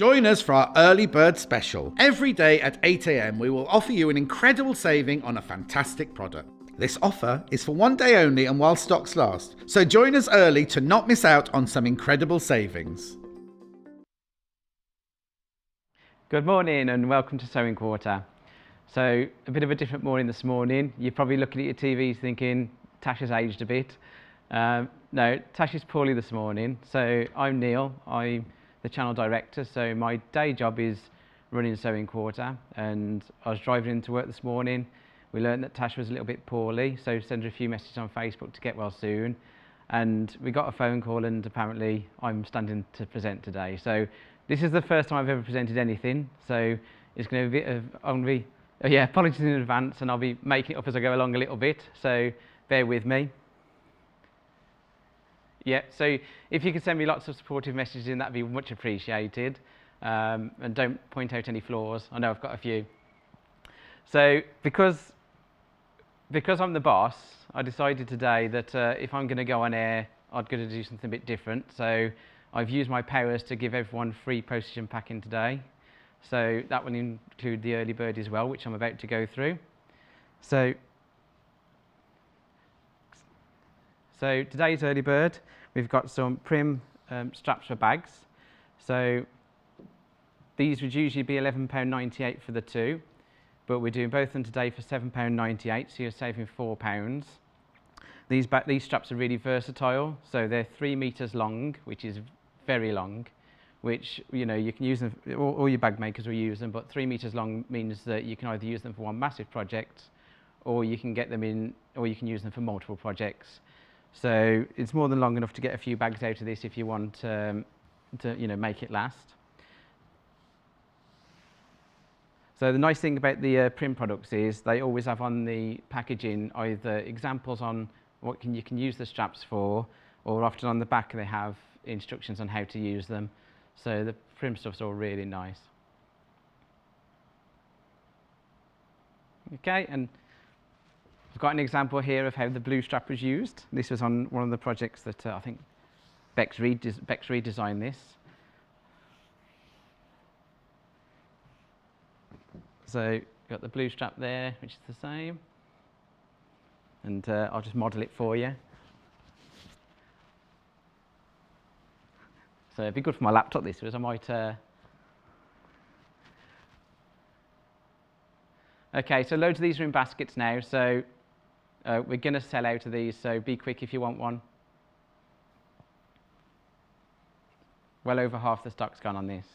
Join us for our early bird special. Every day at 8 a.m. we will offer you an incredible saving on a fantastic product. This offer is for one day only and while stocks last, so join us early to not miss out on some incredible savings. Good morning and welcome to Sewing Quarter. So a bit of a different morning this morning. You're probably looking at your TVs thinking Tasha's aged a bit. No, Tasha's poorly this morning. So I'm Neil, I'm the channel director. So my day job is running Sewing Quarter, and I was driving into work this morning. We learned that Tasha was a little bit poorly, so sent her a few messages on Facebook to get well soon. And we got a phone call, and apparently I'm standing to present today. So this is the first time I've ever presented anything. So it's going to be a bit of, apologies in advance, and I'll be making it up as I go along a little bit. So bear with me. Yeah, so if you could send me lots of supportive messages in, that'd be much appreciated. And don't point out any flaws. I know I've got a few. So because I'm the boss, I decided today that if I'm going to go on air, I'm going to do something a bit different. So I've used my powers to give everyone free postage and packing today. So that will include the early bird as well, which I'm about to go through. So today's early bird, we've got some Prym straps for bags. So these would usually be £11.98 for the two, but we're doing both of them today for £7.98, so you're saving £4. These straps are really versatile, so they're 3 meters long, which is very long, which you can use them, all your bag makers will use them, but 3 meters long means that you can either use them for one massive project, or you can get them in, or you can use them for multiple projects. So it's more than long enough to get a few bags out of this if you want to make it last. So the nice thing about the Prym products is they always have on the packaging either examples on what you can use the straps for, or often on the back they have instructions on how to use them. So the Prym stuff's all really nice. Okay, and I've got an example here of how the blue strap was used. This was on one of the projects that I think Bex Reed designed this. So got the blue strap there, which is the same. And I'll just model it for you. So it'd be good for my laptop this was, I might... Okay, so loads of these are in baskets now, so we're going to sell out of these, so be quick if you want one. Well over half the stock's gone on this.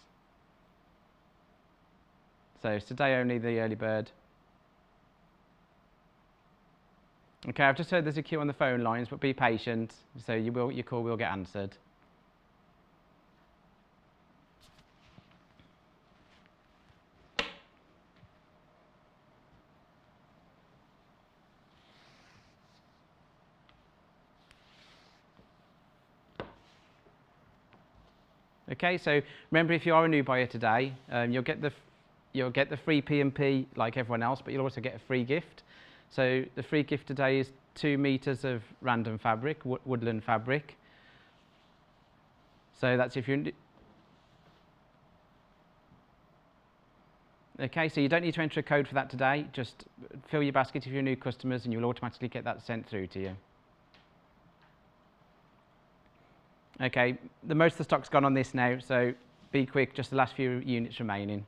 So it's today only the early bird. Okay, I've just heard there's a queue on the phone lines, but be patient, so your call will get answered. Okay, so remember, if you are a new buyer today, you'll get the free P&P like everyone else, but you'll also get a free gift. So the free gift today is 2 meters of random fabric, woodland fabric. So that's if you're... Okay, so you don't need to enter a code for that today. Just fill your basket if you're new customers, and you'll automatically get that sent through to you. Okay, most of the stock's gone on this now, so be quick, just the last few units remaining.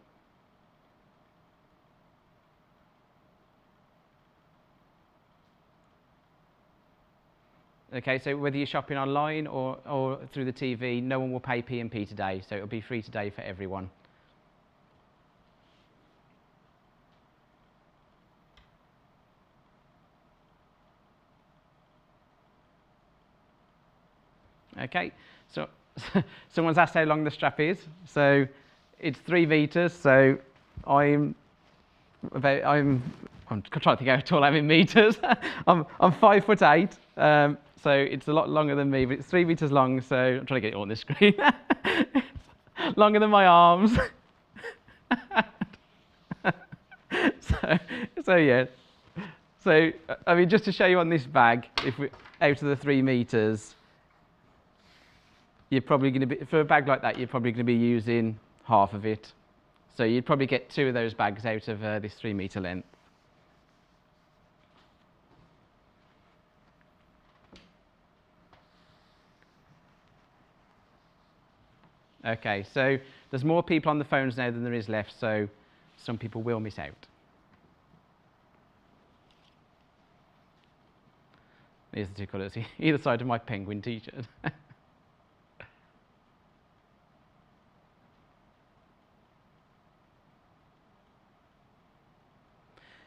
Okay, so whether you're shopping online or through the TV, no one will pay P&P today, so it'll be free today for everyone. Okay, so someone's asked how long the strap is. So it's 3 meters. So I'm trying to think how tall I am in meters. I'm 5'8". So it's a lot longer than me, but it's 3 meters long. So I'm trying to get it on the screen. It's longer than my arms. so yeah. So I mean, just to show you on this bag, if we out of the 3 meters. You're probably going to be, for a bag like that, you're probably going to be using half of it. So you'd probably get 2 of those bags out of this 3 metre length. Okay, so there's more people on the phones now than there is left, so some people will miss out. Here's the 2 colours, either side of my penguin t-shirt.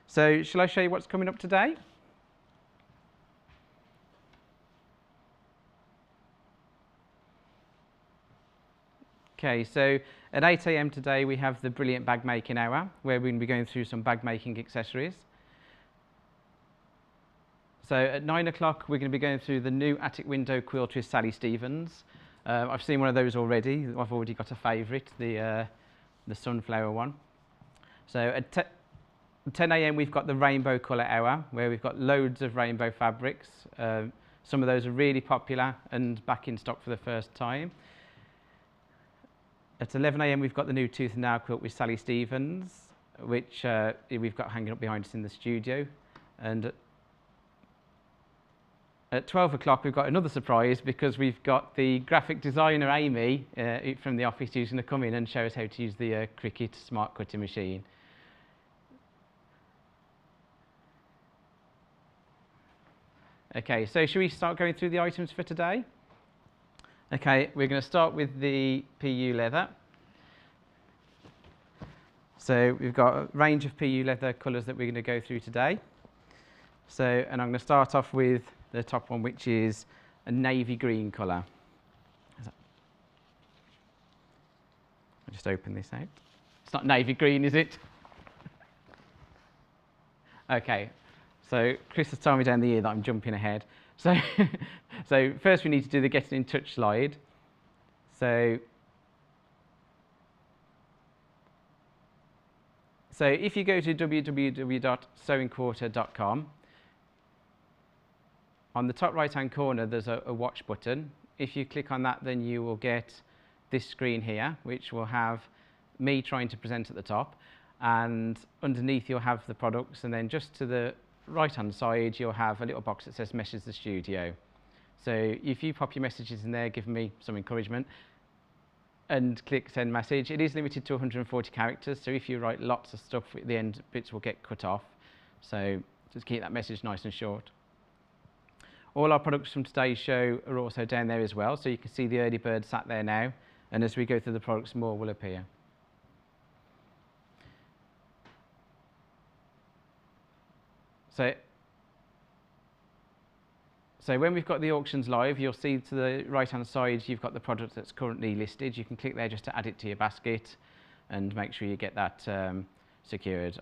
So shall I show you what's coming up today? Okay, so at 8 AM today we have the Brilliant Bag Making Hour, where we're going to be going through some bag making accessories. So at 9 o'clock we're going to be going through the new attic window quilt with Sally Stevens. I've seen one of those already. I've already got a favourite, the sunflower one. So at 10 AM we've got the Rainbow Colour Hour, where we've got loads of rainbow fabrics. Some of those are really popular and back in stock for the first time. At 11 AM we've got the new Tooth and Nail quilt with Sally Stevens, which we've got hanging up behind us in the studio. And at 12 o'clock we've got another surprise, because we've got the graphic designer Amy from the office who's going to come in and show us how to use the Cricut smart cutting machine. Okay, so should we start going through the items for today? Okay, we're going to start with the PU leather. So we've got a range of PU leather colours that we're going to go through today. So, and I'm going to start off with the top one, which is a navy green colour. I'll just open this out. It's not navy green, is it? Okay, so Chris has told me down the ear that I'm jumping ahead. So, so first we need to do the getting in touch slide. So if you go to www.sewingquarter.com, on the top right hand corner there's a watch button. If you click on that, then you will get this screen here, which will have me trying to present at the top, and underneath you'll have the products, and then just to the right hand side you'll have a little box that says Message the Studio. So if you pop your messages in there, give me some encouragement, and click send message. It is limited to 140 characters, so if you write lots of stuff at the end, bits will get cut off. So just keep that message nice and short. All our products from today's show are also down there as well, so you can see the early bird sat there now, and as we go through the products, more will appear. So when we've got the auctions live, you'll see to the right-hand side, you've got the product that's currently listed. You can click there just to add it to your basket and make sure you get that secured.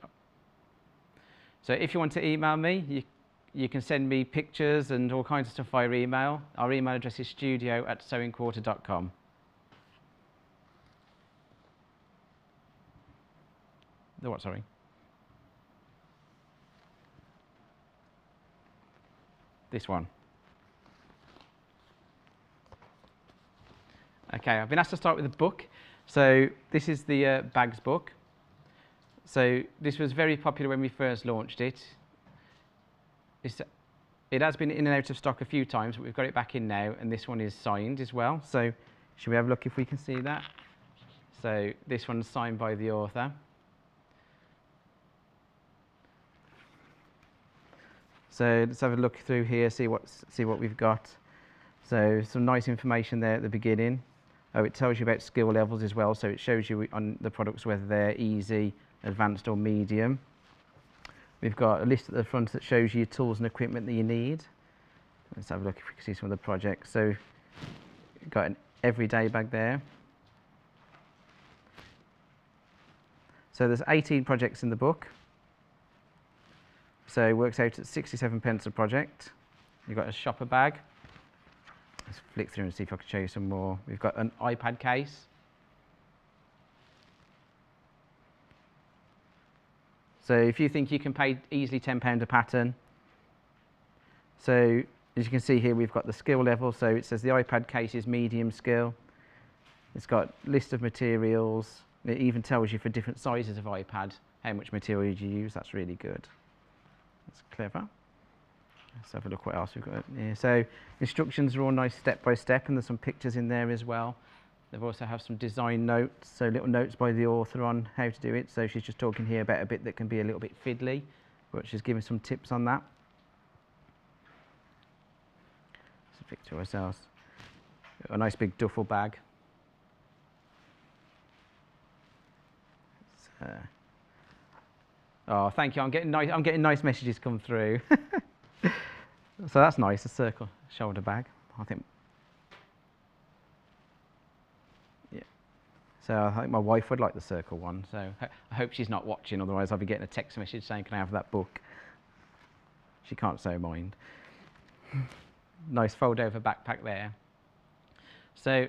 So if you want to email me, you can send me pictures and all kinds of stuff via email. Our email address is studio@sewingquarter.com. The what, sorry? This one. Okay, I've been asked to start with a book. So this is the bags book. So this was very popular when we first launched it. It has been in and out of stock a few times, but we've got it back in now, and this one is signed as well. So should we have a look if we can see that? So this one's signed by the author. So let's have a look through here, see what we've got. So some nice information there at the beginning. Oh, it tells you about skill levels as well, so it shows you on the products whether they're easy, advanced or medium. We've got a list at the front that shows you tools and equipment that you need. Let's have a look if we can see some of the projects. So you've got an everyday bag there. So there's 18 projects in the book. So it works out at 67p a project. You've got a shopper bag. Let's flick through and see if I can show you some more. We've got an iPad case. So if you think you can pay easily £10 a pattern. So as you can see here, we've got the skill level. So it says the iPad case is medium skill. It's got list of materials, It even tells you for different sizes of iPad how much material you use. That's really good. That's clever. Let's have a look what else we've got here. So instructions are all nice step by step, and there's some pictures in there as well. They've also have some design notes, so little notes by the author on how to do it. So she's just talking here about a bit that can be a little bit fiddly, but she's giving some tips on that. There's a picture of ourselves. A nice big duffel bag. Oh, thank you. I'm getting nice messages come through. So that's nice. A circle shoulder bag. I think. Yeah. So I think my wife would like the circle one. So I hope she's not watching. Otherwise, I'll be getting a text message saying, "Can I have that book?" She can't so mind. Nice fold over backpack there. So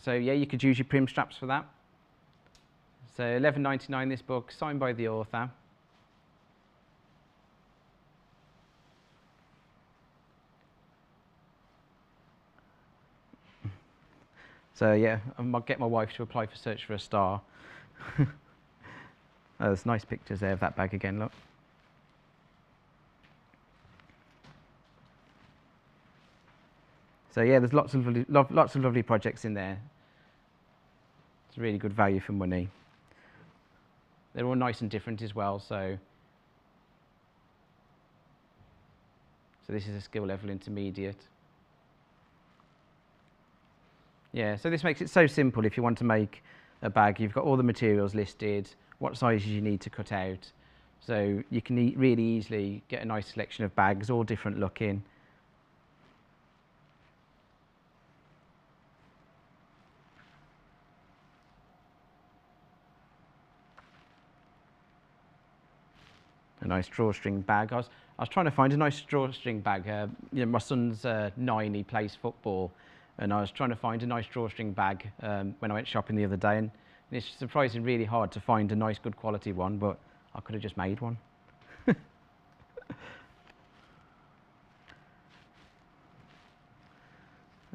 yeah, you could use your Prym straps for that. So $11.99 this book, signed by the author. So yeah, I might get my wife to apply for Search for a Star. Oh, there's nice pictures there of that bag again, look. So yeah, there's lots of lovely projects in there. It's really good value for money. They're all nice and different as well. So this is a skill level intermediate. Yeah, so this makes it so simple. If you want to make a bag, you've got all the materials listed, what sizes you need to cut out. So you can really easily get a nice selection of bags, all different looking. A nice drawstring bag. I was trying to find a nice drawstring bag. You know, my son's 9, he plays football, and I was trying to find a nice drawstring bag when I went shopping the other day, and it's surprisingly really hard to find a nice good quality one, but I could have just made one.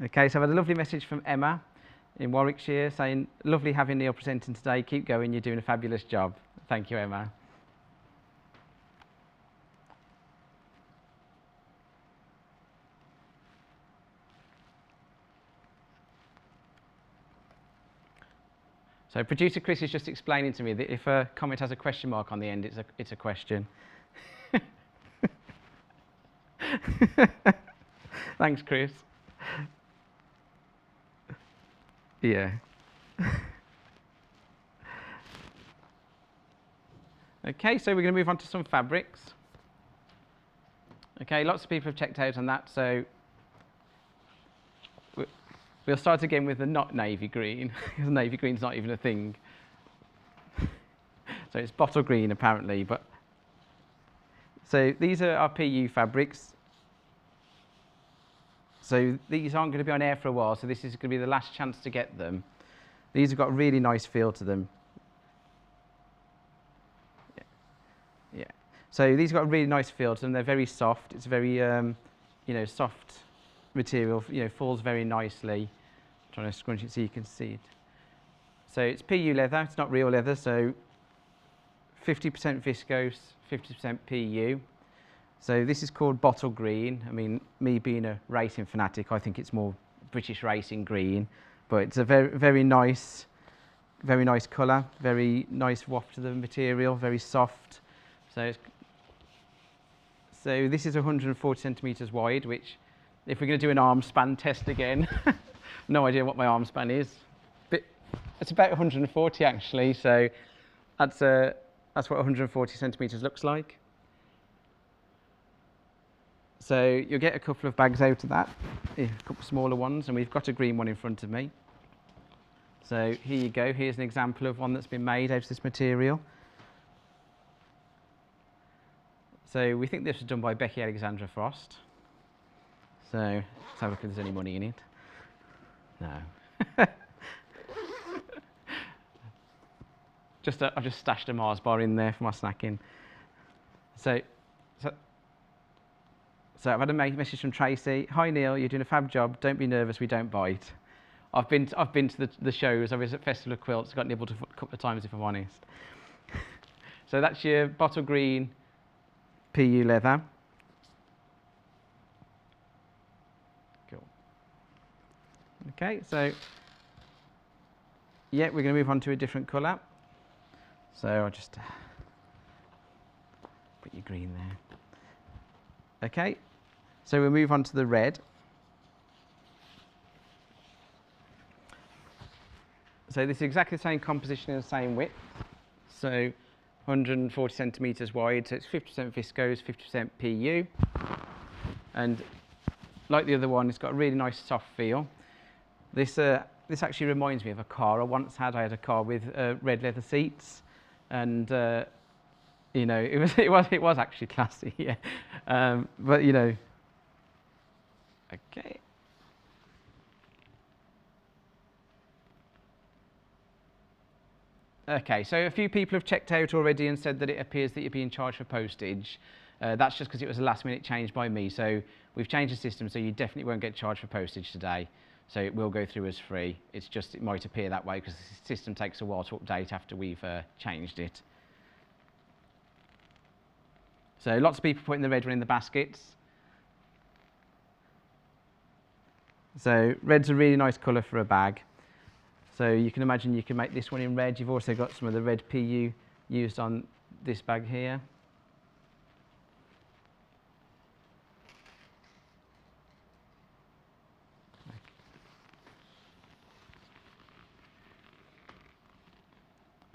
Okay, so I've had a lovely message from Emma in Warwickshire saying, "Lovely having Neil presenting today. Keep going, you're doing a fabulous job." Thank you, Emma. So producer Chris is just explaining to me that if a comment has a question mark on the end, it's a question. Thanks, Chris. Yeah. Okay, so we're going to move on to some fabrics. Okay, lots of people have checked out on that, so we'll start again with the not navy green, because navy green's not even a thing. So it's bottle green apparently, but so these are our PU fabrics. So these aren't going to be on air for a while, so this is going to be the last chance to get them. These have got a really nice feel to them. Yeah. So these have got a really nice feel to them. They're very soft. It's very, soft material. Falls very nicely. I'm trying to scrunch it so you can see it. So it's PU leather. It's not real leather. So 50% viscose, 50% PU. So this is called bottle green. I mean, me being a racing fanatic, I think it's more British racing green, but it's a very nice colour, very nice waft to the material, very soft. So this is 140 centimetres wide, which, if we're going to do an arm span test again, no idea what my arm span is. But it's about 140 actually. So that's what 140 centimetres looks like. So you'll get a couple of bags out of that, a couple of smaller ones, and we've got a green one in front of me. So here you go, here's an example of one that's been made out of this material. So we think this was done by Becky Alexandra Frost. So let's have a look if there's any money in it. No. I've just stashed a Mars bar in there for my snacking. So I've had a message from Tracy. "Hi Neil, you're doing a fab job. Don't be nervous, we don't bite." I've been to the shows. I was at Festival of Quilts. Got nibbled a couple of times, if I'm honest. So that's your bottle green PU leather. Cool. Okay, so yeah, we're going to move on to a different colour. So I'll just put your green there. Okay, so we'll move on to the red. So this is exactly the same composition and the same width. So 140 centimetres wide, so it's 50% viscose, 50% PU. And like the other one, it's got a really nice soft feel. This actually reminds me of a car I once had. I had a car with red leather seats, and you know, it was actually classy, yeah. But you know, okay. Okay, so a few people have checked out already and said that it appears that you're being charged for postage. That's just because it was a last minute change by me. So we've changed the system, so you definitely won't get charged for postage today. So it will go through as free. It's just, it might appear that way because the system takes a while to update after we've changed it. So lots of people putting the red one in the baskets. So red's a really nice colour for a bag. So you can imagine you can make this one in red. You've also got some of the red PU used on this bag here.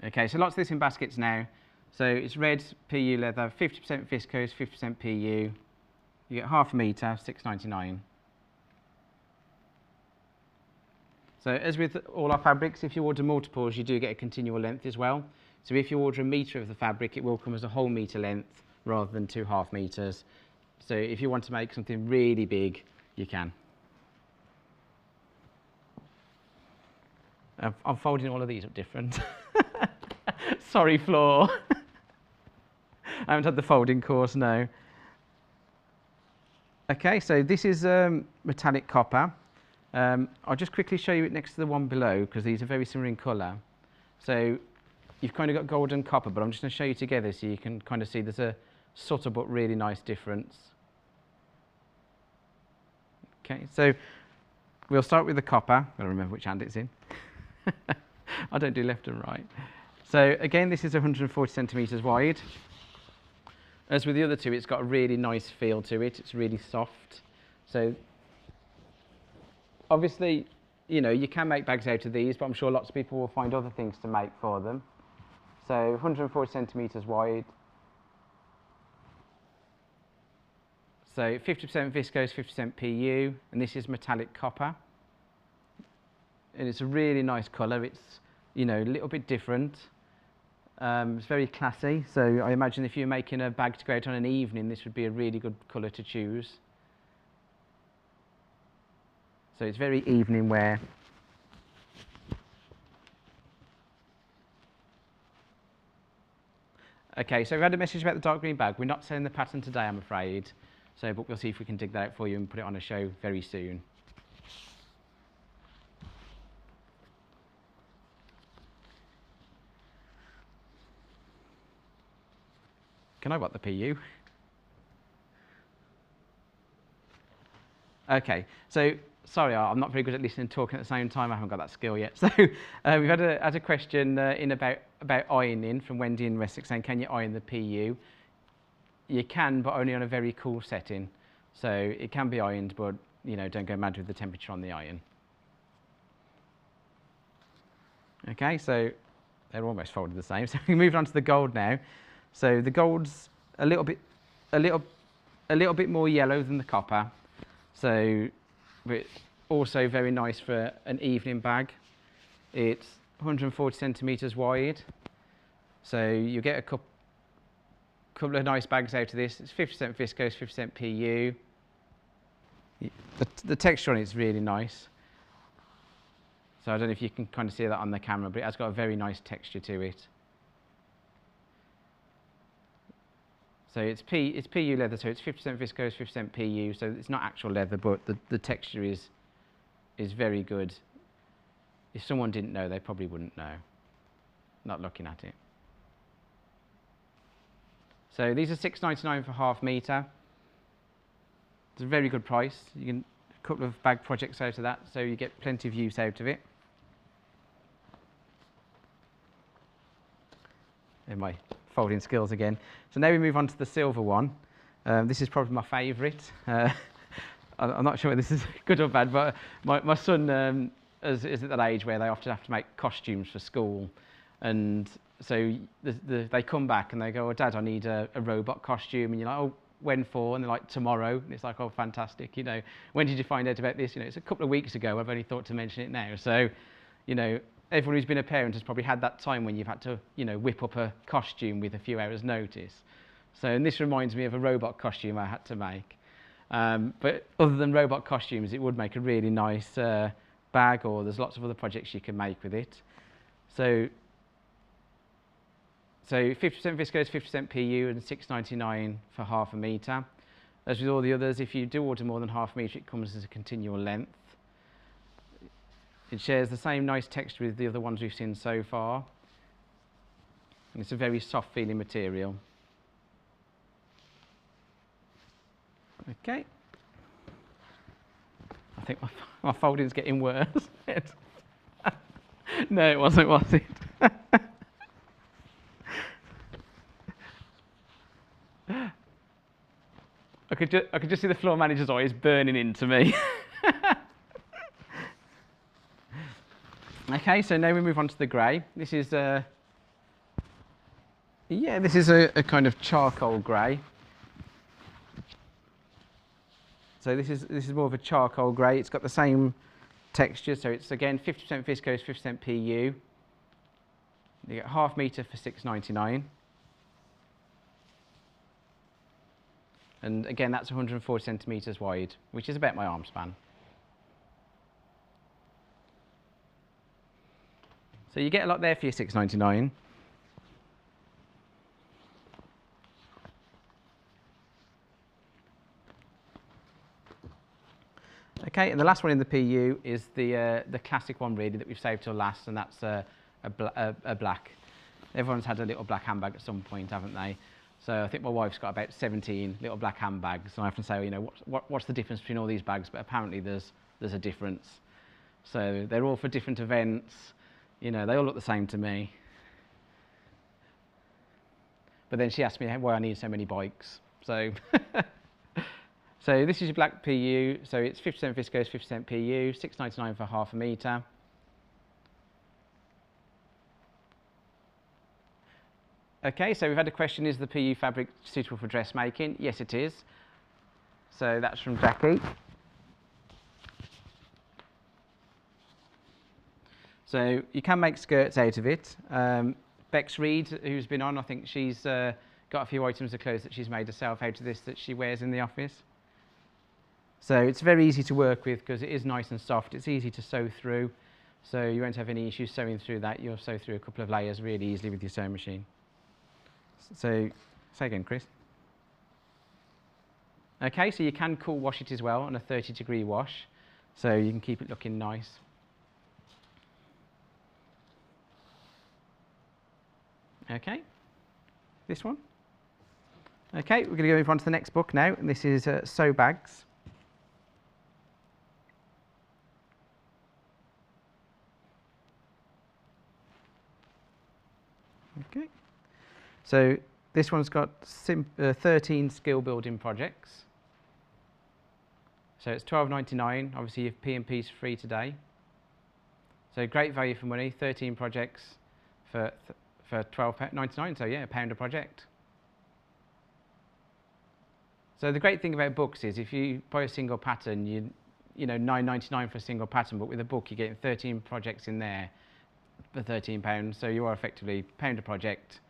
Okay, so lots of this in baskets now. So it's red PU leather, 50% viscose, 50% PU. You get half a metre, $6.99. So as with all our fabrics, if you order multiples, you do get a continual length as well. So if you order a metre of the fabric, it will come as a whole metre length rather than 2 half metres. So if you want to make something really big, you can. I'm folding all of these up different. Sorry, Floor. I haven't had the folding course, no. Okay, so this is metallic copper. I'll just quickly show you it next to the one below because these are very similar in colour. So you've kind of got gold and copper, but I'm just going to show you together so you can kind of see there's a subtle but really nice difference. Okay, so we'll start with the copper. I've got to remember which hand it's in. I don't do left and right. So again, this is 140 centimetres wide. As with the other two, it's got a really nice feel to it. It's really soft. So obviously, you know, you can make bags out of these, but I'm sure lots of people will find other things to make for them. So 140 centimetres wide. So 50% viscose, 50% PU, and this is metallic copper. And it's a really nice colour. It's, you know, a little bit different. It's very classy. So I imagine if you're making a bag to go out on an evening, this would be a really good colour to choose. So it's very evening wear. Okay, so we've had a message about the dark green bag. We're not selling the pattern today, I'm afraid. So, but we'll see if we can dig that out for you and put it on a show very soon. Can I want the PU? Okay, so sorry, I'm not very good at listening and talking at the same time. I haven't got that skill yet. So we've had a question in about ironing from Wendy in Wessex saying, can you iron the PU? You can, but only on a very cool setting. So it can be ironed, but you know, don't go mad with the temperature on the iron. Okay, so they're almost folded the same. So we moved on to the gold now. So the gold's a little bit more yellow than the copper. So it's also very nice for an evening bag. It's 140 centimetres wide. So you get a couple of nice bags out of this. It's 50% viscose, 50% PU. The texture on it is really nice. So I don't know if you can kind of see that on the camera, but it has got a very nice texture to it. So it's PU leather, so it's 50% viscose, 50% PU. So it's not actual leather, but the texture is very good. if someone didn't know, they probably wouldn't know, not looking at it. So these are $6.99 for half metre. It's a very good price. You can a couple of bag projects out of that, so you get plenty of use out of it. In my folding skills again. So now we move on to the silver one. This is probably my favourite. I'm not sure whether this is good or bad, but my son is at that age where they often have to make costumes for school. And so they come back and they go, oh, Dad, I need a robot costume. And you're like, oh, when for? And they're like, tomorrow. And it's like, oh, fantastic. You know, when did you find out about this? You know, it's a couple of weeks ago. I've only thought to mention it now. So, you know, everyone who's been a parent has probably had that time when you've had to, you know, whip up a costume with a few hours' notice. So, and this reminds me of a robot costume I had to make. But other than robot costumes, it would make a really nice bag, or there's lots of other projects you can make with it. So 50% viscose, 50% PU, and $6.99 for half a metre. As with all the others, if you do order more than half a metre, it comes as a continual length. It shares the same nice texture with the other ones we've seen so far. And it's a very soft feeling material. Okay. I think my folding's getting worse. No, it wasn't, was it? I could just see the floor manager's eyes burning into me. Okay, so now we move on to the grey. This is a kind of charcoal grey. So this is more of a charcoal grey. It's got the same texture, so it's again 50% viscose, 50% PU. You get half metre for $6.99. And again, that's 140 centimetres wide, which is about my arm span. So you get a lot there for your $6.99. Okay, and the last one in the PU is the classic one really that we've saved till last, and that's a black. Everyone's had a little black handbag at some point, haven't they? So I think my wife's got about 17 little black handbags, and I often say, you know, what's the difference between all these bags? But apparently there's a difference. So they're all for different events. You know, they all look the same to me. But then she asked me why I need so many bikes. So, so this is your black PU. So it's 50% viscose, 50% PU, $6.99 for half a metre. Okay, so we've had a question, is the PU fabric suitable for dressmaking? Yes, it is. So that's from Jackie. So you can make skirts out of it. Bex Reed, who's been on, I think she's got a few items of clothes that she's made herself out of this that she wears in the office. So it's very easy to work with because it is nice and soft. It's easy to sew through, so you won't have any issues sewing through that. You'll sew through a couple of layers really easily with your sewing machine. So, say again, Chris. Okay, so you can cool wash it as well on a 30-degree wash, so you can keep it looking nice. Okay, this one. Okay, we're going to go move on to the next book now, and this is Sew Bags. Okay, so this one's got 13 skill building projects. So it's $12.99. Obviously, your P&P's free today. So great value for money. 13 projects for $12.99. So yeah, £1 a project. So the great thing about books is if you buy a single pattern, you know, $9.99 for a single pattern, but with a book you're getting 13 projects in there for £13. So you are effectively £1 a project.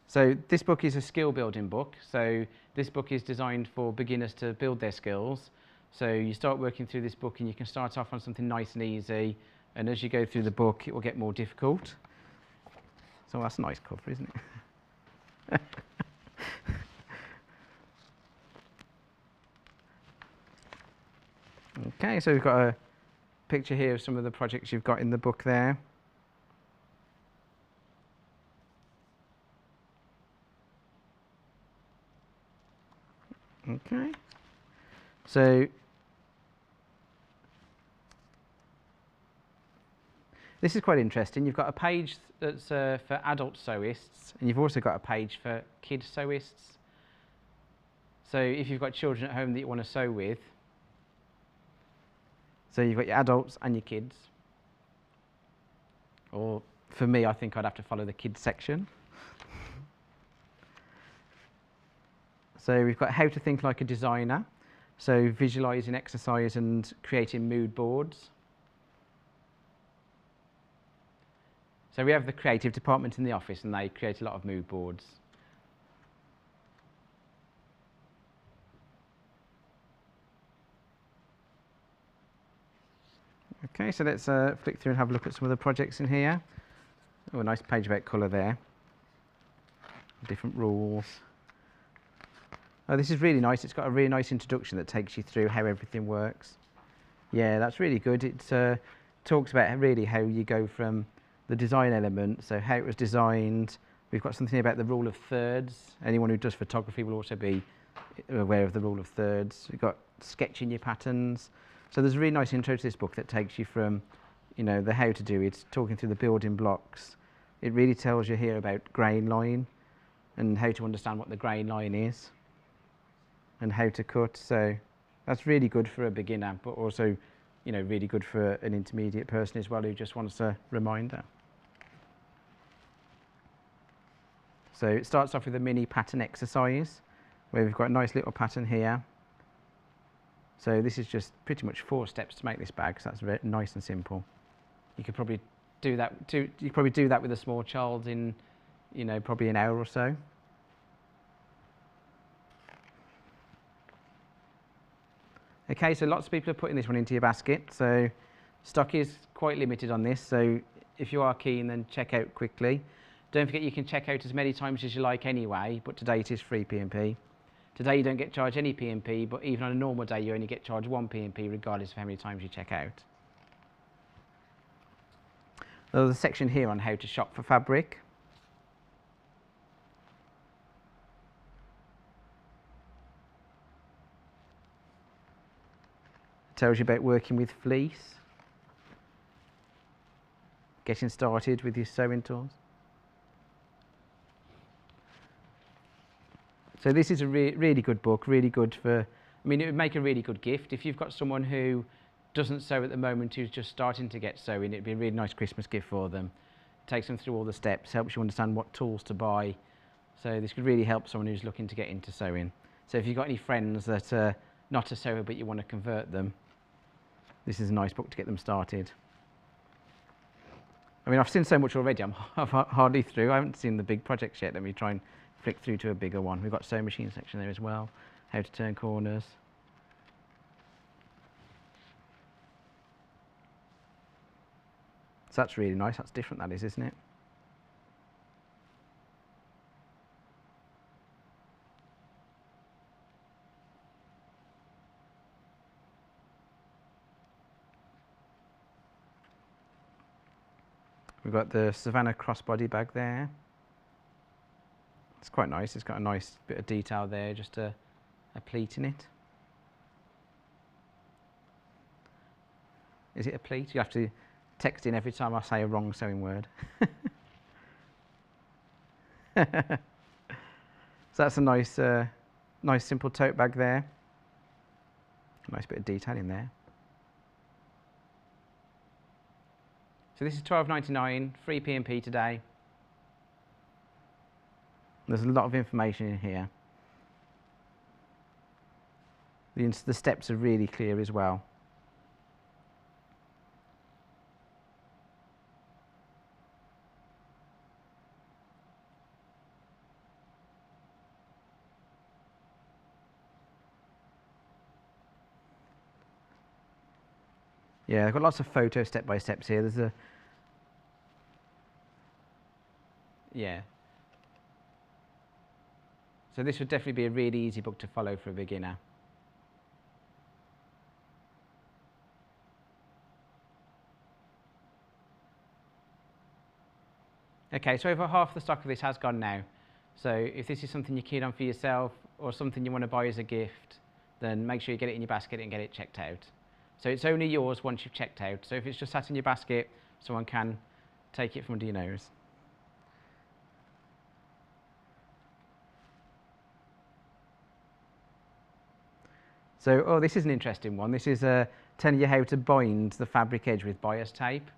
So this book is a skill building book. So this book is designed for beginners to build their skills. So you start working through this book and you can start off on something nice and easy. And as you go through the book, it will get more difficult. So that's a nice cover, isn't it? Okay, so we've got a picture here of some of the projects you've got in the book there. Okay, so this is quite interesting. You've got a page that's for adult sewists, and you've also got a page for kid sewists. So if you've got children at home that you want to sew with, so you've got your adults and your kids. Or for me, I think I'd have to follow the kids section. So we've got how to think like a designer. So visualizing exercise and creating mood boards. So we have the creative department in the office, and they create a lot of mood boards. Okay, so let's flick through and have a look at some of the projects in here. Oh, a nice page about colour there. Different rules. Oh, this is really nice. It's got a really nice introduction that takes you through how everything works. Yeah, that's really good. It talks about really how you go from the design element, so how it was designed. We've got something about the rule of thirds. Anyone who does photography will also be aware of the rule of thirds. We've got sketching your patterns. So there's a really nice intro to this book that takes you from, the how to do it, talking through the building blocks. It really tells you here about grain line and how to understand what the grain line is and how to cut. So that's really good for a beginner, but also, really good for an intermediate person as well who just wants a reminder. So it starts off with a mini pattern exercise where we've got a nice little pattern here. So this is just pretty much 4 steps to make this bag, so that's very nice and simple. You could probably do that. You could probably do that with a small child in, probably an hour or so. Okay, so lots of people are putting this one into your basket. So stock is quite limited on this. So if you are keen, then check out quickly. Don't forget you can check out as many times as you like anyway, but today it is free P&P. Today you don't get charged any P&P, but even on a normal day you only get charged 1 P&P regardless of how many times you check out. There's a section here on how to shop for fabric. It tells you about working with fleece, getting started with your sewing tools. So this is a really good book, really good for, it would make a really good gift. If you've got someone who doesn't sew at the moment, who's just starting to get sewing, it'd be a really nice Christmas gift for them. Takes them through all the steps, helps you understand what tools to buy. So this could really help someone who's looking to get into sewing. So if you've got any friends that are not a sewer but you want to convert them, this is a nice book to get them started. I've seen so much already, I'm hardly through. I haven't seen the big projects yet. Let me try and flick through to a bigger one. We've got sewing machine section there as well, how to turn corners. So that's really nice. That's different, that is, isn't it? We've got the Savannah crossbody bag there. It's quite nice. It's got a nice bit of detail there, just a pleat in it. Is it a pleat? You have to text in every time I say a wrong sewing word. So that's a nice, nice simple tote bag there. Nice bit of detail in there. So this is £12.99, free P&P today. There's a lot of information in here. The steps are really clear as well. Yeah, I've got lots of photo step-by-steps here. There's a... Yeah. So this would definitely be a really easy book to follow for a beginner. Okay, so over half the stock of this has gone now. So if this is something you're keen on for yourself or something you want to buy as a gift, then make sure you get it in your basket and get it checked out. So it's only yours once you've checked out. So if it's just sat in your basket, someone can take it from under your nose. So, oh, this is an interesting one. This is telling you how to bind the fabric edge with bias tape.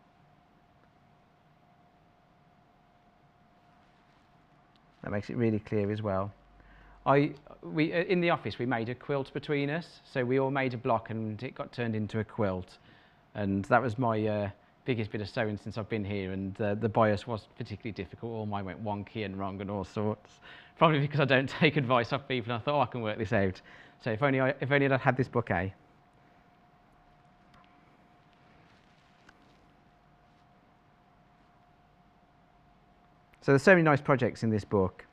That makes it really clear as well. In the office, we made a quilt between us. So we all made a block and it got turned into a quilt. And that was my biggest bit of sewing since I've been here. And the bias was particularly difficult. All mine went wonky and wrong and all sorts. Probably because I don't take advice off people. And I thought, oh, I can work this out. So if only I'd had this book, eh? So there's so many nice projects in this book.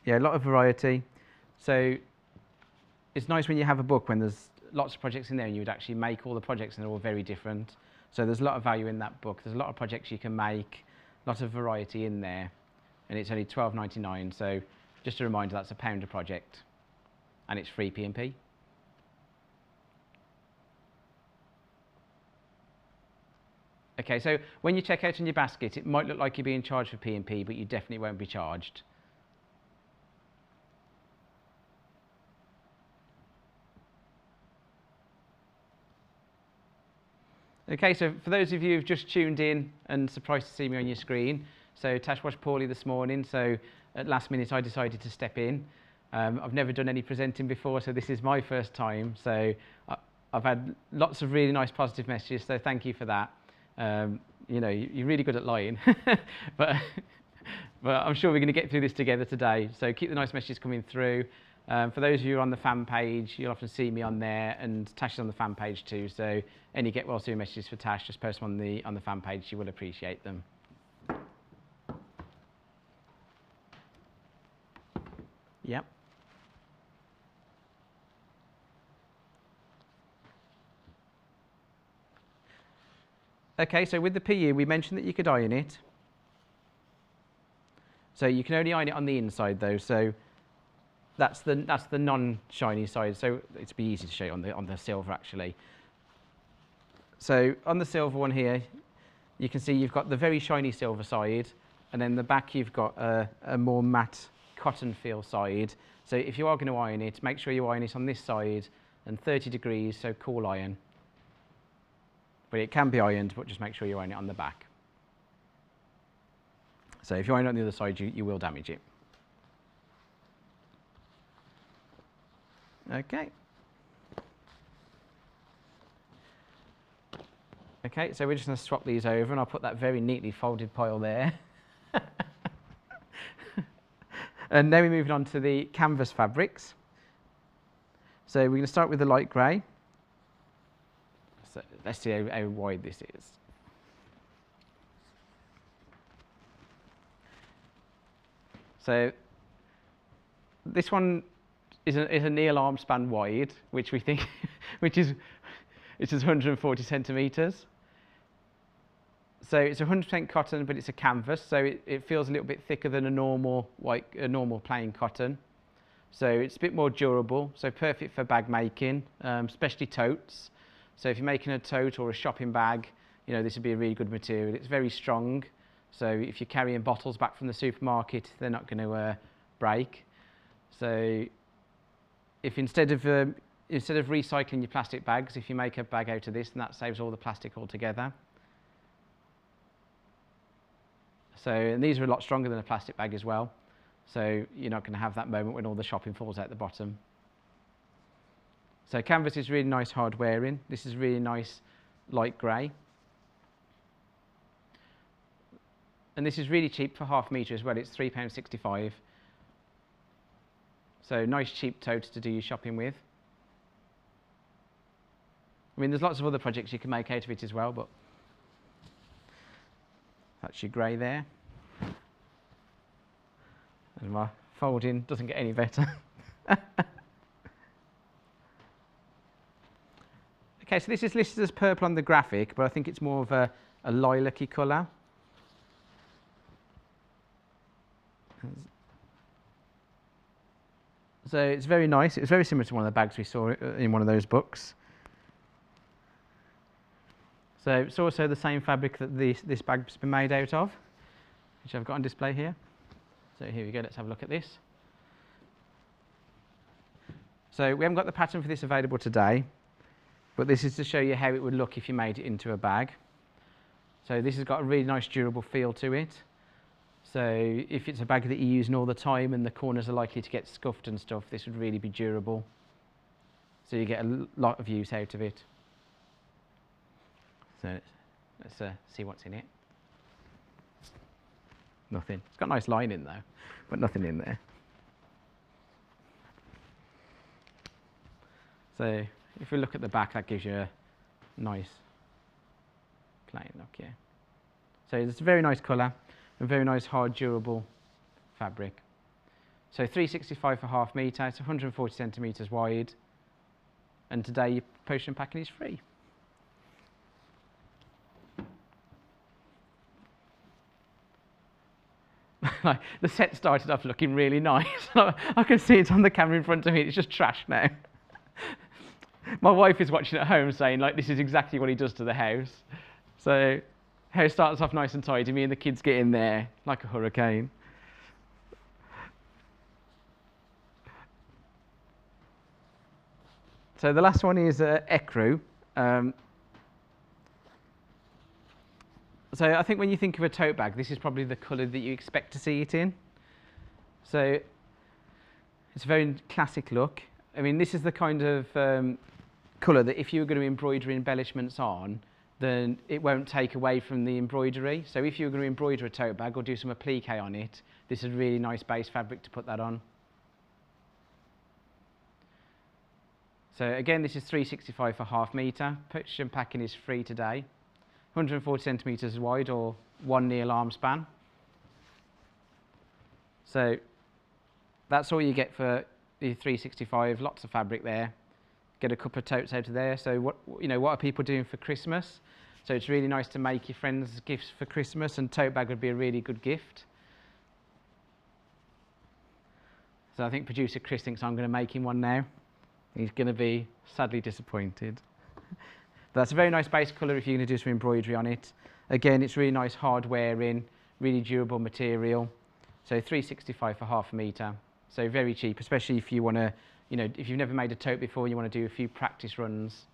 Yeah, a lot of variety. So it's nice when you have a book when there's lots of projects in there and you would actually make all the projects and they're all very different. So there's a lot of value in that book. There's a lot of projects you can make, lots of variety in there. And it's only £12.99. So just a reminder, that's £1 a project. And it's free P&P. Okay, so when you check out in your basket, it might look like you're being charged for P&P, but you definitely won't be charged. Okay, so for those of you who've just tuned in and surprised to see me on your screen, so Tash was poorly this morning, so at last minute I decided to step in. I've never done any presenting before, so this is my first time. So I've had lots of really nice positive messages, so thank you for that. You know, you're really good at lying, but I'm sure we're going to get through this together today. So keep the nice messages coming through. For those of you who are on the fan page, you'll often see me on there, and Tash is on the fan page too. So any get well soon messages for Tash, just post them on the fan page. She will appreciate them. Yep. Okay, so with the PU, we mentioned that you could iron it. So you can only iron it on the inside though. So that's the non-shiny side. So it'd be easy to show you on the silver actually. So on the silver one here, you can see you've got the very shiny silver side, and then the back you've got a more matte cotton feel side. So if you are going to iron it, make sure you iron it on this side and 30 degrees, so cool iron. But it can be ironed, but just make sure you iron it on the back. So if you iron it on the other side, you will damage it. Okay. Okay, so we're just going to swap these over, and I'll put that very neatly folded pile there. And now we're moving on to the canvas fabrics. So we're going to start with the light grey. So let's see how wide this is. So this one is a Neil arm span wide, which we think, which is 140 centimetres. So it's 100% cotton, but it's a canvas, so it feels a little bit thicker than a normal plain cotton. So it's a bit more durable, so perfect for bag making, especially totes. So if you're making a tote or a shopping bag, you know, this would be a really good material. It's very strong, so if you're carrying bottles back from the supermarket, they're not going to break. So if instead of recycling your plastic bags, if you make a bag out of this, then that saves all the plastic altogether. So, and these are a lot stronger than a plastic bag as well. So you're not going to have that moment when all the shopping falls out the bottom. So canvas is really nice hard wearing. This is really nice light grey. And this is really cheap for ½ metre as well. It's £3.65. So nice cheap tote to do your shopping with. I mean, there's lots of other projects you can make out of it as well, but that's your grey there. And my folding doesn't get any better. Okay, so this is listed as purple on the graphic, but I think it's more of a lilac-y colour. So it's very nice. It's very similar to one of the bags we saw in one of those books. So it's also the same fabric that this bag's been made out of, which I've got on display here. So here we go, let's have a look at this. So we haven't got the pattern for this available today, but this is to show you how it would look if you made it into a bag. So this has got a really nice durable feel to it. So if it's a bag that you're using all the time and the corners are likely to get scuffed and stuff, this would really be durable. So you get a lot of use out of it. So let's see what's in it. Nothing. It's got a nice lining though, but nothing in there. So if we look at the back, that gives you a nice plain look here. So it's a very nice colour, a very nice hard durable fabric. So 365 for half metre, it's 140 centimetres wide, and today your postage and packing is free. The set started off looking really nice. I can see it on the camera in front of me, it's just trash now. My wife is watching at home saying, like, this is exactly what he does to the house. So, house starts off nice and tidy, me and the kids get in there like a hurricane. So the last one is ecru. So I think when you think of a tote bag, this is probably the colour that you expect to see it in. So it's a very classic look. I mean, this is the kind of colour that if you were going to embroider embellishments on, then it won't take away from the embroidery. So if you were going to embroider a tote bag or do some applique on it, this is a really nice base fabric to put that on. So again, this is 365 for half metre. Postage and packing is free today. 140 centimetres wide or 1 Neil arm span. So that's all you get for the 365, lots of fabric there. Get a couple of totes out of there. So what are people doing for Christmas? So it's really nice to make your friends gifts for Christmas, and tote bag would be a really good gift. So I think producer Chris thinks I'm going to make him one now. He's going to be sadly disappointed. That's a very nice base colour if you're going to do some embroidery on it. Again, it's really nice hard wearing, really durable material. So 365 for half a metre. So very cheap, especially if you want to, if you've never made a tote before, you want to do a few practice runs.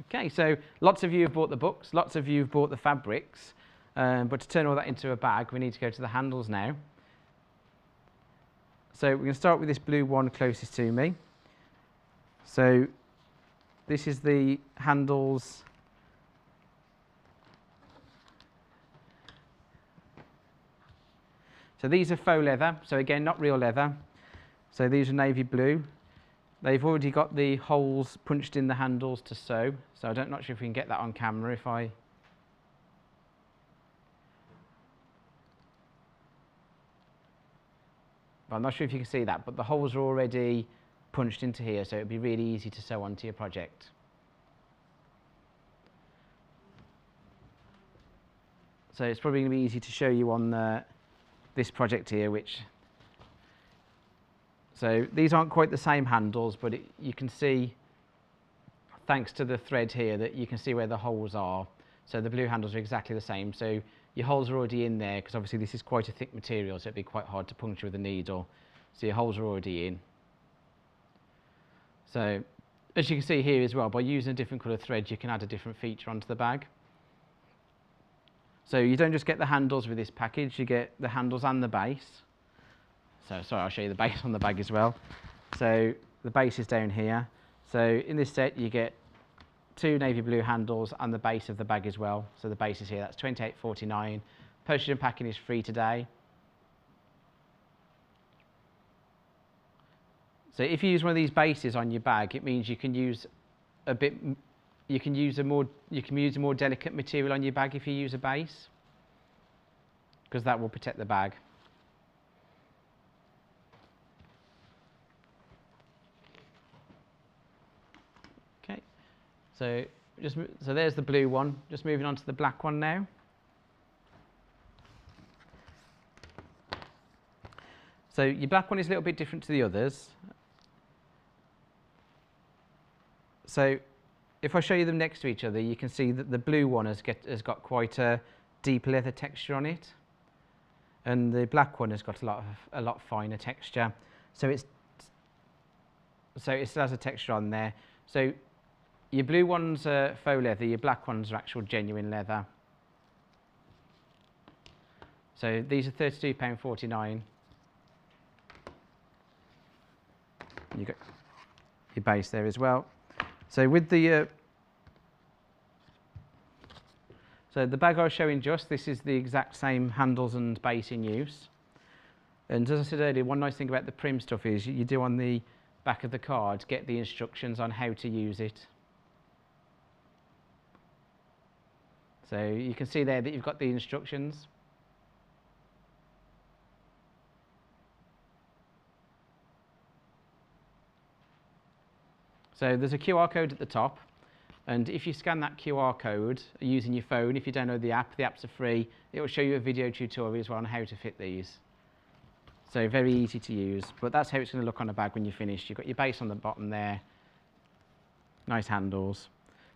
Okay, so lots of you have bought the books, lots of you have bought the fabrics. But to turn all that into a bag, we need to go to the handles now. So we're going to start with this blue one closest to me. So this is the handles. So these are faux leather, so again, not real leather. So these are navy blue. They've already got the holes punched in the handles to sew. So I'm not sure if we can get that on camera if I... I'm not sure if you can see that, but the holes are already punched into here, so it'd be really easy to sew onto your project. So it's probably going to be easy to show you on this project here, so these aren't quite the same handles, but you can see, thanks to the thread here, that you can see where the holes are. So the blue handles are exactly the same. So your holes are already in there, because obviously this is quite a thick material, so it'd be quite hard to puncture with a needle. So your holes are already in. So as you can see here as well, by using a different colour thread, you can add a different feature onto the bag. So you don't just get the handles with this package, you get the handles and the base. So sorry, I'll show you the base on the bag as well. So the base is down here. So in this set, you get 2 navy blue handles and the base of the bag as well. So the base is here, that's £28.49. Postage and packing is free today. So if you use one of these bases on your bag, it means you can use a more delicate material on your bag if you use a base, because that will protect the bag. So so there's the blue one. Just moving on to the black one now. So your black one is a little bit different to the others. So if I show you them next to each other, you can see that the blue one has got quite a deep leather texture on it, and the black one has got a lot finer texture. So it still has a texture on there. So your blue ones are faux leather, your black ones are actual genuine leather. So these are £32.49. You got your base there as well. So with the so the bag I was showing just, this is the exact same handles and base in use. And as I said earlier, one nice thing about the Prym stuff is you do on the back of the card get the instructions on how to use it. So you can see there that you've got the instructions. So there's a QR code at the top, and if you scan that QR code using your phone, if you download the apps are free, it will show you a video tutorial as well on how to fit these. So very easy to use, but that's how it's going to look on a bag when you're finished. You've got your base on the bottom there, nice handles.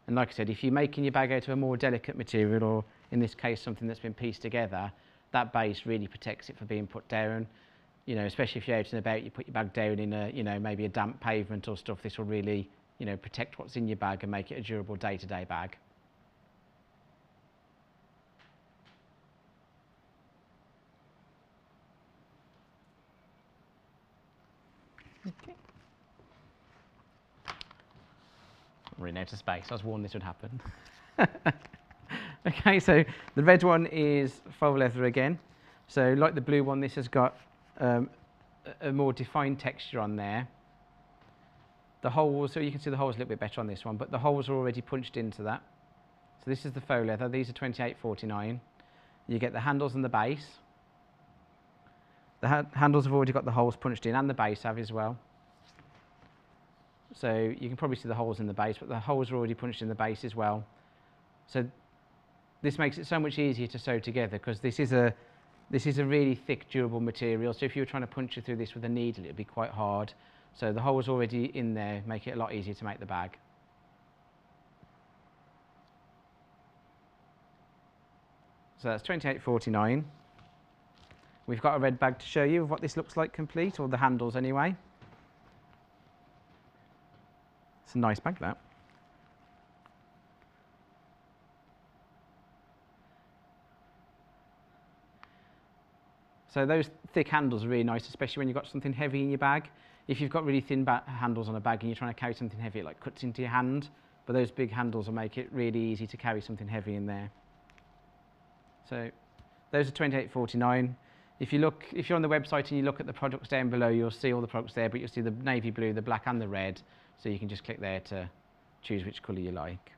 And like I said, if you're making your bag out of a more delicate material, or in this case something that's been pieced together, that base really protects it from being put down. You know, especially if you're out and about, you put your bag down in a, maybe a damp pavement or stuff, this will really, protect what's in your bag and make it a durable day-to-day bag. Okay. I'm running out of space. I was warned this would happen. Okay, so the red one is faux leather again. So like the blue one, this has got a more defined texture on there. The holes, so you can see the holes a little bit better on this one, but the holes are already punched into that. So this is the faux leather. These are £28.49. You get the handles and the base. The handles have already got the holes punched in, and the base have as well. So you can probably see the holes in the base, but the holes are already punched in the base as well. So this makes it so much easier to sew together, because this is a really thick, durable material. So if you were trying to punch it through this with a needle, it would be quite hard. So the holes already in there make it a lot easier to make the bag. So that's £28.49. We've got a red bag to show you of what this looks like complete, or the handles anyway. It's a nice bag, that. So those thick handles are really nice, especially when you've got something heavy in your bag. If you've got really thin handles on a bag and you're trying to carry something heavy, it like cuts into your hand. But those big handles will make it really easy to carry something heavy in there. So those are £28.49. If you're on the website and you look at the products down below, you'll see all the products there, but you'll see the navy blue, the black and the red. So you can just click there to choose which colour you like.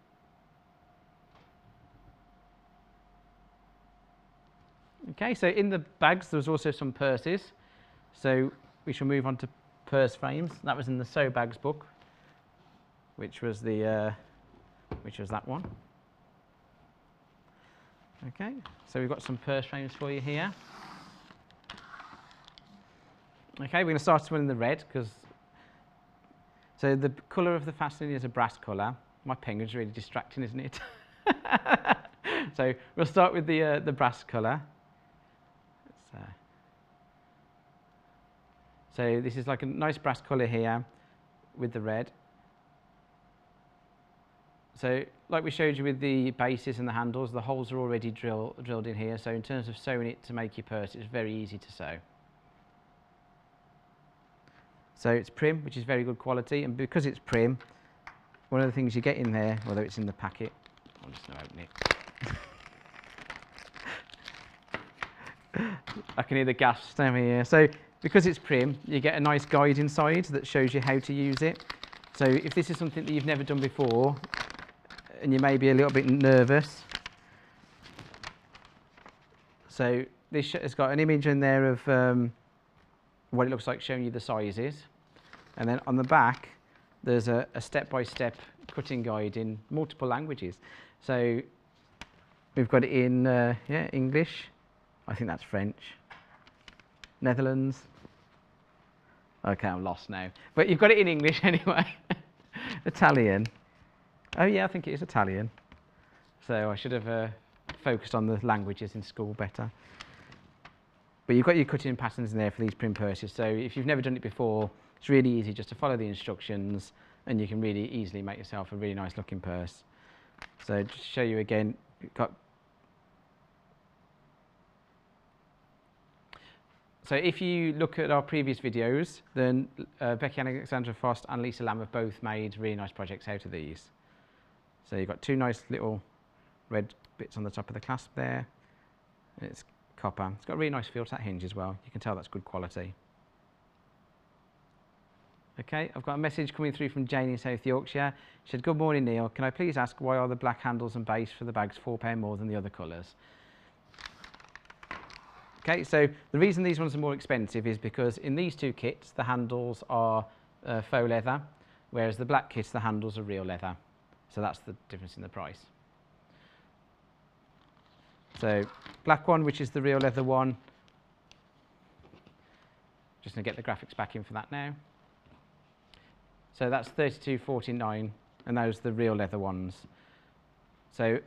Okay, so in the bags there's also some purses. So we shall move on to purse frames. That was in the Sew Bags book, which was that one. Okay, so we've got some purse frames for you here. Okay, we're going to start with one in the red, so the colour of the fastening is a brass colour. My penguin's really distracting, isn't it? So we'll start with the brass colour. So this is like a nice brass colour here with the red. So like we showed you with the bases and the handles, the holes are already drilled in here. So in terms of sewing it to make your purse, it's very easy to sew. So it's Prym, which is very good quality, and because it's Prym, one of the things you get in there, although it's in the packet, I'm just going to open it. I can hear the gasps down here. So because it's Prym, you get a nice guide inside that shows you how to use it. So if this is something that you've never done before, and you may be a little bit nervous, so this has got an image in there of what it looks like, showing you the sizes, and then on the back there's a step-by-step cutting guide in multiple languages. So we've got it in yeah, English, I think that's French, Netherlands. Okay, I'm lost now. But you've got it in English anyway. Italian. Oh yeah, I think it is Italian. So I should have focused on the languages in school better. But you've got your cutting patterns in there for these Prym purses. So if you've never done it before, it's really easy just to follow the instructions and you can really easily make yourself a really nice looking purse. So just to show you again, you've got. So if you look at our previous videos, then Becky Alexandra Frost and Lisa Lamb have both made really nice projects out of these. So you've got two nice little red bits on the top of the clasp there. And it's copper. It's got a really nice feel to that hinge as well. You can tell that's good quality. Okay, I've got a message coming through from Jane in South Yorkshire. She said, "Good morning, Neil. Can I please ask why are the black handles and base for the bags £4 more than the other colours?" Okay, so the reason these ones are more expensive is because in these two kits, the handles are faux leather, whereas the black kits, the handles are real leather. So that's the difference in the price. So black one, which is the real leather one. Just going to get the graphics back in for that now. So that's £32.49, and those are the real leather ones. So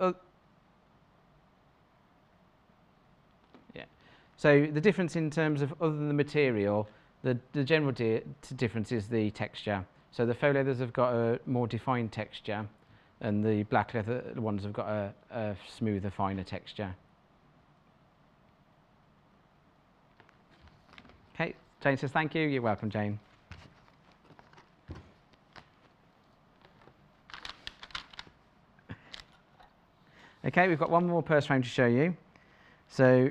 yeah. So the difference in terms of other than the material, the general difference is the texture. So the faux leathers have got a more defined texture, and the black leather ones have got a smoother, finer texture. Okay, Jane says thank you. You're welcome, Jane. Okay, we've got one more purse frame to show you. So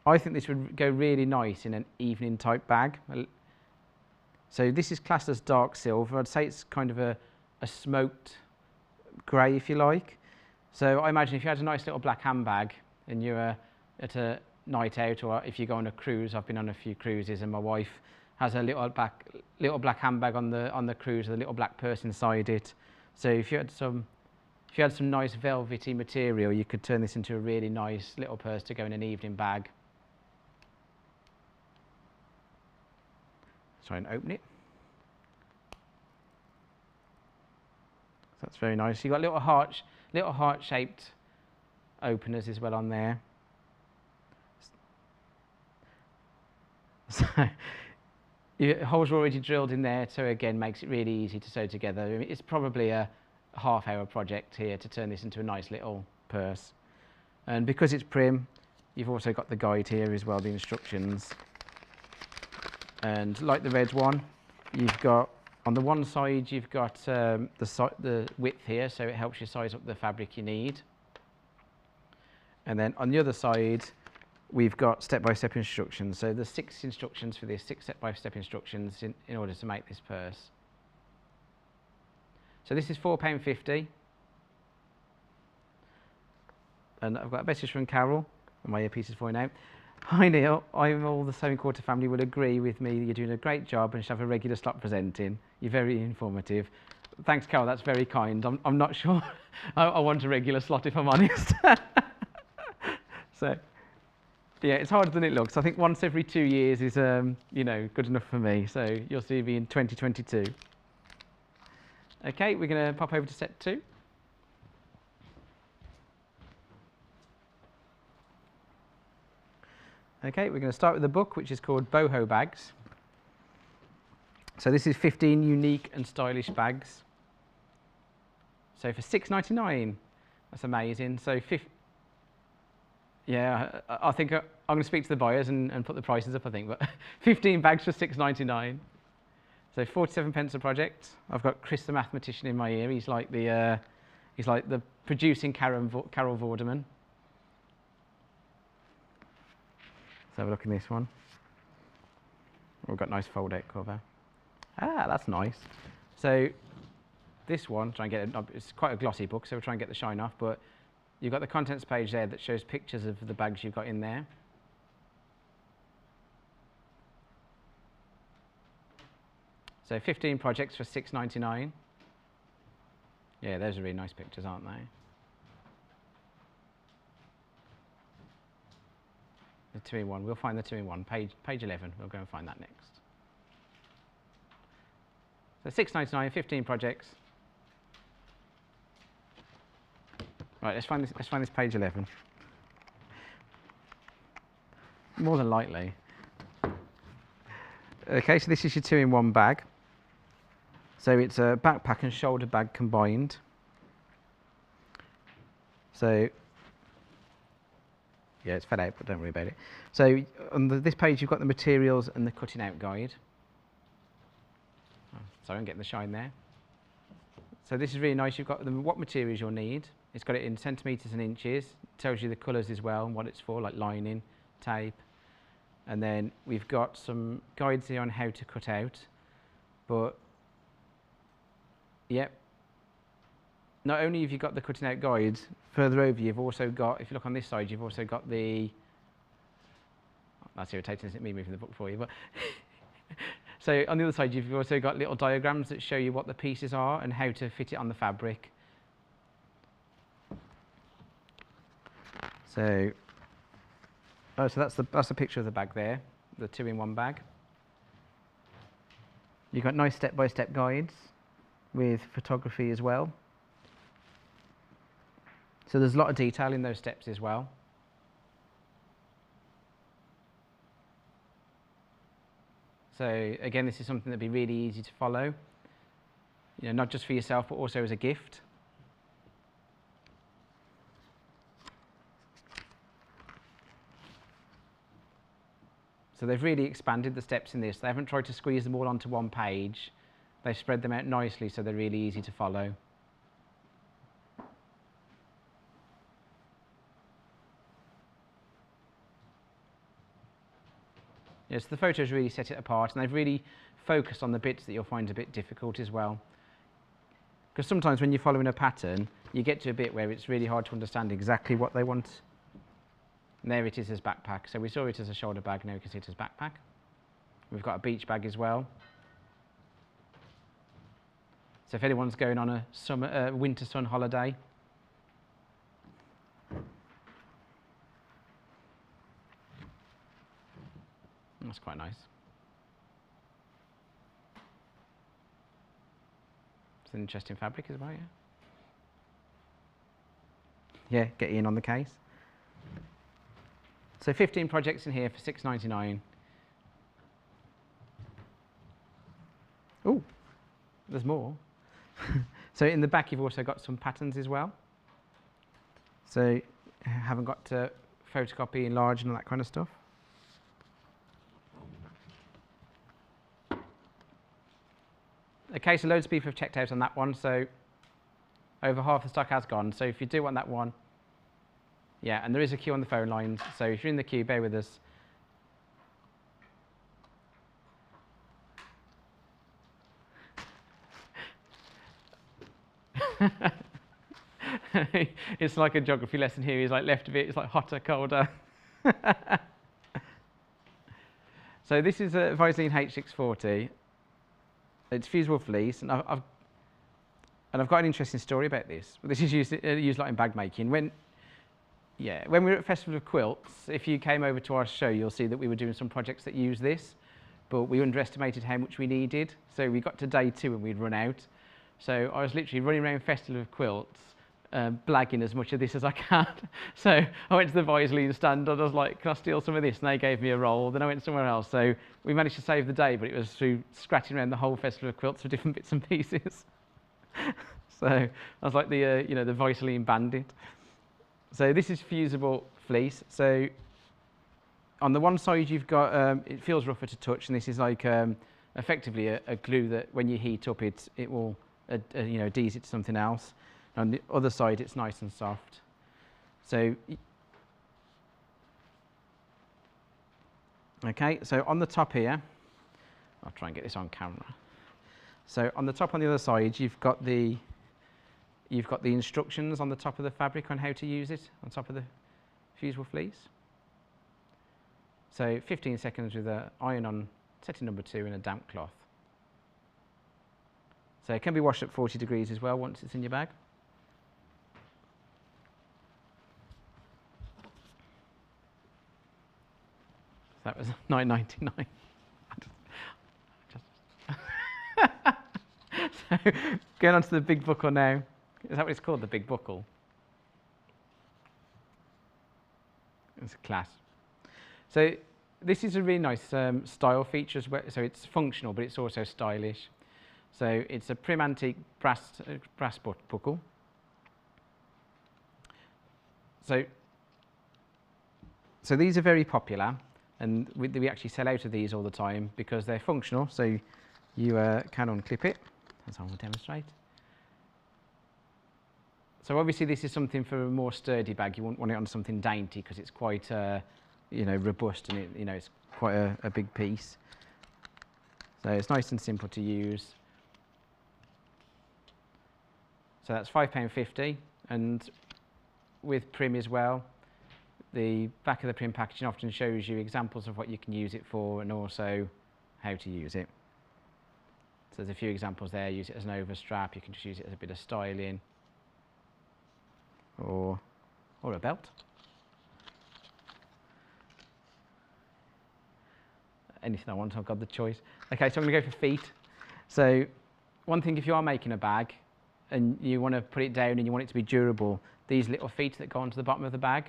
I think this would go really nice in an evening type bag. So this is classed as dark silver. I'd say it's kind of a smoked grey, if you like. So I imagine if you had a nice little black handbag and you were at a night out, or if you go on a cruise, I've been on a few cruises, and my wife has a little black handbag on the cruise with a little black purse inside it. So if you had some nice velvety material, you could turn this into a really nice little purse to go in an evening bag. Try and open it. So that's very nice. You've got little heart-shaped openers as well on there. So holes are already drilled in there, so again makes it really easy to sew together. I mean, it's probably a half-hour project here to turn this into a nice little purse. And because it's Prym, you've also got the guide here as well, the instructions. And like the red one, you've got on the one side you've got the width here, so it helps you size up the fabric you need. And then on the other side, we've got step-by-step instructions. So there's 6 instructions for this, 6 step-by-step instructions in order to make this purse. So this is £4.50. And I've got a message from Carol, and my earpiece is falling out. "Hi Neil, I'm all the Sewing Quarter family will agree with me that you're doing a great job and should have a regular slot presenting. You're very informative." Thanks, Carol, that's very kind. I'm not sure I want a regular slot, if I'm honest. So, yeah, it's harder than it looks. I think once every 2 years is, you know, good enough for me. So you'll see me in 2022. Okay, we're going to pop over to set 2. Okay, we're going to start with the book, which is called Boho Bags. So this is 15 unique and stylish bags. So for £6.99, that's amazing. So yeah, I think I'm going to speak to the buyers and put the prices up, I think. But 15 bags for £6.99. So 47p a project. I've got Chris the mathematician in my ear. He's like the producing Carol Vorderman. Let's have a look in this one. We've got a nice fold-out cover. Ah, that's nice. So this one, try and get it. It's quite a glossy book, so we'll try and get the shine off. But you've got the contents page there that shows pictures of the bags you've got in there. So 15 projects for £6.99. Yeah, those are really nice pictures, aren't they? The 2-in-1. We'll find the 2-in-1. Page 11. We'll go and find that next. So $6.99, 15 projects. Right, let's find this page 11. More than likely. Okay, so this is your 2-in-1 bag. So it's a backpack and shoulder bag combined. So yeah, it's fed out, but don't worry about it. So on this page, you've got the materials and the cutting out guide. Oh, sorry, I'm getting the shine there. So this is really nice. You've got what materials you'll need. It's got it in centimetres and inches. It tells you the colours as well and what it's for, like lining, tape. And then we've got some guides here on how to cut out. But, yep. Not only have you got the cutting out guides, further over you've also got, if you look on this side, you've also got the, that's irritating, isn't it, me moving the book for you, but so on the other side you've also got little diagrams that show you what the pieces are and how to fit it on the fabric. So, oh, so that's the picture of the bag there, the 2-in-1 bag. You've got nice step-by-step guides with photography as well. So there's a lot of detail in those steps as well. So again, this is something that'd be really easy to follow. You know, not just for yourself, but also as a gift. So they've really expanded the steps in this. They haven't tried to squeeze them all onto one page. They've spread them out nicely so they're really easy to follow. Yes, the photos really set it apart, and they've really focused on the bits that you'll find a bit difficult as well. Because sometimes when you're following a pattern, you get to a bit where it's really hard to understand exactly what they want. And there it is as backpack. So we saw it as a shoulder bag, now we can see it as backpack. We've got a beach bag as well. So if anyone's going on a winter sun holiday, that's quite nice. It's an interesting fabric as well, yeah. Yeah, get you in on the case. So 15 projects in here for $6.99. Oh, there's more. So in the back you've also got some patterns as well. So haven't got to photocopy, enlarge and all that kind of stuff. Okay, so loads of people have checked out on that one, so over half the stock has gone. So if you do want that one, yeah, and there is a queue on the phone lines, so if you're in the queue, bear with us. It's like a geography lesson here. He's like left of it, it's like hotter, colder. So this is a Viseline H640. It's fusible fleece, and I've got an interesting story about this. This is used a lot in bag making. When we were at Festival of Quilts, if you came over to our show, you'll see that we were doing some projects that use this, but we underestimated how much we needed. So we got to day 2 and we'd run out. So I was literally running around Festival of Quilts, blagging as much of this as I can. So I went to the Viseline stand and I was like, can I steal some of this? And they gave me a roll. Then I went somewhere else. So we managed to save the day, but it was through scratching around the whole Festival of Quilts for different bits and pieces. So I was like the the Viseline bandit. So this is fusible fleece. So on the one side you've got it feels rougher to touch, and this is like effectively a glue that when you heat up it will adhese it to something else. On the other side, it's nice and soft. So, okay, so on the top here, I'll try and get this on camera. So on the top on the other side, you've got the instructions on the top of the fabric on how to use it, on top of the fusible fleece. So 15 seconds with an iron on setting number 2 and a damp cloth. So it can be washed at 40 degrees as well once it's in your bag. That was $9.99. So going on to the big buckle now. Is that what it's called, the big buckle? It's a class. So this is a really nice style feature as well. So it's functional, but it's also stylish. So it's a Prym antique brass buckle. So these are very popular, and we actually sell out of these all the time because they're functional. So you can unclip it, as I will demonstrate. So obviously this is something for a more sturdy bag. You wouldn't want it on something dainty because it's quite, robust, and it's quite a big piece. So it's nice and simple to use. So that's £5.50, and with Prym as well, the back of the Prym packaging often shows you examples of what you can use it for and also how to use it. So there's a few examples there. Use it as an overstrap. You can just use it as a bit of styling, or a belt. Anything I want, I've got the choice. Okay, so I'm going to go for feet. So one thing, if you are making a bag and you want to put it down and you want it to be durable, these little feet that go onto the bottom of the bag,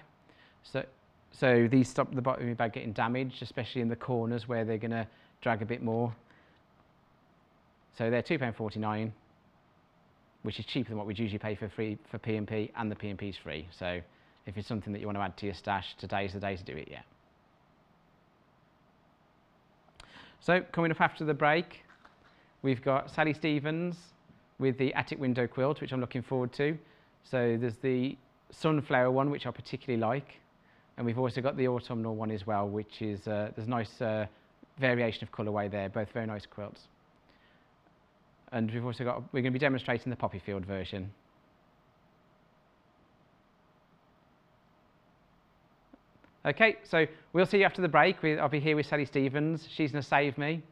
so these stop the bottom of your bag getting damaged, especially in the corners where they're going to drag a bit more. So they're £2.49, which is cheaper than what we'd usually pay for P&P, and the P&P is free. So if it's something that you want to add to your stash, today's the day to do it, yeah. So coming up after the break, we've got Sally Stevens with the attic window quilt, which I'm looking forward to. So there's the sunflower one, which I particularly like. And we've also got the autumnal one as well, which is, there's a nice variation of colourway there, both very nice quilts. And we've also got, we're going to be demonstrating the poppy field version. Okay, so we'll see you after the break. I'll be here with Sally Stevens. She's going to save me.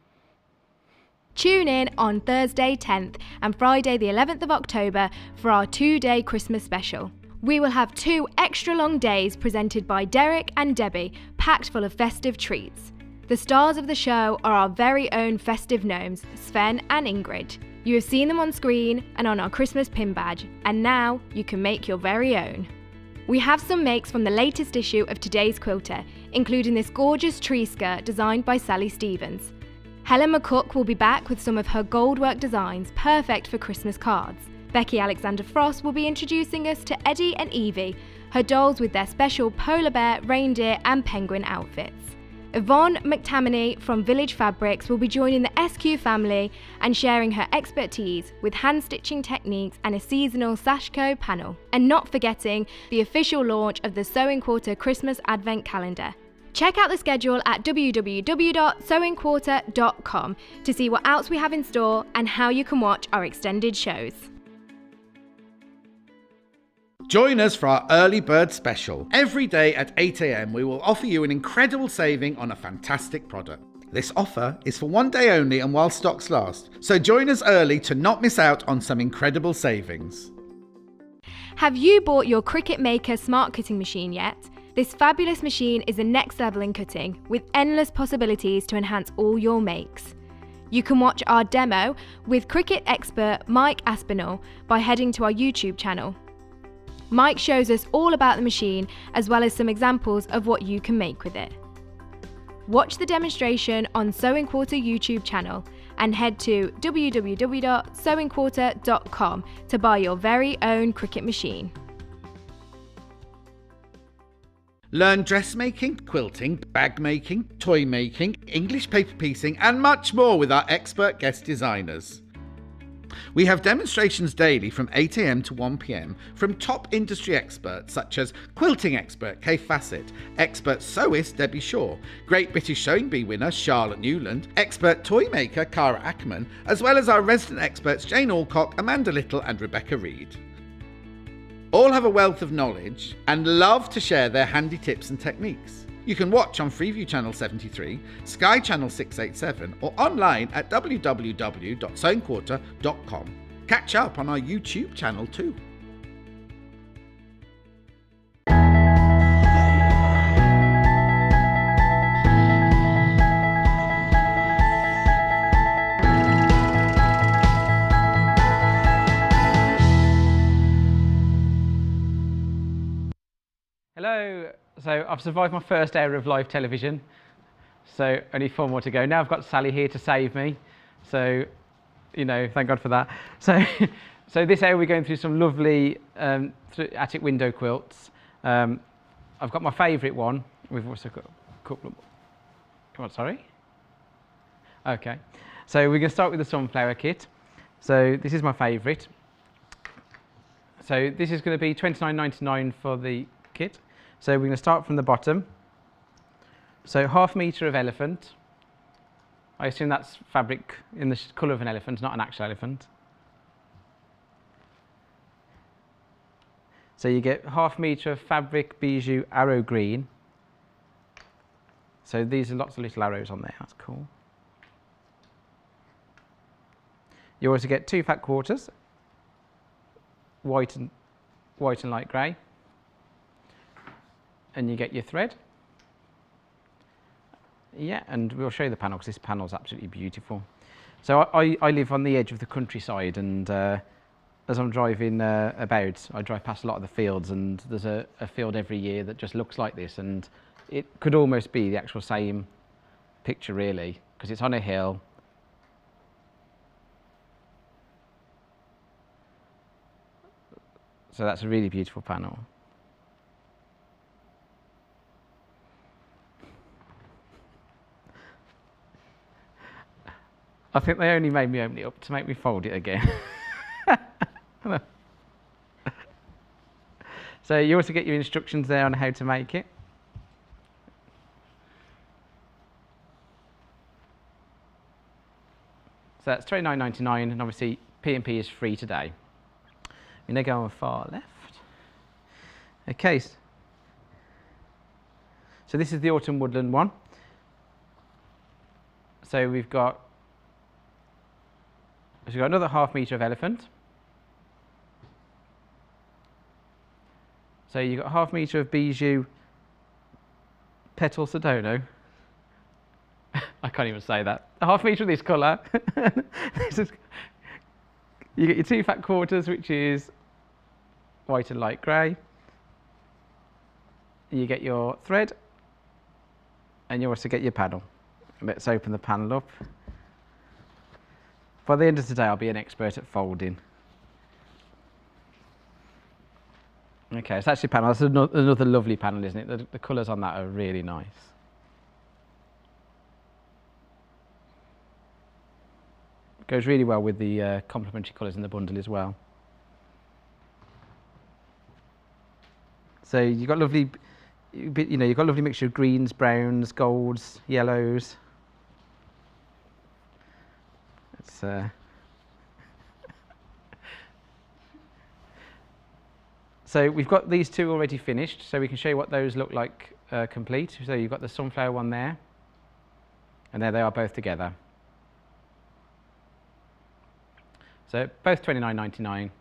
Tune in on Thursday 10th and Friday the 11th of October for our 2-day Christmas special. We will have 2 extra long days presented by Derek and Debbie, packed full of festive treats. The stars of the show are our very own festive gnomes, Sven and Ingrid. You have seen them on screen and on our Christmas pin badge, and now you can make your very own. We have some makes from the latest issue of Today's Quilter, including this gorgeous tree skirt designed by Sally Stevens. Helen McCook will be back with some of her goldwork designs perfect for Christmas cards. Becky Alexander Frost will be introducing us to Eddie and Evie, her dolls with their special polar bear, reindeer and penguin outfits. Yvonne McTammany from Village Fabrics will be joining the SQ family and sharing her expertise with hand stitching techniques and a seasonal Sashko panel. And not forgetting the official launch of the Sewing Quarter Christmas Advent Calendar. Check out the schedule at www.sewingquarter.com to see what else we have in store and how you can watch our extended shows. Join us for our early bird special. Every day at 8 a.m. we will offer you an incredible saving on a fantastic product. This offer is for one day only and while stocks last, so join us early to not miss out on some incredible savings. Have you bought your Cricut Maker smart cutting machine yet? This fabulous machine is the next level in cutting, with endless possibilities to enhance all your makes. You can watch our demo with Cricut expert Mike Aspinall by heading to our YouTube channel. Mike shows us all about the machine as well as some examples of what you can make with it. Watch the demonstration on Sewing Quarter YouTube channel and head to www.sewingquarter.com to buy your very own Cricut machine. Learn dressmaking, quilting, bag making, toy making, English paper piecing and much more with our expert guest designers. We have demonstrations daily from 8 a.m. to 1 p.m. from top industry experts such as quilting expert Kay Fassett, expert sewist Debbie Shaw, Great British Sewing Bee winner Charlotte Newland, expert toy maker Cara Ackerman, as well as our resident experts Jane Alcock, Amanda Little and Rebecca Reed. All have a wealth of knowledge and love to share their handy tips and techniques. You can watch on Freeview Channel 73, Sky Channel 687, or online at www.sewingquarter.com. Catch up on our YouTube channel too. Hello, so I've survived my first hour of live television, so only 4 more to go. Now I've got Sally here to save me, so, you know, thank God for that. So, so this hour we're going through some lovely attic window quilts. I've got my favourite one. We've also got a couple of, come on, sorry? Okay, so we're going to start with the sunflower kit. So this is my favourite. So this is going to be $29.99 for the kit. So we're going to start from the bottom. So 1/2 metre of elephant. I assume that's fabric in the colour of an elephant, not an actual elephant. So you get 1/2 metre of fabric bijou arrow green. So these are lots of little arrows on there, that's cool. You also get 2 fat quarters, white and light grey. And you get your thread. Yeah, and we'll show you the panel because this panel is absolutely beautiful. So I live on the edge of the countryside, and as I'm driving about, I drive past a lot of the fields, and there's a field every year that just looks like this, and it could almost be the actual same picture really, because it's on a hill. So that's a really beautiful panel. I think they only made me open it up to make me fold it again. So you also get your instructions there on how to make it. So that's $29.99, and obviously P&P is free today. We're going to go on far left. Okay, so this is the autumn woodland one. So we've got another 1/2 metre of elephant. So you've got 1/2 metre of bijou petal sedono. I can't even say that. 1/2 metre of this colour. You get your 2 fat quarters, which is white and light grey. You get your thread, and you also get your panel. Let's open the panel up. By the end of today, I'll be an expert at folding. Okay, so that's your panel. That's another lovely panel, isn't it? The colours on that are really nice. Goes really well with the complementary colours in the bundle as well. So you've got lovely, you've got a lovely mixture of greens, browns, golds, yellows. It's so we've got these 2 already finished, so we can show you what those look like complete. So you've got the sunflower one there, and there they are both together. So both $29.99.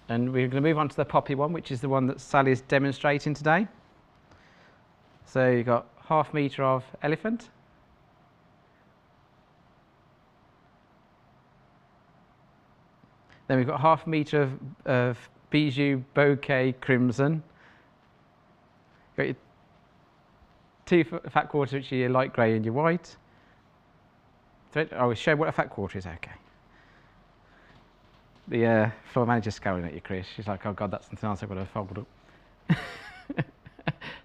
And we're going to move on to the poppy one, which is the one that Sally's demonstrating today. So you've got 1/2 metre of elephant. Then we've got 1/2 metre of bijou bouquet crimson. Got your 2 fat quarters, which are your light grey and your white. Thread. Oh, we show what a fat quarter is. Okay. The floor manager's scowling at you, Chris. She's like, "Oh God, that's something else I've got to fold up."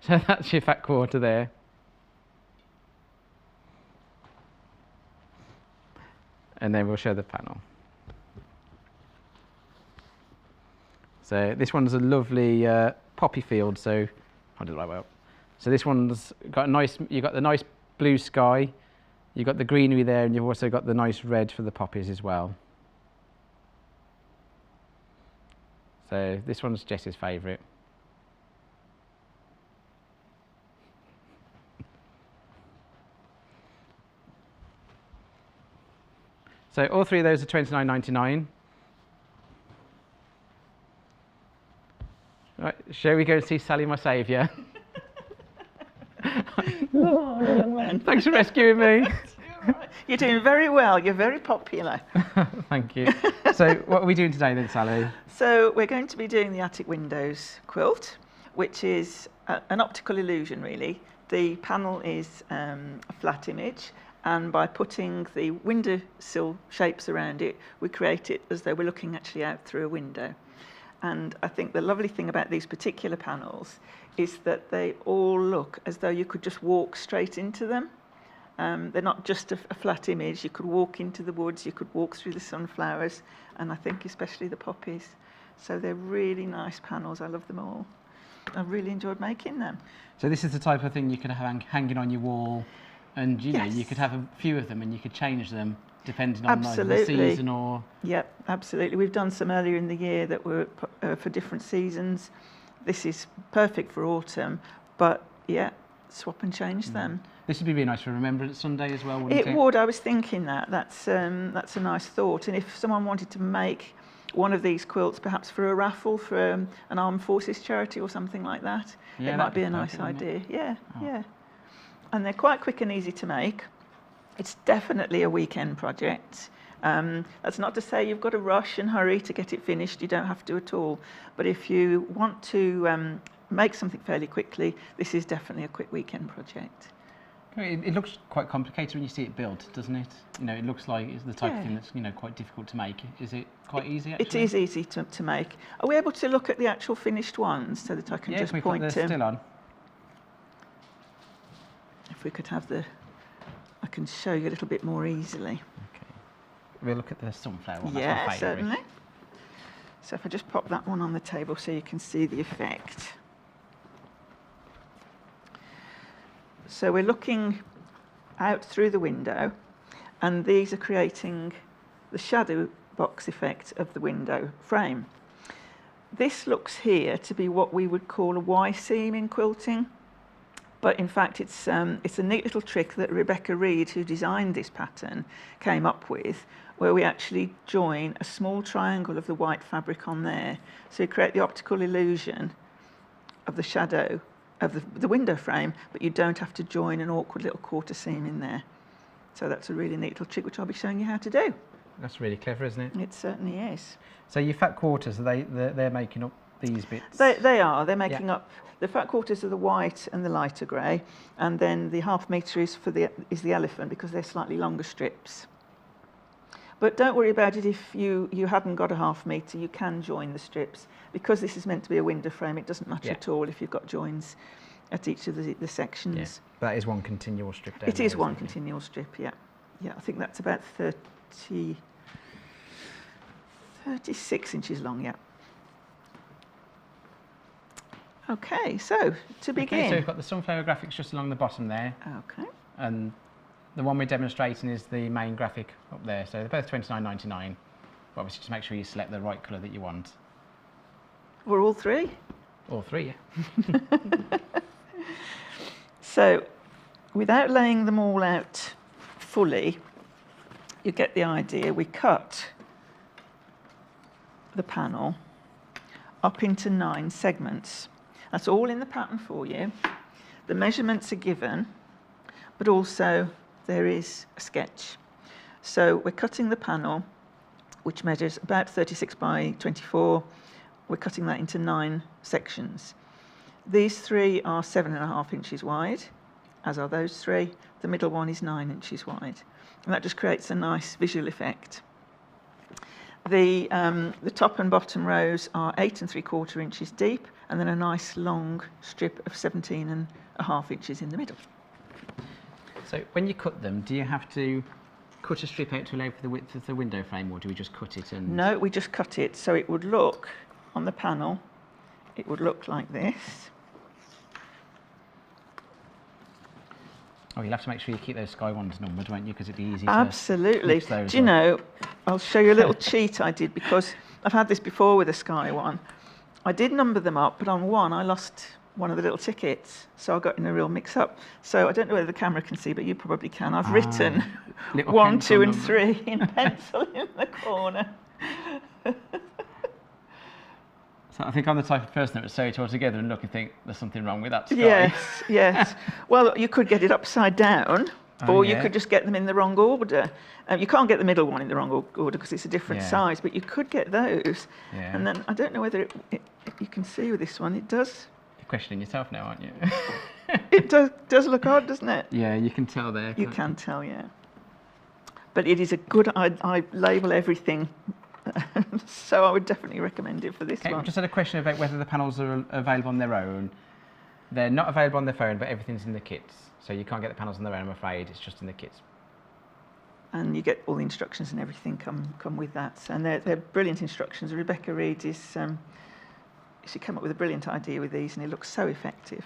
So that's your fat quarter there. And then we'll show the panel. So this one's a lovely poppy field. So I did like well. So this one's got a nice. You've got the nice blue sky. You've got the greenery there, and you've also got the nice red for the poppies as well. So this one's Jess's favourite. So all three of those are $29.99. Right, shall we go and see Sally, my saviour? Oh, young man. Thanks for rescuing me. You're doing very well. You're very popular. Thank you. So what are we doing today then, Sally? So we're going to be doing the attic windows quilt, which is an optical illusion, really. The panel is a flat image, and by putting the windowsill shapes around it, we create it as though we're looking actually out through a window. And I think the lovely thing about these particular panels is that they all look as though you could just walk straight into them. They're not just a flat image. You could walk into the woods, you could walk through the sunflowers, and I think especially the poppies. So they're really nice panels. I love them all. I've really enjoyed making them. So this is the type of thing you could have hanging on your wall, and you know, Yes. you could have a few of them and you could change them depending on like, the Absolutely. season or... Yep, absolutely. We've done some earlier in the year that were for different seasons. This is perfect for autumn, but yeah, swap and change them. This would be really nice for Remembrance Sunday as well, wouldn't it? It would. I was thinking that. That's a nice thought. And if someone wanted to make one of these quilts, perhaps for a raffle for an armed forces charity or something like that, Yeah, it that'd might be be a nice perfect, wouldn't idea. Yeah, Oh. yeah. And they're quite quick and easy to make. It's definitely a weekend project. That's not to say you've got to rush and hurry to get it finished. You don't have to at all. But if you want to make something fairly quickly, this is definitely a quick weekend project. It looks quite complicated when you see it built, doesn't it? You know, it looks like it's the type Yeah. of thing that's, you know, quite difficult to make. Is it quite easy actually? It is easy to make. Are we able to look at the actual finished ones so that I can Yeah, just can we put point the to? still on? If we could have I can show you a little bit more easily. Okay. We'll look at the sunflower one. That's my Yeah, favourite. certainly. So if I just pop that one on the table so you can see the effect. So we're looking out through the window, and these are creating the shadow box effect of the window frame. This looks here to be what we would call a Y seam in quilting, but in fact it's a neat little trick that Rebecca Reed, who designed this pattern, came up with, where we actually join a small triangle of the white fabric on there. So you create the optical illusion of the shadow of the window frame, but you don't have to join an awkward little quarter seam in there. So that's a really neat little trick which I'll be showing you how to do. That's really clever, isn't it? It certainly is. So your fat quarters, they're making up these bits? They are. They're making up the fat quarters are the white and the lighter grey, and then the half metre is the elephant because they're slightly longer strips. But don't worry about it if you hadn't got a half metre, you can join the strips. Because this is meant to be a window frame, it doesn't matter at all if you've got joins at each of the sections. Yeah. That is one continual strip down It there, is one isn't it? continual strip, yeah. Yeah, I think that's about 36 inches long, yeah. Okay, so to begin. Okay, so we've got the sunflower graphics just along the bottom there, Okay. and the one we're demonstrating is the main graphic up there. So they're both $29.99. But obviously, just make sure you select the right colour that you want. We're all three. All three, yeah. So, without laying them all out fully, you get the idea. We cut the panel up into 9 segments. That's all in the pattern for you. The measurements are given, but also there is a sketch. So we're cutting the panel, which measures about 36 by 24. We're cutting that into 9 sections. These 3 are 7.5 inches wide, as are those 3. The middle one is 9 inches wide. And that just creates a nice visual effect. The top and bottom rows are 8 3/4 inches deep, and then a nice long strip of 17.5 inches in the middle. So when you cut them, do you have to cut a strip out to allow for the width of the window frame, or do we just cut it and... No, we just cut it. So it would look, on the panel, it would look like this. Oh, you'll have to make sure you keep those sky ones numbered, won't you? Because it'd be easy to... Absolutely. mix those Do you up. know, I'll show you a little cheat I did, because I've had this before with a sky one. I did number them up, but on one I lost one of the little tickets, so I got in a real mix-up. So I don't know whether the camera can see, but you probably can. I've written little 1, pencil 2 and number. 3 in pencil in the corner. So I think I'm the type of person that would sew it all together and look and think there's something wrong with that sky. Yes, yes. Well, you could get it upside down, Oh, or yeah. you could just get them in the wrong order. You can't get the middle one in the wrong order because it's a different Yeah. size, but you could get those. Yeah. And then I don't know whether you can see with this one. It does. You're questioning yourself now, aren't you? It does look odd, doesn't it? Yeah, you can tell there. You can't can tell, yeah. But it is a good. I label everything, so I would definitely recommend it for this Okay, one. we just had a question about whether the panels are available on their own. They're not available on their phone, but everything's in the kits. So you can't get the panels on their own, I'm afraid. It's just in the kits. And you get all the instructions and everything come with that. And they're brilliant instructions. Rebecca Reed she came up with a brilliant idea with these, and it looks so effective.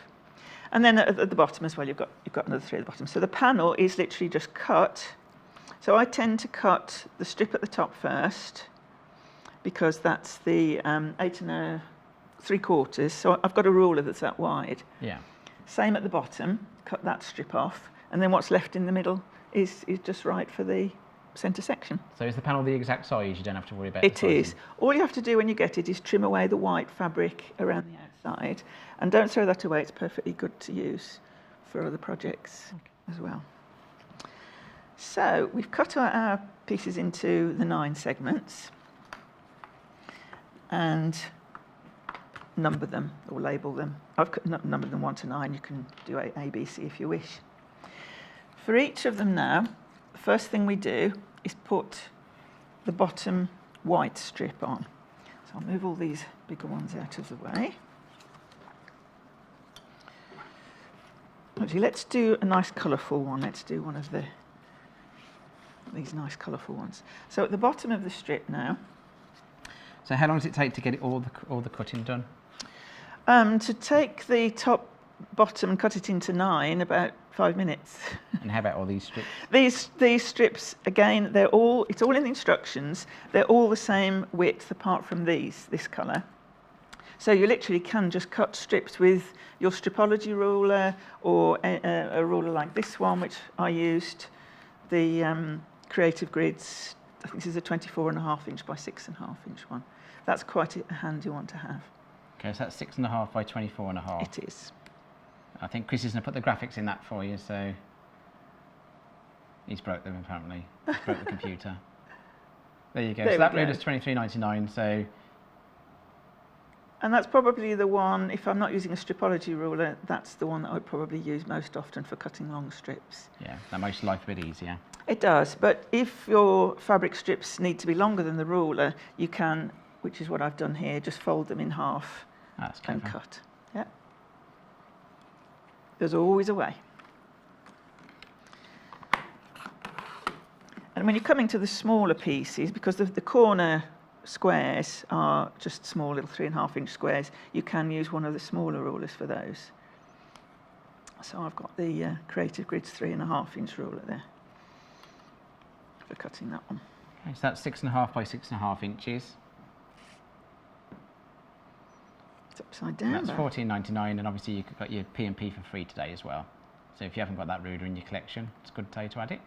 And then at the bottom as well, you've got another 3 at the bottom. So the panel is literally just cut. So I tend to cut the strip at the top first, because that's the 8 3/4. So I've got a ruler that's that wide. Yeah. Same at the bottom, cut that strip off, and then what's left in the middle is just right for the centre section. So is the panel the exact size? You don't have to worry about It the is. sizing? All you have to do when you get it is trim away the white fabric around the outside, and don't throw that away. It's perfectly good to use for other projects as well. So we've cut our pieces into the 9 segments and number them or label them. I've numbered them 1 to 9. You can do A, B, C if you wish. For each of them now, the first thing we do is put the bottom white strip on. So I'll move all these bigger ones out of the way. Actually, let's do a nice colourful one. Let's do one of these nice colourful ones. So at the bottom of the strip now. So how long does it take to get it all the cutting done? To take the top, bottom and cut it into 9, about 5 minutes. And how about all these strips? These strips, again, it's all in the instructions. They're all the same width apart from this colour. So you literally can just cut strips with your stripology ruler, or a ruler like this one, which I used, the Creative Grids. I think this is a 24.5 inch by 6.5 inch one. That's quite a handy one to have. Okay, so that's 6.5 by 24.5. It is. I think Chris is going to put the graphics in that for you, so he's broke them apparently. He's broke the computer. There you go. There So that we go. ruler's £23.99. So And that's probably the one, if I'm not using a stripology ruler, that's the one that I would probably use most often for cutting long strips. yeah, that makes life a bit easier. It does, but if your fabric strips need to be longer than the ruler, you can, which is what I've done here, just fold them in half That's and clever. cut. Yeah. There's always a way. And when you're coming to the smaller pieces, because the corner squares are just small little 3.5 inch squares, you can use one of the smaller rulers for those. So I've got the Creative Grids 3.5 inch ruler there for cutting that one. Okay, so that's 6.5 by 6.5 inches. It's upside down. And that's though. £14.99, and obviously you've got your P&P for free today as well. So if you haven't got that ruler in your collection, it's a good day to add it.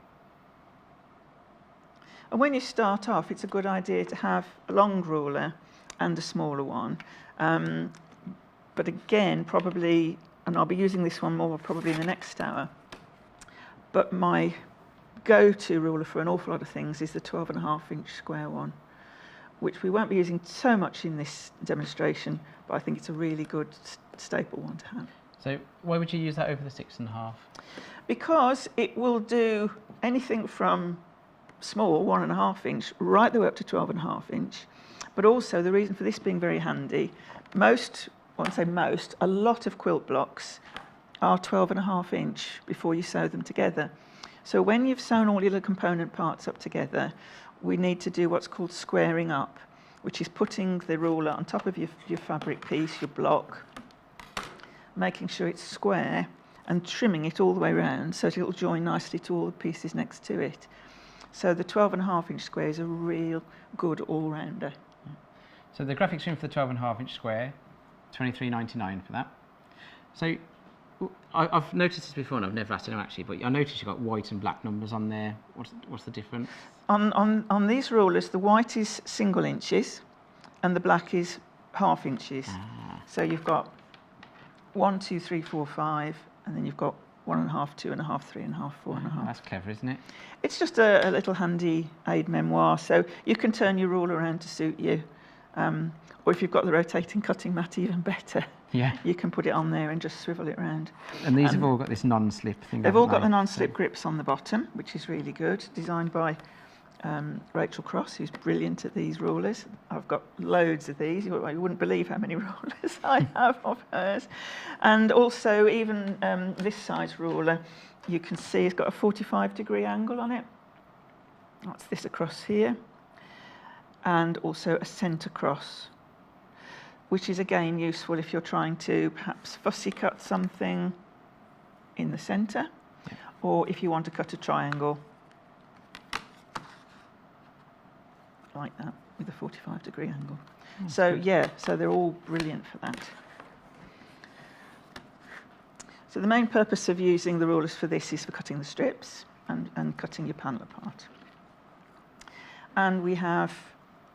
And when you start off, it's a good idea to have a long ruler and a smaller one. But again, probably, and I'll be using this one more probably in the next hour, but my go-to ruler for an awful lot of things is the 12.5 inch square one, which we won't be using so much in this demonstration, but I think it's a really good staple one to have. So why would you use that over the 6.5? Because it will do anything from small, 1.5 inch, right the way up to 12.5 inch. But also the reason for this being very handy, a lot of quilt blocks are 12.5 inch before you sew them together. So when you've sewn all your little component parts up together, we need to do what's called squaring up, which is putting the ruler on top of your fabric piece, your block, making sure it's square and trimming it all the way around so that it'll join nicely to all the pieces next to it. So the 12.5 inch square is a real good all-rounder. So the graphics room for the 12.5 inch square, £23.99 for that. So I've noticed this before, and I've never asked anyone actually, but I noticed you've got white and black numbers on there. What's the difference? On these rulers, the white is single inches, and the black is half inches. So you've got 1, 2, 3, 4, 5, and then you've got 1.5, 2.5, 3.5, 4.5. That's clever, isn't it? It's just a little handy aid memoir, so you can turn your ruler around to suit you. Or if you've got the rotating cutting mat, even better. Yeah. You can put it on there and just swivel it around. And these have all got this non-slip thing. They've all got the non-slip grips on the bottom, which is really good. Designed by Rachel Cross, who's brilliant at these rulers. I've got loads of these. You wouldn't believe how many rulers I have of hers. And also, even this size ruler, you can see it's got a 45-degree angle on it. That's this across here. And also a centre cross, which is again useful if you're trying to perhaps fussy cut something in the centre, or if you want to cut a triangle like that with a 45-degree angle. So they're all brilliant for that. So the main purpose of using the rulers for this is for cutting the strips and cutting your panel apart. And we have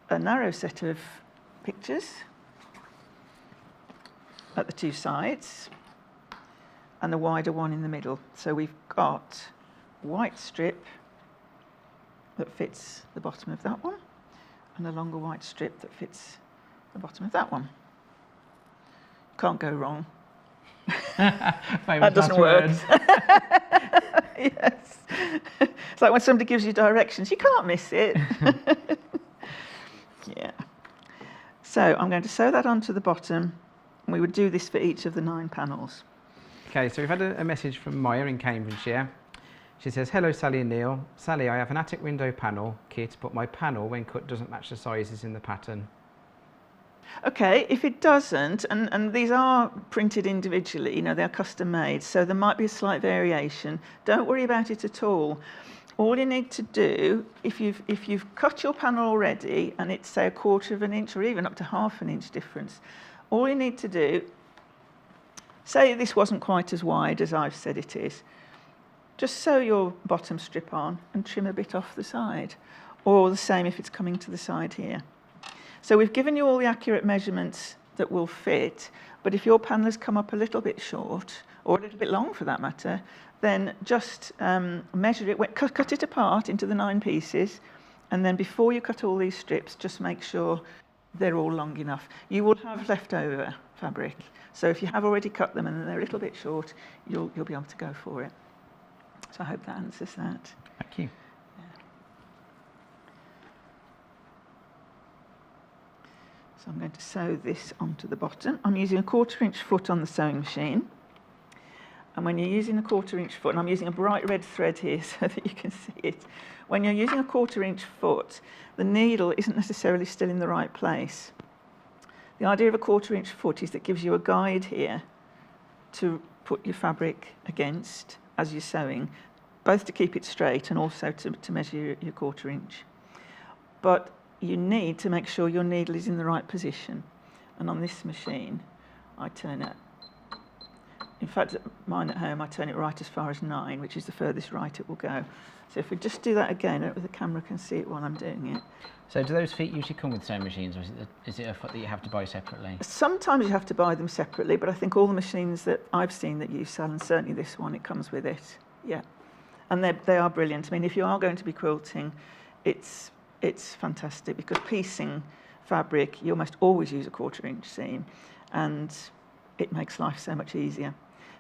a narrow set of pictures at the two sides and a wider one in the middle. So we've got a white strip that fits the bottom of that one and a longer white strip that fits the bottom of that one. Can't go wrong. That doesn't work. Yes. It's like when somebody gives you directions, you can't miss it. Yeah. So I'm going to sew that onto the bottom. We would do this for each of the 9 panels. Okay, so we've had a message from Maya in Cambridgeshire. She says, hello Sally and Neil. Sally, I have an attic window panel kit, but my panel, when cut, doesn't match the sizes in the pattern. Okay, if it doesn't, and these are printed individually, you know, they're custom made, so there might be a slight variation. Don't worry about it at all. All you need to do, if you've cut your panel already and it's say 1/4 of an inch or even up to 1/2 inch difference, all you need to do, say this wasn't quite as wide as I've said it is, just sew your bottom strip on and trim a bit off the side, or the same if it's coming to the side here. So we've given you all the accurate measurements that will fit, but if your panel has come up a little bit short, or a little bit long for that matter, then just measure it, cut it apart into the 9 pieces, and then before you cut all these strips, just make sure they're all long enough. You will have leftover fabric, so if you have already cut them and they're a little bit short, you'll be able to go for it. So I hope that answers that. Thank you. So I'm going to sew this onto the bottom. I'm using a 1/4 inch foot on the sewing machine. And when you're using a 1/4 inch foot, and I'm using a bright red thread here so that you can see it. When you're using a 1/4 inch foot, the needle isn't necessarily still in the right place. The idea of a 1/4 inch foot is that it gives you a guide here to put your fabric against as you're sewing, both to keep it straight and also to measure your 1/4 inch. But you need to make sure your needle is in the right position. And on this machine, I turn it, in fact, mine at home, I turn it right as far as 9, which is the furthest right it will go. So if we just do that again, the camera can see it while I'm doing it. So do those feet usually come with sewing machines, or is it a foot that you have to buy separately? Sometimes you have to buy them separately, but I think all the machines that I've seen that you sell, and certainly this one, it comes with it. Yeah. And they are brilliant. I mean, if you are going to be quilting, it's fantastic, because piecing fabric, you almost always use a 1/4 inch seam, and it makes life so much easier.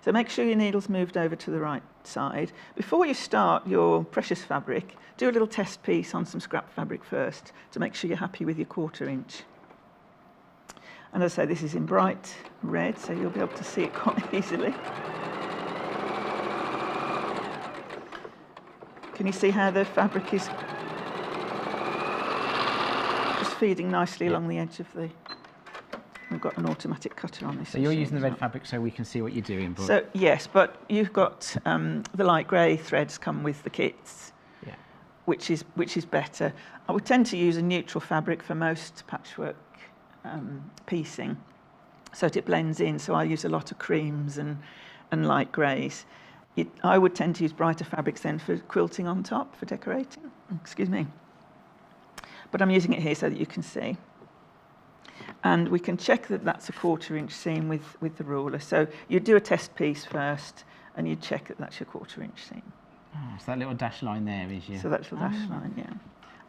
So make sure your needle's moved over to the right side. Before you start your precious fabric, do a little test piece on some scrap fabric first to make sure you're happy with your 1/4 inch. And as I say, this is in bright red, so you'll be able to see it quite easily. Can you see how the fabric is just feeding nicely along the edge of the... We've got an automatic cutter on this. So you're using the red fabric so we can see what you're doing. But... So yes, but you've got the light grey threads come with the kits, yeah, which is better. I would tend to use a neutral fabric for most patchwork piecing, so that it blends in. So I use a lot of creams and light greys. I would tend to use brighter fabrics then for quilting on top, for decorating. Excuse me. But I'm using it here so that you can see. And we can check that that's a 1/4 inch seam with the ruler. So you do a test piece first, and you check that that's your 1/4 inch seam. Oh, so that little dash line there is your... So that's the dash line, yeah.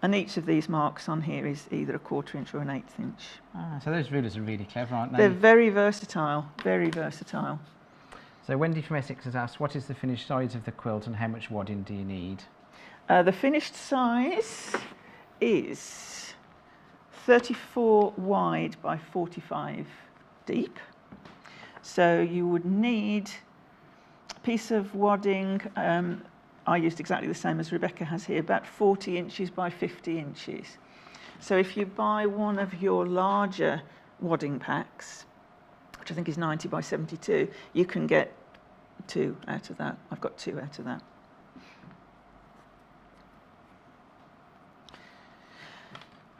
And each of these marks on here is either a 1/4 inch or an 1/8 inch. Ah, so those rulers are really clever, aren't they? They're very versatile, very versatile. So Wendy from Essex has asked, what is the finished size of the quilt and how much wadding do you need? The finished size is 34 wide by 45 deep. So you would need a piece of wadding. I used exactly the same as Rebecca has here, about 40 inches by 50 inches. So if you buy one of your larger wadding packs, which I think is 90 by 72, you can get 2 out of that. I've got 2 out of that.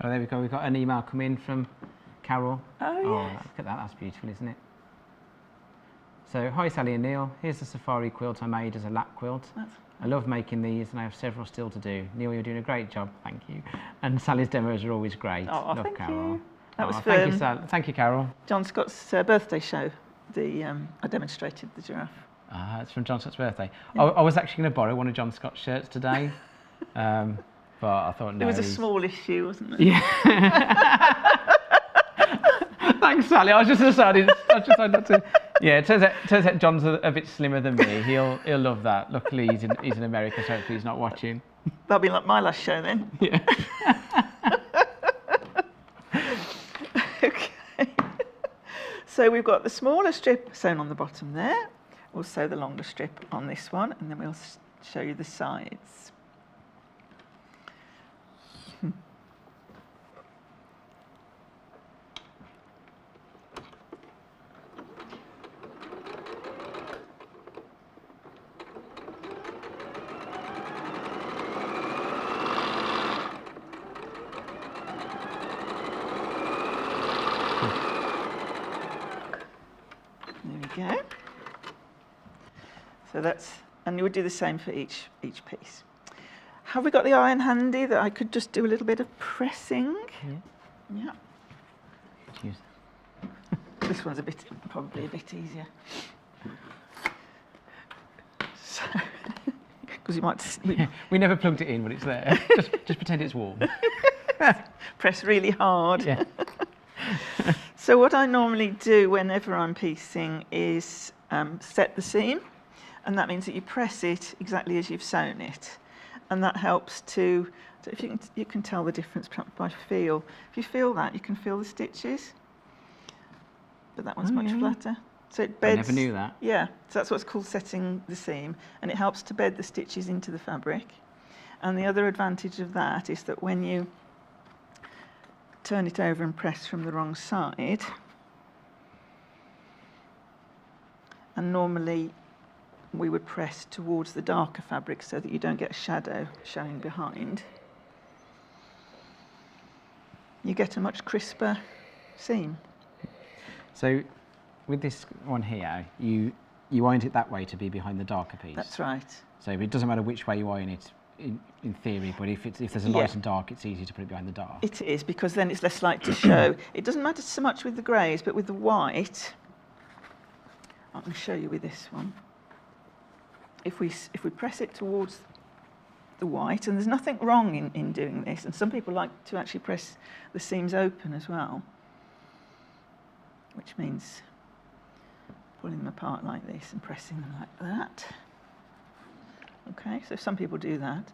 Oh, there we go. We've got an email come in from Carol. Oh, yeah. Oh, look at that. That's beautiful, isn't it? So, hi Sally and Neil. Here's the safari quilt I made as a lap quilt. I love making these and I have several still to do. Neil, you're doing a great job. Thank you. And Sally's demos are always great. Oh, love thank Carol. you. That was Thank you, fun. Sally. Thank you, Carol. John Scott's birthday show. I demonstrated the giraffe. It's from John Scott's birthday. Yeah. I was actually going to borrow one of John Scott's shirts today, but I thought no. It was a small issue, wasn't it? Yeah. Thanks, Sally. I was just deciding not to. Yeah, it turns out John's a bit slimmer than me. He'll love that. Luckily, he's in America, so hopefully he's not watching. That'll be like my last show then. Yeah. Okay. So we've got the smaller strip sewn on the bottom there. We'll sew the longer strip on this one, and then we'll show you the sides. Go. So that's, and you would do the same for each piece. Have we got the iron handy that I could just do a little bit of pressing? Yeah. Cheers. This one's probably a bit easier. So, because you might. We never plugged it in, but it's there. just pretend it's warm. Press really hard. Yeah. So what I normally do whenever I'm piecing is set the seam, and that means that you press it exactly as you've sewn it, and that helps to. If you can tell the difference by feel. If you feel that, you can feel the stitches, but that one's much flatter. So it beds. I never knew that. Yeah, so that's what's called setting the seam, and it helps to bed the stitches into the fabric. And the other advantage of that is that when you turn it over and press from the wrong side, and normally we would press towards the darker fabric so that you don't get a shadow showing behind, you get a much crisper seam. So with this one here, you ironed it that way to be behind the darker piece. That's right. So it doesn't matter which way you iron it in theory, but if there's a light and dark, it's easier to put it behind the dark. It is, because then it's less likely to show. It doesn't matter so much with the greys, but with the white, I can show you with this one. If we press it towards the white, and there's nothing wrong in doing this, and some people like to actually press the seams open as well, which means pulling them apart like this and pressing them like that. Okay, so some people do that.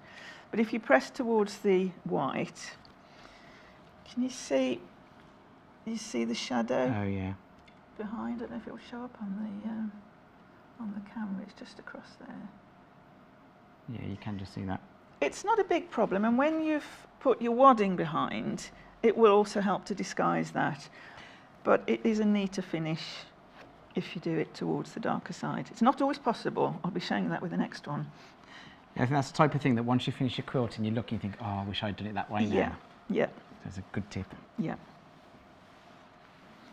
But if you press towards the white, can you see the shadow? Oh yeah. Behind, I don't know if it will show up on the camera. It's just across there. Yeah, you can just see that. It's not a big problem, and when you've put your wadding behind, it will also help to disguise that. But it is a neater finish if you do it towards the darker side. It's not always possible. I'll be showing you that with the next one. Yeah, I think that's the type of thing that once you finish your quilt and you look and you think, oh, I wish I'd done it that way now. Yeah, yeah. That's a good tip. Yeah.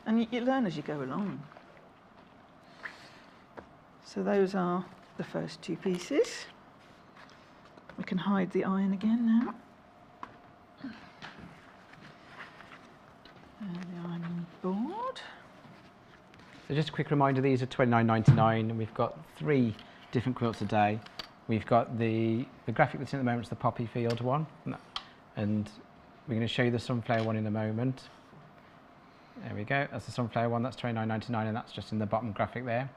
And you learn as you go along. So those are the first two pieces. We can hide the iron again now. And the ironing board. So just a quick reminder, these are $29.99 and we've got 3 different quilts a day. We've got the graphic that's in at the moment is the poppy field one, and we're going to show you the sunflower one in a moment. There we go, that's the sunflower one, that's $29.99 and that's just in the bottom graphic there.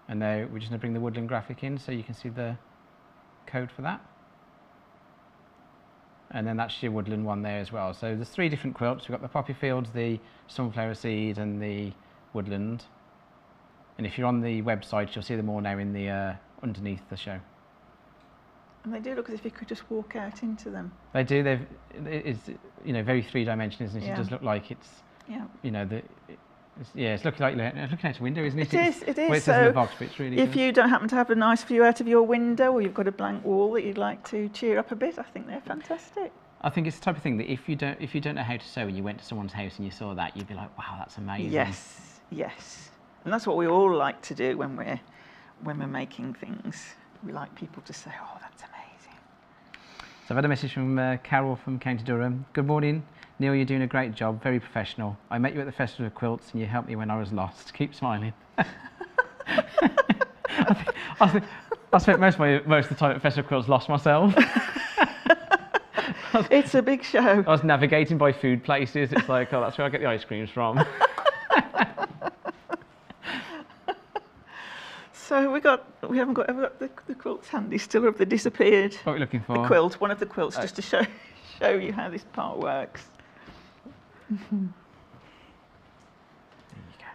And now we're just going to bring the woodland graphic in so you can see the code for that. And then that's your woodland one there as well. So there's 3 different quilts. We've got the poppy fields, the sunflower seed and the woodland. And if you're on the website, you'll see them all now in the underneath the show. And they do look as if you could just walk out into them. They do. It's very 3-dimensional, isn't it? Yeah. It does look like it's Yeah. it's looking like looking out a window, isn't it? It is. Well, it says So in the box, but it's really if good. you don't happen to have a nice view out of your window, or you've got a blank wall that you'd like to cheer up a bit, I think they're fantastic. I think it's the type of thing that if you don't know how to sew and you went to someone's house and you saw that, you'd be like, wow, that's amazing. Yes. And that's what we all like to do when we're making things. We like people to say, oh, that's amazing. So I've had a message from Carol from County Durham. Good morning, Neil, you're doing a great job, very professional. I met you at the Festival of Quilts and you helped me when I was lost. Keep smiling. I spent most of the time at Festival of Quilts lost myself. It's a big show. I was navigating by food places. It's like, oh, that's where I get the ice creams from. So we haven't got the quilts handy still, or have they disappeared? What are we looking for? The quilt, one of the quilts, just to show you how this part works.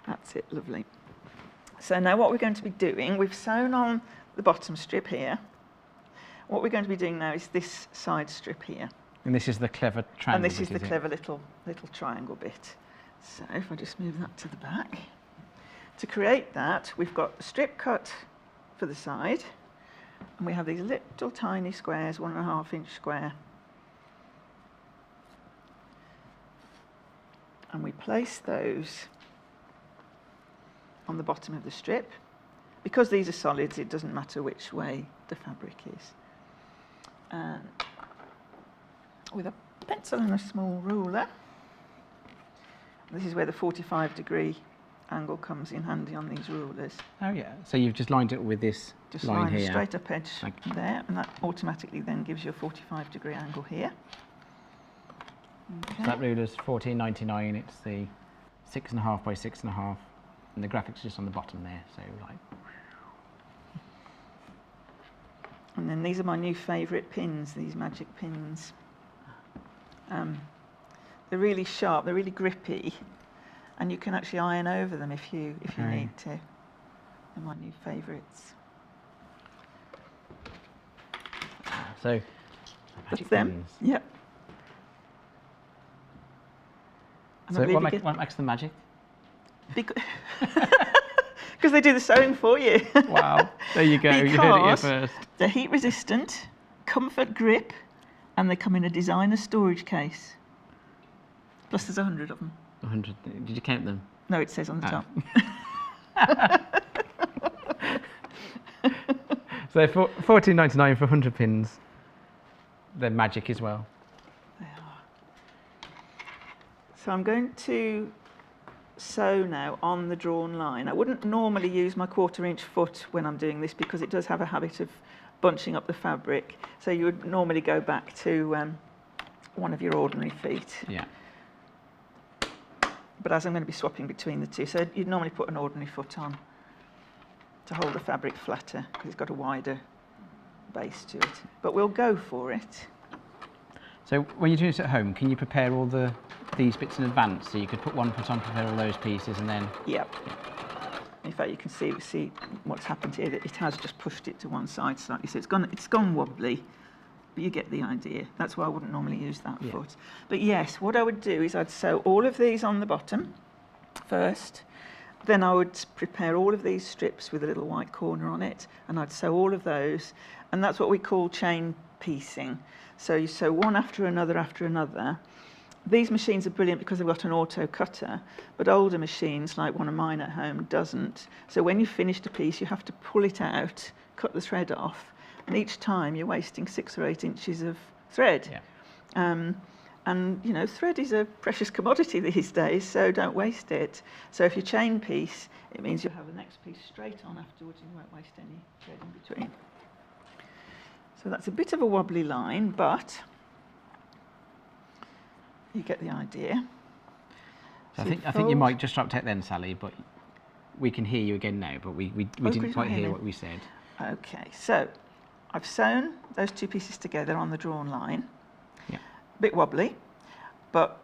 That's it, lovely. So now what we're going to be doing, we've sewn on the bottom strip here. What we're going to be doing now is this side strip here. And this is the clever triangle And this is bit, the clever little triangle bit. So if I just move that to the back. To create that, we've got the strip cut for the side, and we have these little tiny squares, 1.5 inch square. And we place those on the bottom of the strip. Because these are solids, it doesn't matter which way the fabric is. And with a pencil and a small ruler, this is where the 45-degree angle comes in handy on these rulers. Oh yeah, so you've just lined it with this Just line line a here. straight up edge there, and that automatically then gives you a 45-degree angle here. Okay. So that ruler's $14.99. It's the 6.5 by 6.5, and the graphics just on the bottom there. So like. And then these are my new favourite pins, these magic pins. They're really sharp, they're really grippy, and you can actually iron over them if you need to. They're my new favourites. So That's magic them. pins. Yep. And I So believe what you makes them magic? Because they do the sewing for you. Wow, there you go. You heard it here Because first. they're heat resistant, comfort grip, and they come in a designer storage case. Plus there's 100 of them. 100. Did you count them? No, it says on the Oh. top. So for $14.99 for 100 pins. They're magic as well. They are. So I'm going to sew now on the drawn line. I wouldn't normally use my 1/4 inch foot when I'm doing this because it does have a habit of bunching up the fabric. So you would normally go back to one of your ordinary feet. Yeah. But as I'm going to be swapping between the two, so you'd normally put an ordinary foot on to hold the fabric flatter because it's got a wider base to it. But we'll go for it. So when you're doing this at home, can you prepare all these bits in advance? So you could put one foot on, prepare all those pieces, and then. Yep. In fact, you can see what's happened here. That it has just pushed it to one side slightly, so it's gone wobbly. But you get the idea. That's why I wouldn't normally use that foot. But yes, what I would do is I'd sew all of these on the bottom first. Then I would prepare all of these strips with a little white corner on it, and I'd sew all of those. And that's what we call chain piecing. So you sew one after another, These machines are brilliant because they've got an auto cutter, but older machines, like one of mine at home, doesn't. So when you've finished a piece, you have to pull it out, cut the thread off, and each time you're wasting 6 or 8 inches of thread. Yeah. And you know, thread is a precious commodity these days, so don't waste it. So if you chain piece, it means you'll have the next piece straight on afterwards and you won't waste any thread in between. So that's a bit of a wobbly line, but you get the idea. So So I think you might just dropped out then, Sally, but we can hear you again now, but we didn't quite hear what we said. Okay, so I've sewn those 2 pieces together on the drawn line. Yeah. A bit wobbly, but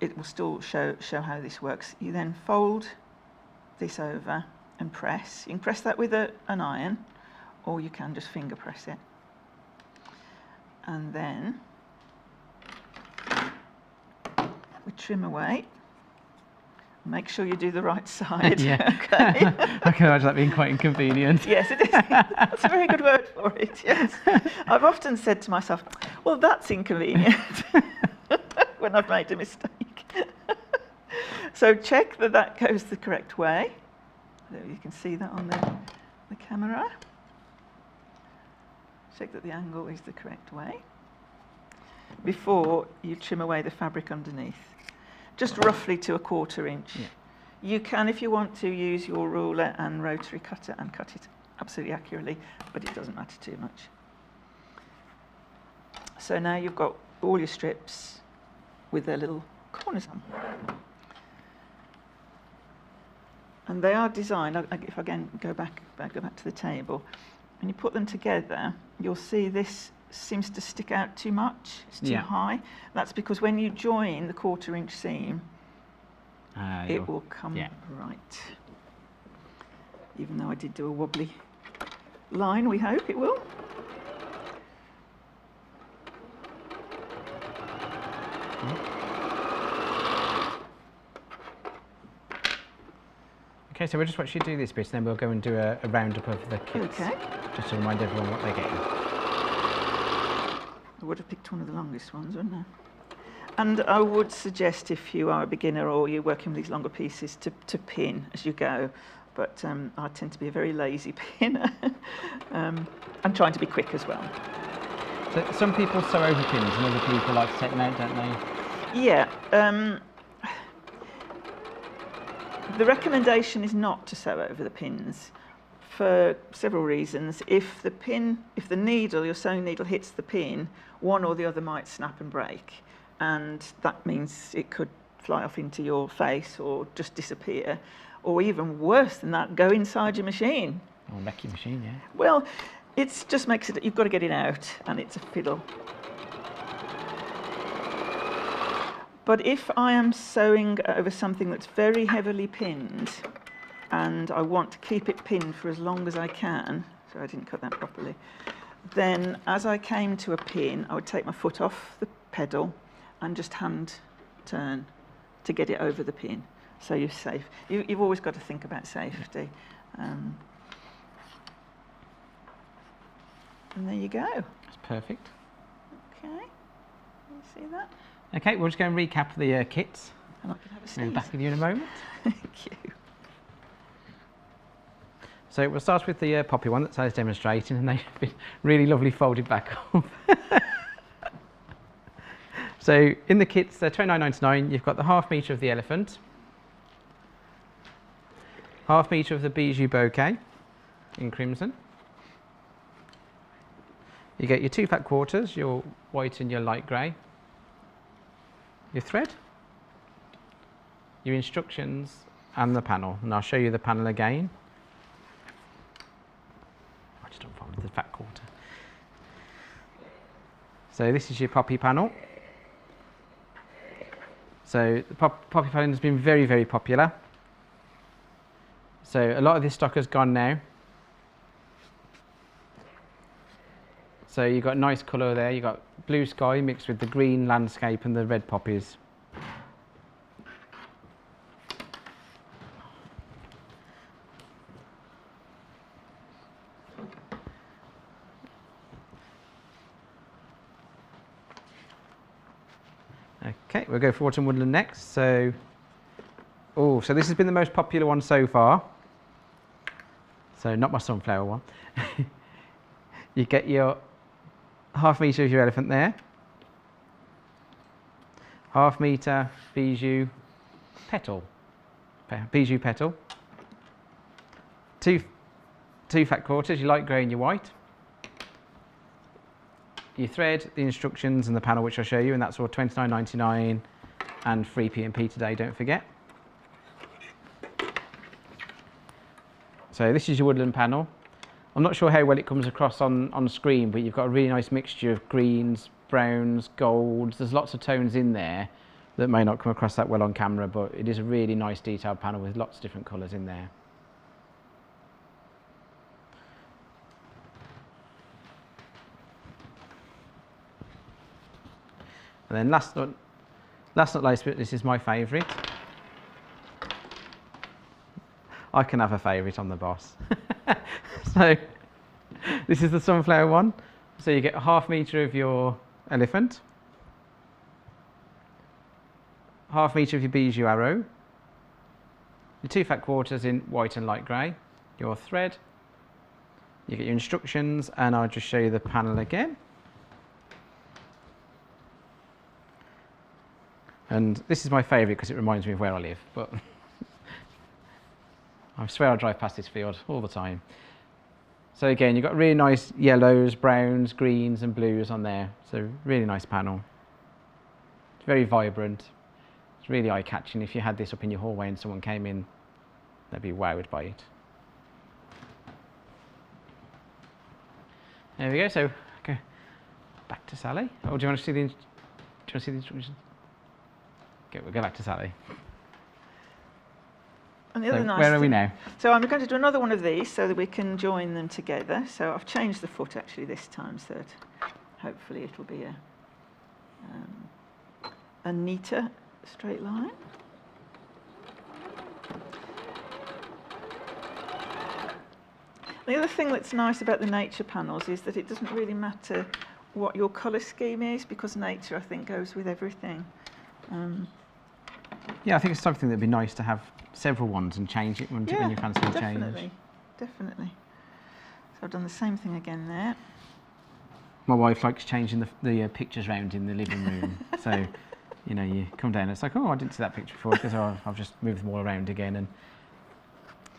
it will still show how this works. You then fold this over and press. You can press that with an iron, or you can just finger press it. And then we trim away. Make sure you do the right side. Yeah. Okay. I can imagine that being quite inconvenient. Yes, it is. That's a very good word for it, yes. I've often said to myself, well, that's inconvenient when I've made a mistake. So check that that goes the correct way. There, you can see that on the camera. Check that the angle is the correct way before you trim away the fabric underneath. Just roughly to 1/4 inch. Yeah. You can, if you want to, use your ruler and rotary cutter and cut it absolutely accurately, but it doesn't matter too much. So now you've got all your strips with their little corners on. And they are designed, if I again go back to the table, when you put them together, you'll see this seems to stick out too much. It's too high. That's because when you join the 1/4 inch seam, it will come right. Even though I did do a wobbly line, we hope it will. Okay, so we'll just watch you do this bit, and then we'll go and do a roundup of the kits. Okay. Just to remind everyone what they're getting. I would have picked one of the longest ones, wouldn't I? And I would suggest, if you are a beginner or you're working with these longer pieces, to pin as you go. But I tend to be a very lazy pinner. I'm trying to be quick as well. So some people sew over pins, and other people like to take them out, don't they? Yeah. The recommendation is not to sew over the pins for several reasons. If the needle, your sewing needle, hits the pin, one or the other might snap and break, and that means it could fly off into your face or just disappear, or even worse than that, go inside your machine. Or wreck your machine, yeah. Well, it just makes it, you've got to get it out, and it's a fiddle. But if I am sewing over something that's very heavily pinned, and I want to keep it pinned for as long as I can, so I didn't cut that properly, then as I came to a pin, I would take my foot off the pedal and just hand turn to get it over the pin, so you're safe. You've always got to think about safety. And there you go. That's perfect. Okay, you see that? Okay, we'll just go and recap the kits. And I can have a We'll sneeze. be back with you in a moment. Thank you. So we'll start with the poppy one that Sally's demonstrating, and they've been really lovely folded back up. So in the kits, they're £29.99. You've got the 1/2 metre of the elephant, 1/2 metre of the bijou bouquet in crimson. You get your 2 fat quarters, your white and your light grey, your thread, your instructions, and the panel. And I'll show you the panel again. I just unfolded the fat quarter. So this is your poppy panel. So the poppy panel has been very, very popular. So a lot of this stock has gone now. So you've got nice colour there. You've got blue sky mixed with the green landscape and the red poppies. Okay, we'll go for Autumn Woodland next. So this has been the most popular one so far. So not my sunflower one. You get your ½ metre of your elephant there. ½ metre bijou petal. Bijou petal. Two fat quarters, your light grey and your white. Your thread, the instructions and the panel which I'll show you, and that's all £29.99 and free P&P today, don't forget. So this is your woodland panel. I'm not sure how well it comes across on screen, but you've got a really nice mixture of greens, browns, golds. There's lots of tones in there that may not come across that well on camera, but it is a really nice detailed panel with lots of different colours in there. And then last but not least, this is my favourite. I can have a favourite on the boss. So this is the sunflower one. So you get ½ metre of your elephant, ½ metre of your bijou arrow, your 2 fat quarters in white and light grey, your thread, you get your instructions, and I'll just show you the panel again. And this is my favourite because it reminds me of where I live, but I swear I drive past this field all the time. So again, you've got really nice yellows, browns, greens and blues on there. So really nice panel. It's very vibrant. It's really eye-catching. If you had this up in your hallway and someone came in, they'd be wowed by it. There we go. So okay, back to Sally. Oh, do you want to see the instructions? Okay, we'll go back to Sally. And the other nice where are we now? So I'm going to do another one of these so that we can join them together. So I've changed the foot actually this time so that hopefully it'll be a neater straight line. The other thing that's nice about the nature panels is that it doesn't really matter what your colour scheme is, because nature I think goes with everything. Yeah, I think it's something that'd be nice to have several ones and change it when you fancy a change. Definitely. So I've done the same thing again there. My wife likes changing the pictures around in the living room. So, you know, you come down and it's like, oh, I didn't see that picture before, because I've just moved them all around again. And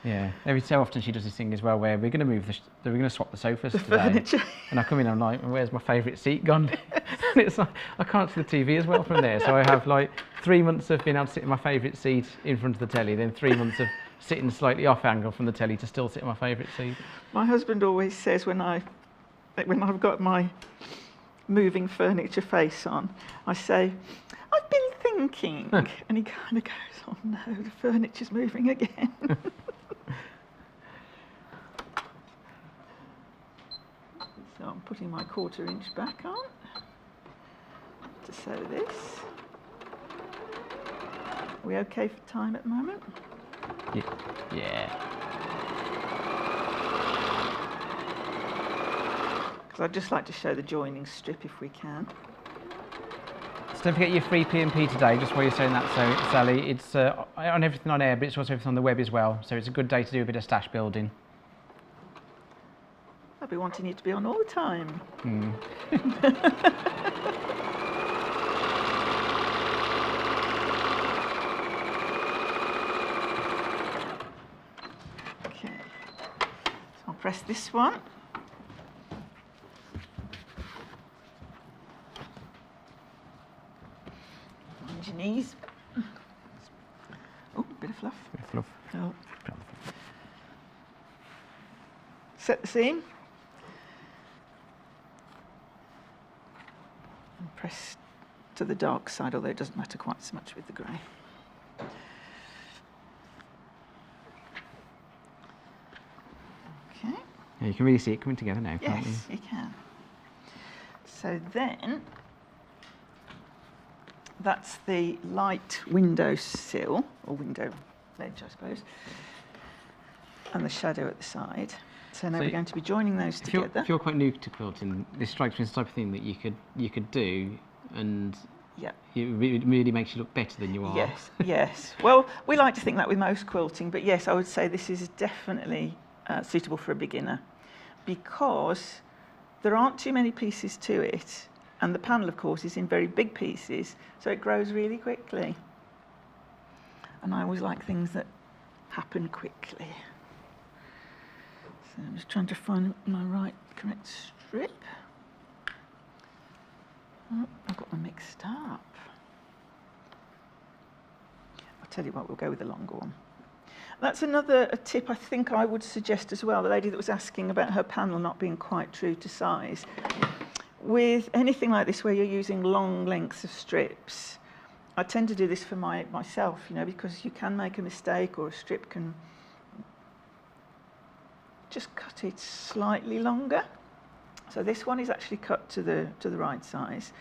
yeah, every so often she does this thing as well where we're going to swap the sofas today. Furniture. And I come in and I'm like, where's my favourite seat gone? And it's like, I can't see the TV as well from there. So I have like 3 months of being able to sit in my favourite seat in front of the telly, then 3 months of sitting slightly off angle from the telly to still sit in my favourite seat. My husband always says when I've got my moving furniture face on, I say, I've been thinking. And he kind of goes, oh no, the furniture's moving again. So I'm putting my 1/4 inch back on to sew this. Are we okay for time at the moment? Yeah. Because I'd just like to show the joining strip if we can. So don't forget your free P&P today, just while you're saying that, so, Sally. It's on everything on air, but it's also everything on the web as well. So it's a good day to do a bit of stash building. I'll be wanting you to be on all the time. Okay, so I'll press this one. Bend your knees. Oh, bit of fluff. Bit of fluff. Oh. Set the seam. And press to the dark side, although it doesn't matter quite so much with the grey. Okay. Yeah, you can really see it coming together now, can't you? Yes, you can. So then, that's the light window sill, or window ledge, I suppose, and the shadow at the side. So now we're going to be joining those together. If you're quite new to quilting, this strikes me as the type of thing that you could do, and Yeah. It really makes you look better than you are. Yes, yes. Well, we like to think that with most quilting, but yes, I would say this is definitely suitable for a beginner because there aren't too many pieces to it, and the panel, of course, is in very big pieces, so it grows really quickly. And I always like things that happen quickly. So I'm just trying to find my correct strip. Oh, I've got them mixed up. I'll tell you what, we'll go with the longer one. That's another tip I think I would suggest as well, the lady that was asking about her panel not being quite true to size. With anything like this where you're using long lengths of strips, I tend to do this for myself, you know, because you can make a mistake or a strip can just cut it slightly longer. So this one is actually cut to the right size,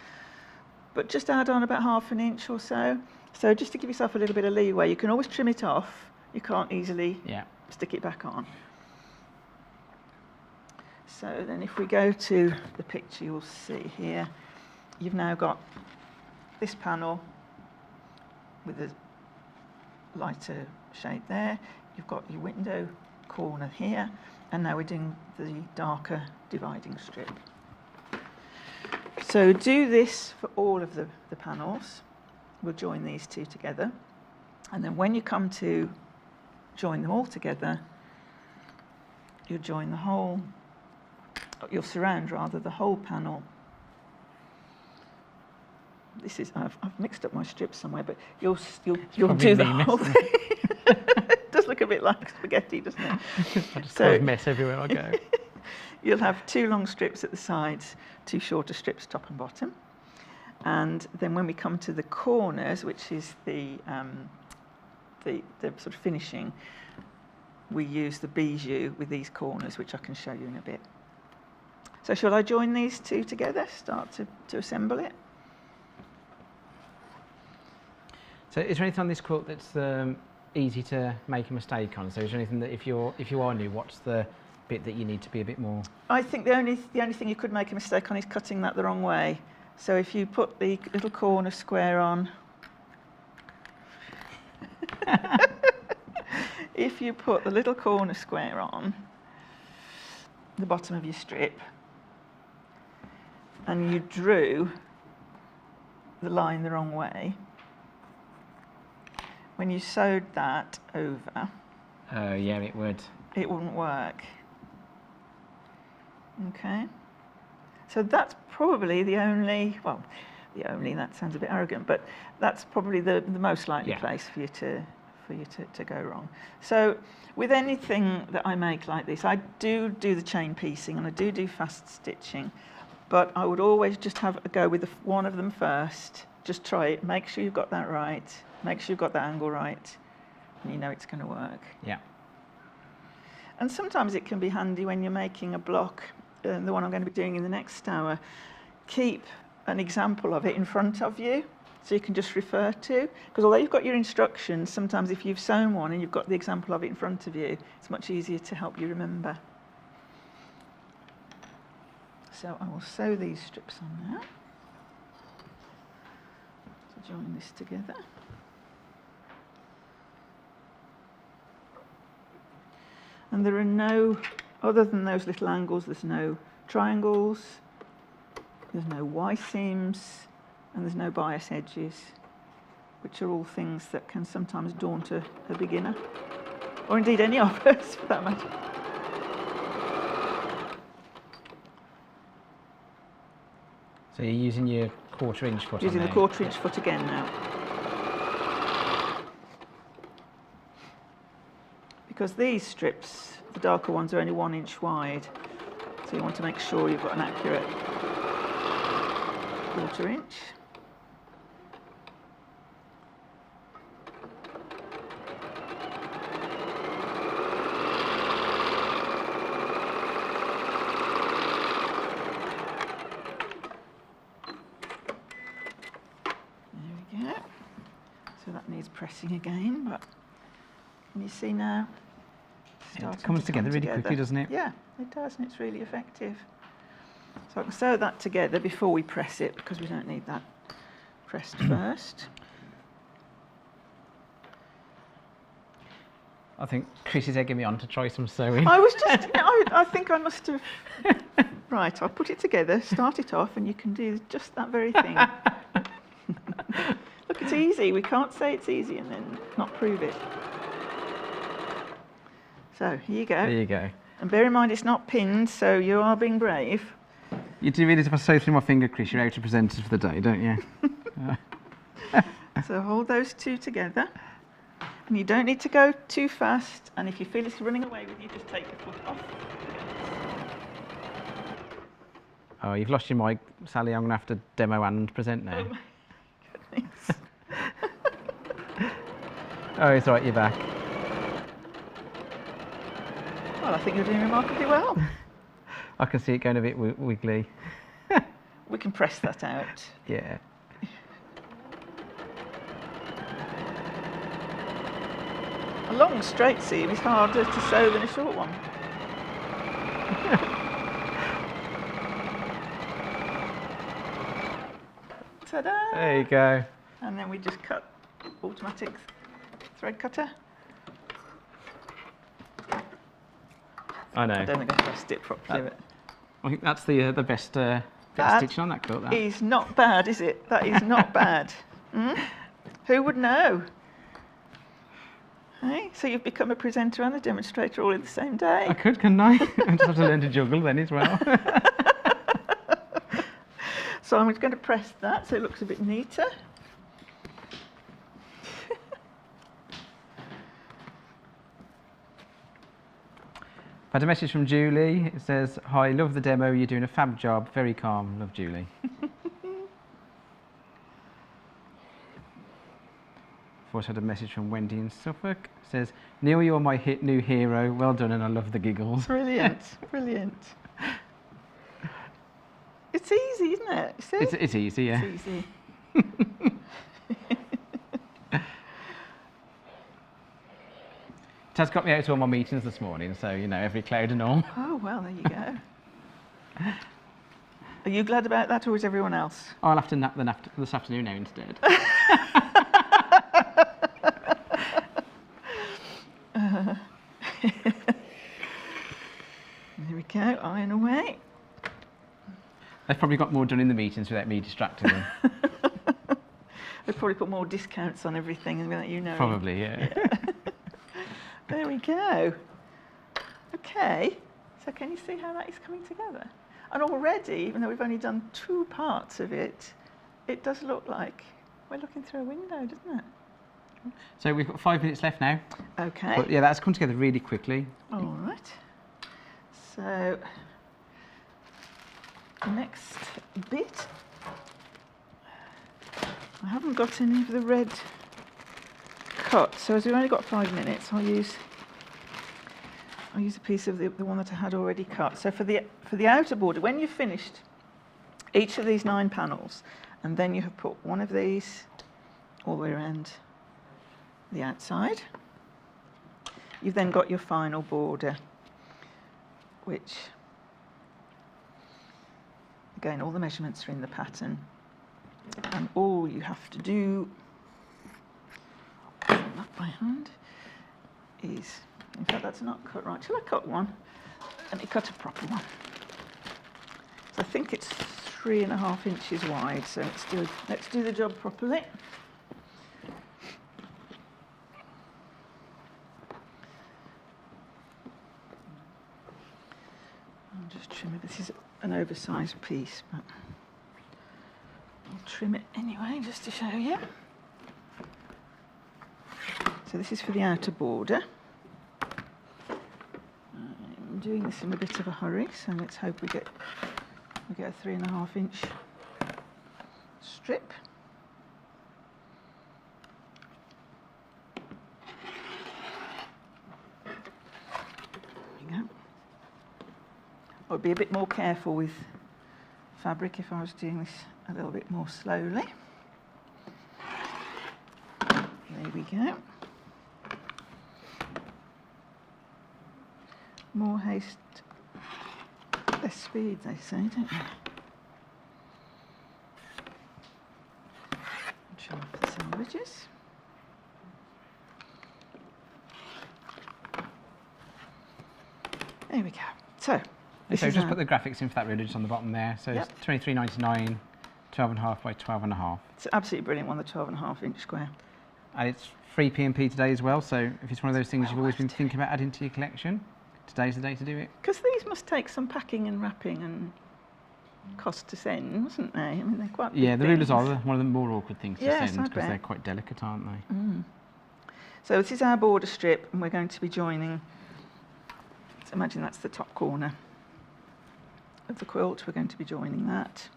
but just add on about 1/2 inch or so. So just to give yourself a little bit of leeway, you can always trim it off. You can't easily stick it back on. So then if we go to the picture, you'll see here, you've now got this panel with a lighter shade there. You've got your window corner here, and now we're doing the darker dividing strip. So do this for all of the panels. We'll join these two together, and then when you come to join them all together, you'll surround rather the whole panel. This is I've mixed up my strips somewhere, but you'll do the whole thing. It does look a bit like spaghetti, doesn't it? I just kind of mess everywhere I go. You'll have 2 long strips at the sides, 2 shorter strips top and bottom, and then when we come to the corners, which is the sort of finishing, we use the bijou with these corners, which I can show you in a bit. So shall I join these two together, start to assemble it? So is there anything on this quilt that's easy to make a mistake on? So is there anything that if you are new, what's the bit that you need to be a bit more? I think the only thing you could make a mistake on is cutting that the wrong way. So if you put the little corner square on, if you put the little corner square on the bottom of your strip, and you drew the line the wrong way, when you sewed that over, Oh yeah, it would. it wouldn't work. Okay, so that's probably the only, that sounds a bit arrogant, but that's probably the most likely place for you to go wrong. So with anything that I make like this, I do the chain piecing and I do fast stitching, but I would always just have a go with one of them first. Just try it, make sure you've got that right, make sure you've got that angle right, and you know it's going to work. Yeah. And sometimes it can be handy when you're making a block, the one I'm going to be doing in the next hour, keep an example of it in front of you so you can just refer to, because although you've got your instructions, sometimes if you've sewn one and you've got the example of it in front of you, it's much easier to help you remember. So I will sew these strips on now to join this together. And there are no, other than those little angles, there's no triangles, there's no Y seams, and there's no bias edges, which are all things that can sometimes daunt a beginner, or indeed any of us for that matter. So you're using your 1/4 inch foot Using on the there. 1/4 inch foot again now. Because these strips, the darker ones, are only 1 inch wide, so you want to make sure you've got an accurate 1/4 inch. There we go. So that needs pressing again, but can you see now? It comes together really quickly, doesn't it? Yeah, it does, and it's really effective. So I can sew that together before we press it, because we don't need that pressed first. I think Chris is egging me on to try some sewing. I was just, I think I must have. Right, I'll put it together, start it off, and you can do just that very thing. Look, it's easy. We can't say it's easy and then not prove it. So, here you go. There you go. And bear in mind, it's not pinned, so you are being brave. You do realise if I sew through my finger, Chris, you're out of presenters for the day, don't you? So hold those two together. And you don't need to go too fast. And if you feel it's running away with you, just take your foot off. Oh, you've lost your mic, Sally. I'm going to have to demo and present now. Oh my goodness. Oh, it's all right, you're back. Well, I think you're doing remarkably well. I can see it going a bit wiggly. We can press that out. Yeah. A long straight seam is harder to sew than a short one. Ta-da! There you go. And then we just cut automatic thread cutter. I know. I don't think I pressed it properly. But I think that's the best bit of that stitching on that quilt. That. is not bad, is it? That is not bad. Who would know? Hey, so you've become a presenter and a demonstrator all in the same day. I could, couldn't I? I just have to learn to juggle then as well. So I'm just going to press that so it looks a bit neater. I've had a message from Julie. It says, "Hi, love the demo. You're doing a fab job. Very calm. Love, Julie." I've also had a message from Wendy in Suffolk. It says, "Neil, you're my new hero. Well done, and I love the giggles." Brilliant, brilliant. It's easy, isn't it? You see? It's easy, yeah. It's easy. It has got me out to all my meetings this morning, so, you know, every cloud and all. Oh, well, there you go. Are you glad about that, or is everyone else? I'll have to nap this afternoon now instead. There we go, iron away. They've probably got more done in the meetings without me distracting them. They've probably put more discounts on everything without you knowing. Probably, yeah. There we go. Okay, so can you see how that is coming together? And already, even though we've only done 2 parts of it, it does look like we're looking through a window, doesn't it? So we've got 5 minutes left now. Okay. But yeah, that's come together really quickly. All right. So the next bit, I haven't got any of the red cut, so as we've only got 5 minutes, I'll use a piece of the one that I had already cut. So for the outer border, when you've finished each of these 9 panels, and then you have put one of these all the way around the outside, you've then got your final border, which, again, all the measurements are in the pattern, and all you have to do, not by hand, is, in fact, that's not cut right. Shall I cut one? Let me cut a proper one. So I think it's 3.5 inches wide, so let's do the job properly. I'll just trim it. This is an oversized piece, but I'll trim it anyway, just to show you. So this is for the outer border. I'm doing this in a bit of a hurry, so let's hope we get a 3.5 inch strip. There we go. I would be a bit more careful with fabric if I was doing this a little bit more slowly. There we go. More haste, less speed, they say, don't they? show off the sandwiches. There we go. So, this So is just our- put the graphics in for that really, just on the bottom there. So Yep. it's £23.99, 12.5 by 12.5. It's an absolutely brilliant one, the 12.5-inch square. And it's free P&P today as well, so if it's one of those things well you've always been worth thinking about adding to your collection, today's the day to do it. Because these must take some packing and wrapping and cost to send, mustn't they? I mean, they're quite big Yeah, the rulers things. are one of the more awkward things to Yes, send I because they're bet. quite delicate, aren't they? So this is our border strip, and we're going to be joining, so imagine that's the top corner of the quilt. We're going to be joining that.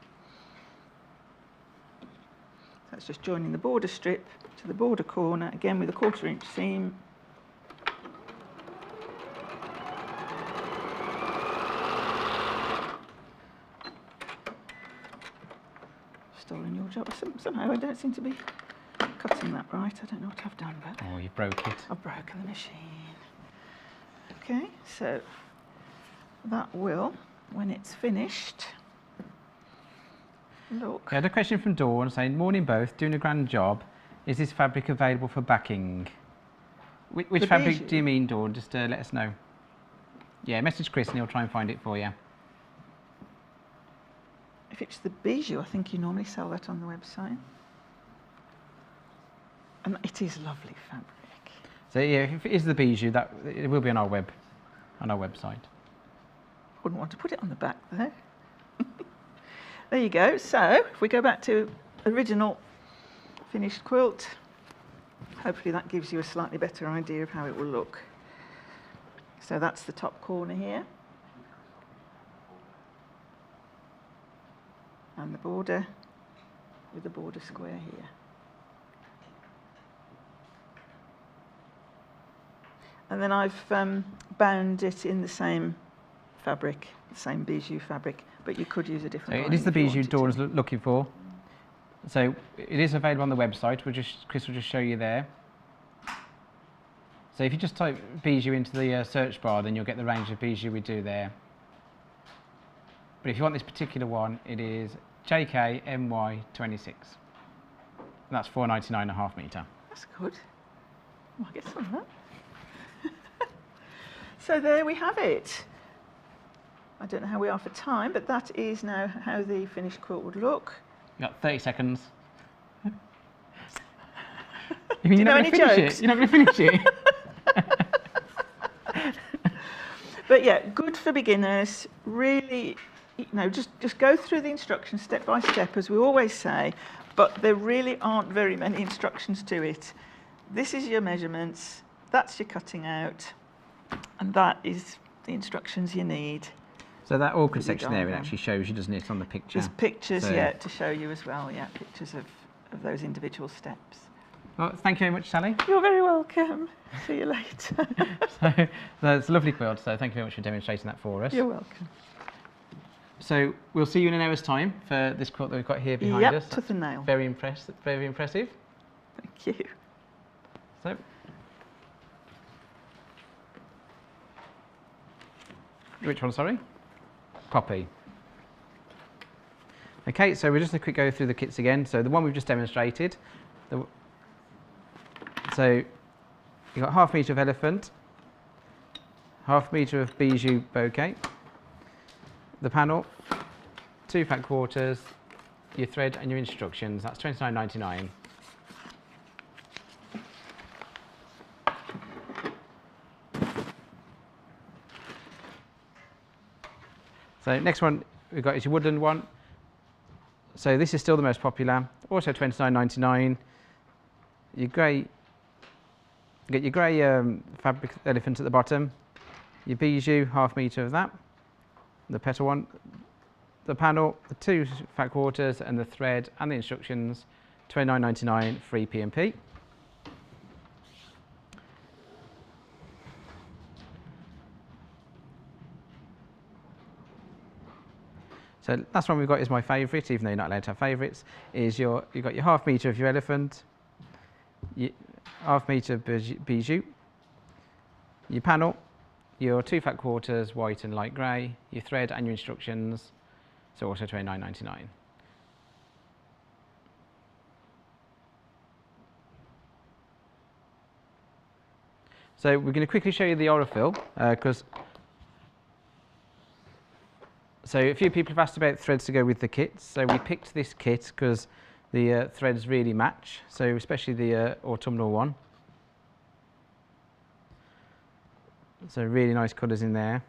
So it's just joining the border strip to the border corner, again with a 1/4-inch seam. Stolen your job. Somehow I don't seem to be cutting that right. I don't know what I've done, but Oh, you broke it. I've broken the machine. Okay, so that will, when it's finished, look. Yeah, I had a question from Dawn saying, morning both, doing a grand job. Is this fabric available for backing? Which The fabric bijou? do you mean, Dawn? Just let us know. Yeah, message Chris and he'll try and find it for you. If it's the bijou, I think you normally sell that on the website. And it is lovely fabric. So yeah, if it is the bijou, it will be on our website. Wouldn't want to put it on the back though. There you go. So if we go back to original finished quilt, hopefully that gives you a slightly better idea of how it will look. So that's the top corner here. And the border with the border square here. And then I've bound it in the same fabric, the same bijou fabric, but you could use a So different it line is the if you bijou wanted to. Dawn's looking for. So it is available on the website. Chris will just show you there. So if you just type bijou into the search bar, then you'll get the range of bijou we do there. But if you want this particular one, it is JKMY26. And that's 499.5 metre. That's good. Oh, I get some of that. So there we have it. I don't know how we are for time, but that is now how the finished quilt would look. You've got 30 seconds. You Do mean you know not any gonna finish jokes? it? You're not going to finish it? But yeah, good for beginners. Really, you know, just go through the instructions step by step, as we always say, but there really aren't very many instructions to it. This is your measurements, that's your cutting out, and that is the instructions you need. So that awkward With the section there, it diagram. actually shows you, doesn't it, on the picture? There's pictures, So- yeah, to show you as well, yeah, pictures of those individual steps. Well, thank you very much, Sally. You're very welcome. See you later. So that's a lovely quilt, so thank you very much for demonstrating that for us. You're welcome. So we'll see you in an hour's time for this quilt that we've got here behind Yep, us. to the nail. Very impressive. Thank you. So, which one, sorry? Poppy. Okay, so we're just a quick go through the kits again. So the one we've just demonstrated. So you've got 1/2 metre of elephant, 1/2 metre of bijou bouquet, the panel, 2 fat quarters, your thread and your instructions. That's £29.99. So next one we've got is your wooden one. So this is still the most popular, also £29.99. Your grey, you get your grey fabric elephant at the bottom, your bijou, 1/2 metre of that, the petal one, the panel, the 2 fat quarters and the thread and the instructions, £29.99, free P&P. So last one we've got is my favourite, even though you're not allowed to have favourites, is you've got your 1/2 metre of your elephant, your 1/2 metre of bijou, your panel, your 2 fat quarters, white and light grey, your thread and your instructions, so also £29.99. So we're going to quickly show you the Orco, because so a few people have asked about threads to go with the kits. So we picked this kit because the threads really match, so especially the autumnal one. So really nice colours in there.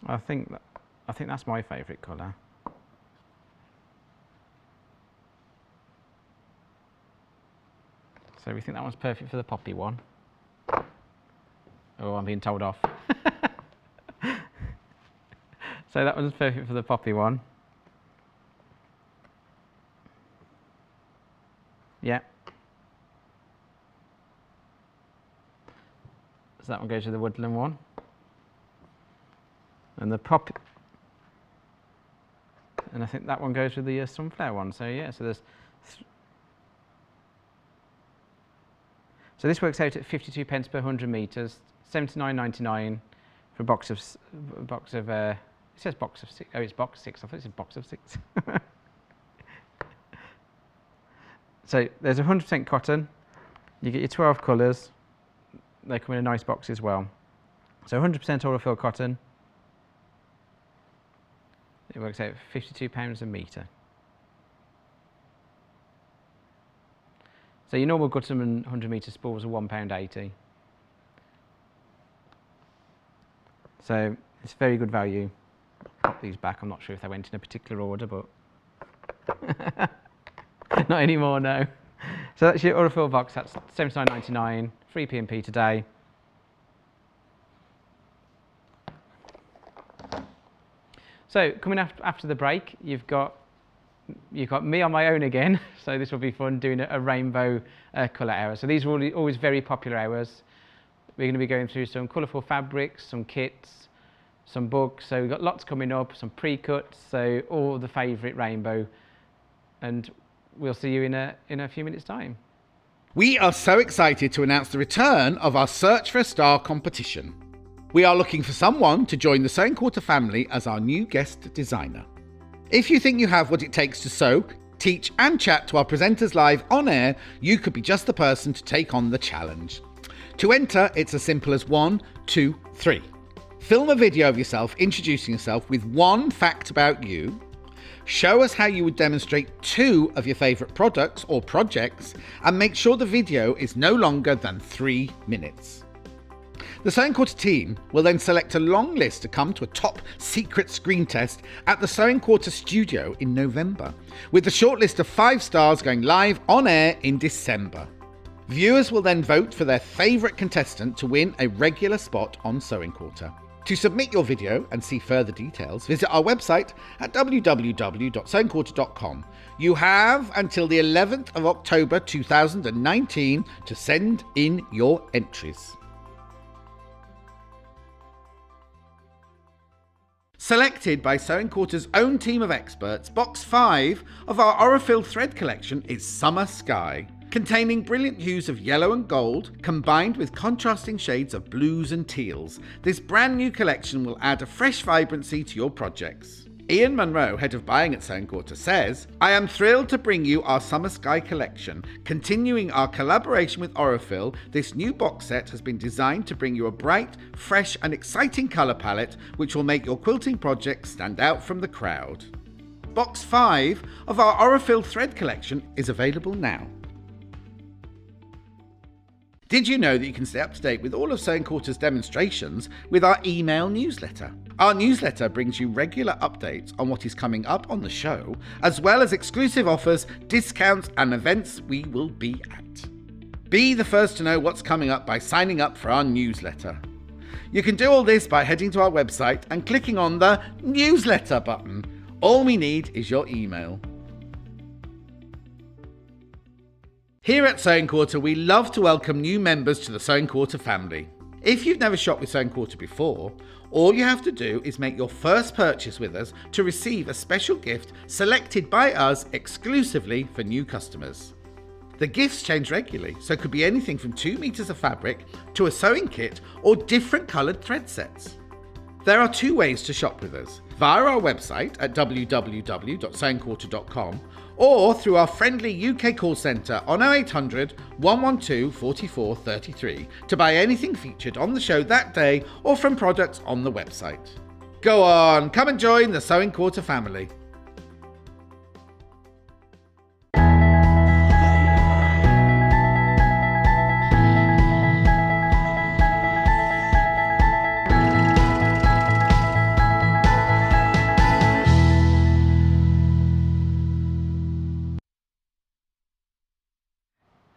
I think that's my favourite colour. So we think that one's perfect for the poppy one. Oh, I'm being told off. So that one's perfect for the poppy one. Yeah. So that one goes with the woodland one. And the pop, and I think that one goes with the sunflower one. So yeah, so there's, so this works out at 52 pence per 100 metres, 79.99 for a box of, it says box of 6, oh it's box 6, I thought it said box of 6. So there's 100% cotton, you get your 12 colours, they come in a nice box as well. So 100% oil cotton. It works out £52 a metre. So your normal Guttum and 100 metre spools are £1.80. So it's very good value. Pop these back. I'm not sure if they went in a particular order, but not anymore, no. So that's your Orco box. That's £79.99, free P&P today. So coming after the break, you've got me on my own again. So this will be fun doing a rainbow colour hour. So these are always very popular hours. We're going to be going through some colourful fabrics, some kits, some books. So we've got lots coming up, some pre-cuts, so all the favourite rainbow. And we'll see you in a few minutes' time. We are so excited to announce the return of our Search for a Star competition. We are looking for someone to join the Sewing Quarter family as our new guest designer. If you think you have what it takes to sew, teach and chat to our presenters live on air, you could be just the person to take on the challenge. To enter, it's as simple as 1, 2, 3. Film a video of yourself introducing yourself with one fact about you. Show us how you would demonstrate 2 of your favourite products or projects, and make sure the video is no longer than 3 minutes. The Sewing Quarter team will then select a long list to come to a top secret screen test at the Sewing Quarter studio in November, with the shortlist of 5 stars going live on air in December. Viewers will then vote for their favourite contestant to win a regular spot on Sewing Quarter. To submit your video and see further details, visit our website at www.sewingquarter.com. You have until the 11th of October 2019 to send in your entries. Selected by Sewing Quarter's own team of experts, Box 5 of our Orco thread collection is Summer Sky, containing brilliant hues of yellow and gold, combined with contrasting shades of blues and teals. This brand new collection will add a fresh vibrancy to your projects. Ian Munro, head of buying at Sewing Quarter, says, "I am thrilled to bring you our Summer Sky collection. Continuing our collaboration with Orco, this new box set has been designed to bring you a bright, fresh and exciting colour palette which will make your quilting project stand out from the crowd." Box 5 of our Orco thread collection is available now. Did you know that you can stay up to date with all of Sewing Quarter's demonstrations with our email newsletter? Our newsletter brings you regular updates on what is coming up on the show, as well as exclusive offers, discounts and events we will be at. Be the first to know what's coming up by signing up for our newsletter. You can do all this by heading to our website and clicking on the newsletter button. All we need is your email. Here at Sewing Quarter, we love to welcome new members to the Sewing Quarter family. If you've never shopped with Sewing Quarter before, all you have to do is make your first purchase with us to receive a special gift selected by us exclusively for new customers. The gifts change regularly, so it could be anything from 2 meters of fabric to a sewing kit or different coloured thread sets. There are two ways to shop with us, via our website at www.sewingquarter.com or through our friendly UK call centre on 0800 112 44 33 to buy anything featured on the show that day or from products on the website. Go on, come and join the Sewing Quarter family.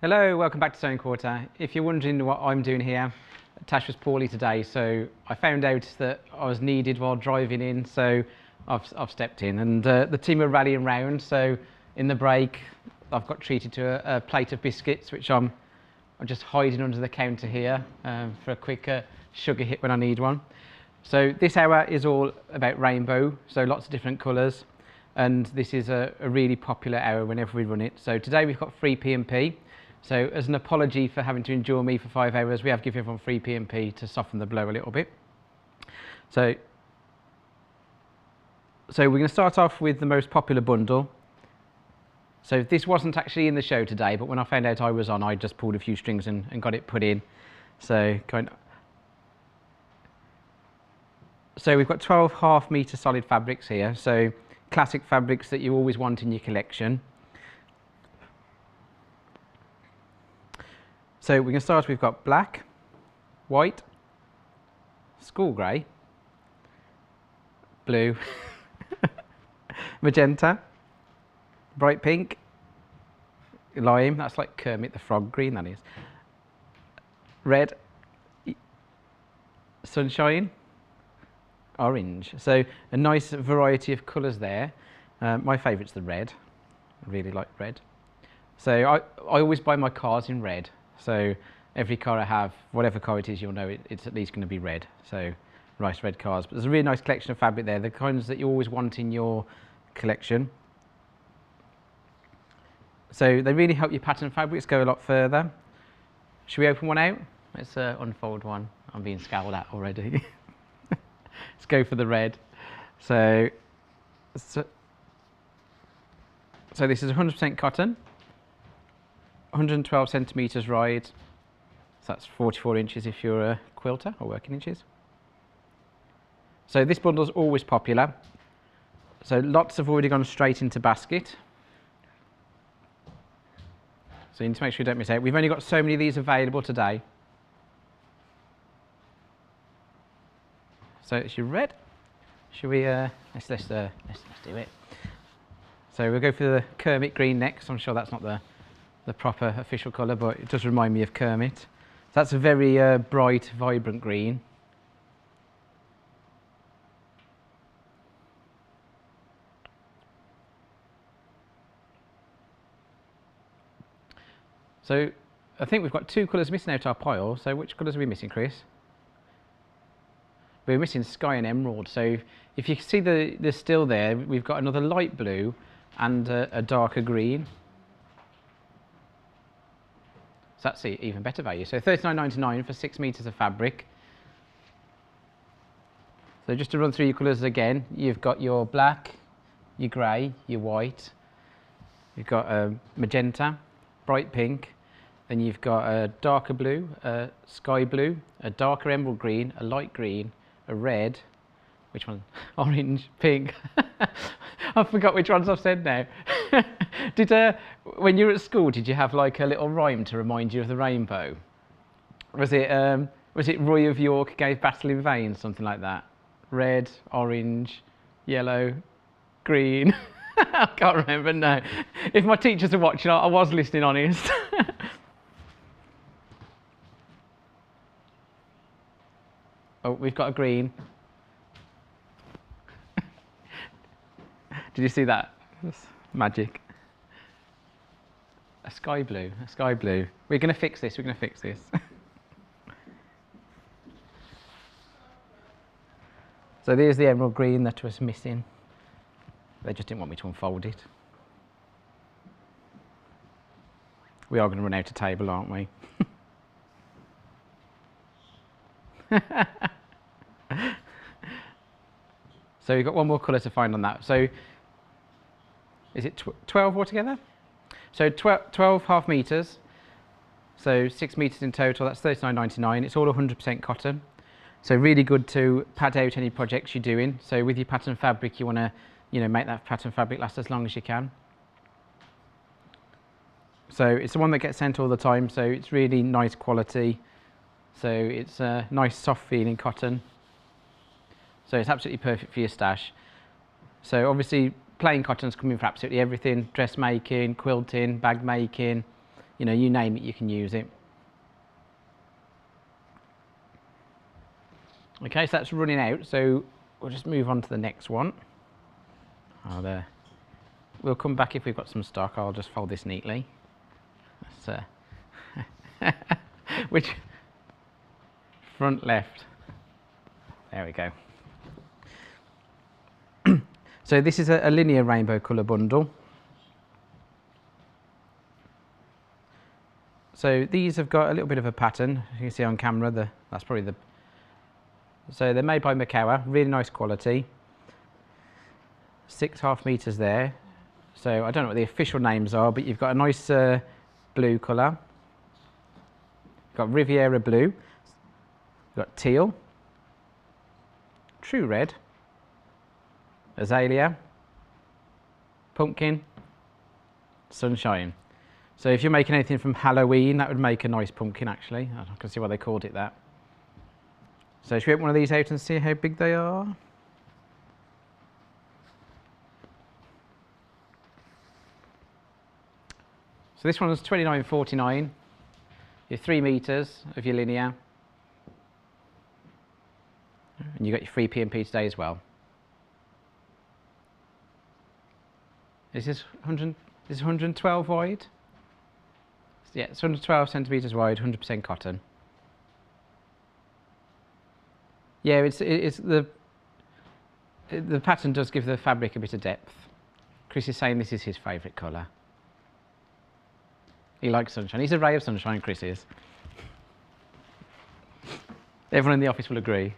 Hello, welcome back to Sewing Quarter. If you're wondering what I'm doing here, Tash was poorly today, so I found out that I was needed while driving in, so I've stepped in, and the team are rallying round. So in the break, I've got treated to a plate of biscuits, which I'm just hiding under the counter here for a quick sugar hit when I need one. So this hour is all about rainbow, so lots of different colours, and this is a really popular hour whenever we run it. So today we've got free P&P. So as an apology for having to endure me for 5 hours, we have given everyone free P&P to soften the blow a little bit. So we're going to start off with the most popular bundle. So this wasn't actually in the show today, but when I found out I was on, I just pulled a few strings and got it put in. So we've got 12 half-metre solid fabrics here. So classic fabrics that you always want in your collection. So we're going to start, we've got black, white, school grey, blue, magenta, bright pink, lime, that's like Kermit the Frog green, that is, red, sunshine, orange. So a nice variety of colours there. My favourite's the red. I really like red. So I always buy my cars in red. So every car I have, whatever car it is, you'll know it's at least going to be red. So nice red cars. But there's a really nice collection of fabric there, the kinds that you always want in your collection. So they really help your pattern fabrics go a lot further. Should we open one out? Let's unfold one. I'm being scowled at already. Let's go for the red. So this is 100% cotton. 112 centimetres wide, so that's 44 inches if you're a quilter or working inches. So this bundle's always popular. So lots have already gone straight into basket. So you need to make sure you don't miss out. We've only got so many of these available today. So it's your red. Should we? Let's do it. So we'll go for the Kermit green next. I'm sure that's not the proper official colour, but it does remind me of Kermit. So that's a very bright, vibrant green. So I think we've got two colours missing out our pile. So which colours are we missing, Chris? We're missing sky and emerald. So if you see the still there, we've got another light blue and a darker green. So that's even better value. So $39.99 for 6 metres of fabric. So just to run through your colours again, you've got your black, your grey, your white. You've got a magenta, bright pink. Then you've got a darker blue, a sky blue, a darker emerald green, a light green, a red. Which one? Orange, pink. I forgot which ones I've said now. When you were at school, did you have like a little rhyme to remind you of the rainbow? Was it Roy of York gave battle in vain, something like that? Red, orange, yellow, green. I can't remember, no. If my teachers are watching, I was listening honest. Oh, we've got a green. Did you see that? That's magic. A sky blue, a sky blue. We're going to fix this, we're going to fix this. So there's the emerald green that was missing. They just didn't want me to unfold it. We are going to run out of table, aren't we? So you've got one more colour to find on that. So is it 12 altogether? So 12 half metres, so 6 metres in total, that's £39.99. It's all 100% cotton. So really good to pad out any projects you're doing. So with your pattern fabric, you want to, make that pattern fabric last as long as you can. So it's the one that gets sent all the time, so it's really nice quality. So it's a nice soft feeling cotton. So it's absolutely perfect for your stash. So obviously plain cotton's coming for absolutely everything, dressmaking, quilting, bag making, you name it, you can use it. Okay, so that's running out, so we'll just move on to the next one. We'll come back if we've got some stock. I'll just fold this neatly. That's, which front left. There we go. So this is a linear rainbow colour bundle. So these have got a little bit of a pattern. You can see on camera, that's probably the. So they're made by Makawa, really nice quality. 6 half metres there. So I don't know what the official names are, but you've got a nice blue colour. You've got Riviera blue. You've got teal, true red, azalea, pumpkin, sunshine. So if you're making anything from Halloween, that would make a nice pumpkin actually. I can see why they called it that. So should we open one of these out and see how big they are? So this one's £29.49. Your 3 metres of your linear. And you got your free P&P today as well. Is this 112 wide? Yeah, it's 112 centimetres wide, 100% cotton. Yeah, it's the pattern does give the fabric a bit of depth. Chris is saying this is his favourite colour. He likes sunshine. He's a ray of sunshine, Chris is. Everyone in the office will agree.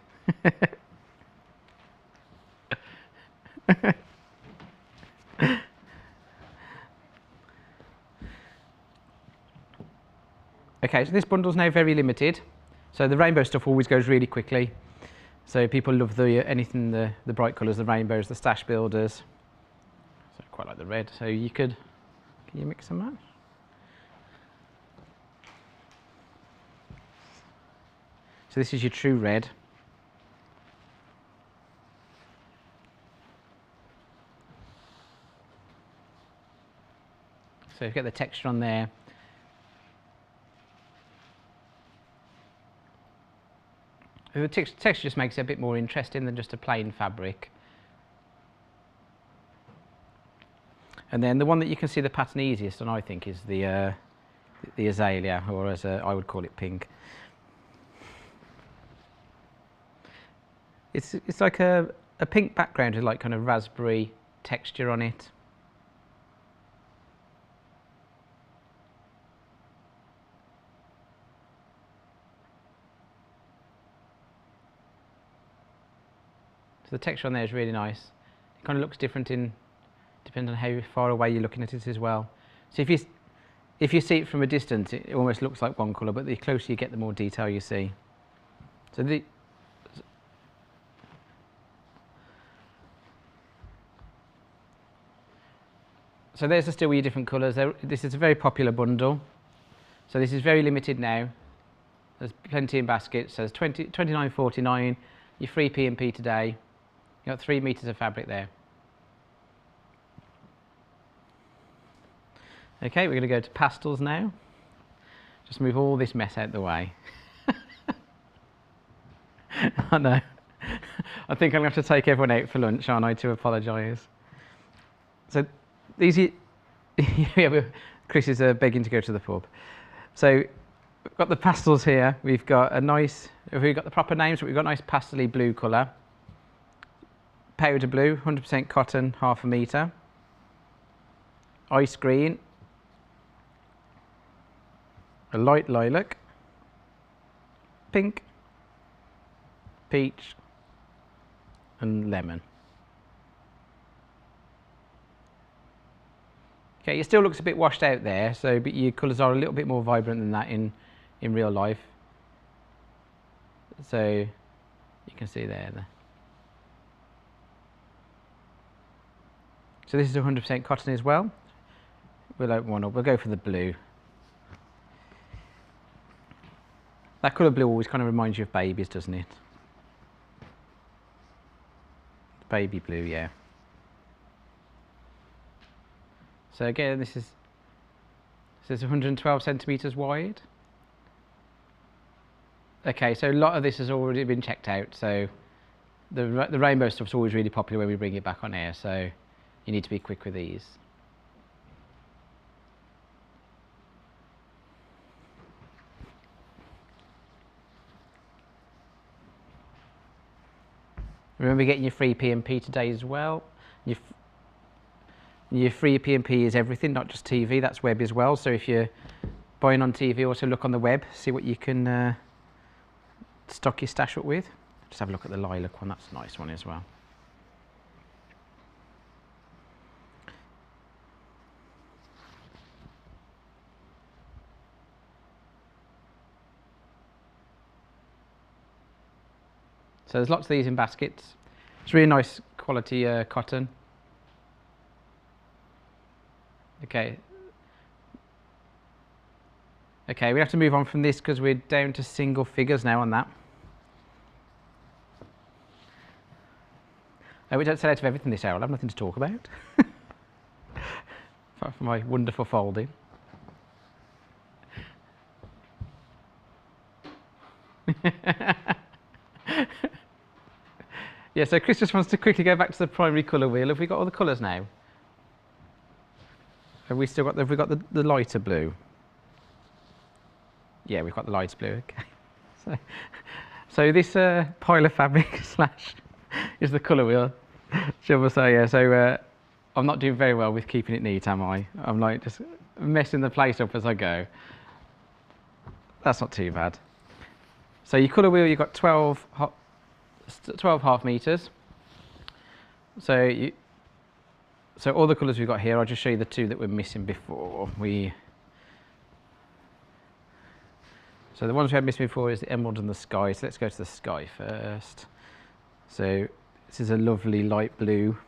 Okay, so this bundle's now very limited. So the rainbow stuff always goes really quickly. So people love anything the bright colours, the rainbows, the stash builders. So I quite like the red. So can you mix and match? So this is your true red. So you get the texture on there. The texture just makes it a bit more interesting than just a plain fabric. And then the one that you can see the pattern easiest on, I think, is the azalea, or as I would call it, pink. It's like a pink background with like kind of raspberry texture on it. So the texture on there is really nice. It kind of looks different depending on how far away you're looking at it as well. So if you see it from a distance, it almost looks like one colour, but the closer you get, the more detail you see. So there's still your different colours. This is a very popular bundle. So this is very limited now. There's plenty in baskets. So there's £29.49. Your free P&P today. You've got 3 metres of fabric there. Okay, we're going to go to pastels now. Just move all this mess out the way. I know. I think I'm going to have to take everyone out for lunch, aren't I, to apologise. So these are, yeah, Chris is begging to go to the pub. So we've got the pastels here. We've got we've got the proper names, but we've got a nice pastel-y blue colour. Powder blue, 100% cotton, 1/2 metre. Ice green. A light lilac. Pink. Peach. And lemon. Okay, it still looks a bit washed out there, so but your colours are a little bit more vibrant than that in real life. So you can see there. So this is 100% cotton as well. We'll open one up. We'll go for the blue. That colour blue always kind of reminds you of babies, doesn't it? Baby blue, yeah. So again, this is 112 centimetres wide. Okay, so a lot of this has already been checked out. So the rainbow stuff's always really popular when we bring it back on air. So you need to be quick with these. Remember getting your free P&P today as well. Your free P&P is everything, not just TV, that's web as well. So if you're buying on TV, also look on the web, see what you can stock your stash up with. Just have a look at the lilac one, that's a nice one as well. So there's lots of these in baskets. It's really nice quality cotton. Okay. Okay, we have to move on from this because we're down to single figures now on that. We don't sell out of everything this hour. I'll have nothing to talk about. Apart from my wonderful folding. Yeah, so Chris just wants to quickly go back to the primary colour wheel. Have we got all the colours now? Have we got the lighter blue? Yeah, we've got the lighter blue, okay. So this pile of fabric slash is the colour wheel, shall we say, yeah. So I'm not doing very well with keeping it neat, am I? I'm like just messing the place up as I go. That's not too bad. So your colour wheel, you've got 12 half meters. So all the colours we've got here, I'll just show you the two that we're missing before. So the ones we had missing before is the emerald and the sky. So let's go to the sky first. So this is a lovely light blue.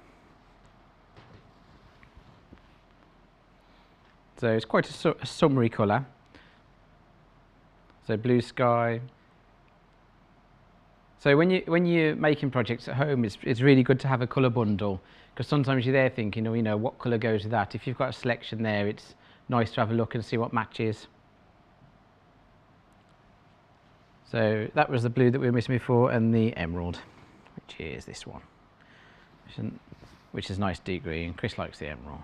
So it's quite a summery colour. So blue sky. So when you're making projects at home, it's really good to have a colour bundle, because sometimes you're there thinking, oh, you know, what colour goes with that. If you've got a selection there, it's nice to have a look and see what matches. So that was the blue that we were missing before, and the emerald, which is this one, which is nice deep green. Chris likes the emerald.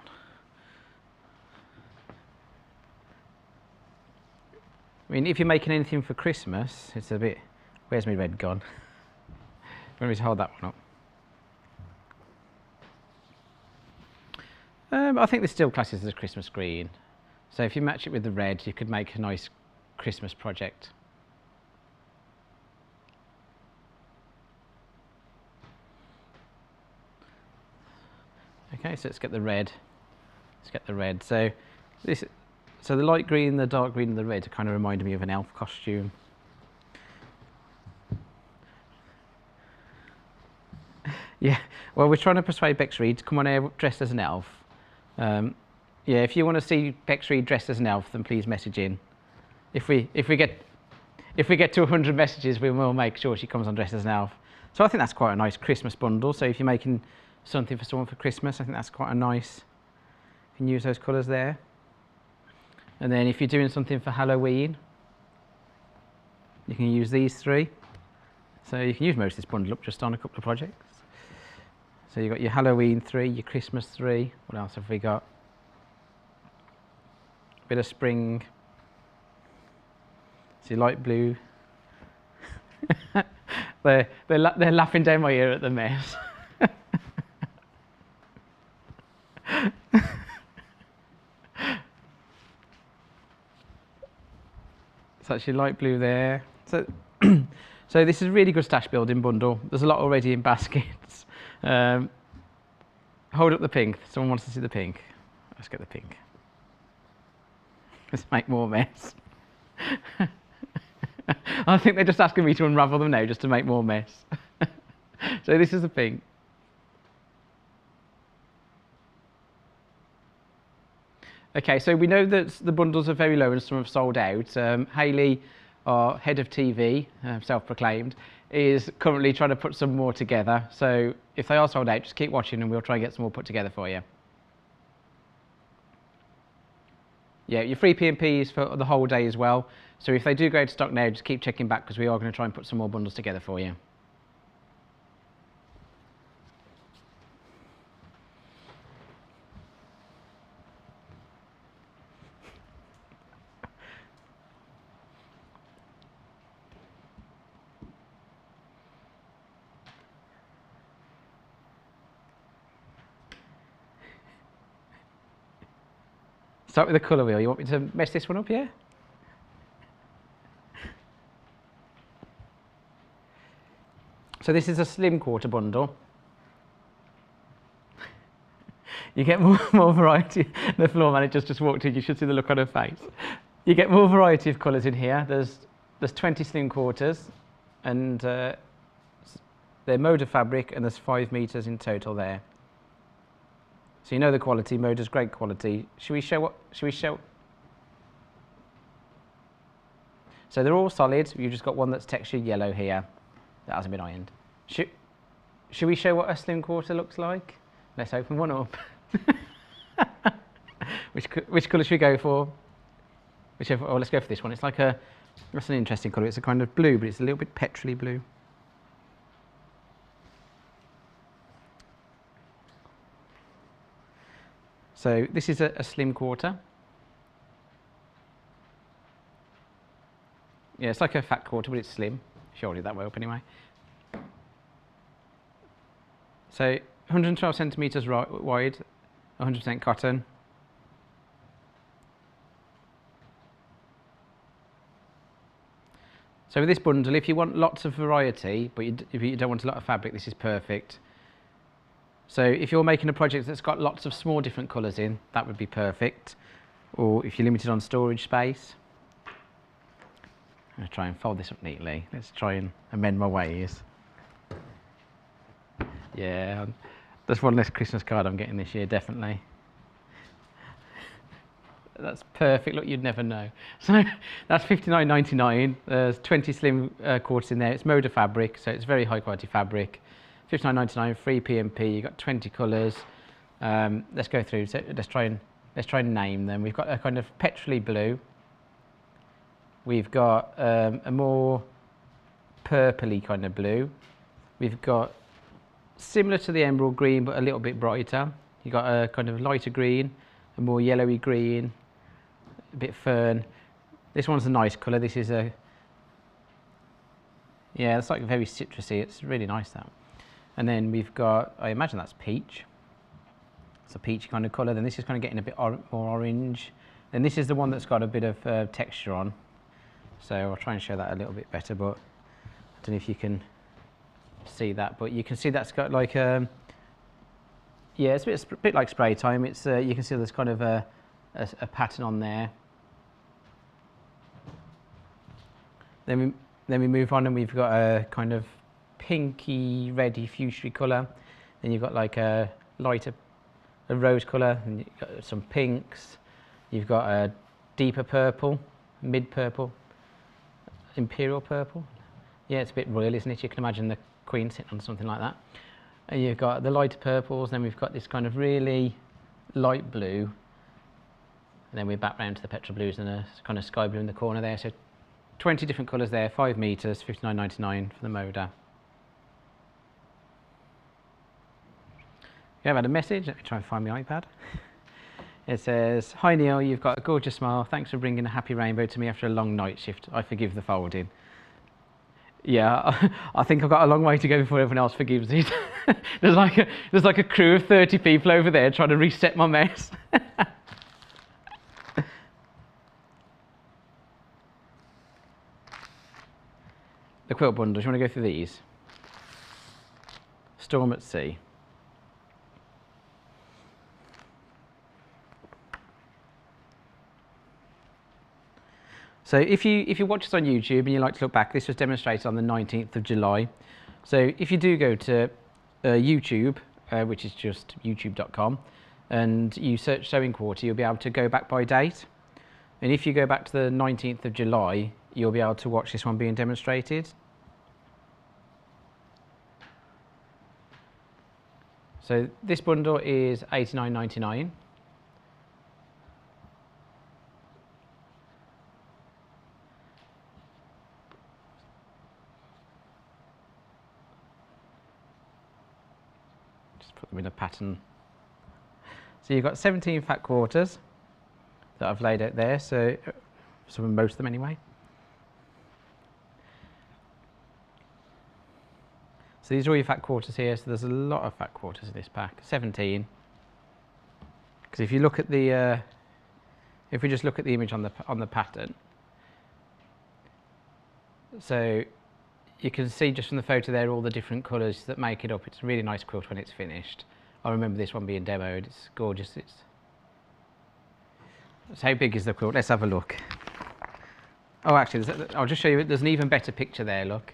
I mean, if you're making anything for Christmas, it's a bit, where's my red gone? Let me just hold that one up. I think this still classes as a Christmas green. So if you match it with the red, you could make a nice Christmas project. Okay, so let's get the red. Let's get the red. So the light green, the dark green, and the red kind of reminded me of an elf costume. Yeah, well, we're trying to persuade Bex Reed to come on air dressed as an elf. Yeah, if you want to see Bex Reed dressed as an elf, then please message in. If we get to 100 messages, we will make sure she comes on dressed as an elf. So I think that's quite a nice Christmas bundle. So if you're making something for someone for Christmas, I think that's quite a nice. You can use those colours there. And then if you're doing something for Halloween, you can use these three. So you can use most of this bundle up just on a couple of projects. So you've got your Halloween 3, your Christmas 3. What else have we got? A bit of spring. See, light blue. they're laughing down my ear at the mess. It's actually light blue there. So, so this is a really good stash building bundle. There's a lot already in baskets. Hold up the pink. Someone wants to see the pink. Let's get the pink. Let's make more mess. I think they're just asking me to unravel them now just to make more mess. So this is the pink. Okay, so we know that the bundles are very low and some have sold out. Hayley, our head of TV, self-proclaimed, is currently trying to put some more together. So if they are sold out, just keep watching and we'll try and get some more put together for you. Yeah, your free P&P is for the whole day as well. So if they do go to stock now, just keep checking back because we are going to try and put some more bundles together for you. Start with the colour wheel. You want me to mess this one up here? So this is a slim quarter bundle. You get more variety. The floor manager's just walked in. You should see the look on her face. You get more variety of colours in here. There's 20 slim quarters, and they're mode of fabric, and there's 5 meters in total there. So you know the quality. Moda's great quality. Should we show? So they're all solid. You've just got one that's textured yellow here that hasn't been ironed. Should we show what a slim quarter looks like? Let's open one up. Which colour should we go for? Whichever. Oh, let's go for this one. It's like that's an interesting colour. It's a kind of blue, but it's a little bit petrol-y blue. So this is a slim quarter. Yeah, it's like a fat quarter, but it's slim. Surely that way up anyway. So 112 centimetres wide, 100% cotton. So with this bundle, if you want lots of variety, but if you don't want a lot of fabric, this is perfect. So if you're making a project that's got lots of small different colours in, that would be perfect. Or if you're limited on storage space. I'm going to try and fold this up neatly. Let's try and amend my ways. Yeah, there's one less Christmas card I'm getting this year, definitely. That's perfect. Look, you'd never know. So that's £59.99. There's 20 slim quarters in there. It's Moda fabric, so it's very high quality fabric. £59.99, free P&P. You've got 20 colours. Let's go through. So let's try and name them. We've got a kind of petrol-y blue. We've got a more purpley kind of blue. We've got similar to the emerald green, but a little bit brighter. You've got a kind of lighter green, a more yellowy green, a bit fern. This one's a nice colour. This is yeah, it's like very citrusy. It's really nice, that. And then we've got, I imagine that's peach. It's a peachy kind of colour. Then this is kind of getting a bit more orange. And this is the one that's got a bit of texture on. So I'll try and show that a little bit better, but I don't know if you can see that. But you can see that's got like yeah, it's a bit like spray time. It's you can see there's kind of a pattern on there. Then we move on and we've got a kind of pinky, reddy, fuchsia colour. Then you've got like a lighter, a rose colour, and you've got some pinks. You've got a deeper purple, mid purple, imperial purple. Yeah, it's a bit royal, isn't it? You can imagine the Queen sitting on something like that. And you've got the lighter purples, then we've got this kind of really light blue. And then we're back round to the petrol blues and a kind of sky blue in the corner there. So 20 different colours there, 5 metres, £59.99 for the Moda. Yeah, I've had a message. Let me try and find my iPad. It says, "Hi Neil, you've got a gorgeous smile. Thanks for bringing a happy rainbow to me after a long night shift. I forgive the folding." Yeah, I think I've got a long way to go before everyone else forgives it. There's like a crew of 30 people over there trying to reset my mess. The quilt bundles, you want to go through these? Storm at Sea. So if you watch this on YouTube and you like to look back, this was demonstrated on the 19th of July. So if you do go to YouTube, which is just youtube.com, and you search Sewing Quarter, you'll be able to go back by date. And if you go back to the 19th of July, you'll be able to watch this one being demonstrated. So this bundle is £89.99. Just put them in a pattern. So you've got 17 fat quarters that I've laid out there, so most of them anyway. So these are all your fat quarters here, so there's a lot of fat quarters in this pack, 17. Because if you look at the, if we just look at the image on the pattern, so you can see just from the photo there all the different colours that make it up. It's a really nice quilt when it's finished. I remember this one being demoed, it's gorgeous. So how big is the quilt? Let's have a look. Oh, actually, I'll just show you, there's an even better picture there, look.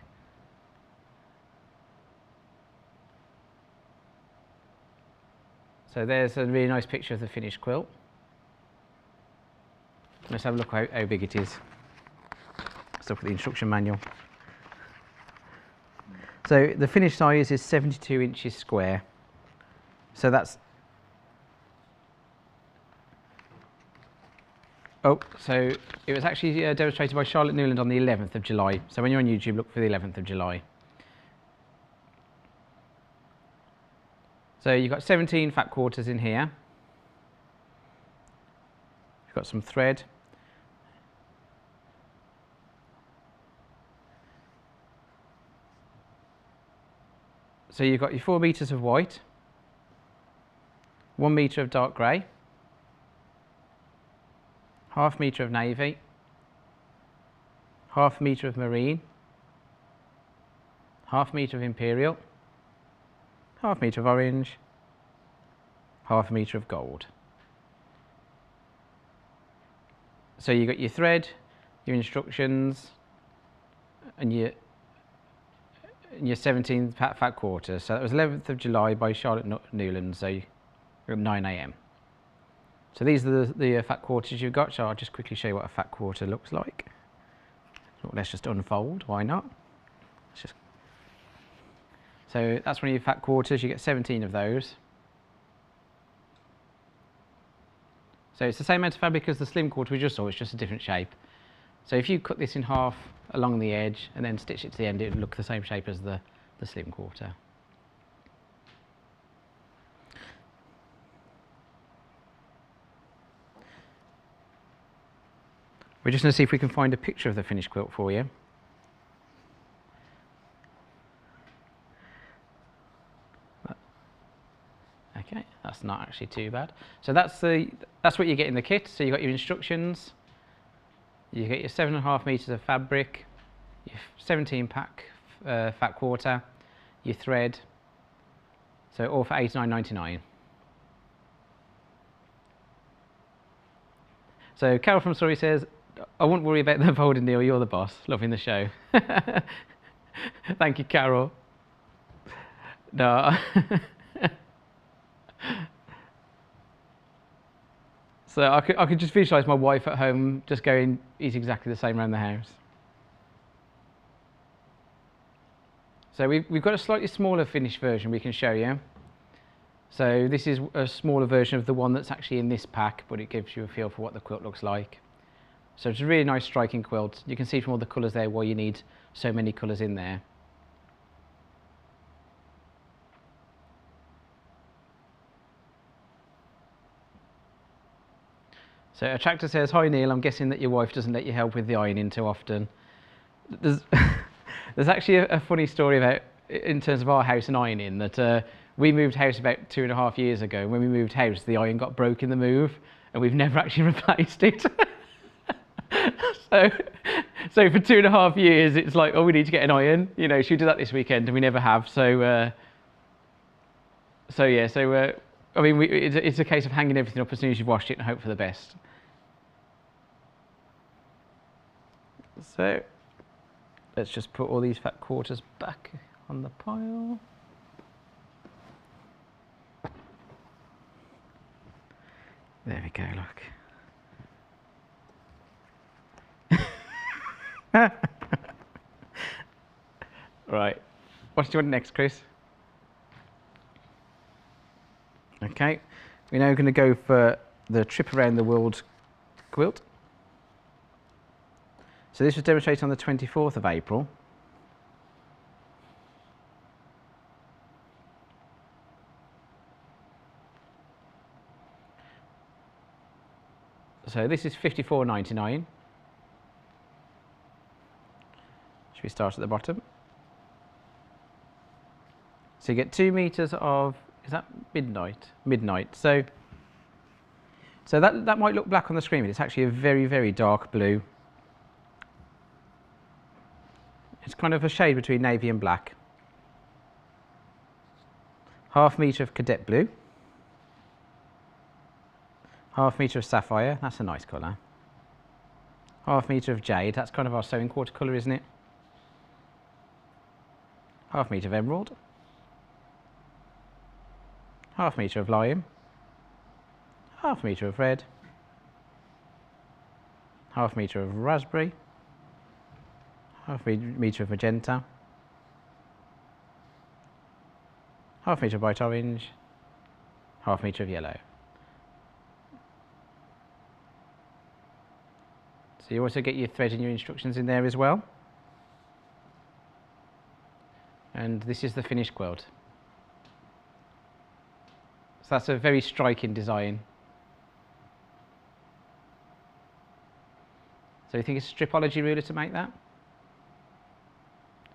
So there's a really nice picture of the finished quilt. Let's have a look how big it is. Let's look at the instruction manual. So the finished size is 72 inches square. So that's... Oh, so it was actually demonstrated by Charlotte Newland on the 11th of July. So when you're on YouTube, look for the 11th of July. So you've got 17 fat quarters in here. You've got some thread. So you've got your 4 meters of white, 1 meter of dark grey, ½ meter of navy, ½ meter of marine, ½ meter of imperial, ½ meter of orange, ½ meter of gold. So you've got your thread, your instructions, and your 17 fat quarters. So that was 11th of July by Charlotte Newland, so at 9 AM. So these are the fat quarters you've got, so I'll just quickly show you what a fat quarter looks like. So let's just unfold, why not? So that's one of your fat quarters, you get 17 of those. So it's the same amount of fabric as the slim quarter we just saw, it's just a different shape. So if you cut this in half along the edge and then stitch it to the end, it would look the same shape as the slim quarter. We're just going to see if we can find a picture of the finished quilt for you. Okay, that's not actually too bad. So that's what you get in the kit. So you've got your instructions, you get your 7.5 meters of fabric, your 17 pack fat quarter, your thread. So all for £89.99. So Carol from Surrey says, I wouldn't worry about the folding, Neil, you're the boss. Loving the show. Thank you, Carol. No. So I could just visualise my wife at home just going, he's exactly the same around the house. So we've got a slightly smaller finished version we can show you. So this is a smaller version of the one that's actually in this pack, but it gives you a feel for what the quilt looks like. So it's a really nice striking quilt. You can see from all the colours there why you need so many colours in there. So Attractor says, hi Neil, I'm guessing that your wife doesn't let you help with the ironing too often. There's actually a funny story about, in terms of our house and ironing, that we moved house about 2.5 years ago. When we moved house, the iron got broke in the move and we've never actually replaced it. So for 2.5 years, it's like, oh, we need to get an iron. You know, should we do that this weekend? And we never have. I mean, it's a case of hanging everything up as soon as you've washed it and hope for the best. So let's just put all these fat quarters back on the pile. There we go, look. Right, what do you want next, Chris? Okay, we're now going to go for the trip around the world quilt. So this was demonstrated on the 24th of April. So this is £54.99. Should we start at the bottom? So you get 2 meters of, is that midnight? Midnight. So that might look black on the screen, but it's actually a very, very dark blue. It's kind of a shade between navy and black. Half meter of cadet blue. Half meter of sapphire, that's a nice colour. Half meter of jade, that's kind of our sewing quarter colour, isn't it? Half meter of emerald. Half meter of lime. Half meter of red. Half meter of raspberry. Half meter of magenta. Half meter of bright orange. Half meter of yellow. So you also get your thread and your instructions in there as well. And this is the finished quilt. So that's a very striking design. So you think it's a stripology ruler to make that?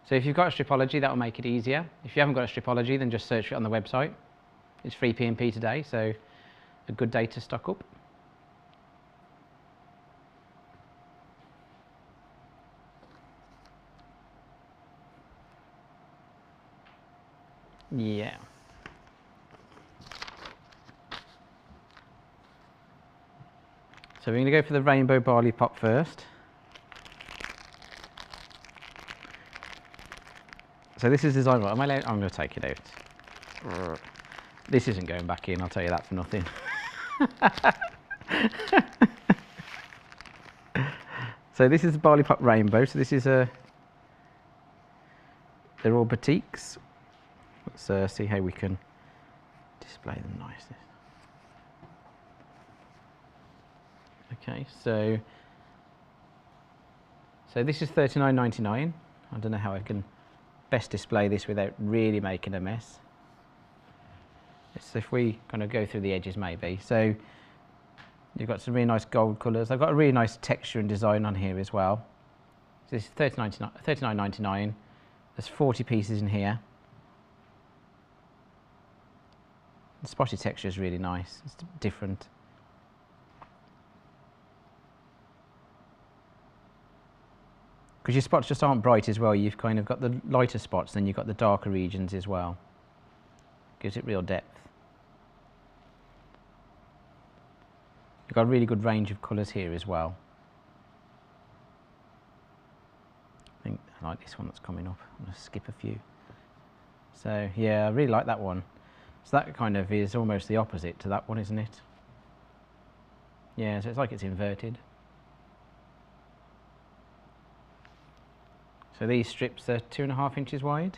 So if you've got a stripology, that will make it easier. If you haven't got a stripology, then just search for it on the website. It's free P&P today, so a good day to stock up. Yeah. So we're going to go for the rainbow barley pop first. So this is designed, am I allowed? I'm going to take it out. This isn't going back in, I'll tell you that for nothing. So this is the barley pop rainbow. So this is they're all batiks. Let's see how we can display them nicely. Okay, so this is £39.99. I don't know how I can best display this without really making a mess. So if we kind of go through the edges maybe. So you've got some really nice gold colours. I've got a really nice texture and design on here as well. So this is £39.99. There's 40 pieces in here. The spotty texture is really nice. It's different. Because your spots just aren't bright as well. You've kind of got the lighter spots, then you've got the darker regions as well. Gives it real depth. You've got a really good range of colours here as well. I think I like this one that's coming up. I'm going to skip a few. So yeah, I really like that one. So that kind of is almost the opposite to that one, isn't it? Yeah, so it's like it's inverted. So these strips are 2.5 inches wide.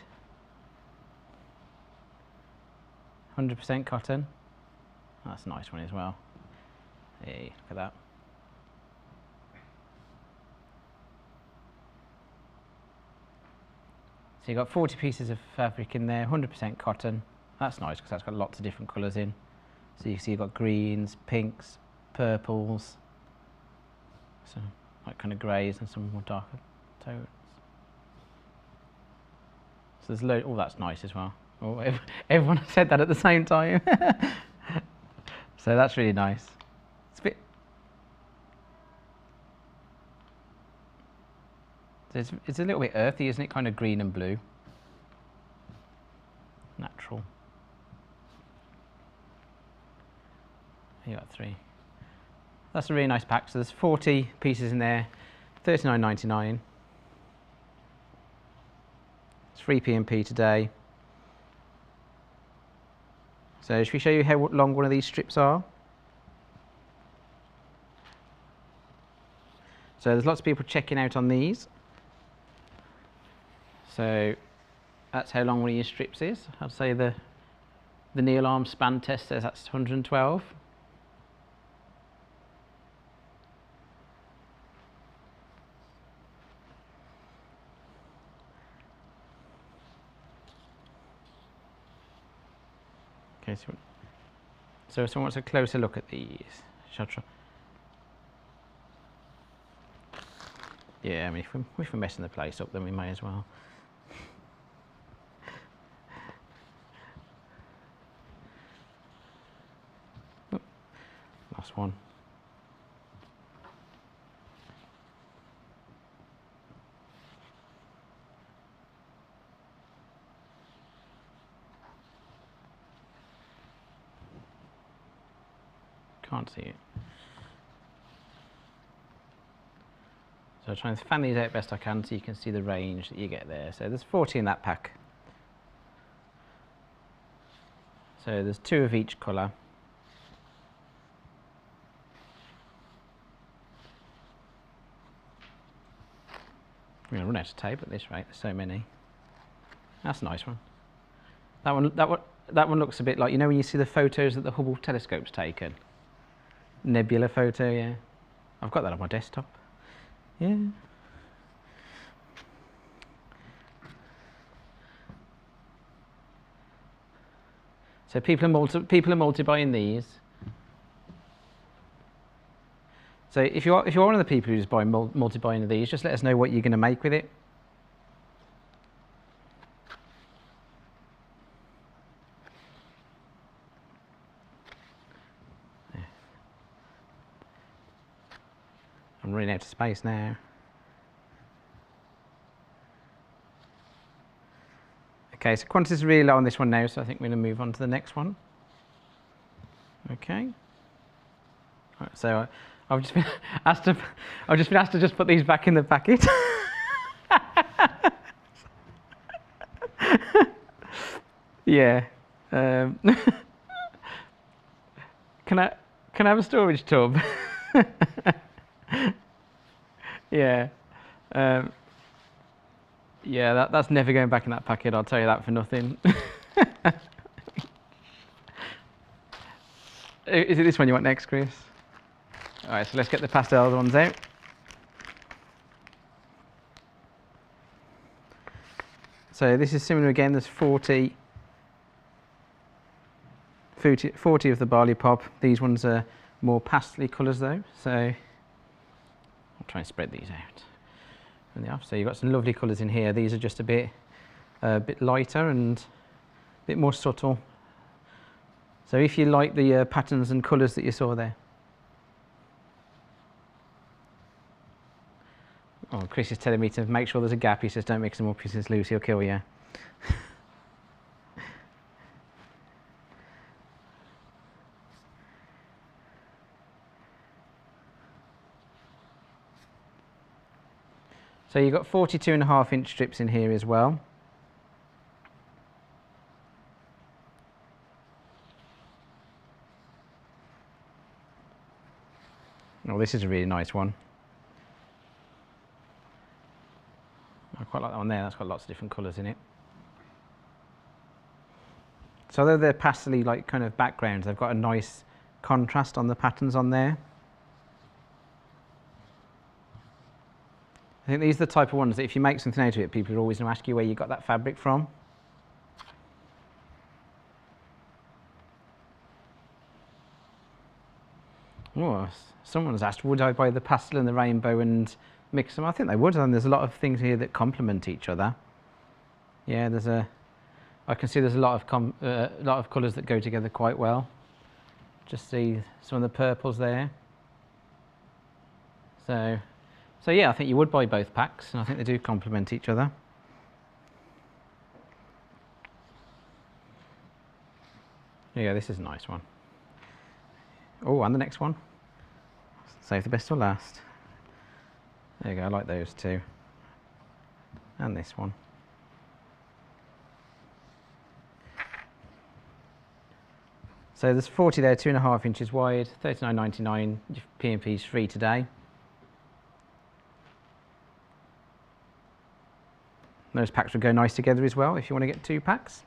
100% cotton. That's a nice one as well. Hey, look at that. So you've got 40 pieces of fabric in there, 100% cotton. That's nice because that's got lots of different colours in. So you see you've got greens, pinks, purples, some like kind of greys and some more darker tones. So there's oh, that's nice as well. Oh, everyone said that at the same time. So that's really nice. It's a bit. It's a little bit earthy, isn't it? Kind of green and blue. Natural. You got 3. That's a really nice pack. So there's 40 pieces in there. $39.99. It's free P&P today. So should we show you how long one of these strips are? So there's lots of people checking out on these. So that's how long one of your strips is. I'd say the Neil arm span test says that's 112. Okay, so if someone wants a closer look at these, shall I try? Yeah, I mean, if we're messing the place up, then we may as well. Oh, last one. Can't see it. So I'll try and fan these out best I can so you can see the range that you get there. So there's 40 in that pack. So there's 2 of each colour. We're going to run out of tape at this rate, there's so many. That's a nice one. That one looks a bit like, you know when you see the photos that the Hubble telescope's taken? Nebula photo, yeah. I've got that on my desktop. Yeah. So people are multi-buying these. So if you're one of the people who's buying multi-buying of these, just let us know what you're going to make with it. I'm running out of space now. Okay, so quantities are really low on this one now, so I think we're going to move on to the next one. Okay. Right, so I've just been asked to just put these back in the packet. Yeah. Can I have a storage tub? Yeah. Yeah, that's never going back in that packet, I'll tell you that for nothing. Is it this one you want next, Chris? All right, so let's get the pastel ones out. So this is similar again, there's 40 of the barley pop. These ones are more pastel colours though, so I'll try and spread these out. And off. So you've got some lovely colours in here. These are just a bit lighter and a bit more subtle. So if you like the patterns and colours that you saw there. Oh, Chris is telling me to make sure there's a gap. He says don't mix them up, he says Lucy will kill you. So you've got 42.5-inch strips in here as well. Oh, this is a really nice one. I quite like that one there, that's got lots of different colours in it. So although they're pastel-y like kind of backgrounds, they've got a nice contrast on the patterns on there. I think these are the type of ones that if you make something out of it, people are always going to ask you where you got that fabric from. Oh, someone's asked, would I buy the pastel and the rainbow and mix them? I think they would, and there's a lot of things here that complement each other. Yeah, I can see there's a lot of colours that go together quite well. Just see some of the purples there. So yeah, I think you would buy both packs, and I think they do complement each other. Yeah, this is a nice one. Oh, and the next one. Save the best till last. There you go, I like those two. And this one. So there's 40 there, 2.5 inches wide, $39.99. Your P&P is free today. Those packs would go nice together as well if you want to get 2 packs.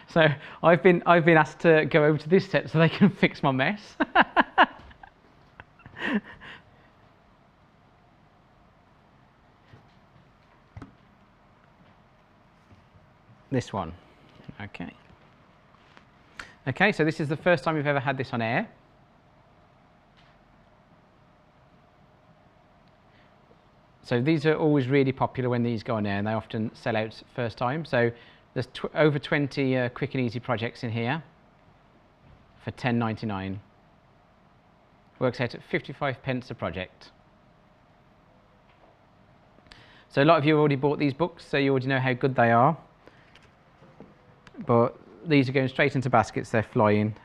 So I've been asked to go over to this set so they can fix my mess. This one. Okay. Okay, so this is the first time we've ever had this on air. So these are always really popular when these go on air, and they often sell out first time. So there's over 20 quick and easy projects in here for $10.99. Works out at 55 pence a project. So a lot of you have already bought these books, so you already know how good they are. But these are going straight into baskets, they're flying.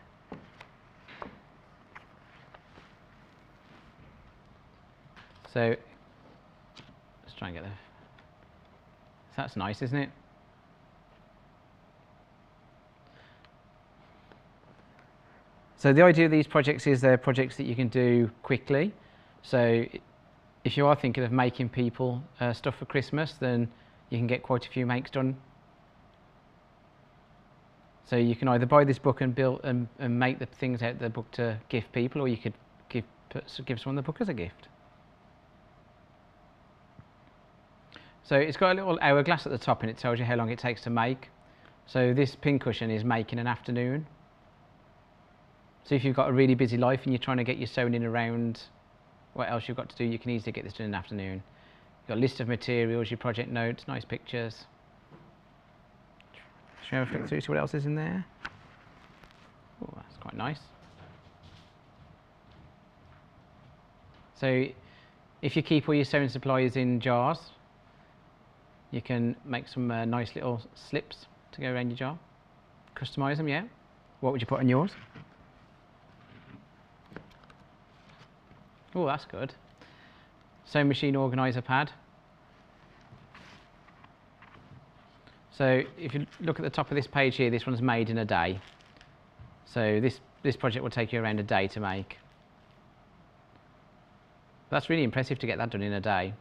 So let's try and get there. So that's nice, isn't it? So the idea of these projects is they're projects that you can do quickly. So if you are thinking of making people stuff for Christmas, then you can get quite a few makes done. So you can either buy this book and build and make the things out of the book to gift people, or you could give someone the book as a gift. So it's got a little hourglass at the top, and it tells you how long it takes to make. So this pincushion is making an afternoon. So if you've got a really busy life and you're trying to get your sewing in around what else you've got to do, you can easily get this done in an afternoon. You've got a list of materials, your project notes, nice pictures. Should we have a flick through, see what else is in there? Oh, that's quite nice. So if you keep all your sewing supplies in jars, you can make some nice little slips to go around your jar. Customise them, yeah. What would you put on yours? Oh, that's good. Sewing machine organiser pad. So if you look at the top of this page here, this one's made in a day. So this project will take you around a day to make. That's really impressive to get that done in a day.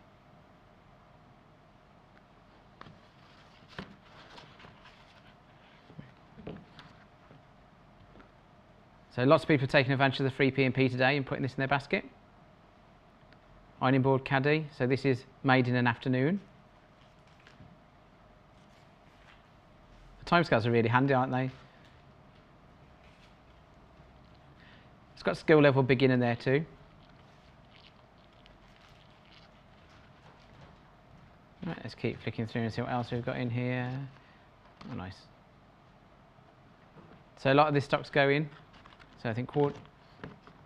So lots of people are taking advantage of the free P&P today and putting this in their basket. Ironing board caddy, so this is made in an afternoon. The timescales are really handy, aren't they? It's got skill level beginner there too. Right, let's keep flicking through and see what else we've got in here. Oh, nice. So a lot of this stock's going. So I think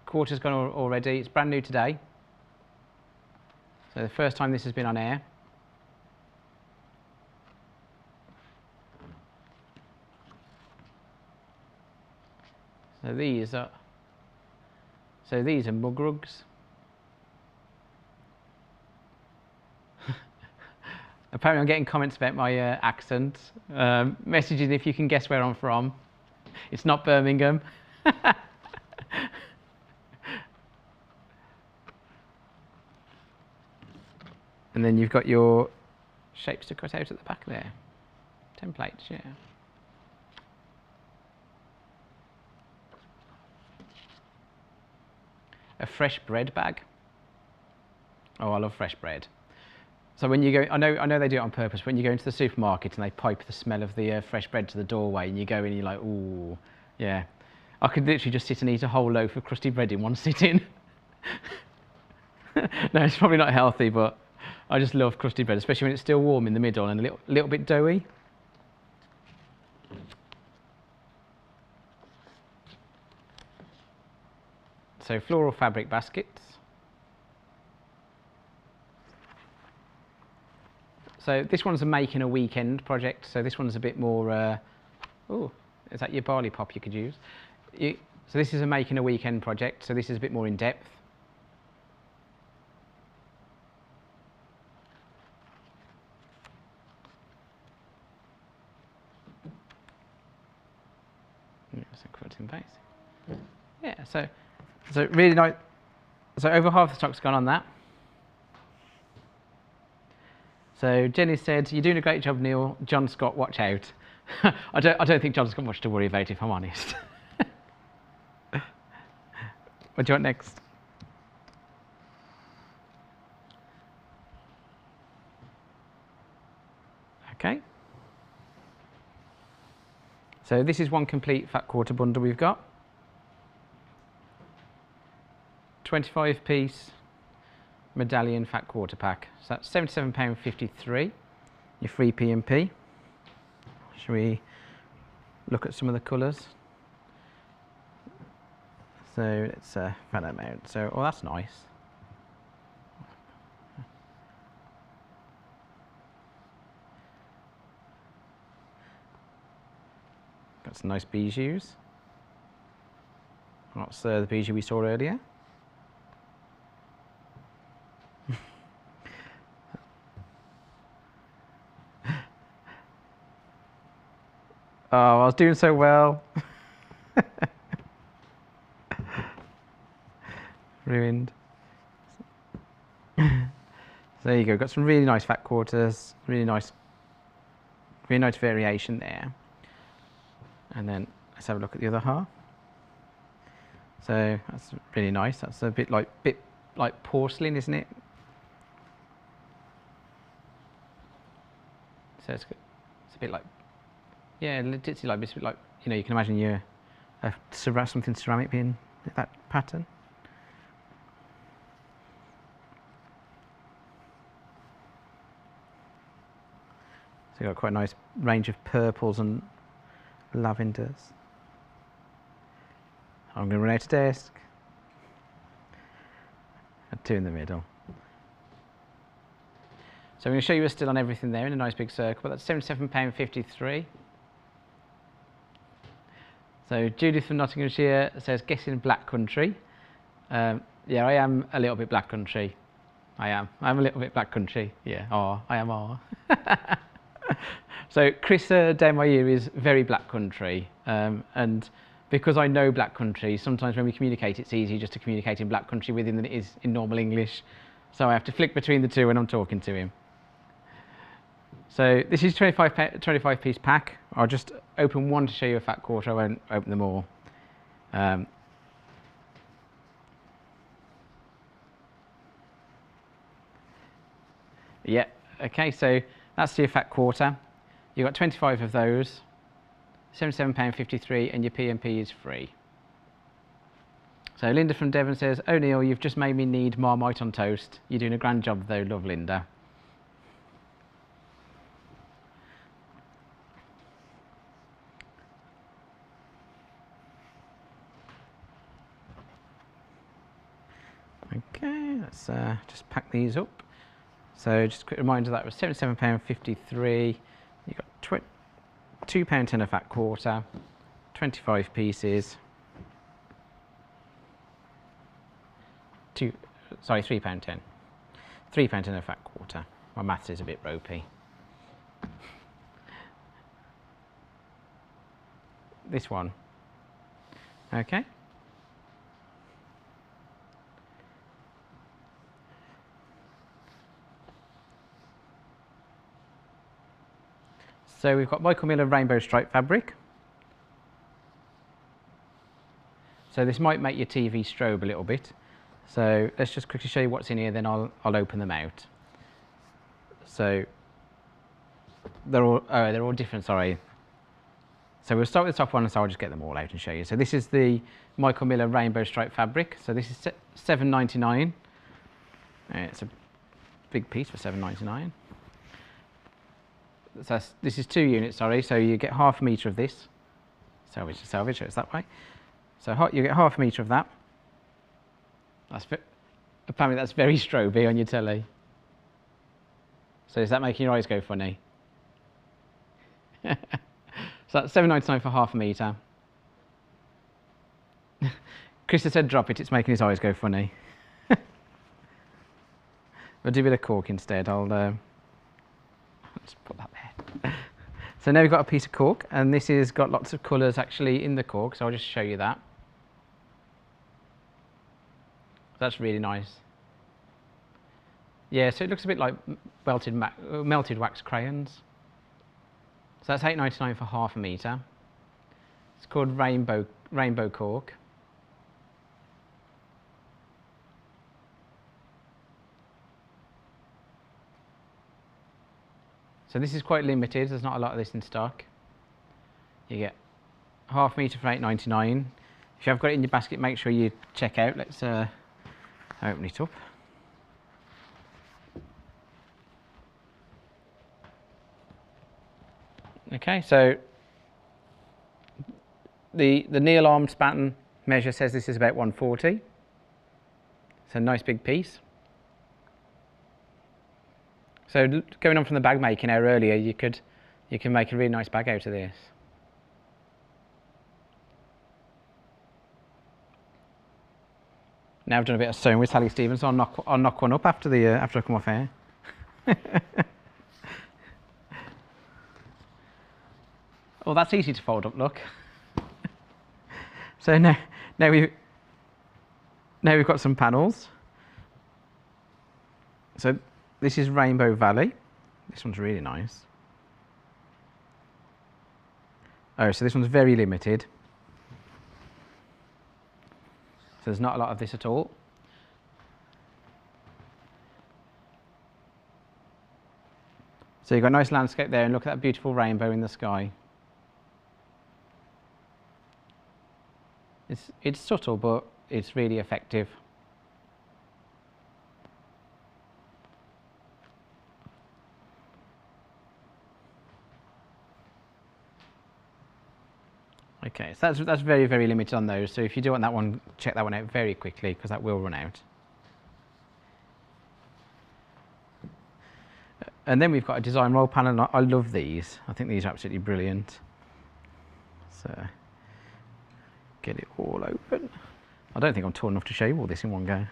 quarter's gone already. It's brand new today. So the first time this has been on air. So these are mug rugs. Apparently I'm getting comments about my accent. Messaging if you can guess where I'm from. It's not Birmingham. And then you've got your shapes to cut out at the back there. Templates, yeah. A fresh bread bag. Oh, I love fresh bread. So when you go, I know they do it on purpose, but when you go into the supermarket and they pipe the smell of the fresh bread to the doorway, and you go in and you're like, ooh, yeah. I could literally just sit and eat a whole loaf of crusty bread in one sitting. No, it's probably not healthy, but I just love crusty bread, especially when it's still warm in the middle and a little bit doughy. So floral fabric baskets. So this one's a making a weekend project. So this one's a bit more, Is that your barley pop you could use? So this is a making a weekend project, so this is a bit more in depth. It's a quilting base. Yeah, so really nice. So over half the stock's gone on that. So Jenny said, "You're doing a great job, Neil. John Scott, watch out." I don't think John's got much to worry about, if I'm honest. What do you want next? Okay. So this is one complete fat quarter bundle we've got. 25-piece medallion fat quarter pack. So that's £77.53, your free P&P. Shall we look at some of the colours? So it's a fat amount. So, oh, that's nice. Got some nice bijous. That's the bijou we saw earlier. Oh, I was doing so well. Ruined. So there you go. Got some really nice fat quarters. Really nice variation there. And then let's have a look at the other half. So that's really nice. That's a bit like porcelain, isn't it? So it's a bit like, yeah, it's like, it's a bit like, you know, you can imagine something ceramic being that pattern. So you've got quite a nice range of purples and lavenders. I'm going to run out of desk. And two in the middle. So I'm going to show you a still on everything there in a nice big circle, but that's £77.53. So Judith from Nottinghamshire says, guessing black country. Yeah, I am a little bit black country. I'm a little bit black country. Yeah, I am. So Chris down my ear is very black country, and because I know black country, sometimes when we communicate it's easier just to communicate in black country with him than it is in normal English, so I have to flick between the two when I'm talking to him. So this is 25 piece pack. I'll just open one to show you a fat quarter, I won't open them all. Yeah, okay, so that's your fat quarter. You've got 25 of those, £77.53, and your P&P is free. So Linda from Devon says, "Oh Neil, you've just made me need Marmite on toast. You're doing a grand job though, love Linda." Okay, let's just pack these up. So just a quick reminder that was £77.53. You've got £2.10 a fat quarter, 25 pieces. £3.10. £3.10 a fat quarter. My maths is a bit ropey. This one. Okay. So we've got Michael Miller rainbow stripe fabric. So this might make your TV strobe a little bit. So let's just quickly show you what's in here, then I'll open them out. So they're all different, sorry. So we'll start with the top one, so I'll just get them all out and show you. So this is the Michael Miller rainbow stripe fabric. So this is £7.99. It's a big piece for £7.99. So this is 2 units, sorry, so you get half a metre of this. Salvage to salvage, so it's that way. So you get half a metre of that. Apparently that's very stroby on your telly. So is that making your eyes go funny? So So that's £7.99 for half a metre. Chris has said drop it, it's making his eyes go funny. We'll do a bit of cork instead. I'll just put that there. So now we've got a piece of cork, and this has got lots of colours actually in the cork, so I'll just show you that. That's really nice. Yeah, so it looks a bit like melted wax crayons. So that's £8.99 for half a metre. It's called rainbow cork. So this is quite limited, there's not a lot of this in stock. You get half metre for £8.99. If you have got it in your basket, make sure you check out. Let's open it up. Okay, so the Neil arm span measure says this is about 140. It's a nice big piece. So going on from the bag making hour earlier, you can make a really nice bag out of this. Now I've done a bit of sewing with Sally Stevens, so I'll knock one up after I come off air. Oh, that's easy to fold up. Look. So now we've got some panels. So this is Rainbow Valley. This one's really nice. Oh, so this one's very limited. So there's not a lot of this at all. So you've got a nice landscape there, and look at that beautiful rainbow in the sky. It's subtle, but it's really effective. Okay, so that's very, very limited on those. So if you do want that one, check that one out very quickly, because that will run out. And then we've got a design roll panel, and I love these. I think these are absolutely brilliant. So get it all open. I don't think I'm tall enough to show you all this in one go.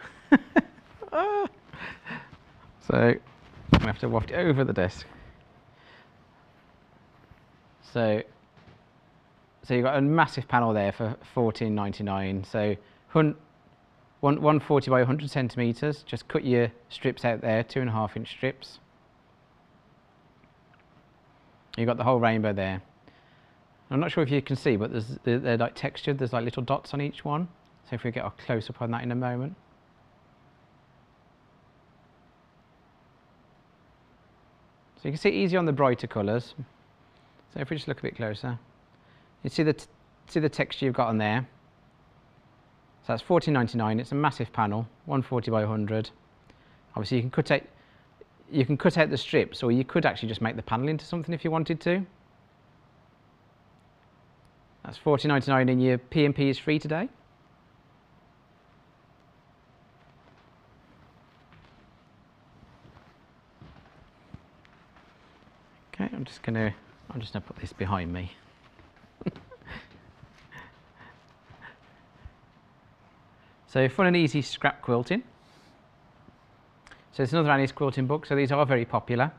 So I'm gonna have to waft it over the desk. So you've got a massive panel there for £14.99. So 140 by 100 centimetres. Just cut your strips out there, 2.5-inch strips. You've got the whole rainbow there. I'm not sure if you can see, but they're like textured. There's like little dots on each one. So if we get a close up on that in a moment. So you can see easy on the brighter colours. So if we just look a bit closer, you see the texture you've got on there. So that's £14.99. It's a massive panel, 140 by 100. Obviously you can cut out the strips, or you could actually just make the panel into something if you wanted to. That's £14.99, and your P&P is free today. Okay, I'm just gonna put this behind me. So fun and easy scrap quilting. So it's another Annie's quilting book. So these are very popular.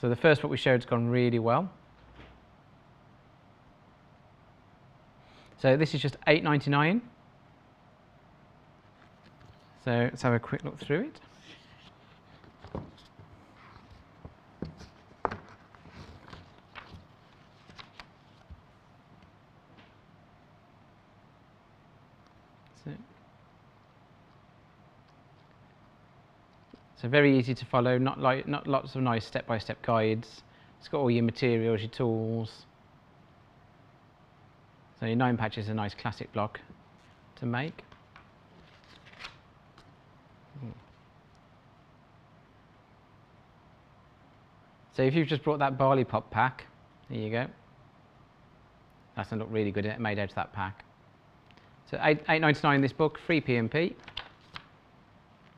So the first book we showed has gone really well. So this is just £8.99. So let's have a quick look through it. So very easy to follow, not lots of nice step-by-step guides. It's got all your materials, your tools. So your 9 patch is a nice classic block to make. So if you've just brought that barley pop pack, there you go. That's going to look really good made out of that pack. So £8.99 this book, free P&P.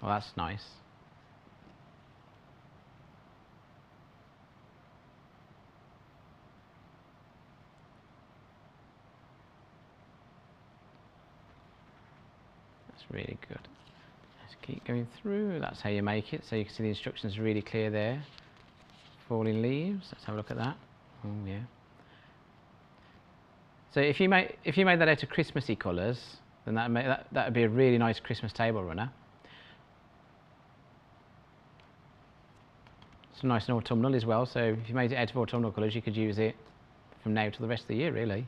Well, that's nice. That's really good. Let's keep going through. That's how you make it. So you can see the instructions are really clear there. Falling leaves. Let's have a look at that. Oh yeah. So if you made that out of Christmassy colours, then that would be a really nice Christmas table runner. It's nice and autumnal as well. So if you made it out of autumnal colours, you could use it from now to the rest of the year, really.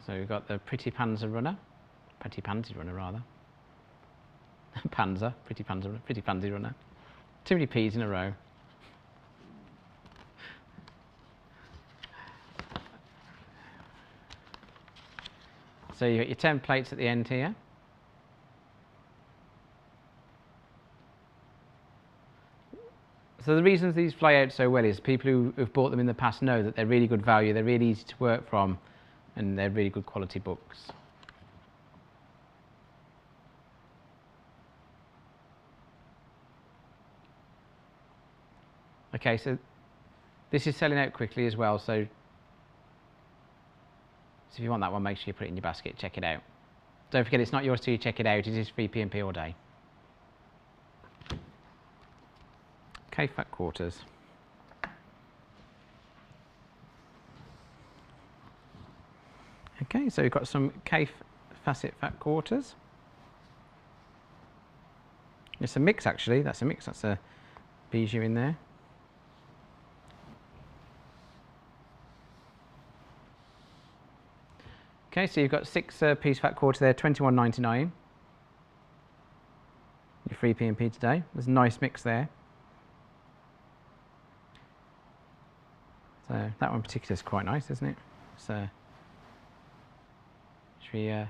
So we've got the Pretty Pansy runner rather. Pretty Pansy runner. Too many P's in a row. So you've got your templates at the end here. So the reasons these fly out so well is people who've bought them in the past know that they're really good value, they're really easy to work from, and they're really good quality books. Okay, so this is selling out quickly as well, so if you want that one, make sure you put it in your basket, check it out. Don't forget, it's not yours till you check it out, it is free P&P all day. Okay, fat quarters. Okay, so we've got some Cafe facet fat quarters. It's a mix actually, that's a mix, that's a bijou in there. Okay, so you've got 6-piece fat quarter there, $21.99. Your free P&P today. There's a nice mix there. So that one in particular is quite nice, isn't it? So so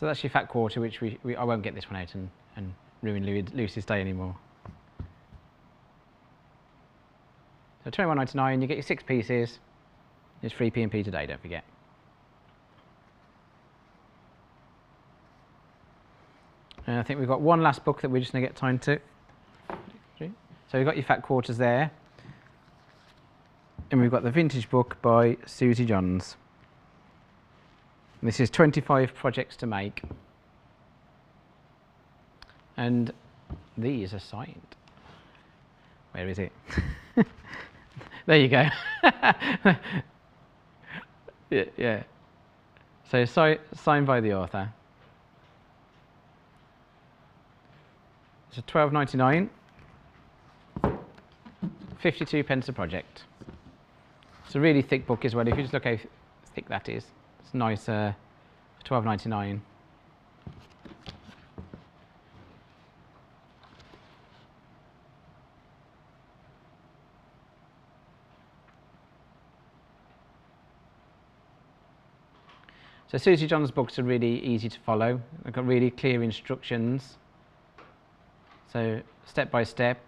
that's your fat quarter, which I won't get this one out and ruin Lucy's day anymore. So $21.99, you get your 6 pieces. It's free P&P today, don't forget. And I think we've got one last book that we're just going to get time to. So we've got your fat quarters there. And we've got the vintage book by Susie Johns. And this is 25 projects to make. And these are signed. Where is it? There you go. Yeah. So signed by the author. It's a $12.99. 52 pence a project. It's a really thick book as well. If you just look how thick that is, it's nice. $12.99. So Susie John's books are really easy to follow. They've got really clear instructions. So step by step.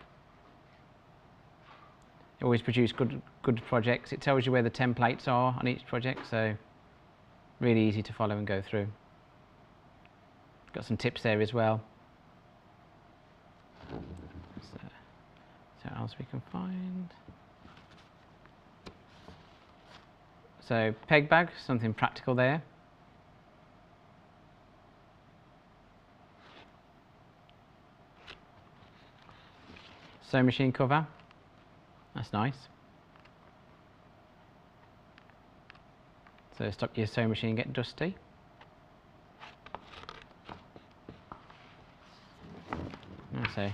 It always produce good projects. It tells you where the templates are on each project, so really easy to follow and go through. Got some tips there as well. So what else we can find? So peg bag, something practical there. Sewing machine cover, that's nice. So stop your sewing machine getting dusty. So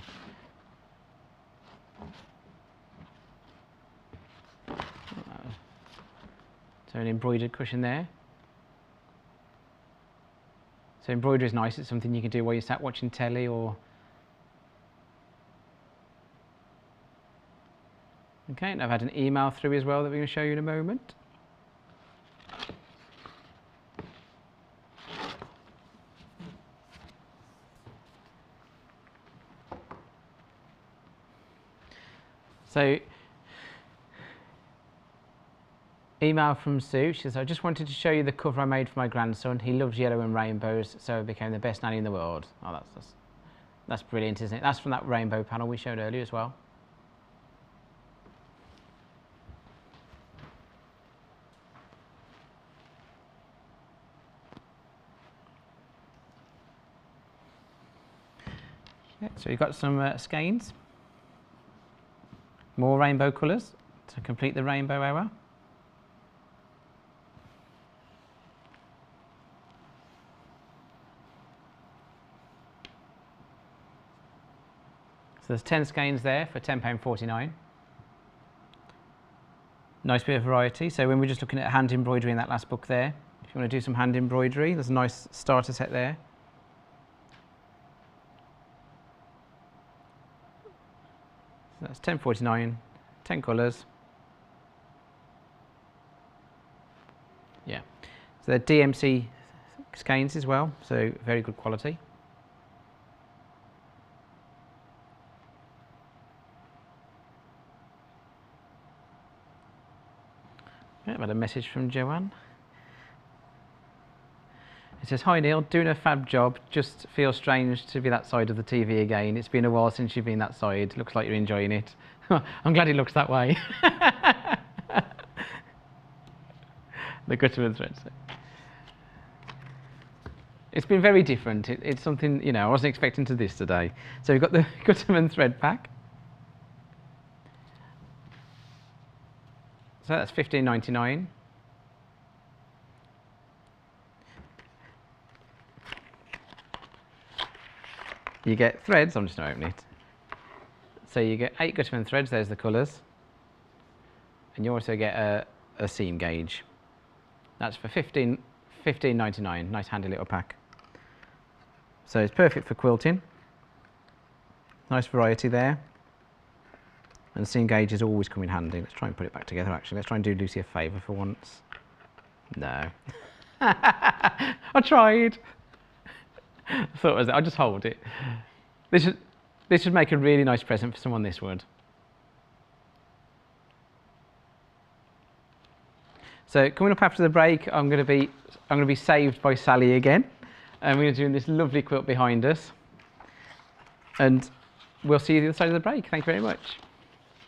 an embroidered cushion there. So embroidery is nice, it's something you can do while you're sat watching telly or. Okay, and I've had an email through as well that we're going to show you in a moment. So, email from Sue. She says, I just wanted to show you the cover I made for my grandson. He loves yellow and rainbows, so I became the best nanny in the world. Oh, that's brilliant, isn't it? That's from that rainbow panel we showed earlier as well. So we've got some skeins, more rainbow colours to complete the rainbow hour. So there's 10 skeins there for £10.49. Nice bit of variety. So when we're just looking at hand embroidery in that last book there, if you want to do some hand embroidery, there's a nice starter set there. So that's £10.49, 10 colours. Yeah. So they're DMC skeins as well, so very good quality. Yeah, I've had a message from Joanne. It says, "Hi Neil, doing a fab job. Just feels strange to be that side of the TV again. It's been a while since you've been that side. Looks like you're enjoying it." I'm glad it looks that way. The Gutterman threads. It's been very different. It's something, you know, I wasn't expecting to this today. So we've got the Gutterman thread pack. So that's £15.99. You get threads, I'm just going to open it. So you get 8 Gutterman threads, there's the colours. And you also get a seam gauge. That's for £15.99, nice handy little pack. So it's perfect for quilting. Nice variety there. And seam gauges always come in handy. Let's try and put it back together actually. Let's try and do Lucy a favour for once. No. I tried. I thought it was, I'll just hold it. This should make a really nice present for someone, this would. So coming up after the break, I'm going to be saved by Sally again. And we're going to do this lovely quilt behind us. And we'll see you the other side of the break. Thank you very much.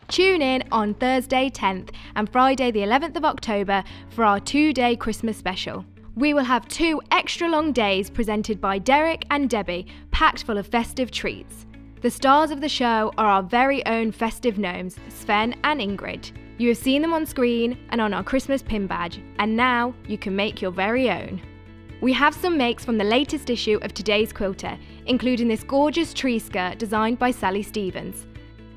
Tune in on Thursday 10th and Friday the 11th of October for our 2-day Christmas special. We will have 2 extra long days presented by Derek and Debbie, packed full of festive treats. The stars of the show are our very own festive gnomes, Sven and Ingrid. You have seen them on screen and on our Christmas pin badge, and now you can make your very own. We have some makes from the latest issue of Today's Quilter, including this gorgeous tree skirt designed by Sally Stevens.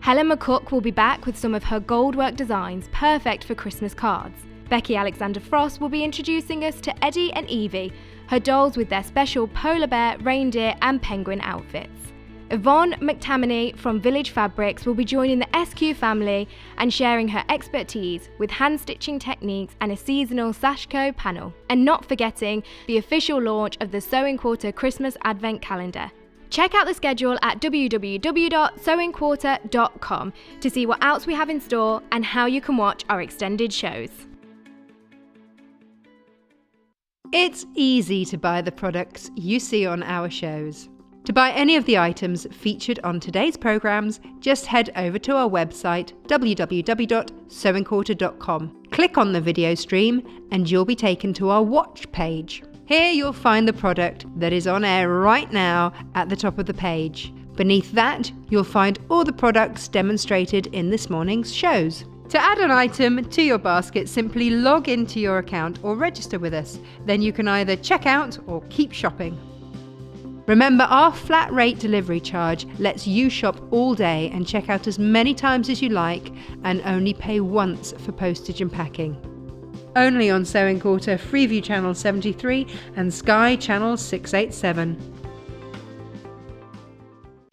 Helen McCook will be back with some of her goldwork designs perfect for Christmas cards. Becky Alexander Frost will be introducing us to Eddie and Evie, her dolls with their special polar bear, reindeer and penguin outfits. Yvonne McTammany from Village Fabrics will be joining the SQ family and sharing her expertise with hand stitching techniques and a seasonal Sashko panel. And not forgetting the official launch of the Sewing Quarter Christmas Advent Calendar. Check out the schedule at www.sewingquarter.com to see what else we have in store and how you can watch our extended shows. It's easy to buy the products you see on our shows. To buy any of the items featured on today's programmes, just head over to our website www.sewingquarter.com. Click on the video stream and you'll be taken to our watch page. Here you'll find the product that is on air right now at the top of the page. Beneath that, you'll find all the products demonstrated in this morning's shows. To add an item to your basket, simply log into your account or register with us. Then you can either check out or keep shopping. Remember, our flat rate delivery charge lets you shop all day and check out as many times as you like and only pay once for postage and packing. Only on Sewing Quarter, Freeview Channel 73 and Sky Channel 687.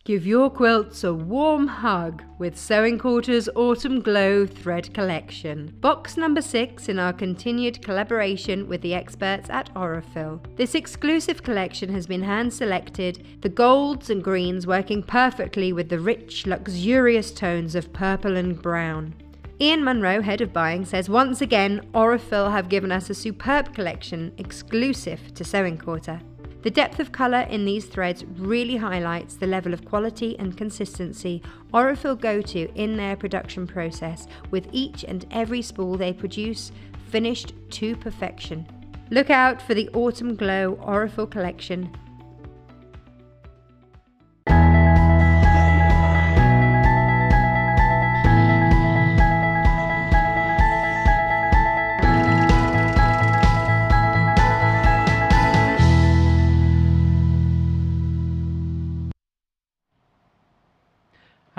Give your quilts a warm hug with Sewing Quarter's Autumn Glow Thread Collection. Box number 6 in our continued collaboration with the experts at Orco. This exclusive collection has been hand-selected, the golds and greens working perfectly with the rich, luxurious tones of purple and brown. Ian Munro, head of buying, says once again Orco have given us a superb collection exclusive to Sewing Quarter. The depth of colour in these threads really highlights the level of quality and consistency Orco go to in their production process, with each and every spool they produce finished to perfection. Look out for the Autumn Glow Orco collection.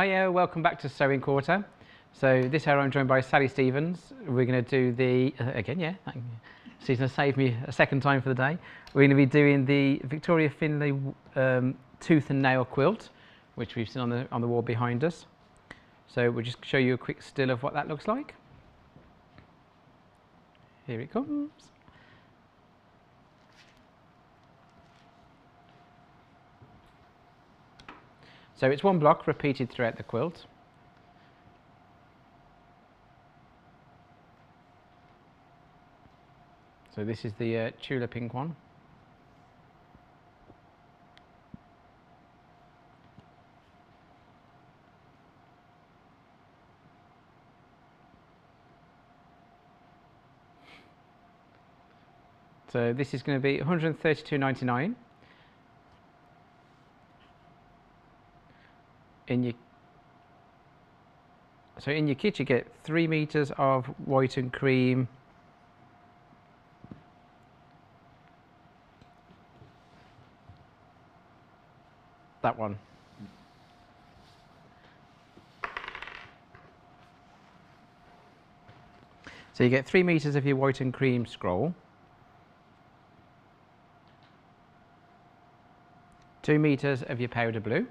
Hiya, welcome back to Sewing Quarter. So this hour I'm joined by Sally Stevens. We're going to do the, again, yeah, she's going to save me a second time for the day. We're going to be doing the Victoria Findlay tooth and nail quilt, which we've seen on the wall behind us. So we'll just show you a quick still of what that looks like. Here it comes. So it's one block repeated throughout the quilt. So this is the Tula Pink one. So this is going to be £132.99. In your kit you get 3 meters of white and cream, that one. So you get 3 meters of your white and cream scroll, 2 meters of your powder blue,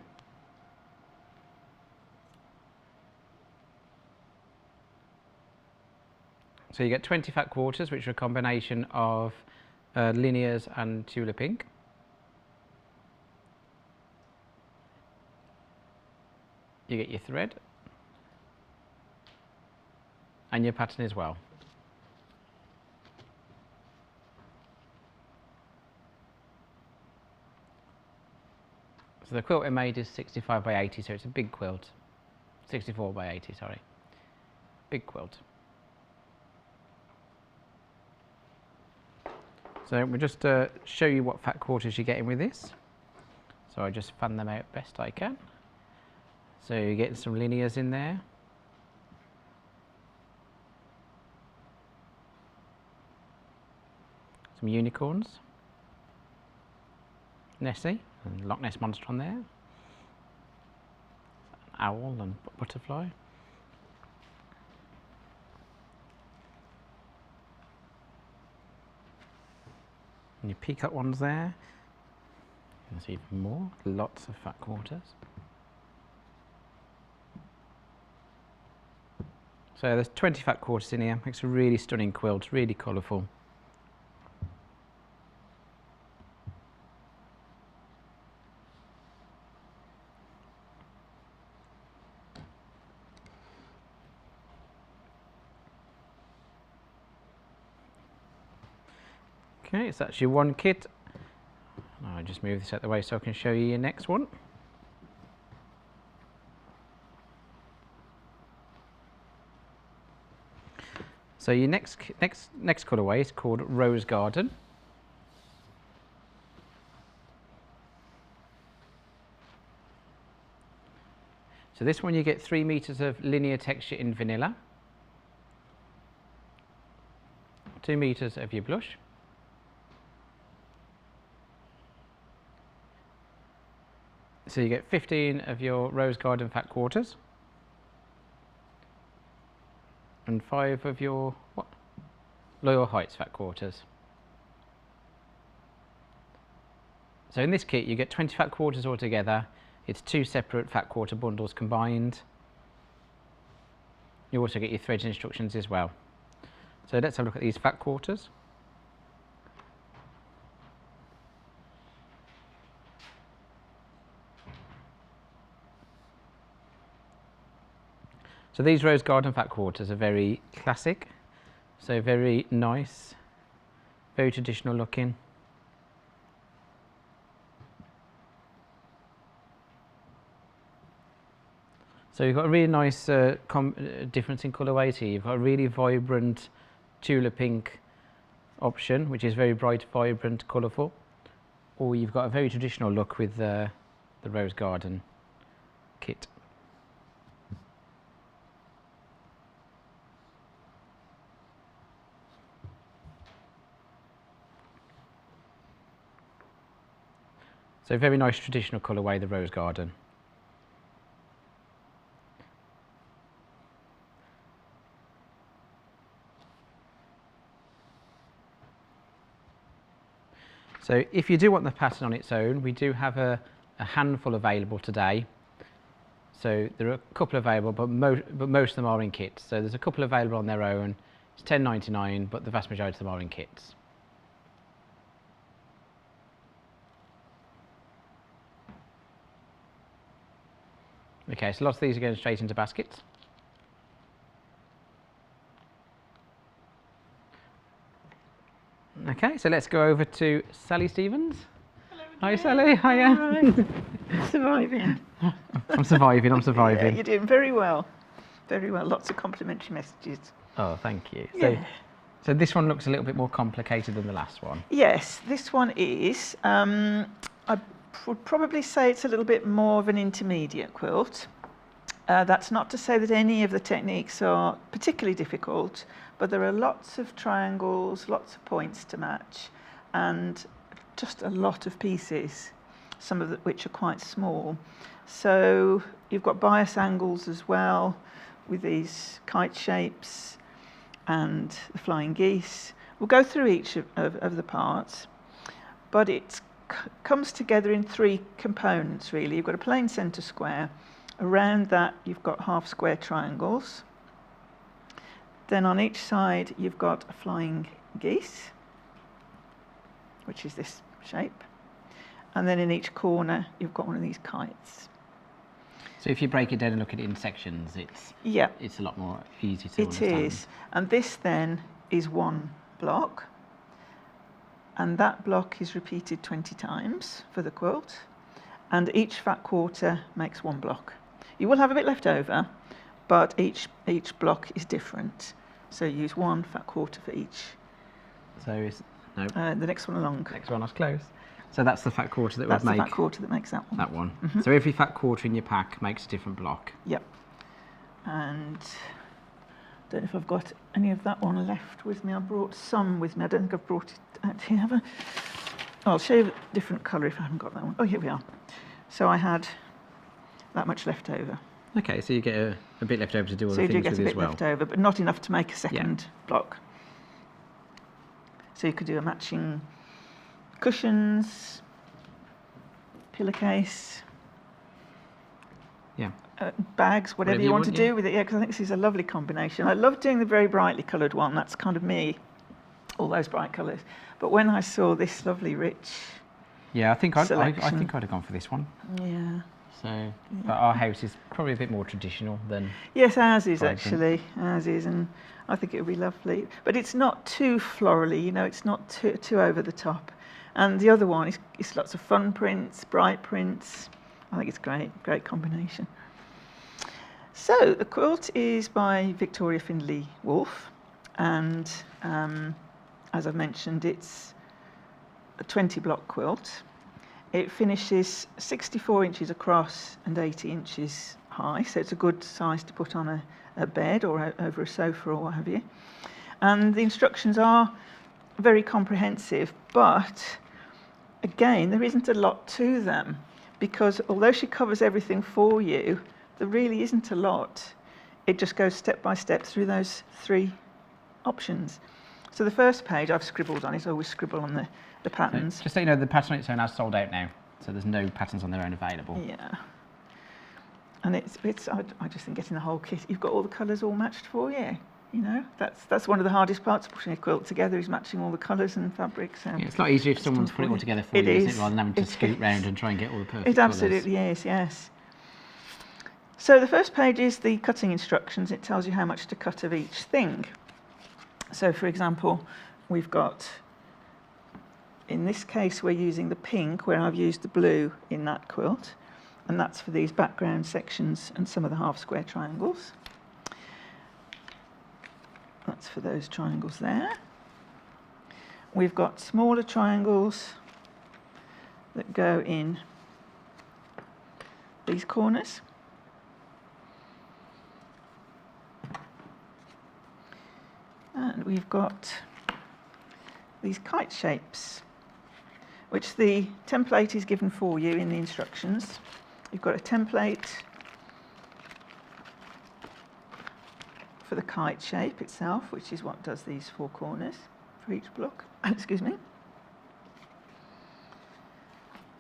so you get 20 fat quarters, which are a combination of linears and Tula Pink. You get your thread and your pattern as well. So the quilt I made is 65 by 80, so it's a big quilt. 64 by 80, sorry. Big quilt. So we'll just show you what fat quarters you're getting with this. So I just fan them out best I can. So you're getting some linears in there. Some unicorns. Nessie, and Loch Ness Monster on there. An owl and butterfly. And your peacock ones there. There's even more, lots of fat quarters. So there's 20 fat quarters in here, makes a really stunning quilt, really colourful. Okay, so that's your one kit. I'll just move this out of the way so I can show you your next one. So your next colourway is called Rose Garden. So this one you get 3 meters of linear texture in vanilla, 2 meters of your blush, so you get 15 of your Rose Garden fat quarters and 5 of your Loyal Heights fat quarters. So in this kit you get 20 fat quarters altogether. It's 2 separate fat quarter bundles combined. You also get your thread instructions as well. So let's have a look at these fat quarters. So these Rose Garden fat quarters are very classic, so very nice, very traditional looking. So you've got a really nice difference in colourways here. You've got a really vibrant Tula Pink option, which is very bright, vibrant, colourful, or you've got a very traditional look with the Rose Garden kit. So very nice traditional colourway, the Rose Garden. So if you do want the pattern on its own, we do have a handful available today. So there are a couple available, but most of them are in kits. So there's a couple available on their own. It's $10.99, but the vast majority of them are in kits. Okay, so lots of these are going straight into baskets. Okay, so let's go over to Sally Stevens. Hi Sally, hiya. Right. Surviving. I'm surviving. Yeah, you're doing very well. Very well. Lots of complimentary messages. Oh, thank you. Yeah. So this one looks a little bit more complicated than the last one. Yes, this one is. I would probably say it's a little bit more of an intermediate quilt. That's not to say that any of the techniques are particularly difficult, but there are lots of triangles, lots of points to match, and just a lot of pieces, some of which are quite small. So you've got bias angles as well, with these kite shapes and the flying geese. We'll go through each of the parts, but it comes together in three components really. You've got a plain centre square. Around that you've got half square triangles. Then on each side you've got a flying geese, which is this shape. And then in each corner you've got one of these kites. So if you break it down and look at it in sections, it's a lot more easy to understand. It is. And this then is one block. And that block is repeated 20 times for the quilt. And each fat quarter makes one block. You will have a bit left over, but each block is different. So use one fat quarter for each. So the next one along. Next one was close. So that's the fat quarter that That's would the make fat quarter that makes that one. that one. Mhm. So every fat quarter in your pack makes a different block. Yep. And don't know if I've got any of that one left with me. I brought some with me. I don't think I've brought it out here, have I? Oh, I'll show you a different colour if I haven't got that one. Oh, here we are. So I had that much left over. Okay, so you get a bit left over to do all So the you do things get with a as bit well. left over, but not enough to make a second block. So you could do a matching cushions, pillowcase, Yeah. bags, whatever you want to yeah. do with it. Yeah, because I think this is a lovely combination. I love doing the very brightly coloured one. That's kind of me, all those bright colours. But when I saw this lovely rich, Yeah, I think I'd selection. have gone for this one. yeah. So, but our house is probably a bit more traditional than. Yes, ours is Vibrant. actually. Ours is, and I think it would be lovely. But it's not too florally, you know, it's not too over the top. And the other one is lots of fun prints, bright prints. I think it's great combination. So the quilt is by Victoria Findlay Wolfe, and as I've mentioned, it's a 20 block quilt. It finishes 64 inches across and 80 inches high, so it's a good size to put on a bed or over a sofa or what have you. And the instructions are very comprehensive, but again, there isn't a lot to them, because although she covers everything for you, there really isn't a lot. It just goes step by step through those three options. So the first page I've scribbled on, I always scribble on the patterns. Just so you know, the pattern on its own has sold out now, so there's no patterns on their own available. Yeah. And it's I just think getting the whole kit, you've got all the colours all matched for you. You know, that's one of the hardest parts of putting a quilt together, is matching all the colours and fabrics. Yeah, it's a lot easier if someone's put it all together for you, isn't it, rather than having to scoot round and try and get all the perfect It absolutely is, yes. So the first page is the cutting instructions. It tells you how much to cut of each thing. So for example, we've got, in this case we're using the pink, where I've used the blue in that quilt, and that's for these background sections and some of the half square triangles. That's for those triangles there. We've got smaller triangles that go in these corners. And we've got these kite shapes, which the template is given for you in the instructions. You've got a template for the kite shape itself, which is what does these four corners for each block. Excuse me.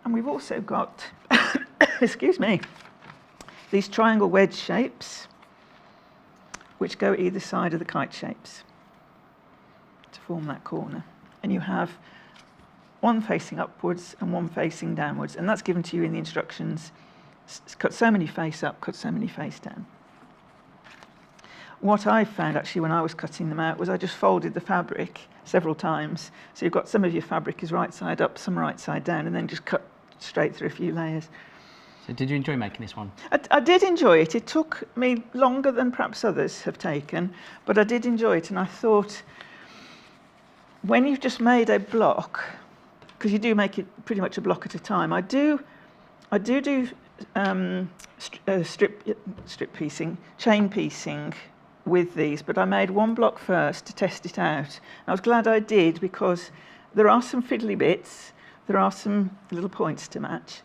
And we've also got, excuse me, these triangle wedge shapes, which go either side of the kite shapes to form that corner. And you have one facing upwards and one facing downwards, and that's given to you in the instructions. Cut so many face up, cut so many face down. What I found actually when I was cutting them out was I just folded the fabric several times. So you've got some of your fabric is right side up, some right side down, and then just cut straight through a few layers. So did you enjoy making this one? I did enjoy it. It took me longer than perhaps others have taken, but I did enjoy it. And I thought, when you've just made a block, because you do make it pretty much a block at a time, I do strip piecing, chain piecing with these, but I made one block first to test it out. And I was glad I did, because there are some fiddly bits, there are some little points to match.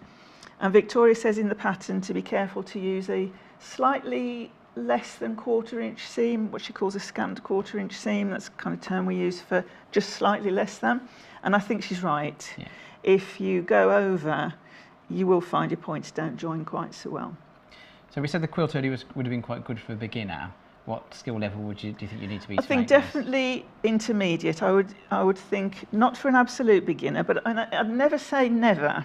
And Victoria says in the pattern to be careful to use a slightly less than 1/4 inch seam, what she calls a scant 1/4 inch seam. That's the kind of term we use for just slightly less than. And I think she's right. Yeah. If you go over, you will find your points don't join quite so well. So we said the quilt earlier would have been quite good for a beginner. What skill level do you think you need to be? I think definitely intermediate. I would think not for an absolute beginner, but I'd never say never.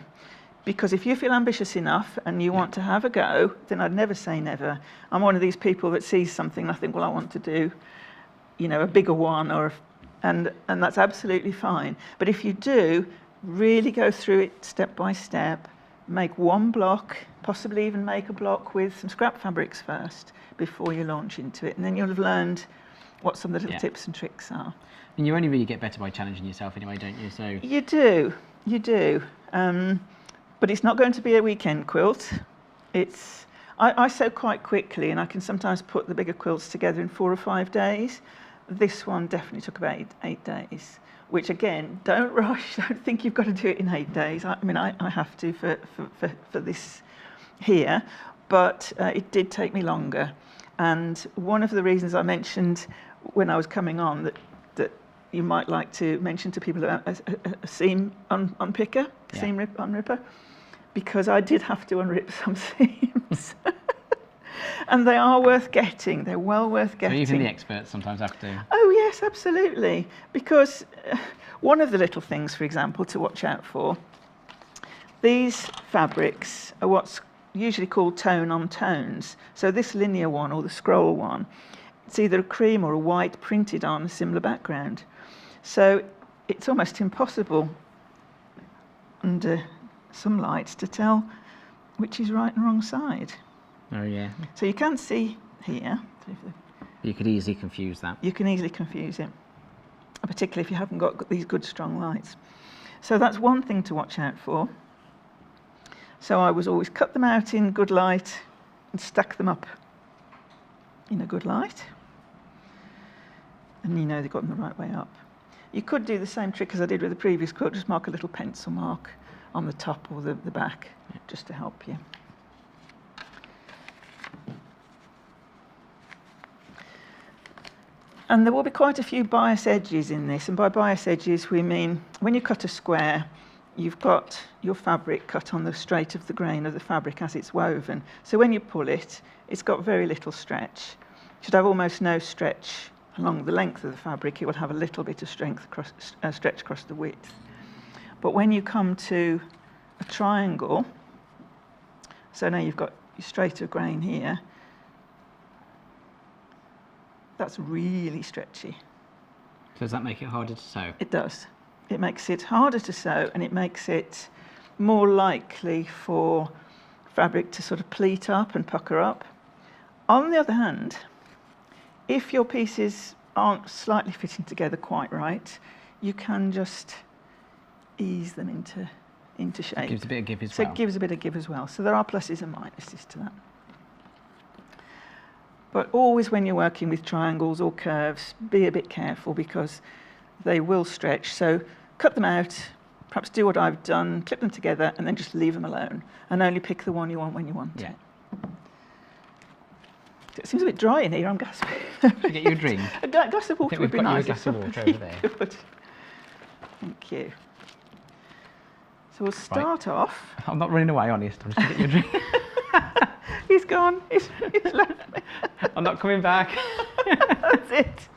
Because if you feel ambitious enough and you want to have a go, then I'd never say never. I'm one of these people that sees something and I think, well, I want to do, you know, a bigger one, and that's absolutely fine. But if you do, really go through it step by step, make one block, possibly even make a block with some scrap fabrics first before you launch into it, and then you'll have learned what some of the little tips and tricks are. And you only really get better by challenging yourself anyway, don't you? So you do. But it's not going to be a weekend quilt. I sew quite quickly, and I can sometimes put the bigger quilts together in 4 or 5 days. This one definitely took about 8 days, which again, don't rush. Don't think you've got to do it in 8 days. I mean, I have to for this here, but it did take me longer. And one of the reasons I mentioned when I was coming on that you might like to mention to people about a seam unpicker, seam unripper, because I did have to unrip some seams. And they are worth getting. They're well worth getting. So even the experts sometimes have to. Oh yes, absolutely. Because one of the little things, for example, to watch out for, these fabrics are what's usually called tone on tones. So this linear one or the scroll one, it's either a cream or a white printed on a similar background. So it's almost impossible under some lights to tell which is right and wrong side. Oh yeah. So you can see here. You could easily confuse that. You can easily confuse it, particularly if you haven't got these good strong lights. So that's one thing to watch out for. So I was always cut them out in good light and stack them up in a good light. And you know they've got them the right way up. You could do the same trick as I did with the previous quilt, just mark a little pencil mark on the top or the back, just to help you. And there will be quite a few bias edges in this, and by bias edges we mean when you cut a square, you've got your fabric cut on the straight of the grain of the fabric as it's woven. So when you pull it, it's got very little stretch. It should have almost no stretch along the length of the fabric. It will have a little bit of stretch across the width. But when you come to a triangle, so now you've got your straighter grain here, that's really stretchy. So does that make it harder to sew? It does. It makes it harder to sew, and it makes it more likely for fabric to sort of pleat up and pucker up. On the other hand, if your pieces aren't slightly fitting together quite right, you can just ease them into shape. It gives a bit of give as well. So it gives a bit of give as well. So there are pluses and minuses to that. But always when you're working with triangles or curves, be a bit careful because they will stretch. So cut them out, perhaps do what I've done, clip them together, and then just leave them alone. And only pick the one you want when you want it. It seems a bit dry in here, I'm gasping. Should we get you a drink? A glass of water would be nice. A glass of water over there. Good. Thank you. So we'll start off. I'm not running away, honest. I'm just going to get you a drink. He's gone. He's left me. I'm not coming back. That's it.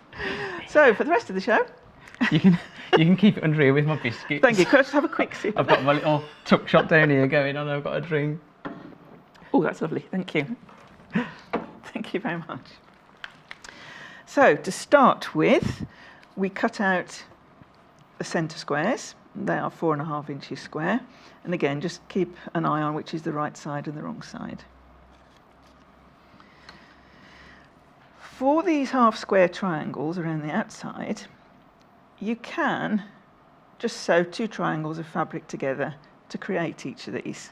So for the rest of the show, You can keep it under here with my biscuits. thank you. Could I just have a quick sip? I've got my little tuck shop down here going on. I've got a drink. Oh, that's lovely. Thank you. Thank you very much. So to start with, we cut out the centre squares. They are 4.5 inches square. And again, just keep an eye on which is the right side and the wrong side. For these half square triangles around the outside, you can just sew 2 triangles of fabric together to create each of these.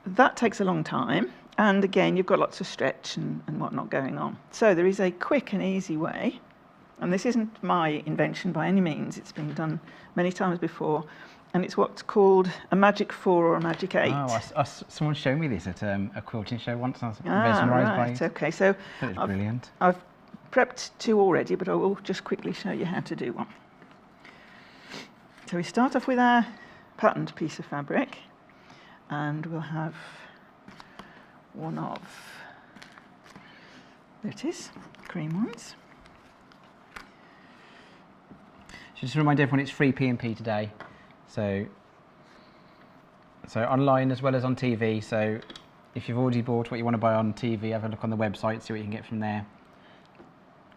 That takes a long time, and again, you've got lots of stretch and whatnot going on. So there is a quick and easy way, and this isn't my invention by any means, it's been done many times before, and it's what's called a magic 4 or a magic 8. Oh, someone showed me this at a quilting show once, and I was mesmerised by it. Okay, so It's brilliant. I've prepped 2 already, but I will just quickly show you how to do one. So we start off with our patterned piece of fabric, and we'll have one of, there it is, cream ones. Just to remind everyone, it's free P&P today. So online as well as on TV. So if you've already bought what you want to buy on TV, have a look on the website, see what you can get from there.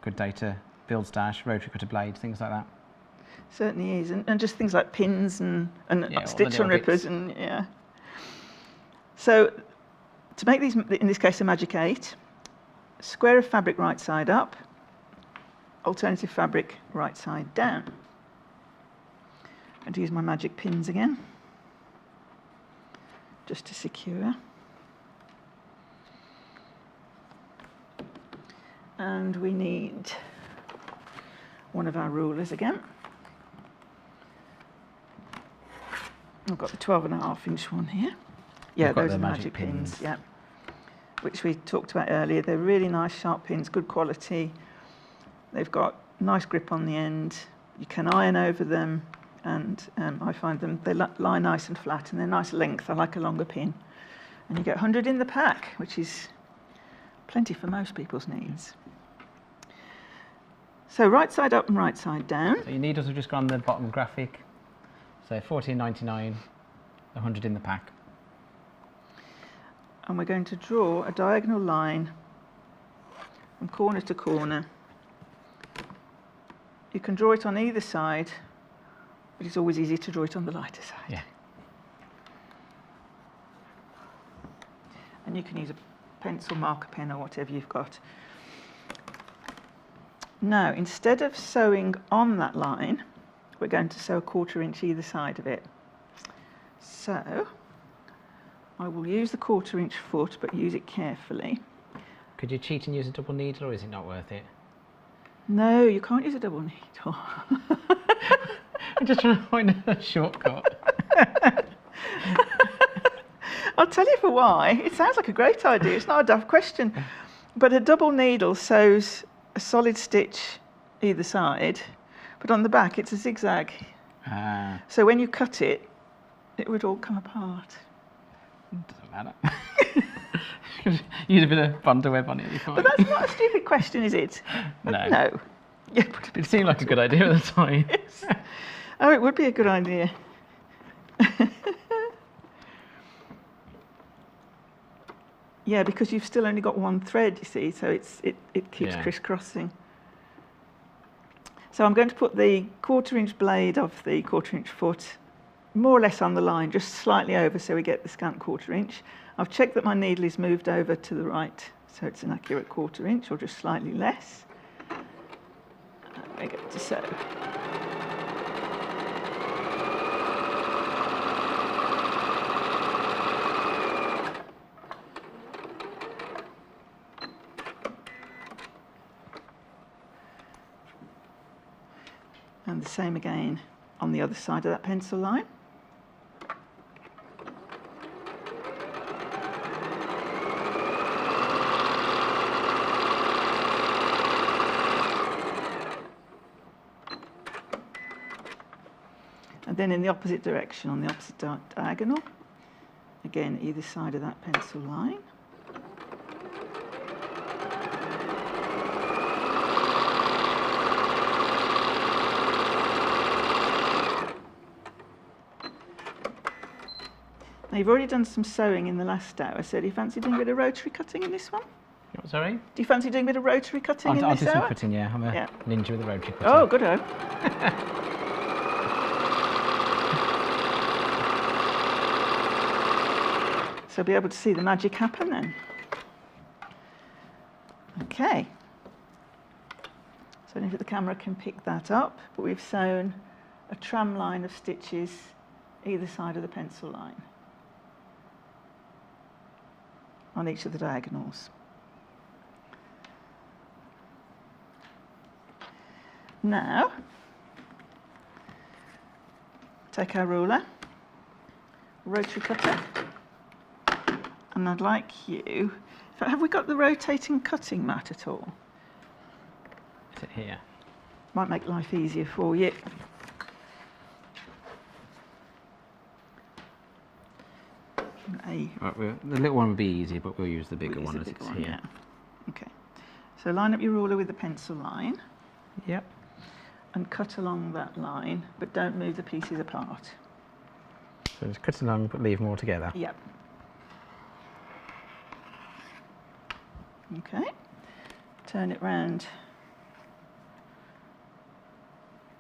Good day to build stash, rotary cutter blades, things like that. Certainly is, and just things like pins and Yeah, stitch on rippers, and yeah. So to make these, in this case, a magic 8, square of fabric right side up, alternative fabric right side down. I'm going to use my magic pins again, just to secure. And we need one of our rulers again. I've got the 12.5 inch one here. Yeah, You've got those the are magic magic pins, pins. yeah. Which we talked about earlier. They're really nice sharp pins, good quality. They've got nice grip on the end. You can iron over them, and I find them, they lie nice and flat, and they're nice length. I like a longer pin. And you get 100 in the pack, which is plenty for most people's needs. So right side up and right side down. So your needles have just gone on the bottom graphic. So $14.99, 100 in the pack. And we're going to draw a diagonal line from corner to corner. You can draw it on either side, but it's always easy to draw it on the lighter side. Yeah. And you can use a pencil, marker pen, or whatever you've got. Now, instead of sewing on that line, we're going to sew 1/4 inch either side of it. So I will use the 1/4 inch foot, but use it carefully. Could you cheat and use a double needle, or is it not worth it? No, you can't use a double needle. I'm just trying to find a shortcut. I'll tell you for why. It sounds like a great idea. It's not a daft question. But a double needle sews a solid stitch either side, but on the back it's a zigzag. So when you cut it, it would all come apart. Doesn't matter. Use a bit of bonder web on it, you're fine. But that's not a stupid question, is it? No. No. Yeah, but It seemed like a good idea at the time. yes. Oh, it would be a good idea. Yeah, because you've still only got one thread, you see, so it keeps crisscrossing. So I'm going to put the 1/4 inch blade of the 1/4 inch foot more or less on the line, just slightly over, so we get the scant 1/4 inch. I've checked that my needle is moved over to the right, so it's an accurate 1/4 inch, or just slightly less. And we're going to sew. And the same again on the other side of that pencil line. And then in the opposite direction, on the opposite diagonal, again, either side of that pencil line. Now, you've already done some sewing in the last hour, so do you fancy doing a bit of rotary cutting in this one? Sorry? Do you fancy doing a bit of rotary cutting in I'll this do some hour? cutting, yeah. I'm a ninja with the rotary cutting. Oh, good-o. So be able to see the magic happen then. Okay. So I don't know if the camera can pick that up, but we've sewn a tram line of stitches either side of the pencil line on each of the diagonals. Now, take our ruler, rotary cutter, and I'd like you, have we got the rotating cutting mat at all? Is it here? Might make life easier for you. Right, the little one would be easy, but we'll use the bigger one as it's here. Yeah. Okay. So line up your ruler with the pencil line. Yep. And cut along that line, but don't move the pieces apart. So just cut along, but leave them all together. Yep. Okay. Turn it round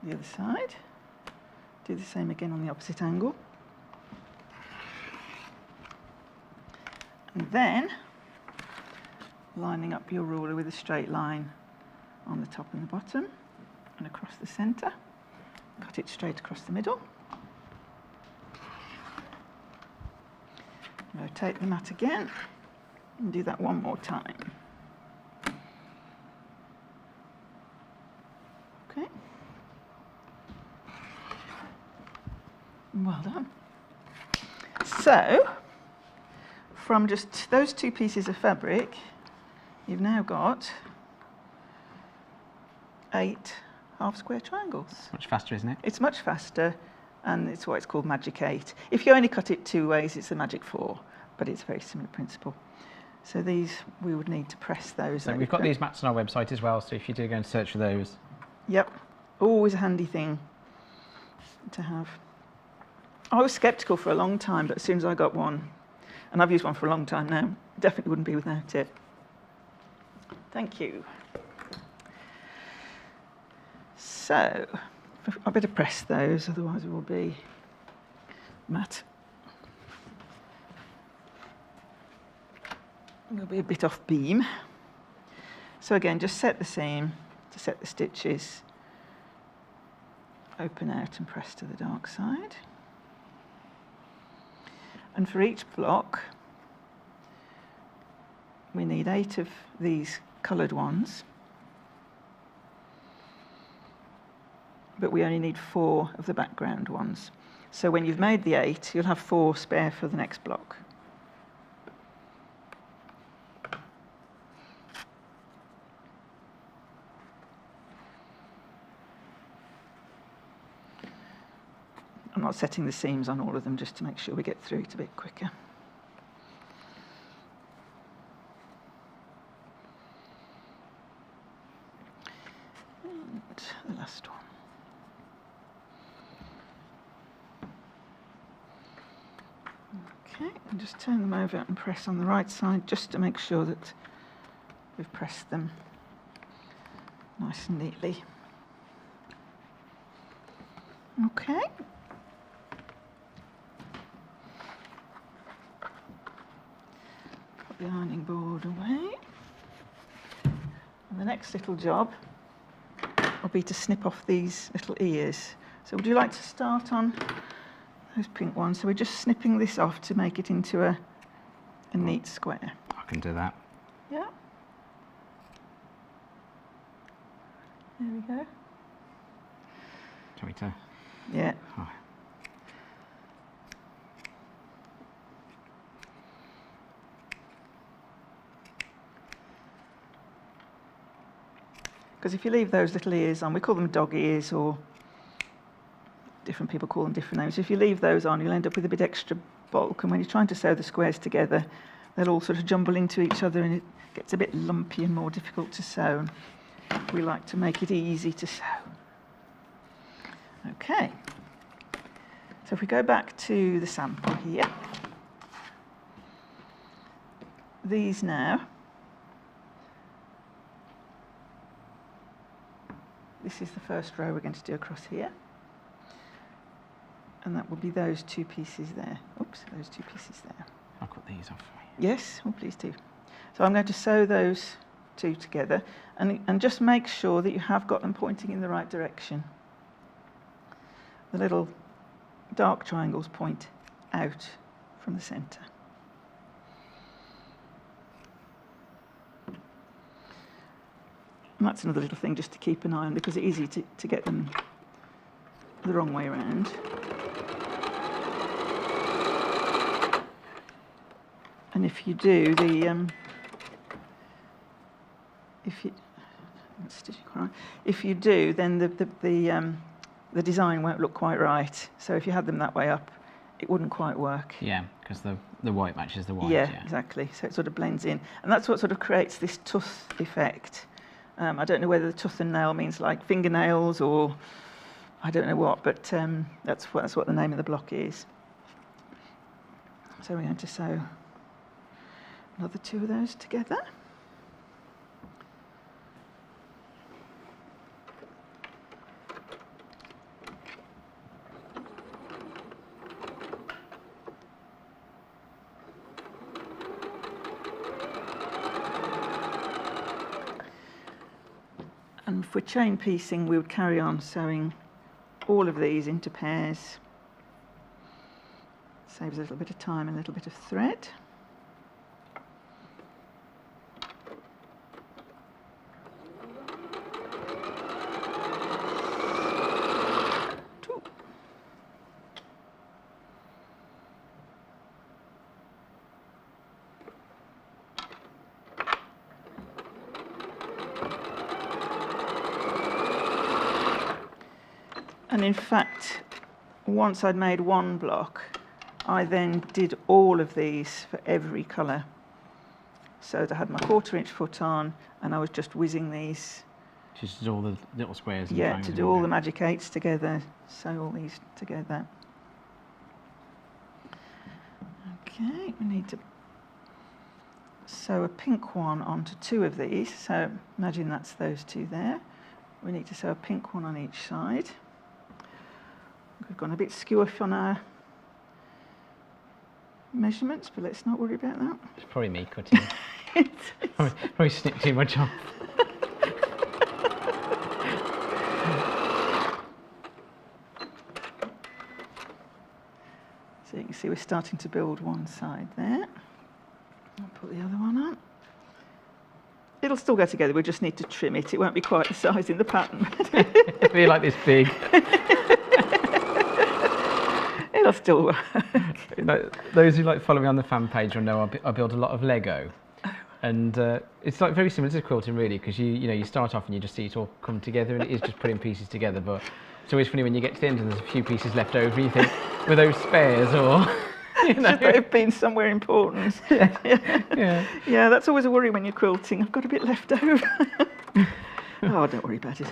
the other side. Do the same again on the opposite angle. And then, lining up your ruler with a straight line on the top and the bottom and across the centre. Cut it straight across the middle. Rotate the mat again and do that one more time. Okay. Well done. So, from just those two pieces of fabric, you've now got 8 half-square triangles. Much faster, isn't it? It's much faster, and it's why it's called Magic 8. If you only cut it 2 ways, it's a Magic 4, but it's a very similar principle. So these, we would need to press those. So we've got these mats on our website as well, so if you do go and search for those. Yep, always a handy thing to have. I was sceptical for a long time, but as soon as I got one, and I've used one for a long time now, definitely wouldn't be without it. Thank you. So, I better press those, otherwise it will be matte. We'll be a bit off beam. So again, just set the seam to set the stitches, open out and press to the dark side. And for each block, we need 8 of these coloured ones, but we only need 4 of the background ones. So when you've made the 8, you'll have 4 spare for the next block. I'm not setting the seams on all of them just to make sure we get through it a bit quicker. And the last one. Okay, and just turn them over and press on the right side just to make sure that we've pressed them nice and neatly. Okay. Put the ironing board away. And the next little job will be to snip off these little ears. So would you like to start on those pink ones? So we're just snipping this off to make it into a neat square. I can do that. Yeah. There we go. Do you want me to? Yeah. Oh. Because if you leave those little ears on, we call them dog ears or different people call them different names. If you leave those on, you'll end up with a bit extra bulk, and when you're trying to sew the squares together, they'll all sort of jumble into each other and it gets a bit lumpy and more difficult to sew. We like to make it easy to sew. Okay, so if we go back to the sample here, these now, this is the first row we're going to do across here, and that will be those two pieces there. Oops, those two pieces there. I'll cut these off for you. Yes, oh please do. So I'm going to sew those two together, and just make sure that you have got them pointing in the right direction. The little dark triangles point out from the centre. And that's another little thing just to keep an eye on, because it's easy to get them the wrong way around. And if you do, if you do, then the design won't look quite right. So if you had them that way up, it wouldn't quite work. Yeah, because the white matches the white. Yeah, exactly. So it sort of blends in, and that's what sort of creates this tooth effect. I don't know whether the tooth and nail means like fingernails or I don't know what, but that's what the name of the block is. So we're going to sew another two of those together. And for chain piecing, we would carry on sewing all of these into pairs. Saves a little bit of time and a little bit of thread. And in fact, once I'd made one block, I then did all of these for every colour. So I had my 1/4 inch foot on, and I was just whizzing these. Just do all the little squares. And yeah, to do all the magic 8s together, sew all these together. Okay, we need to sew a pink one onto two of these. So imagine that's those two there. We need to sew a pink one on each side. We've gone a bit skew on our measurements, but let's not worry about that. It's probably me cutting. probably snipped too much off. So you can see we're starting to build one side there. I'll put the other one on. It'll still go together, we just need to trim it. It won't be quite the size in the pattern. It'll be like this big. It'll still work. Those who follow me on the fan page will know I build a lot of Lego, and it's very similar to quilting really, because you start off and you just see it all come together, and it is just putting pieces together. But it's always funny when you get to the end and there's a few pieces left over, and you think, were those spares or? Should they have been somewhere important? Yeah, that's always a worry when you're quilting. I've got a bit left over. Oh, don't worry about it.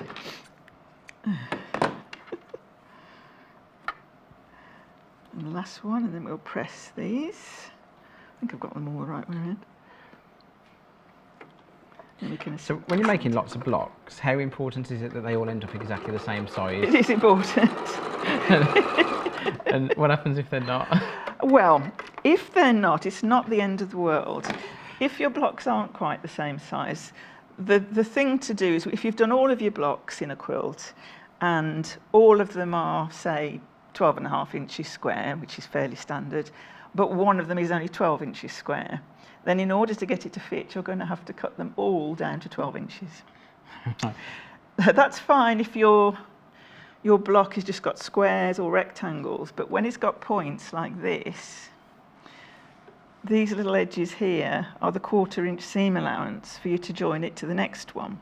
And the last one, and then we'll press these. I think I've got them all the right way around. So when you're making lots of blocks, how important is it that they all end up exactly the same size? It is important. And what happens if they're not? Well, if they're not, it's not the end of the world. If your blocks aren't quite the same size, the thing to do is, if you've done all of your blocks in a quilt and all of them are, say, 12.5 inches square, which is fairly standard, but one of them is only 12 inches square, then in order to get it to fit, you're going to have to cut them all down to 12 inches. That's fine if your block has just got squares or rectangles, but when it's got points like this, these little edges here are the 1/4 inch seam allowance for you to join it to the next one.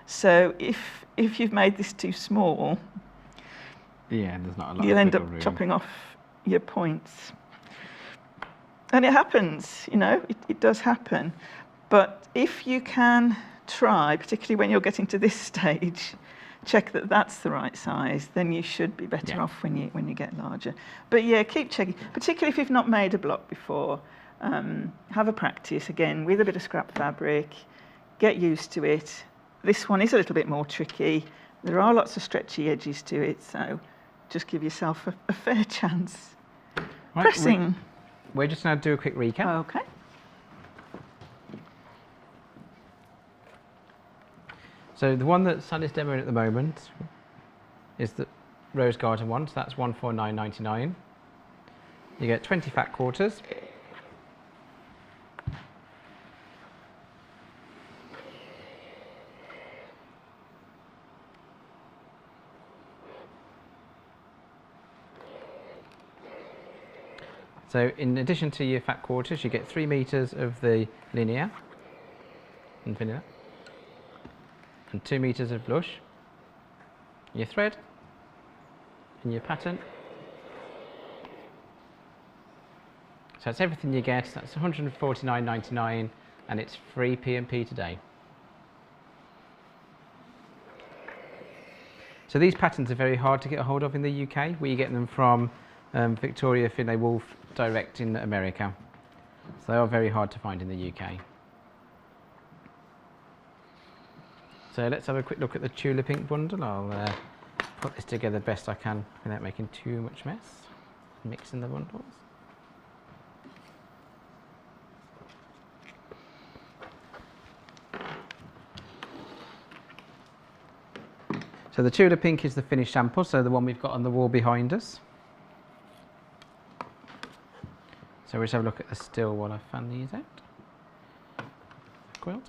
So if you've made this too small, Yeah, there's not a lot you'll of end up wiggle room. chopping off your points. And it happens, you know, it does happen. But if you can try, particularly when you're getting to this stage, check that that's the right size, then you should be better off when you get larger. But yeah, keep checking, particularly if you've not made a block before. Have a practice again with a bit of scrap fabric, get used to it. This one is a little bit more tricky. There are lots of stretchy edges to it, so just give yourself a fair chance. Right, Pressing. We're just going to do a quick recap. Okay. So the one that Sally's demoing at the moment is the Rose Garden one, so that's $149.99. You get 20 fat quarters. So in addition to your fat quarters, you get 3 meters of the linear and vanilla, and 2 meters of blush, your thread, and your pattern. So that's everything you get. That's $149.99, and it's free P&P today. So these patterns are very hard to get a hold of in the UK. We get them from Victoria, Findlay, Wolfe direct in America. So they are very hard to find in the UK. So let's have a quick look at the Tula Pink bundle. I'll put this together best I can without making too much mess, mixing the bundles. So the Tula Pink is the finished sample, so the one we've got on the wall behind us. So we'll just have a look at the still while I fan these out. Quilt.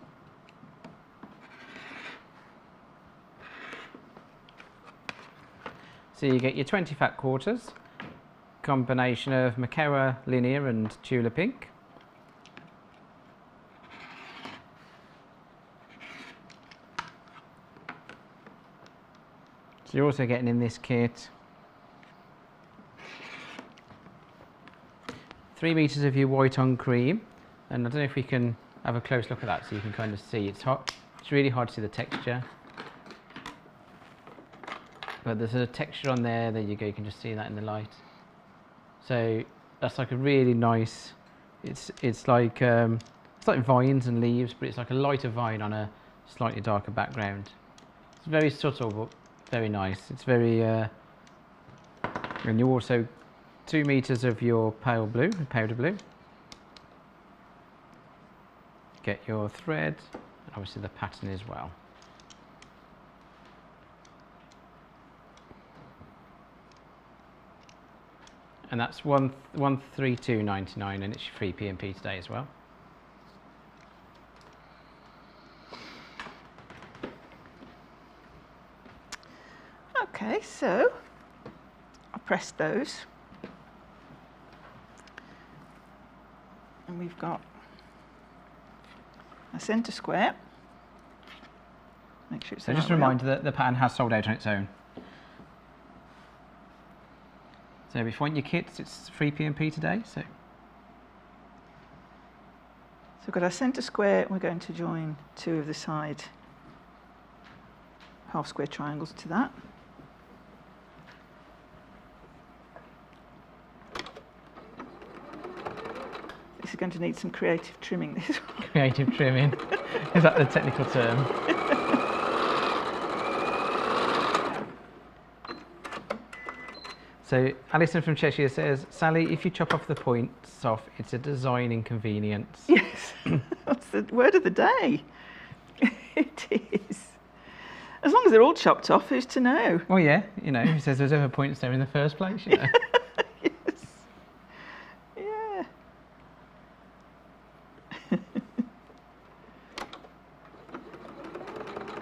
So you get your 20 fat quarters, combination of Maquera linear and Tula Pink. So you're also getting in this kit 3 meters of your white on cream, and I don't know if we can have a close look at that so you can kind of see. It's hot. It's really hard to see the texture, but there's a texture on there. There you go. You can just see that in the light. So that's like a really nice. It's like vines and leaves, but it's like a lighter vine on a slightly darker background. It's very subtle, but very nice. It's very, and you also 2 meters of your pale blue, powder blue. Get your thread, and obviously the pattern as well. And that's $132.99, and it's free P&P today as well. Okay, so I pressed those. And we've got a centre square. Make sure it's So just a reminder that the pattern has sold out on its own. So if you want your kits, it's free P&P today. So we've got our centre square. We're going to join 2 of the side half square triangles to that. This is going to need some creative trimming, this one. creative trimming, is that the technical term? So Alison from Cheshire says, Sally, if you chop off the points off, it's a design inconvenience. Yes, that's the word of the day. It is. As long as they're all chopped off, who's to know? Well, yeah, you know, who says there's ever points there in the first place, you know? Yes. Yeah.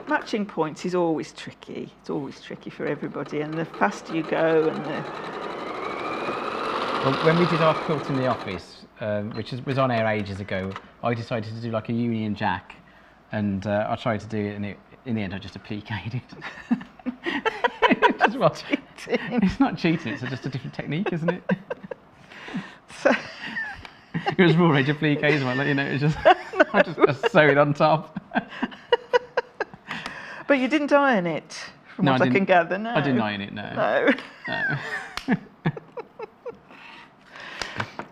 Matching points is always tricky. It's always tricky for everybody, and the faster you go and the... Well, when we did our quilt in the office, which was on air ages ago, I decided to do like a Union Jack, and I tried to do it, and in the end I just appliqued it. It just was cheating. It's not cheating, it's just a different technique, isn't it? So, It was raw edge applique as well, you know, it was just, I just sew it on top. but you didn't iron it, from what I can gather, no. I didn't iron it, no. No. No.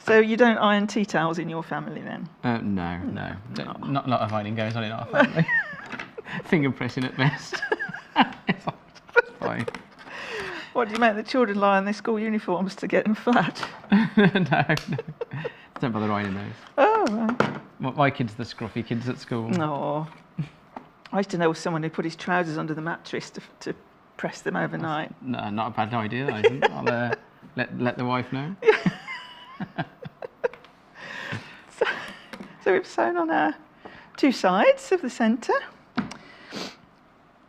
So you don't iron tea towels in your family then? No. Not a lot of ironing goes on in our family. Finger pressing at best. It's fine. What, do you make the children lie in their school uniforms to get them flat? No. Don't bother ironing those. Oh, right. My kids are the scruffy kids at school. No. I used to know someone who put his trousers under the mattress to press them overnight. No, not a bad idea, that isn't. I'll let the wife know. So we've sewn on our two sides of the centre.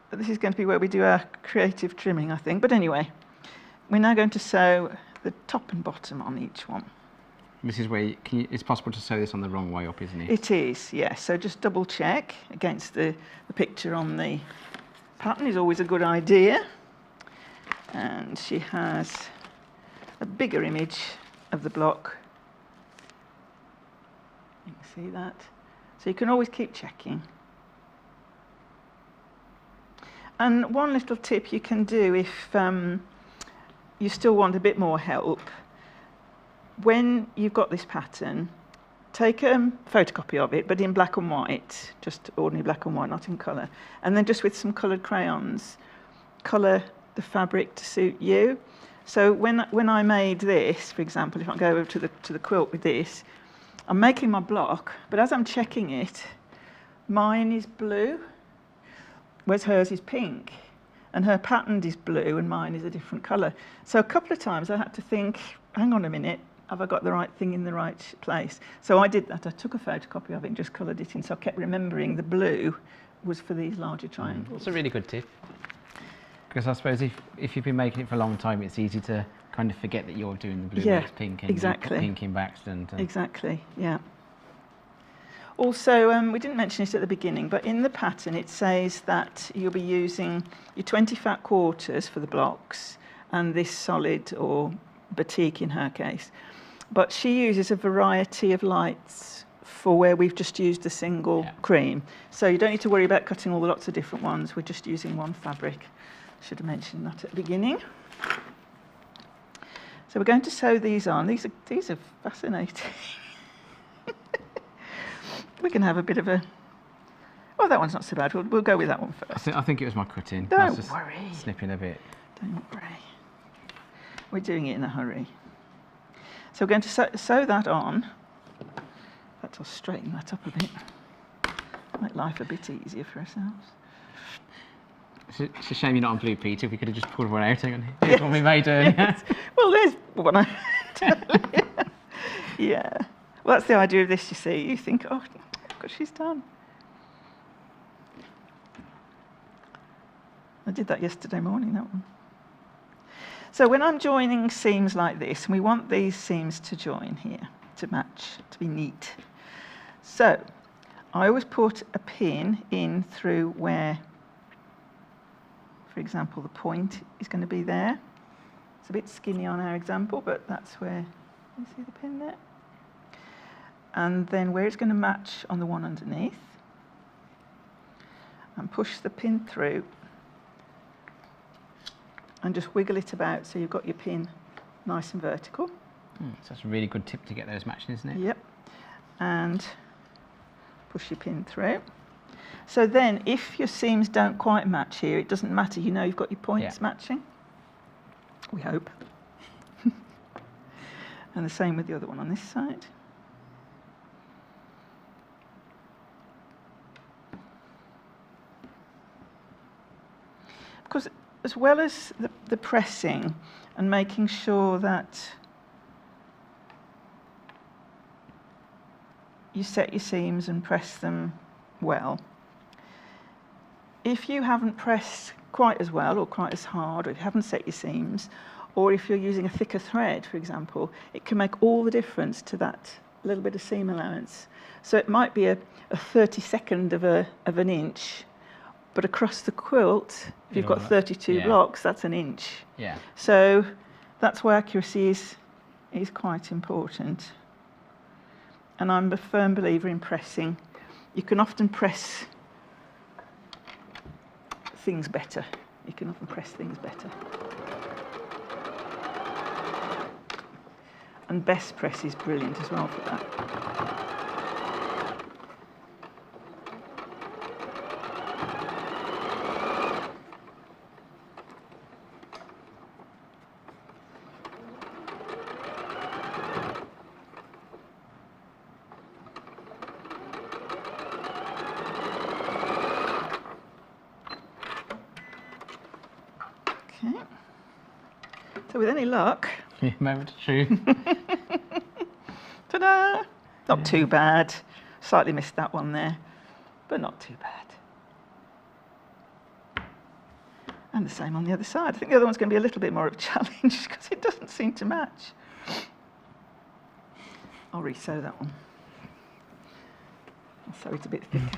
This is going to be where we do our creative trimming, I think. But anyway, we're now going to sew the top and bottom on each one. This is where it's possible to sew this on the wrong way up, isn't it? It is, yes. So just double check against the picture on the pattern is always a good idea. And she has a bigger image of the block. You can see that. So you can always keep checking. And one little tip you can do if you still want a bit more help, when you've got this pattern, take a photocopy of it, but in black and white, just ordinary black and white, not in colour. And then just with some coloured crayons, colour the fabric to suit you. So when I made this, for example, if I go over to the quilt with this, I'm making my block, but as I'm checking it, mine is blue, whereas hers is pink. And her pattern is blue and mine is a different colour. So a couple of times I had to think, hang on a minute, have I got the right thing in the right place? So I did that. I took a photocopy of it and just coloured it in. So I kept remembering the blue was for these larger triangles. It's a really good tip. Because I suppose if you've been making it for a long time, it's easy to kind of forget that you're doing the blue when it's pink and exactly. you put pink in by accident. Exactly, yeah. Also, we didn't mention it at the beginning, but in the pattern it says that you'll be using your 20 fat quarters for the blocks and this solid or batik in her case. But she uses a variety of lights for where we've just used a single cream. So you don't need to worry about cutting all the lots of different ones. We're just using one fabric. Should have mentioned that at the beginning. So we're going to sew these on. These are fascinating. We can have a bit of a... Oh, that one's not so bad. We'll go with that one first. I think it was my cutting. Don't I was just worry. snipping a bit. Don't worry. We're doing it in a hurry. So we're going to sew that on. Perhaps I'll straighten that up a bit. Make life a bit easier for ourselves. It's a shame you're not on Blue Peter. We could have just pulled one out. Hang on. Here's one we made earlier. Yes. Well, there's one I Yeah. Well, that's the idea of this, you see. You think, oh, God, she's done. I did that yesterday morning, that one. So when I'm joining seams like this, and we want these seams to join here, to match, to be neat. So I always put a pin in through where, for example, the point is going to be there. It's a bit skinny on our example, but that's where, you see the pin there? And then where it's going to match on the one underneath. And push the pin through. And just wiggle it about so you've got your pin nice and vertical. So that's a really good tip to get those matching, isn't it? Yep. And push your pin through. So then if your seams don't quite match here, it doesn't matter. You know you've got your points matching. We hope. And the same with the other one on this side. Because as well as the pressing and making sure that you set your seams and press them well, if you haven't pressed quite as well or quite as hard, or if you haven't set your seams, or if you're using a thicker thread, for example, it can make all the difference to that little bit of seam allowance. So it might be a 32nd of an inch but across the quilt, if you've got 32 blocks, that's an inch. Yeah. So that's why accuracy is quite important. And I'm a firm believer in pressing. You can often press things better. You can often press things better. And best press is brilliant as well for that. Okay. So with any luck, Moment of truth. ta-da! Not too bad. Slightly missed that one there, but not too bad. And the same on the other side. I think the other one's going to be a little bit more of a challenge because it doesn't seem to match. I'll re-sew that one. I'll sew it a bit thicker.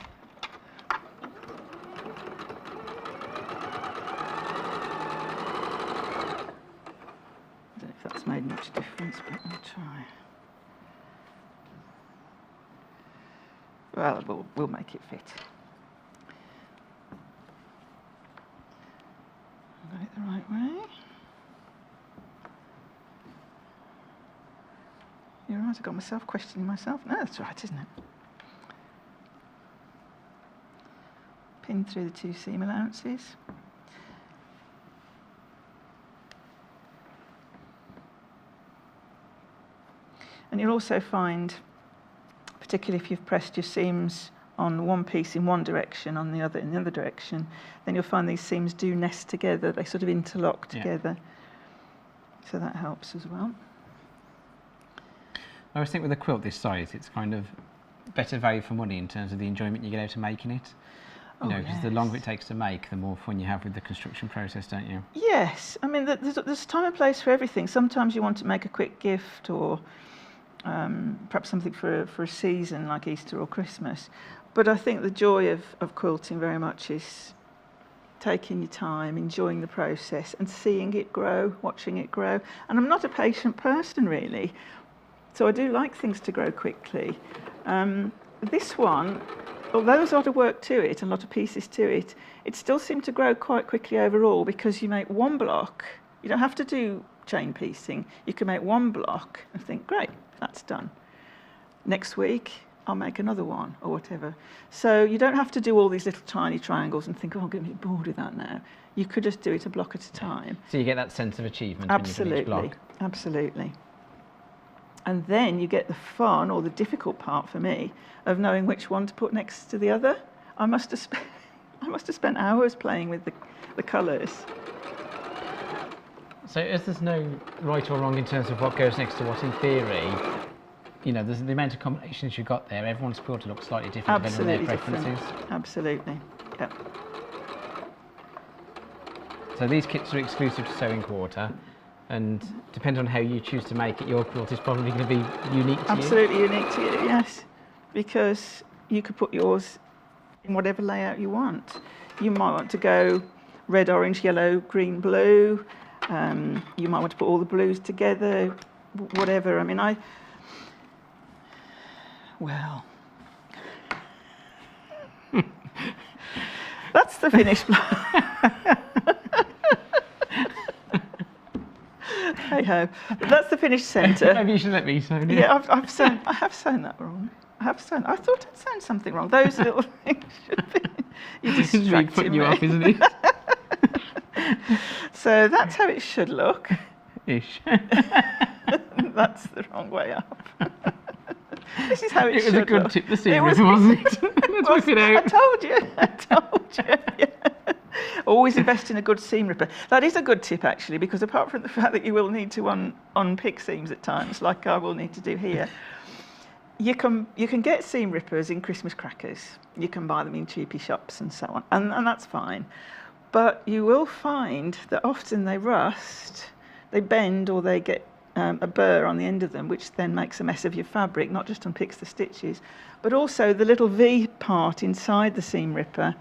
I don't know if that's made much difference, but I'll try. Well, we'll make it fit. Got it the right way. You're right, I got myself questioning myself. No, that's right, isn't it? Pin through the 2 seam allowances. And you'll also find, particularly if you've pressed your seams on one piece in one direction, on the other in the other direction, then you'll find these seams do nest together. They sort of interlock together. So that helps as well. I always think with a quilt this size, it's kind of better value for money in terms of the enjoyment you get out of making it. You know, because the longer it takes to make, the more fun you have with the construction process, don't you? Yes. I mean, there's time and place for everything. Sometimes you want to make a quick gift or perhaps something for a season like Easter or Christmas. But I think the joy of quilting very much is taking your time, enjoying the process and seeing it grow, watching it grow. And I'm not a patient person really, so I do like things to grow quickly. This one, although there's a lot of work to it and a lot of pieces to it, it still seemed to grow quite quickly overall because you make one block. You don't have to do chain piecing. You can make one block and think, great, that's done. Next week, I'll make another one or whatever. So you don't have to do all these little tiny triangles and think, oh, I'm going to be bored with that now. You could just do it a block at a time. So you get that sense of achievement Absolutely, when you finish block. Absolutely. And then you get the fun, or the difficult part for me, of knowing which one to put next to the other. I must have spent hours playing with the colours. So as there's no right or wrong in terms of what goes next to what in theory, you know, there's the amount of combinations you've got there. Everyone's quilt looks slightly different depending on their preferences. Absolutely, yep. So these kits are exclusive to Sewing Quarter, and depending on how you choose to make it, your quilt is probably going to be unique to you. Absolutely unique to you, yes. Because you could put yours in whatever layout you want. You might want to go red, orange, yellow, green, blue. You might want to put all the blues together, whatever. I mean, well, that's the finished block. Hey ho, that's the finished centre. Maybe you should let me sew it. Yeah, I have sewn that wrong. I thought I'd sewn something wrong. Those little things should be. You're distracting putting me. you off, isn't it? So that's how it should look. Ish. That's the wrong way up. This is how it should look. It was a good tip to see, wasn't it? Let's work it out. I told you. Yeah. Always invest in a good seam ripper. That is a good tip, actually, because apart from the fact that you will need to unpick seams at times, like I will need to do here, you can get seam rippers in Christmas crackers. You can buy them in cheapy shops and so on, and that's fine. But you will find that often they rust, they bend, or they get a burr on the end of them, which then makes a mess of your fabric, not just unpicks the stitches, but also the little V part inside the seam ripper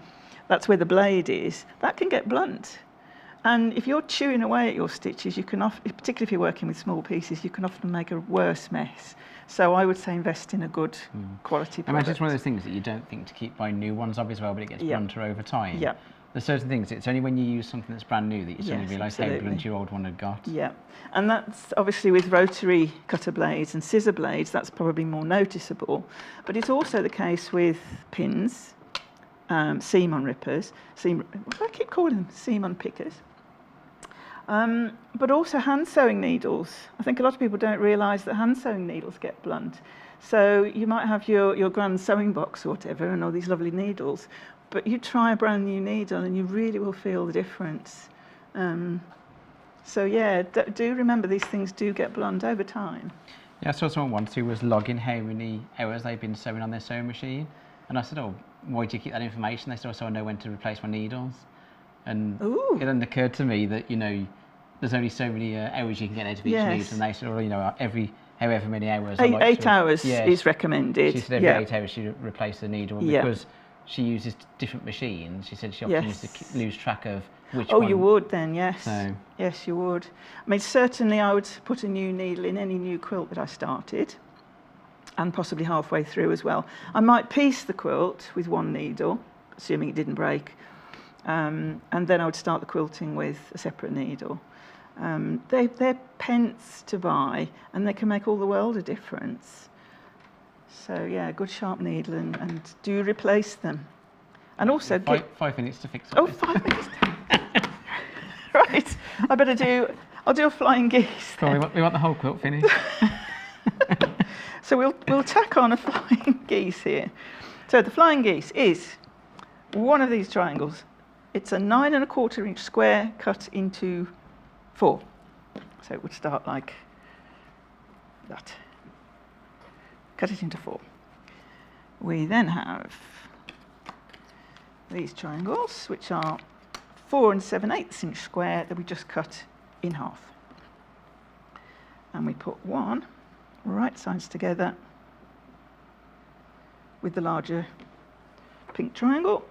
that's where the blade is, that can get blunt. And if you're chewing away at your stitches, you can particularly if you're working with small pieces, you can often make a worse mess. So I would say invest in a good quality product. I imagine it's one of those things that you don't think to keep buying new ones of as well, but it gets blunter over time. Yeah. There's certain things, it's only when you use something that's brand new that you suddenly realise how blunt your old one had got. Yeah, and that's obviously with rotary cutter blades and scissor blades, that's probably more noticeable. But it's also the case with pins, seam unrippers, I keep calling them seam unpickers. But also hand sewing needles. I think a lot of people don't realise that hand sewing needles get blunt. So you might have your grand sewing box or whatever and all these lovely needles, but you try a brand new needle and you really will feel the difference. So yeah, do remember these things do get blunt over time. Yeah, I saw someone once who was logging how many hours they've been sewing on their sewing machine. And I said, oh, why do you keep that information? They said, oh, so I know when to replace my needles. And it then occurred to me that, you know, there's only so many hours you can get out of each needle. And they said, oh, you know, however many hours. Eight hours is recommended. She said every 8 hours she replace the needle. Because she uses different machines, she said she often used to lose track of which one. Oh, you would then, yes. So. Yes, you would. I mean, certainly I would put a new needle in any new quilt that I started, and possibly halfway through as well. I might piece the quilt with one needle, assuming it didn't break, and then I would start the quilting with a separate needle. They're pence to buy, and they can make all the world a difference. So yeah, a good sharp needle, and do replace them. And also 5 minutes to fix it. Oh, 5 minutes. Right, I'll do a flying geese. So we want the whole quilt finished. So we'll tack on a flying geese here. So the flying geese is one of these triangles. It's a 9 1/4 inch square cut into 4. So it would start like that. Cut it into 4. We then have these triangles, which are 4 7/8 inch square that we just cut in half. And we put one right sides together with the larger pink triangle.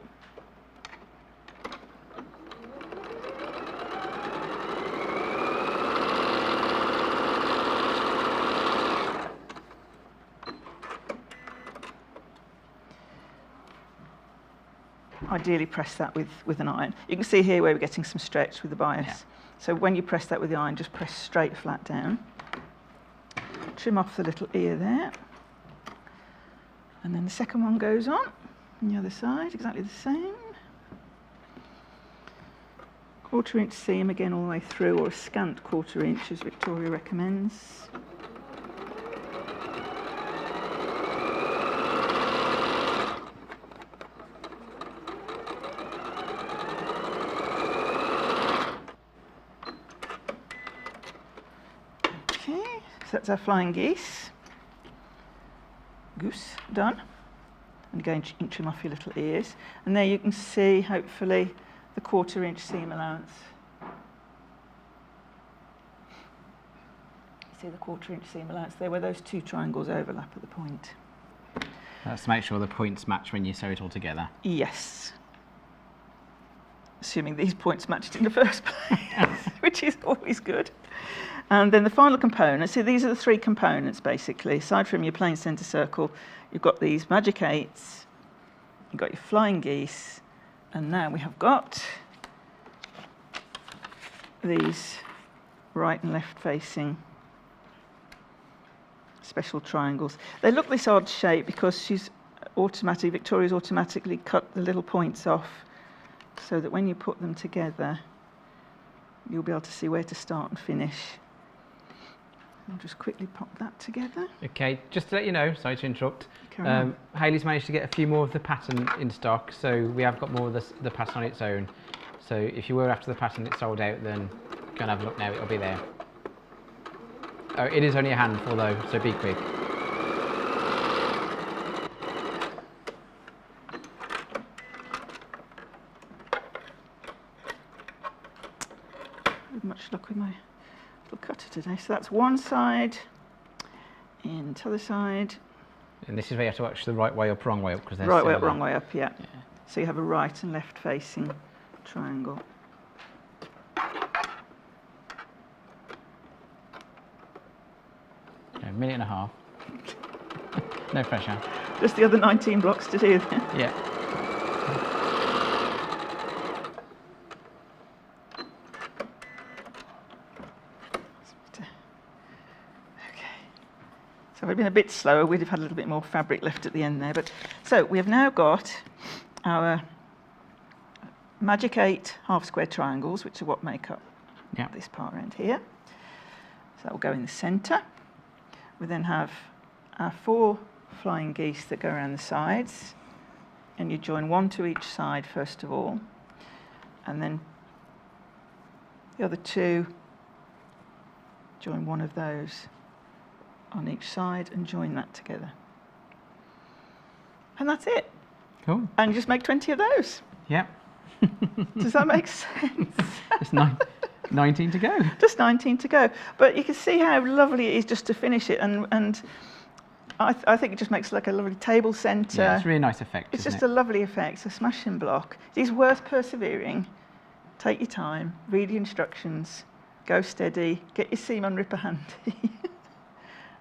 Ideally press that with an iron. You can see here where we're getting some stretch with the bias. Yeah. So when you press that with the iron, just press straight flat down. Trim off the little ear there. And then the second one goes on the other side, exactly the same. 1/4 inch seam again all the way through, or a scant 1/4 inch as Victoria recommends. That's our flying goose done. And again, trim off your little ears. And there you can see, hopefully, the 1/4 inch seam allowance. See the 1/4 inch seam allowance there, where those two triangles overlap at the point. That's to make sure the points match when you sew it all together. Yes. Assuming these points matched in the first place, which is always good. And then the final component, so these are the 3 components basically. Aside from your plain centre circle, you've got these magic 8s, you've got your flying geese, and now we have got these right and left facing special triangles. They look this odd shape because Victoria's automatically cut the little points off so that when you put them together, you'll be able to see where to start and finish. I'll just quickly pop that together. Okay, just to let you know, sorry to interrupt, Hayley's managed to get a few more of the pattern in stock, so we have got more of the pattern on its own. So if you were after the pattern that's sold out, then go and have a look now, it'll be there. Oh, it is only a handful though, so be quick. Much luck with my little cutter today. So that's one side and the other side. And this is where you have to watch the right way up, wrong way up, because right way up, wrong way up, yeah. So you have a right and left facing triangle. A minute and a half. No pressure. Just the other 19 blocks to do then. Yeah. So if I'd been a bit slower, we'd have had a little bit more fabric left at the end there. But so we have now got our Magic 8 half square triangles, which are what make up this part around here. So that will go in the centre. We then have our 4 flying geese that go around the sides, and you join 1 to each side first of all, and then the other 2, join 1 of those on each side and join that together. And that's it. Cool. And you just make 20 of those. Yep. Does that make sense? It's 19 to go. Just 19 to go. But you can see how lovely it is just to finish it, and I think it just makes like a lovely table centre. Yeah, it's a really nice effect. It's just a lovely effect, a smashing block. It's worth persevering. Take your time, read the instructions, go steady, get your seam on ripper handy,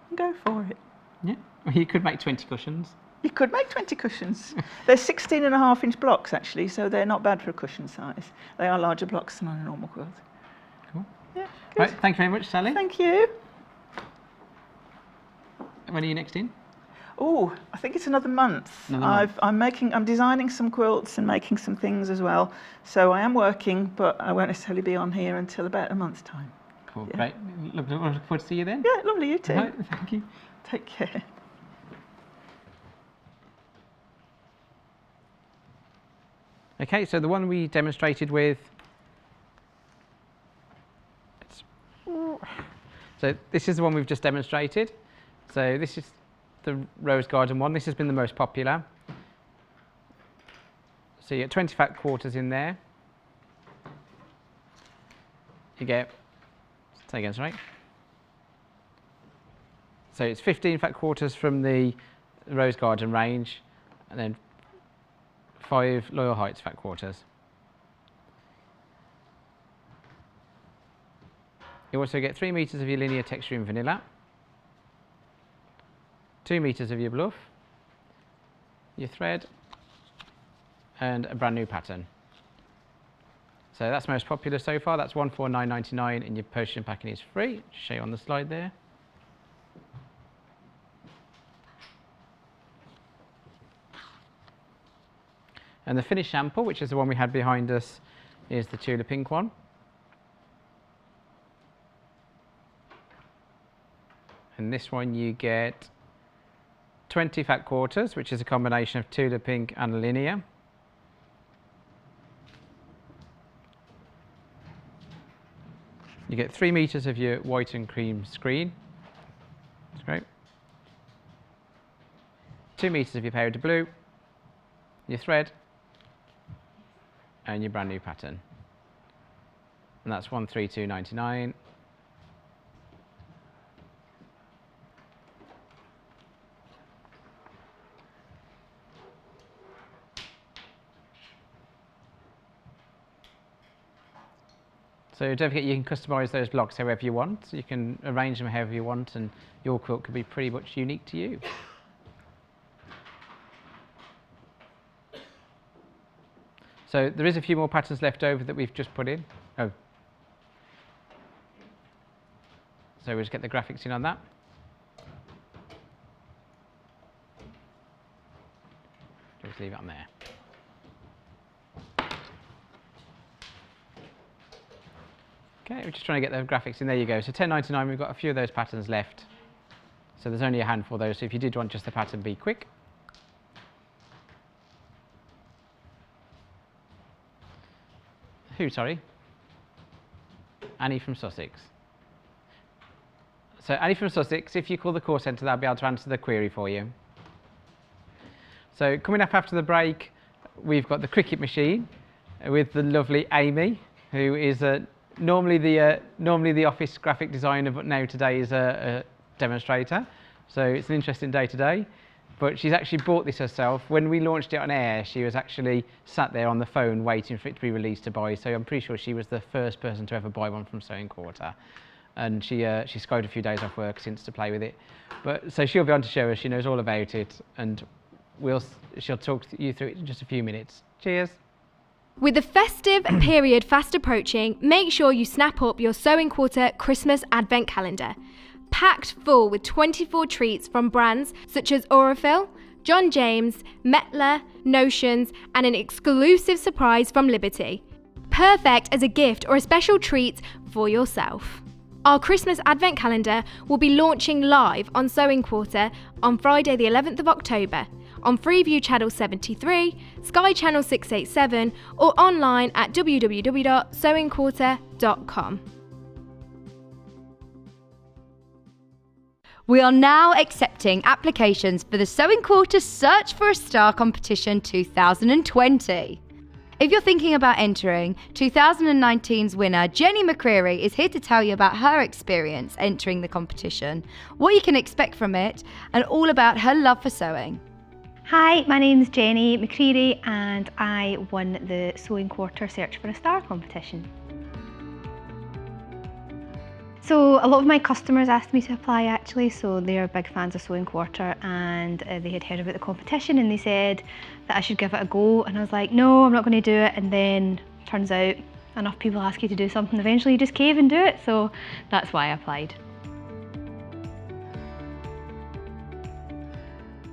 and go for it. Yeah, well, you could make 20 cushions. You could make 20 cushions. They're 16.5-inch blocks actually, so they're not bad for a cushion size. They are larger blocks than on a normal quilt. Cool. Yeah, good. Right, thank you very much, Sally. Thank you. When are you next in? Oh, I think it's another month. I'm designing some quilts and making some things as well. So I am working, but I won't necessarily be on here until about a month's time. Cool, Yeah. great. Look forward to see you then. Yeah, lovely, you too. Right, thank you. Take care. Okay, so the one we demonstrated with, so this is the one we've just demonstrated. So this is the Rose Garden one. This has been the most popular. So you get 20 fat quarters in there. You get, say again, sorry. So it's 15 fat quarters from the Rose Garden range, and then 5 Loyal Heights fat quarters. You also get 3 meters of your linear texture in vanilla, 2 meters of your bluff, your thread, and a brand new pattern. So that's most popular so far. That's 149.99, and your postage and packing is free. Show you on the slide there. And the finished sample, which is the one we had behind us, is the Tula Pink one. And this one you get 20 fat quarters, which is a combination of Tula Pink and linear. You get 3 meters of your white and cream screen. That's great. 2 meters of your powder blue, your thread, and your brand new pattern. And that's 132.99. So don't forget, you can customize those blocks however you want. So you can arrange them however you want, and your quilt could be pretty much unique to you. So there is a few more patterns left over that we've just put in. Oh. So we'll just get the graphics in on that. Just leave it on there. Okay, we're just trying to get the graphics in. There you go. So 10.99, we've got a few of those patterns left. So there's only a handful of those. So if you did want just the pattern, be quick. Who, sorry? Annie from Sussex. So Annie from Sussex, if you call the call centre, they'll be able to answer the query for you. So coming up after the break, we've got the Cricut machine with the lovely Amy, who is normally the office graphic designer, but now today is a demonstrator. So it's an interesting day today. but she's actually bought this herself. When we launched it on air, she was actually sat there on the phone waiting for it to be released to buy, so I'm pretty sure she was the first person to ever buy one from Sewing Quarter. And she scored a few days off work since to play with it. But so she'll be on to show us, she knows all about it, and she'll talk you through it in just a few minutes. Cheers. With the festive period fast approaching, make sure you snap up your Sewing Quarter Christmas Advent Calendar. Packed full with 24 treats from brands such as Orco, John James, Metler, Notions, and an exclusive surprise from Liberty. Perfect as a gift or a special treat for yourself. Our Christmas Advent Calendar will be launching live on Sewing Quarter on Friday the 11th of October, on Freeview Channel 73, Sky Channel 687, or online at www.sewingquarter.com. We are now accepting applications for the Sewing Quarter Search for a Star Competition 2020. If you're thinking about entering, 2019's winner, Jenny McCreary, is here to tell you about her experience entering the competition, what you can expect from it, and all about her love for sewing. Hi, my name's Jenny McCreary and I won the Sewing Quarter Search for a Star competition. So a lot of my customers asked me to apply actually, so they're big fans of Sewing Quarter, and they had heard about the competition and they said that I should give it a go, and I was like, no, I'm not going to do it. And then turns out enough people ask you to do something, eventually you just cave and do it, so that's why I applied.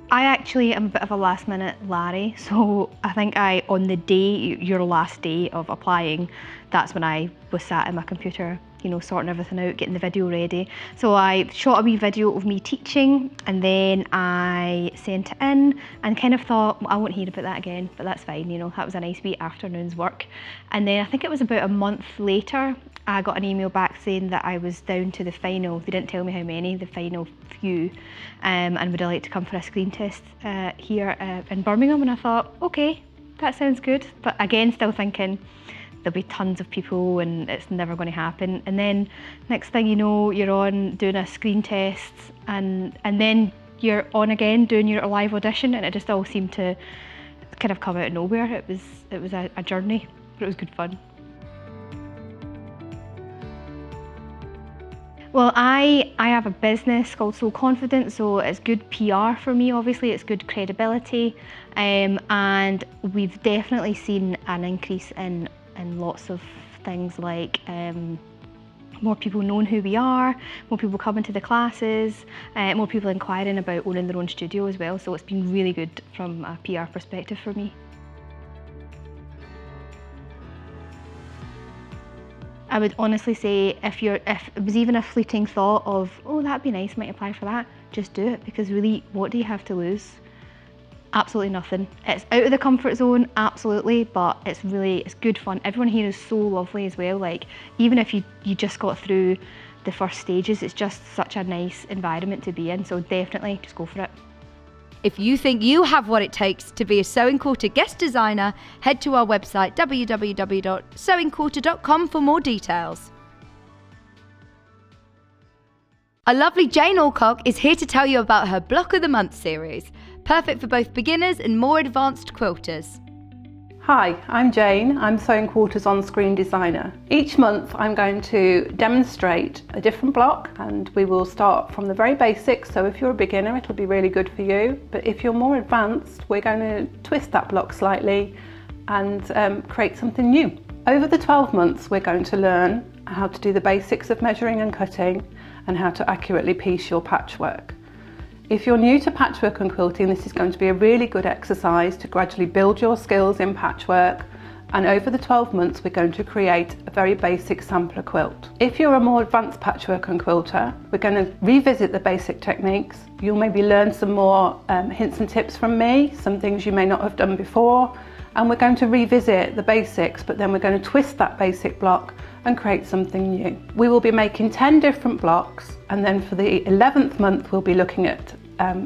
I actually am a bit of a last minute Larry, so I think on the day, your last day of applying, that's when I was sat at my computer, sorting everything out, getting the video ready. So I shot a wee video of me teaching, and then I sent it in and kind of thought, well, I won't hear about that again, but that's fine, that was a nice wee afternoon's work. And then I think it was about a month later, I got an email back saying that I was down to the final. They didn't tell me how many, the final few, and would I like to come for a screen test here in Birmingham? And I thought, okay, that sounds good. But again, still thinking there'll be tons of people and it's never going to happen. And then next thing you know, you're on doing a screen test, and then you're on again doing your live audition, and it just all seemed to kind of come out of nowhere. It was a journey, but it was good fun. Well, I have a business called So Confident, so it's good PR for me, obviously, it's good credibility, and we've definitely seen an increase in lots of things like more people knowing who we are, more people coming to the classes, more people inquiring about owning their own studio as well, so it's been really good from a PR perspective for me. I would honestly say if it was even a fleeting thought of, oh, that'd be nice, might apply for that, just do it, because really, what do you have to lose? Absolutely nothing. It's out of the comfort zone, absolutely, but it's good fun. Everyone here is so lovely as well. Like, even if you just got through the first stages, it's just such a nice environment to be in, so definitely just go for it. If you think you have what it takes to be a Sewing Quarter guest designer, head to our website www.sewingquarter.com for more details. Our lovely Jane Alcock is here to tell you about her Block of the Month series, perfect for both beginners and more advanced quilters. Hi, I'm Jane. I'm Sewing Quarter's on-screen designer. Each month I'm going to demonstrate a different block, and we will start from the very basics, so if you're a beginner it'll be really good for you, but if you're more advanced we're going to twist that block slightly and create something new. Over the 12 months we're going to learn how to do the basics of measuring and cutting and how to accurately piece your patchwork. If you're new to patchwork and quilting, this is going to be a really good exercise to gradually build your skills in patchwork, and over the 12 months we're going to create a very basic sampler quilt. If you're a more advanced patchwork and quilter, we're going to revisit the basic techniques. You'll maybe learn some more hints and tips from me, some things you may not have done before, and we're going to revisit the basics, but then we're going to twist that basic block and create something new. We will be making 10 different blocks, and then for the 11th month we'll be looking at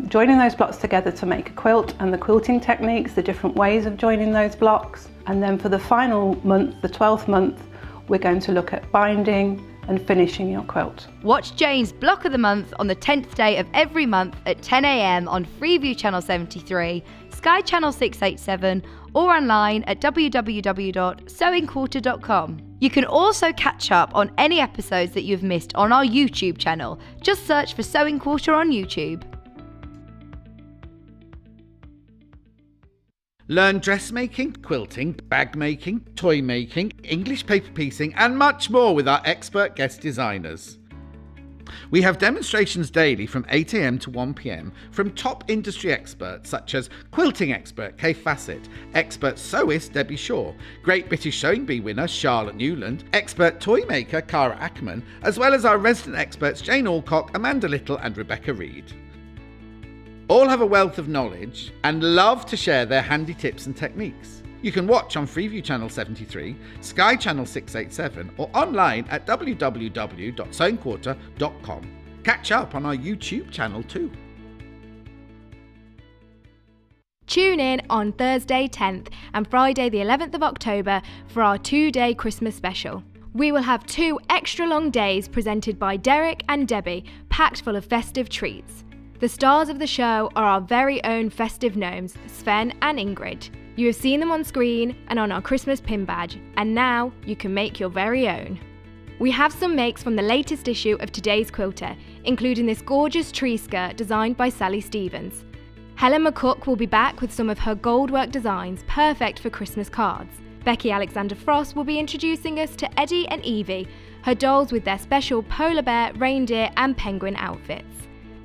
joining those blocks together to make a quilt, and the quilting techniques, the different ways of joining those blocks. And then for the final month, the 12th month, we're going to look at binding and finishing your quilt. Watch Jane's Block of the Month on the 10th day of every month at 10 a.m. on Freeview Channel 73, Sky Channel 687, or online at www.sewingquarter.com. You can also catch up on any episodes that you've missed on our YouTube channel. Just search for Sewing Quarter on YouTube. Learn dressmaking, quilting, bag making, toy making, English paper piecing, and much more with our expert guest designers. We have demonstrations daily from 8 a.m. to 1 p.m. from top industry experts such as quilting expert Kay Fassett, expert sewist Debbie Shaw, Great British Sewing Bee winner Charlotte Newland, expert toy maker Cara Ackerman, as well as our resident experts Jane Alcock, Amanda Little and Rebecca Reed. All have a wealth of knowledge and love to share their handy tips and techniques. You can watch on Freeview Channel 73, Sky Channel 687 or online at www.sewingquarter.com. Catch up on our YouTube channel too. Tune in on Thursday 10th and Friday the 11th of October for our 2-day Christmas special. We will have 2 extra long days presented by Derek and Debbie, packed full of festive treats. The stars of the show are our very own festive gnomes, Sven and Ingrid. You have seen them on screen and on our Christmas pin badge, and now you can make your very own. We have some makes from the latest issue of Today's Quilter, including this gorgeous tree skirt designed by Sally Stevens. Helen McCook will be back with some of her goldwork designs perfect for Christmas cards. Becky Alexander Frost will be introducing us to Eddie and Evie, her dolls with their special polar bear, reindeer and penguin outfits.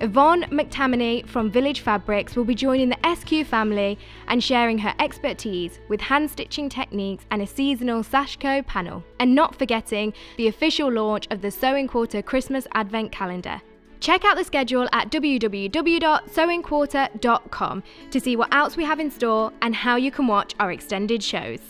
Yvonne McTammany from Village Fabrics will be joining the SQ family and sharing her expertise with hand stitching techniques and a seasonal Sashko panel. And not forgetting the official launch of the Sewing Quarter Christmas Advent Calendar. Check out the schedule at www.sewingquarter.com to see what else we have in store and how you can watch our extended shows.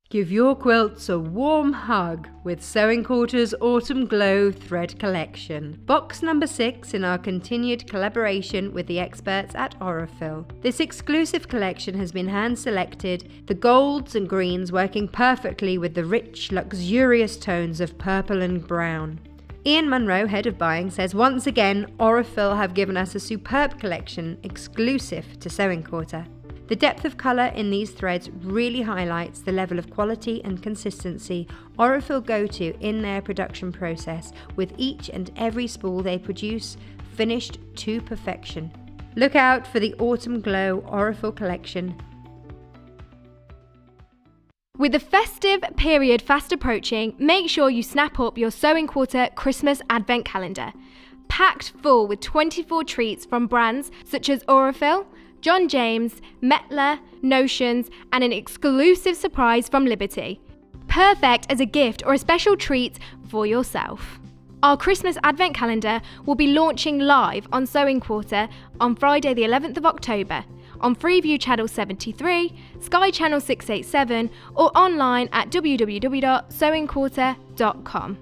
Give your quilts a warm hug with Sewing Quarter's Autumn Glow thread collection. Box number 6 in our continued collaboration with the experts at Orco. This exclusive collection has been hand-selected, the golds and greens working perfectly with the rich, luxurious tones of purple and brown. Ian Munro, head of buying, says once again Orco have given us a superb collection exclusive to Sewing Quarter. The depth of colour in these threads really highlights the level of quality and consistency Orco go to in their production process, with each and every spool they produce finished to perfection. Look out for the Autumn Glow Orco collection. With the festive period fast approaching, make sure you snap up your Sewing Quarter Christmas Advent Calendar. Packed full with 24 treats from brands such as Orco, John James, Metler, Notions, and an exclusive surprise from Liberty. Perfect as a gift or a special treat for yourself. Our Christmas Advent Calendar will be launching live on Sewing Quarter on Friday the 11th of October, on Freeview Channel 73, Sky Channel 687, or online at www.sewingquarter.com.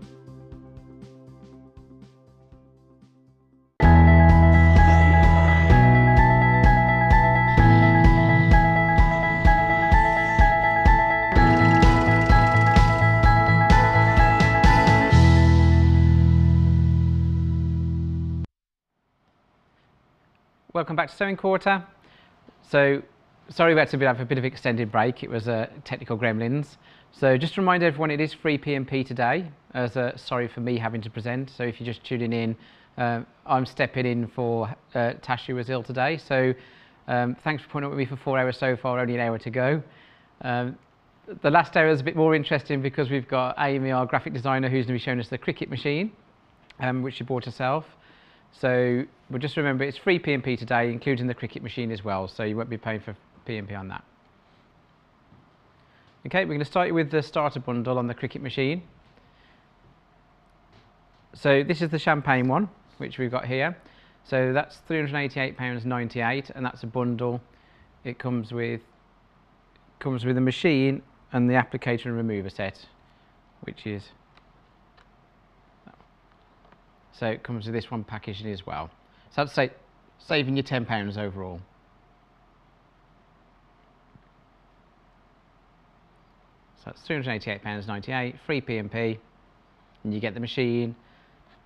Welcome back to Sewing Quarter. So, sorry we had to have a bit of extended break. It was technical gremlins. So just to remind everyone, it is free P&P today. Sorry for me having to present. So if you're just tuning in, I'm stepping in for Tash, who was ill today. So thanks for putting up with me for 4 hours so far, only an hour to go. The last hour is a bit more interesting because we've got Amy, our graphic designer, who's going to be showing us the Cricut machine, which she bought herself. So we'll just remember it's free P&P today, including the Cricut machine as well, so you won't be paying for P&P on that. Okay, we're going to start with the starter bundle on the Cricut machine. So this is the champagne one, which we've got here. So that's £388.98, and that's a bundle. It comes with the machine and the applicator and remover set, which is. So it comes with this one packaging as well. So I'd say saving you £10 overall. So that's £388.98, free P&P, and you get the machine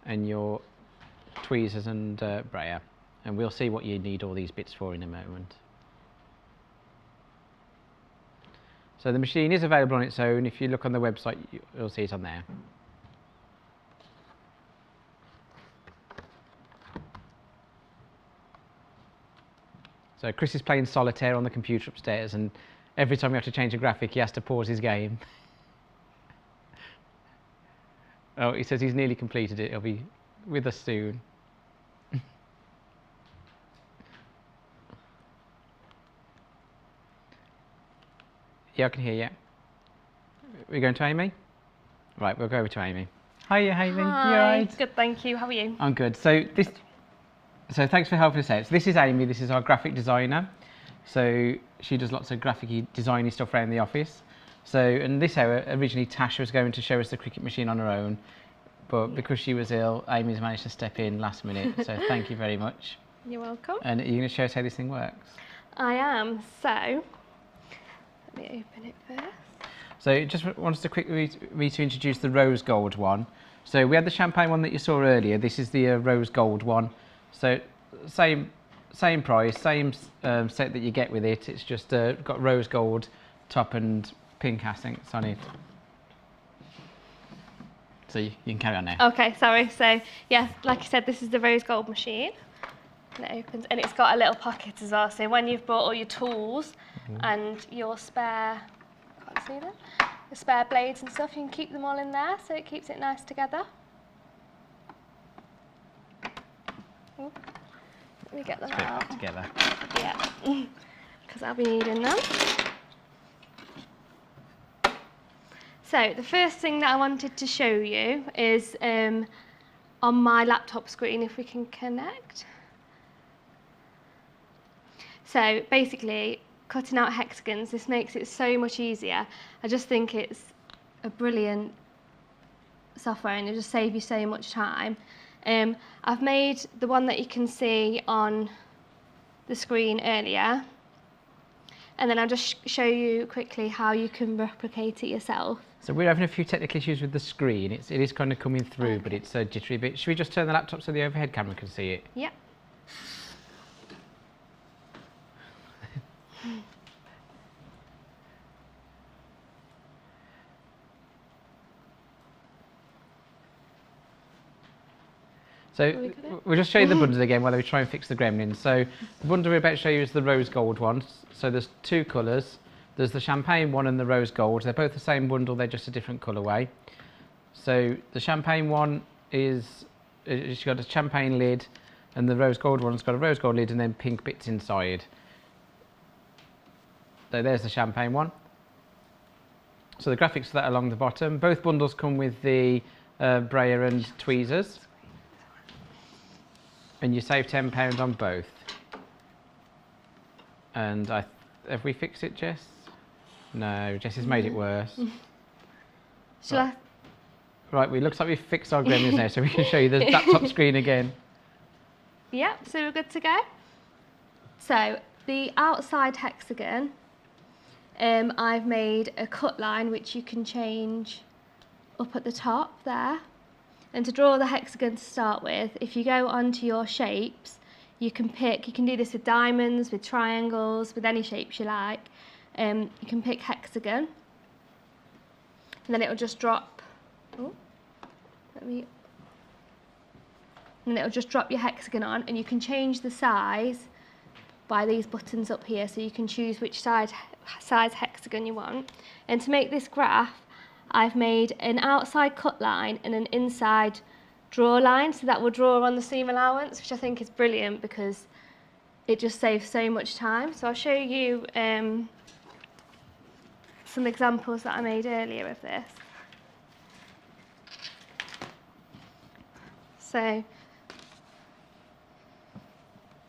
and your tweezers and brayer. And we'll see what you need all these bits for in a moment. So the machine is available on its own. If you look on the website, you'll see it on there. So Chris is playing solitaire on the computer upstairs, and every time we have to change a graphic, he has to pause his game. Oh, he says he's nearly completed it. He'll be with us soon. Yeah, I can hear you. We're going to Amy? Right, we'll go over to Amy. Hiya, Amy. You all right? Good, thank you. How are you? I'm good. So thanks for helping us out. So this is Amy. This is our graphic designer. So she does lots of graphic designy stuff around the office. So in this hour, originally Tash was going to show us the Cricut machine on her own, but because she was ill, Amy's managed to step in last minute. So thank you very much. You're welcome. And are you going to show us how this thing works? I am. So let me open it first. So just want us to quickly to introduce the rose gold one. So we had the champagne one that you saw earlier. This is the rose gold one. So same price, same set that you get with it. It's just got rose gold top and pink accents on it. So you can carry on now. Okay, sorry. So yeah, like I said, this is the rose gold machine. And it opens, and it's got a little pocket as well. So when you've brought all your tools and your spare, can't see them, the spare blades and stuff, you can keep them all in there, so it keeps it nice together. Ooh, let me get them out. Together. Yeah, because I'll be needing them. So the first thing that I wanted to show you is on my laptop screen, if we can connect. So basically, cutting out hexagons, this makes it so much easier. I just think it's a brilliant software and it'll just save you so much time. I've made the one that you can see on the screen earlier, and then I'll just show you quickly how you can replicate it yourself. So we're having a few technical issues with the screen. It is kind of coming through, but it's a jittery bit. Should we just turn the laptop so the overhead camera can see it? Yep. So we'll just show you the bundles again while we try and fix the gremlins. So the bundle we're about to show you is the rose gold one. So there's two colours. There's the champagne one and the rose gold. They're both the same bundle, they're just a different colourway. So the champagne one it's got a champagne lid, and the rose gold one's got a rose gold lid and then pink bits inside. So there's the champagne one. So the graphics for that along the bottom. Both bundles come with the brayer and tweezers. And you save £10 on both. And have we fixed it, Jess? No, Jess has made it worse. Shall I? Right, it looks like we've fixed our gremlins now, so we can show you the laptop screen again. Yep, so we're good to go. So the outside hexagon, I've made a cut line which you can change up at the top there. And to draw the hexagon to start with, if you go onto your shapes, you can do this with diamonds, with triangles, with any shapes you like. You can pick hexagon, and then it'll just drop. Oh, and it'll just drop your hexagon on, and you can change the size by these buttons up here, so you can choose which size hexagon you want. And to make this graph, I've made an outside cut line and an inside draw line, so that will draw on the seam allowance, which I think is brilliant because it just saves so much time. So I'll show you some examples that I made earlier of this. So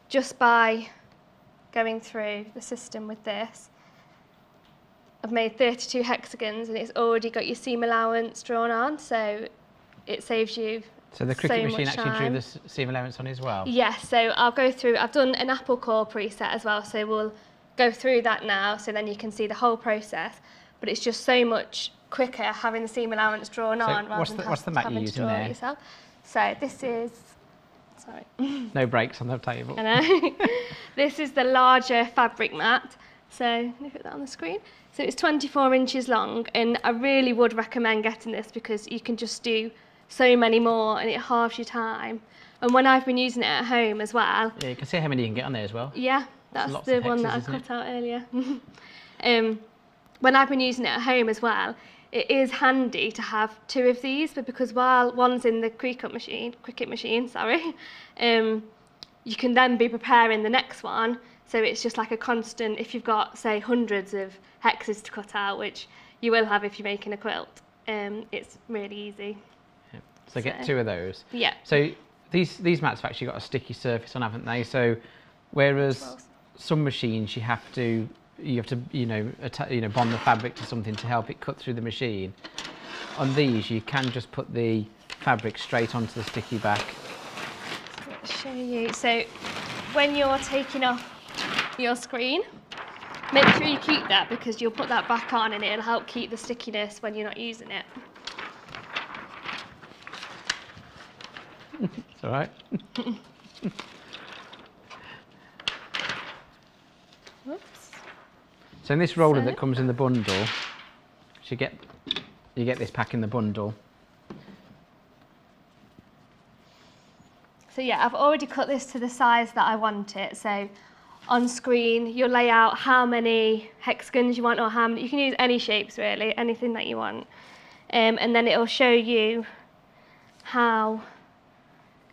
just by going through the system with this, I've made 32 hexagons and it's already got your seam allowance drawn on, so it saves you so the Cricut machine much actually time. drew the seam allowance on as well? Yes, so I'll go through, I've done an Apple Core preset as well, so we'll go through that now, so then you can see the whole process. but it's just so much quicker having the seam allowance drawn on rather than what's the mat you're having to using draw there? it yourself. So this is, sorry. No breaks on the table. I know. This is the larger fabric mat. So let me put that on the screen. So it's 24 inches long, and I really would recommend getting this because you can just do so many more and it halves your time. And when I've been using it at home as well. Yeah, you can see how many you can get on there as well. Yeah, that's the one that I cut out earlier. When I've been using it at home as well, it is handy to have 2 of these, but because while one's in the Cricut machine, you can then be preparing the next one. So it's just like a constant, if you've got, say, hundreds of hexes to cut out, which you will have if you're making a quilt, it's really easy. Yeah. So get 2 of those. Yeah. So these mats have actually got a sticky surface on, haven't they? So whereas some machines you have to bond the fabric to something to help it cut through the machine. On these, you can just put the fabric straight onto the sticky back. So let's show you. So when you're taking off your screen, make sure you keep that because you'll put that back on and it'll help keep the stickiness when you're not using it. It's all right. Whoops. So in this roller that comes in the bundle, you get this pack in the bundle. So yeah, I've already cut this to the size that I want it. So on screen, you'll lay out how many hexagons you want, or how many, you can use any shapes really, anything that you want. And then it'll show you how,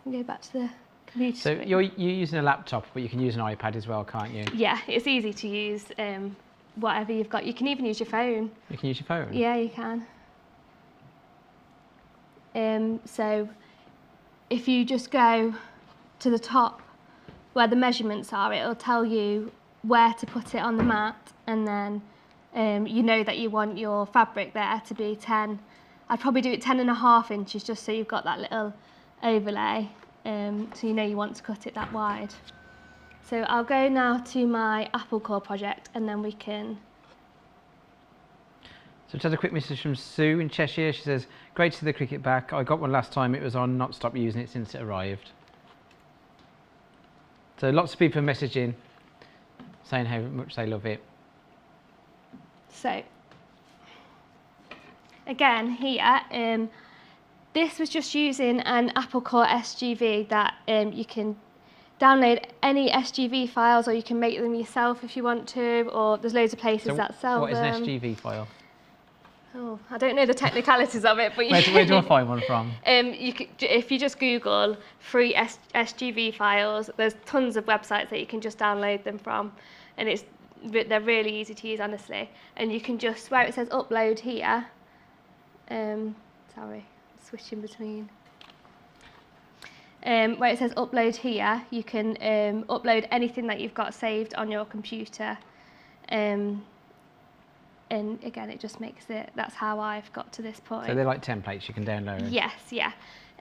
can go back to the computer So screen. you're using a laptop, but you can use an iPad as well, can't you? Yeah, it's easy to use, whatever you've got. You can even use your phone. You can use your phone? Yeah, you can. So if you just go to the top where the measurements are, it'll tell you where to put it on the mat, and then you know that you want your fabric there to be 10. I'd probably do it 10.5 inches just so you've got that little overlay, so you know you want to cut it that wide. So I'll go now to my apple core project and then we can... So just had a quick message from Sue in Cheshire. She says, great to see the Cricut back. I got one last time it was on, not stopped using it since it arrived. So lots of people messaging, saying how much they love it. So, again here, this was just using an Apple Core SGV that you can download any SGV files, or you can make them yourself if you want to, or there's loads of places that sell them. What is an SGV file? Oh, I don't know the technicalities of it, but you Where do I find one from? If you just Google free SGV files, there's tons of websites that you can just download them from, and they're really easy to use, honestly. And you can just, where it says upload here, sorry, switching between. Where it says upload here, you can upload anything that you've got saved on your computer. And again, it just makes it, that's how I've got to this point. So they're like templates you can download? Yes, yeah.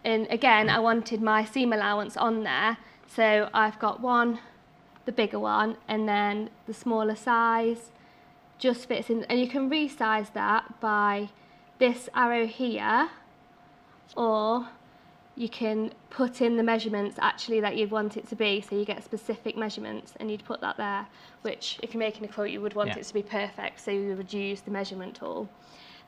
And again, I wanted my seam allowance on there. So I've got one, the bigger one, and then the smaller size just fits in. And you can resize that by this arrow here, or you can put in the measurements actually that you'd want it to be, so you get specific measurements and you'd put that there, which if you're making a quilt you would want it to be perfect, so you would use the measurement tool.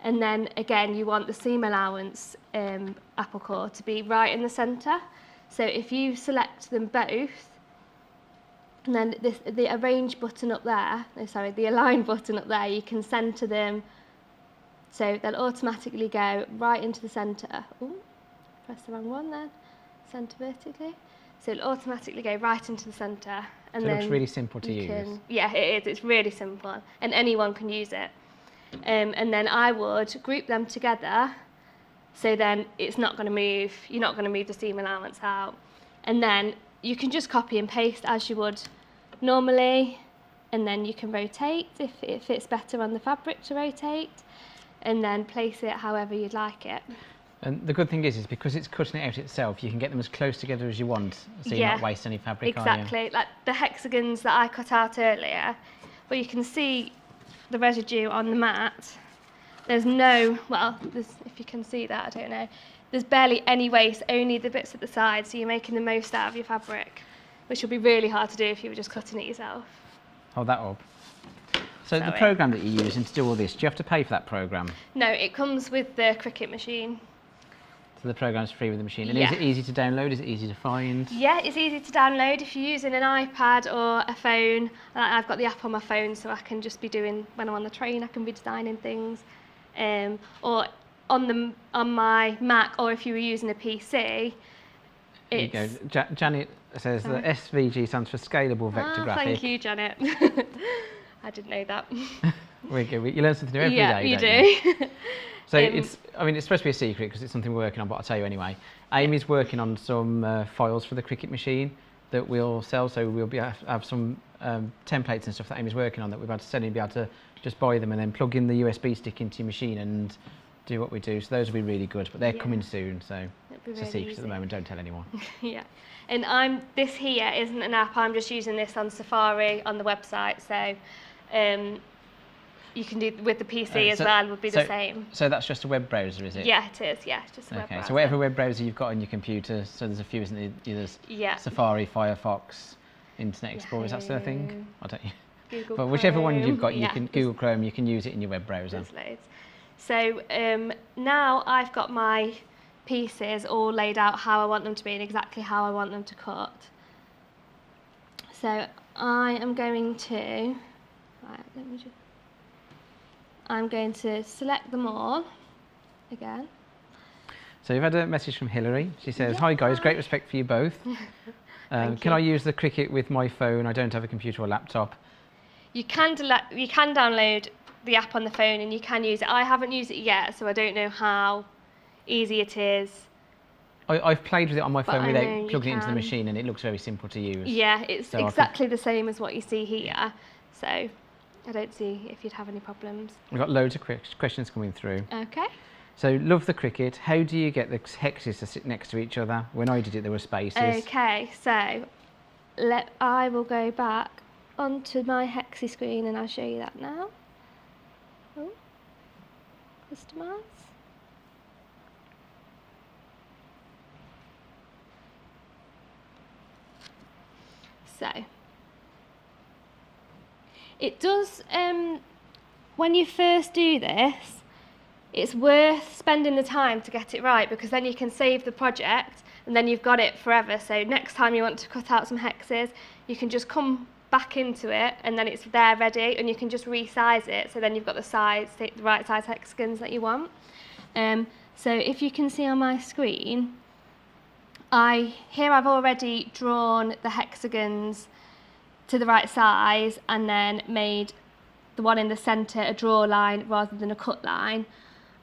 And then again, you want the seam allowance apple core to be right in the centre. So if you select them both, and then the arrange button up there, the align button up there, you can centre them so they'll automatically go right into the centre. Ooh. Press the wrong one then, centre vertically. So it'll automatically go right into the centre. And so then it looks really simple to use. Yeah, it is, it's really simple, and anyone can use it. And then I would group them together, so then it's not going to move, you're not going to move the seam allowance out. And then you can just copy and paste as you would normally, and then you can rotate if it fits better on the fabric to rotate, and then place it however you'd like it. And the good thing is because it's cutting it out itself, you can get them as close together as you want, so you're not wasting any fabric, exactly. are you? Like the hexagons that I cut out earlier, well, you can see the residue on the mat. there's no, well, if you can see that, I don't know. There's barely any waste, only the bits at the side, so you're making the most out of your fabric, which will be really hard to do if you were just cutting it yourself. Hold that up. So the program that you're using to do all this, do you have to pay for that program? No, it comes with the Cricut machine. So the program's free with the machine. And Yeah. is it easy to download? Is it easy to find? Yeah, it's easy to download if you're using an iPad or a phone. I've got the app on my phone, so I can just be doing, when I'm on the train, I can be designing things. Or on my Mac, or if you were using a PC, There you go. Janet says that SVG stands for Scalable Vector Graphic. Thank you, Janet. I didn't know that. We're good. You learn something new every Yeah, day, you don't do. So it's supposed to be a secret because it's something we're working on, but I'll tell you anyway. Amy's working on some files for the Cricut machine that we'll sell, so we'll have some templates and stuff that Amy's working on that we've had to send and be able to just buy them and then plug in the USB stick into your machine and do what we do. So those will be really good, but they're coming soon, so it's a secret at the moment, don't tell anyone. Yeah, and this here isn't an app, I'm just using this on Safari on the website, so you can do with the PC as well, would be the same. So that's just a web browser, is it? Yeah, it is, yeah, it's just a web browser. So whatever web browser you've got on your computer, so there's a few, isn't there? There's Safari, Firefox, Internet Explorer, is that still a thing? I don't know. Google But whichever one you've got, Chrome, you can Google Chrome, you can use it in your web browser. There's loads. So now I've got my pieces all laid out how I want them to be and exactly how I want them to cut. So I am going to, I'm going to select them all again. So you've had a message from Hillary. She says, "Hi guys, great respect for you both. Can I use the Cricut with my phone? I don't have a computer or laptop." You can download the app on the phone and you can use it. I haven't used it yet, so I don't know how easy it is. I've played with it on my phone I know without you plugging it into the can. machine, and it looks very simple to use. Yeah, it's So exactly the same as what you see here. So I don't see if you'd have any problems. We've got loads of questions coming through. Okay. So, love the Cricut. How do you get the hexes to sit next to each other? When I did it, there were spaces. Okay, so I will go back onto my hexy screen and I'll show you that now. Oh, customize. So it does, when you first do this, it's worth spending the time to get it right, because then you can save the project and then you've got it forever. So next time you want to cut out some hexes, you can just come back into it and then it's there ready, and you can just resize it, so then you've got the right size hexagons that you want. So if you can see on my screen, here I've already drawn the hexagons to the right size and then made the one in the centre a draw line rather than a cut line.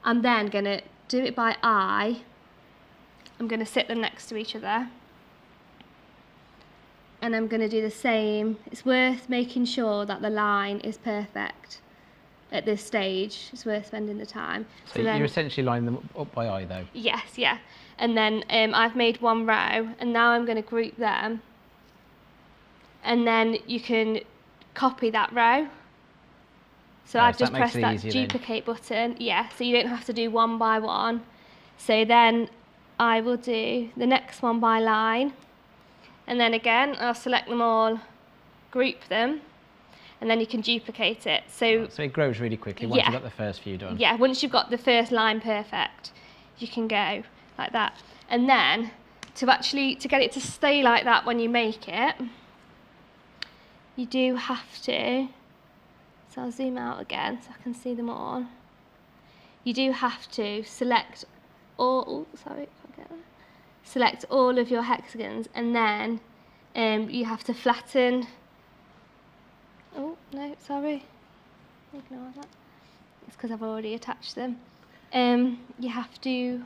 I'm then going to do it by eye. I'm going to sit them next to each other. And I'm going to do the same. It's worth making sure that the line is perfect at this stage. It's worth spending the time. So you're essentially lining them up by eye though? Yes, yeah. And then I've made one row, and now I'm going to group them. And then you can copy that row. So I've just pressed that duplicate button. Yeah, so you don't have to do one by one. So then I will do the next one by line. And then again, I'll select them all, group them, and then you can duplicate it. So it grows really quickly once you've got the first few done. Yeah, once you've got the first line perfect, you can go like that. And then to get it to stay like that when you make it, you do have to, so I'll zoom out again so I can see them all. You do have to select all, select all of your hexagons, and then you have to flatten, ignore that, it's because I've already attached them. You have to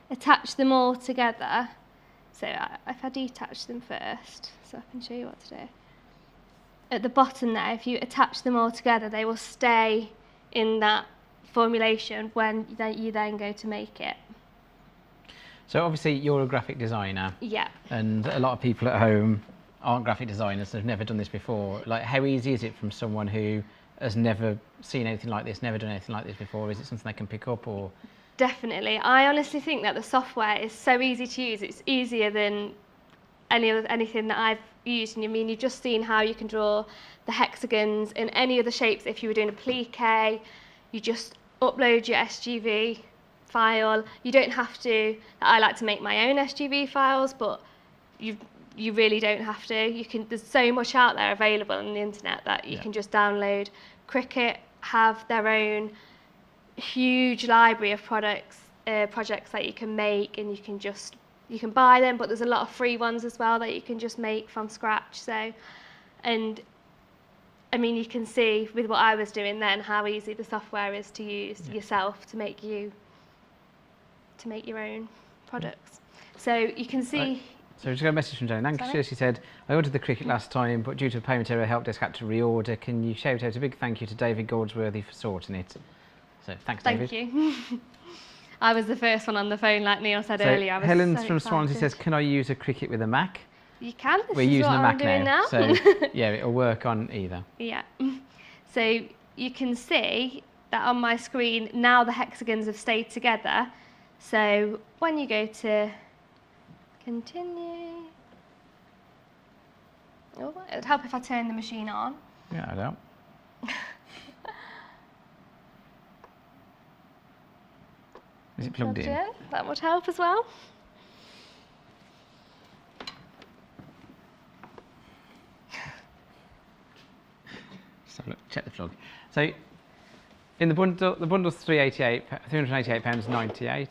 attach them all together. So if I detach them first, so I can show you what to do. At the bottom there, if you attach them all together, they will stay in that formulation when you then go to make it. So obviously you're a graphic designer. Yeah. And a lot of people at home aren't graphic designers, they've never done this before. Like, how easy is it from someone who has never seen anything like this, never done anything like this before? Is it something they can pick up, or? Definitely. I honestly think that the software is so easy to use. It's easier than anything that I've used. And I mean, you've just seen how you can draw the hexagons in any other shapes. If you were doing a plique, you just upload your SGV file. You don't have to. I like to make my own SGV files, but you really don't have to. You can. There's so much out there available on the internet that you can just download. Cricut have their own huge library of projects that you can make, and you can buy them, but there's a lot of free ones as well that you can just make from scratch. So, and I mean, you can see with what I was doing then how easy the software is to use yourself to make your own products. So you can see. Right. So we just got a message from Jane. Thanks. She said, I ordered the Cricut last time, but due to a payment error, help desk had to reorder. Can you shout out a big thank you to David Goldsworthy for sorting it? So thanks, David. Thank you. I was the first one on the phone, like Neil said earlier. I was Helen's so from Swansea excited. says, can I use a Cricut with a Mac? You can. We're using a Mac now. So So yeah, it'll work on either. yeah. So you can see that on my screen now the hexagons have stayed together. So when you go to continue, oh, it would help if I turn the machine on. Yeah, I don't. Is it plugged in? That would help as well. So look, check the plug. So in the bundle's £388.98.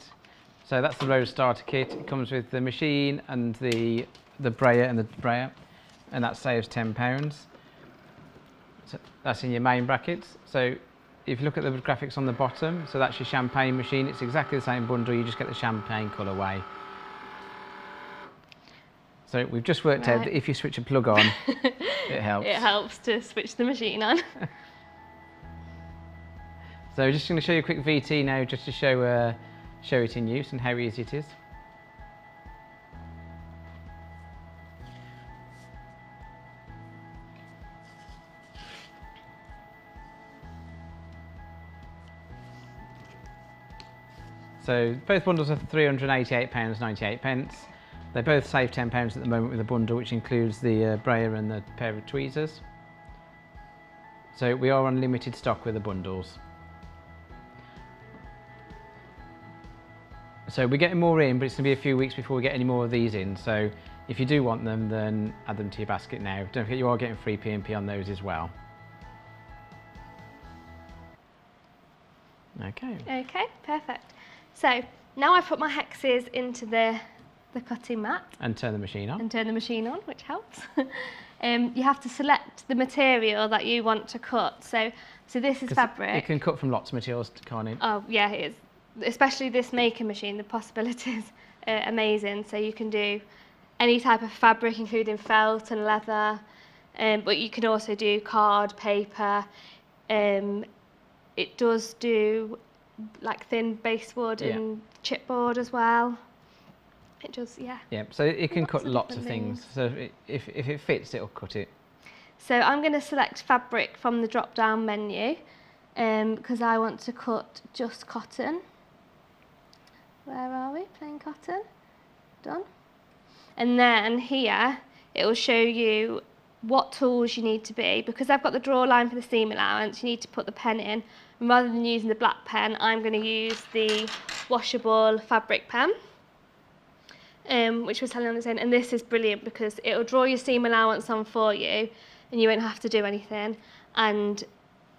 So that's the Rose Starter Kit. It comes with the machine and the brayer and the brayer, and that saves £10. So that's in your main brackets. So if you look at the graphics on the bottom, so that's your champagne machine. It's exactly the same bundle, you just get the champagne colourway. So we've just worked out that if you switch a plug on, it helps. It helps to switch the machine on. So we're just going to show you a quick VT now, just to show it in use and how easy it is. So both bundles are £388.98. They both save £10 at the moment with the bundle, which includes the brayer and the pair of tweezers. So we are on limited stock with the bundles. So we're getting more in, but it's going to be a few weeks before we get any more of these in. So if you do want them, then add them to your basket now. Don't forget you are getting free P&P on those as well. Okay. Okay, perfect. So now I've put my hexes into the cutting mat. And turn the machine on. And turn the machine on, which helps. You have to select the material that you want to cut. So this is fabric. It can cut from lots of materials, can't it? Oh yeah, it is. Especially this maker machine, the possibilities are amazing. So you can do any type of fabric, including felt and leather, but you can also do card, paper. It does do like thin basewood and chipboard as well. It does, yeah. Yeah, so it can cut lots of things. So if it fits, it'll cut it. So I'm going to select fabric from the drop-down menu because I want to cut just cotton. Where are we? Plain cotton. Done. And then here it will show you what tools you need to be. Because I've got the draw line for the seam allowance, you need to put the pen in. And rather than using the black pen, I'm going to use the washable fabric pen, which was telling on its own. And this is brilliant because it will draw your seam allowance on for you and you won't have to do anything. And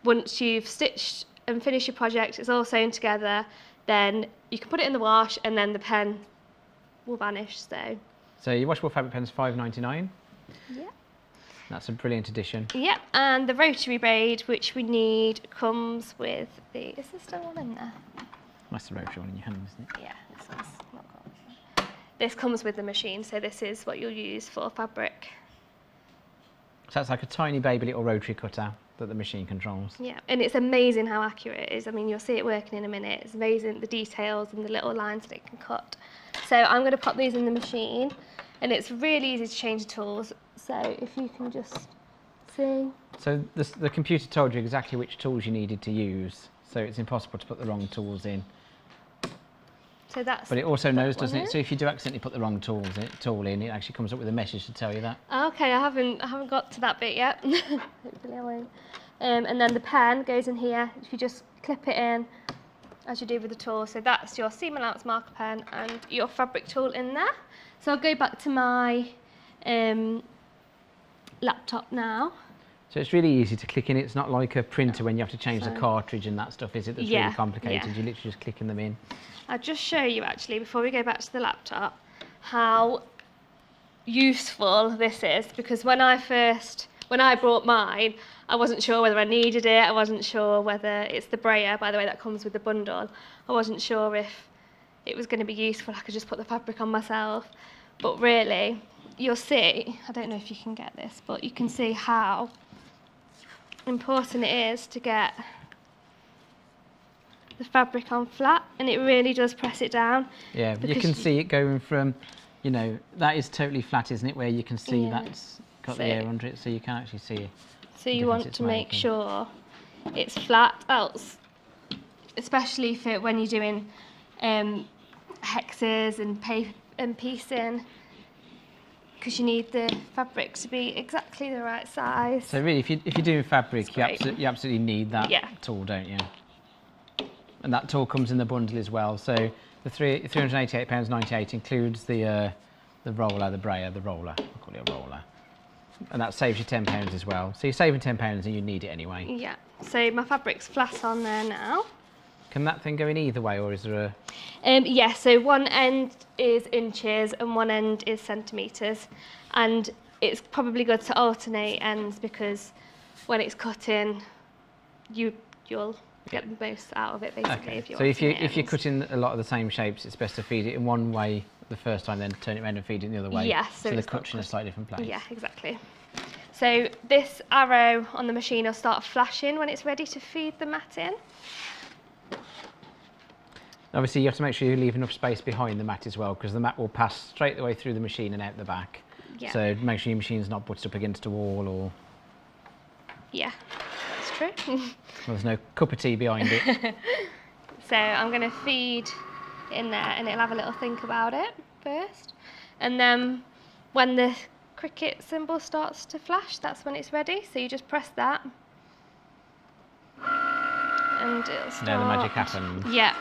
once you've stitched and finished your project, it's all sewn together, then you can put it in the wash and then the pen will vanish. So your washable fabric pen's $5.99. Yeah. That's a brilliant addition. Yep, and the rotary braid, which we need, comes with the... Is there still one in there? That's the rotary one in your hand, isn't it? Yeah, this one's not got. This comes with the machine, so this is what you'll use for fabric. So that's like a tiny baby little rotary cutter that the machine controls. Yeah, and it's amazing how accurate it is. I mean, you'll see it working in a minute. It's amazing, the details and the little lines that it can cut. So I'm going to pop these in the machine, and it's really easy to change the tools. So if you can just See? So the computer told you exactly which tools you needed to use, so it's impossible to put the wrong tools in. So that's. But it also knows, doesn't one it? So if you do accidentally put the wrong tool in, it actually comes up with a message to tell you that. Okay, I haven't got to that bit yet. Hopefully I won't. And then the pen goes in here. If you just clip it in, as you do with the tool. So that's your seam allowance marker pen and your fabric tool in there. So I'll go back to my laptop now. So it's really easy to click in. It's not like a printer when you have to change the cartridge and that stuff, is it? That's really complicated. Yeah. You're literally just clicking them in. I'll just show you actually, before we go back to the laptop, how useful this is, because when I brought mine, I wasn't sure whether I needed it. I wasn't sure whether it's the brayer, by the way, that comes with the bundle. I wasn't sure if it was going to be useful. I could just put the fabric on myself. But really, you'll see, I don't know if you can get this, but you can see how important it is to get the fabric on flat, and it really does press it down. Yeah, you can see it going from, you know, that is totally flat, isn't it, where you can see that's got the air under it, so you can actually see it. So you want to make sure it's flat, else, especially for when you're doing hexes and piecing, because you need the fabric to be exactly the right size. So really, if you're doing fabric, you absolutely need that tool, don't you? And that tool comes in the bundle as well. So the £388.98 includes the roller, the brayer, the roller. I'll call it a roller. And that saves you £10 as well. So you're saving £10 and you need it anyway. Yeah. So my fabric's flat on there now. Can that thing go in either way, or is there a... Yeah, so one end is inches and one end is centimetres. And it's probably good to alternate ends, because when it's cutting, you'll get the most out of it, basically. Okay. So if you're cutting a lot of the same shapes, it's best to feed it in one way the first time, then turn it around and feed it in the other way. Yeah, so the cut's in a slightly different place. Yeah, exactly. So this arrow on the machine will start flashing when it's ready to feed the mat in. Obviously, you have to make sure you leave enough space behind the mat as well, because the mat will pass straight the way through the machine and out the back. Yeah. So make sure your machine's not butted up against a wall or... Yeah, that's true. Well, there's no cup of tea behind it. So I'm going to feed in there, and it'll have a little think about it first. And then when the Cricut symbol starts to flash, that's when it's ready. So you just press that. And it'll start. Now the magic happens. Yeah.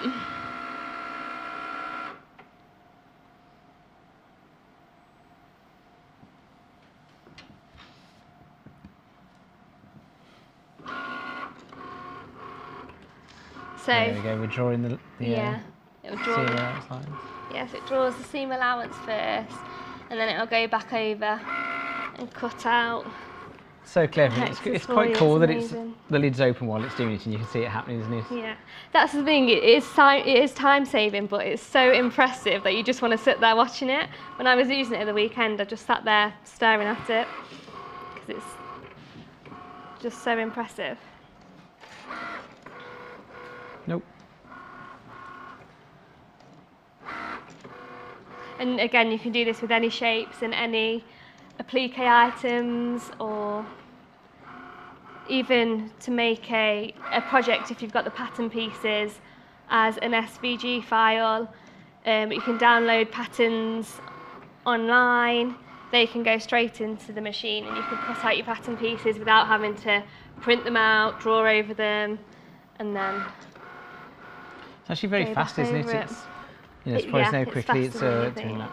So there we go, we're drawing the it'll draw seam allowance lines. Yes, it draws the seam allowance first, and then it'll go back over and cut out. So clever. Hexes It's for quite you, cool it's that amazing. the lid's open while it's doing it, and you can see it happening, isn't it? Yeah, that's the thing. It is time saving, but it's so impressive that you just want to sit there watching it. When I was using it at the weekend, I just sat there staring at it because it's just so impressive. Nope. And again, you can do this with any shapes and any applique items, or even to make a project if you've got the pattern pieces as an SVG file. You can download patterns online. They can go straight into the machine, and you can cut out your pattern pieces without having to print them out, draw over them, and then It's actually very fast, isn't it? It's, you know, Yeah, surprised how it's quickly it's faster than you doing think. that.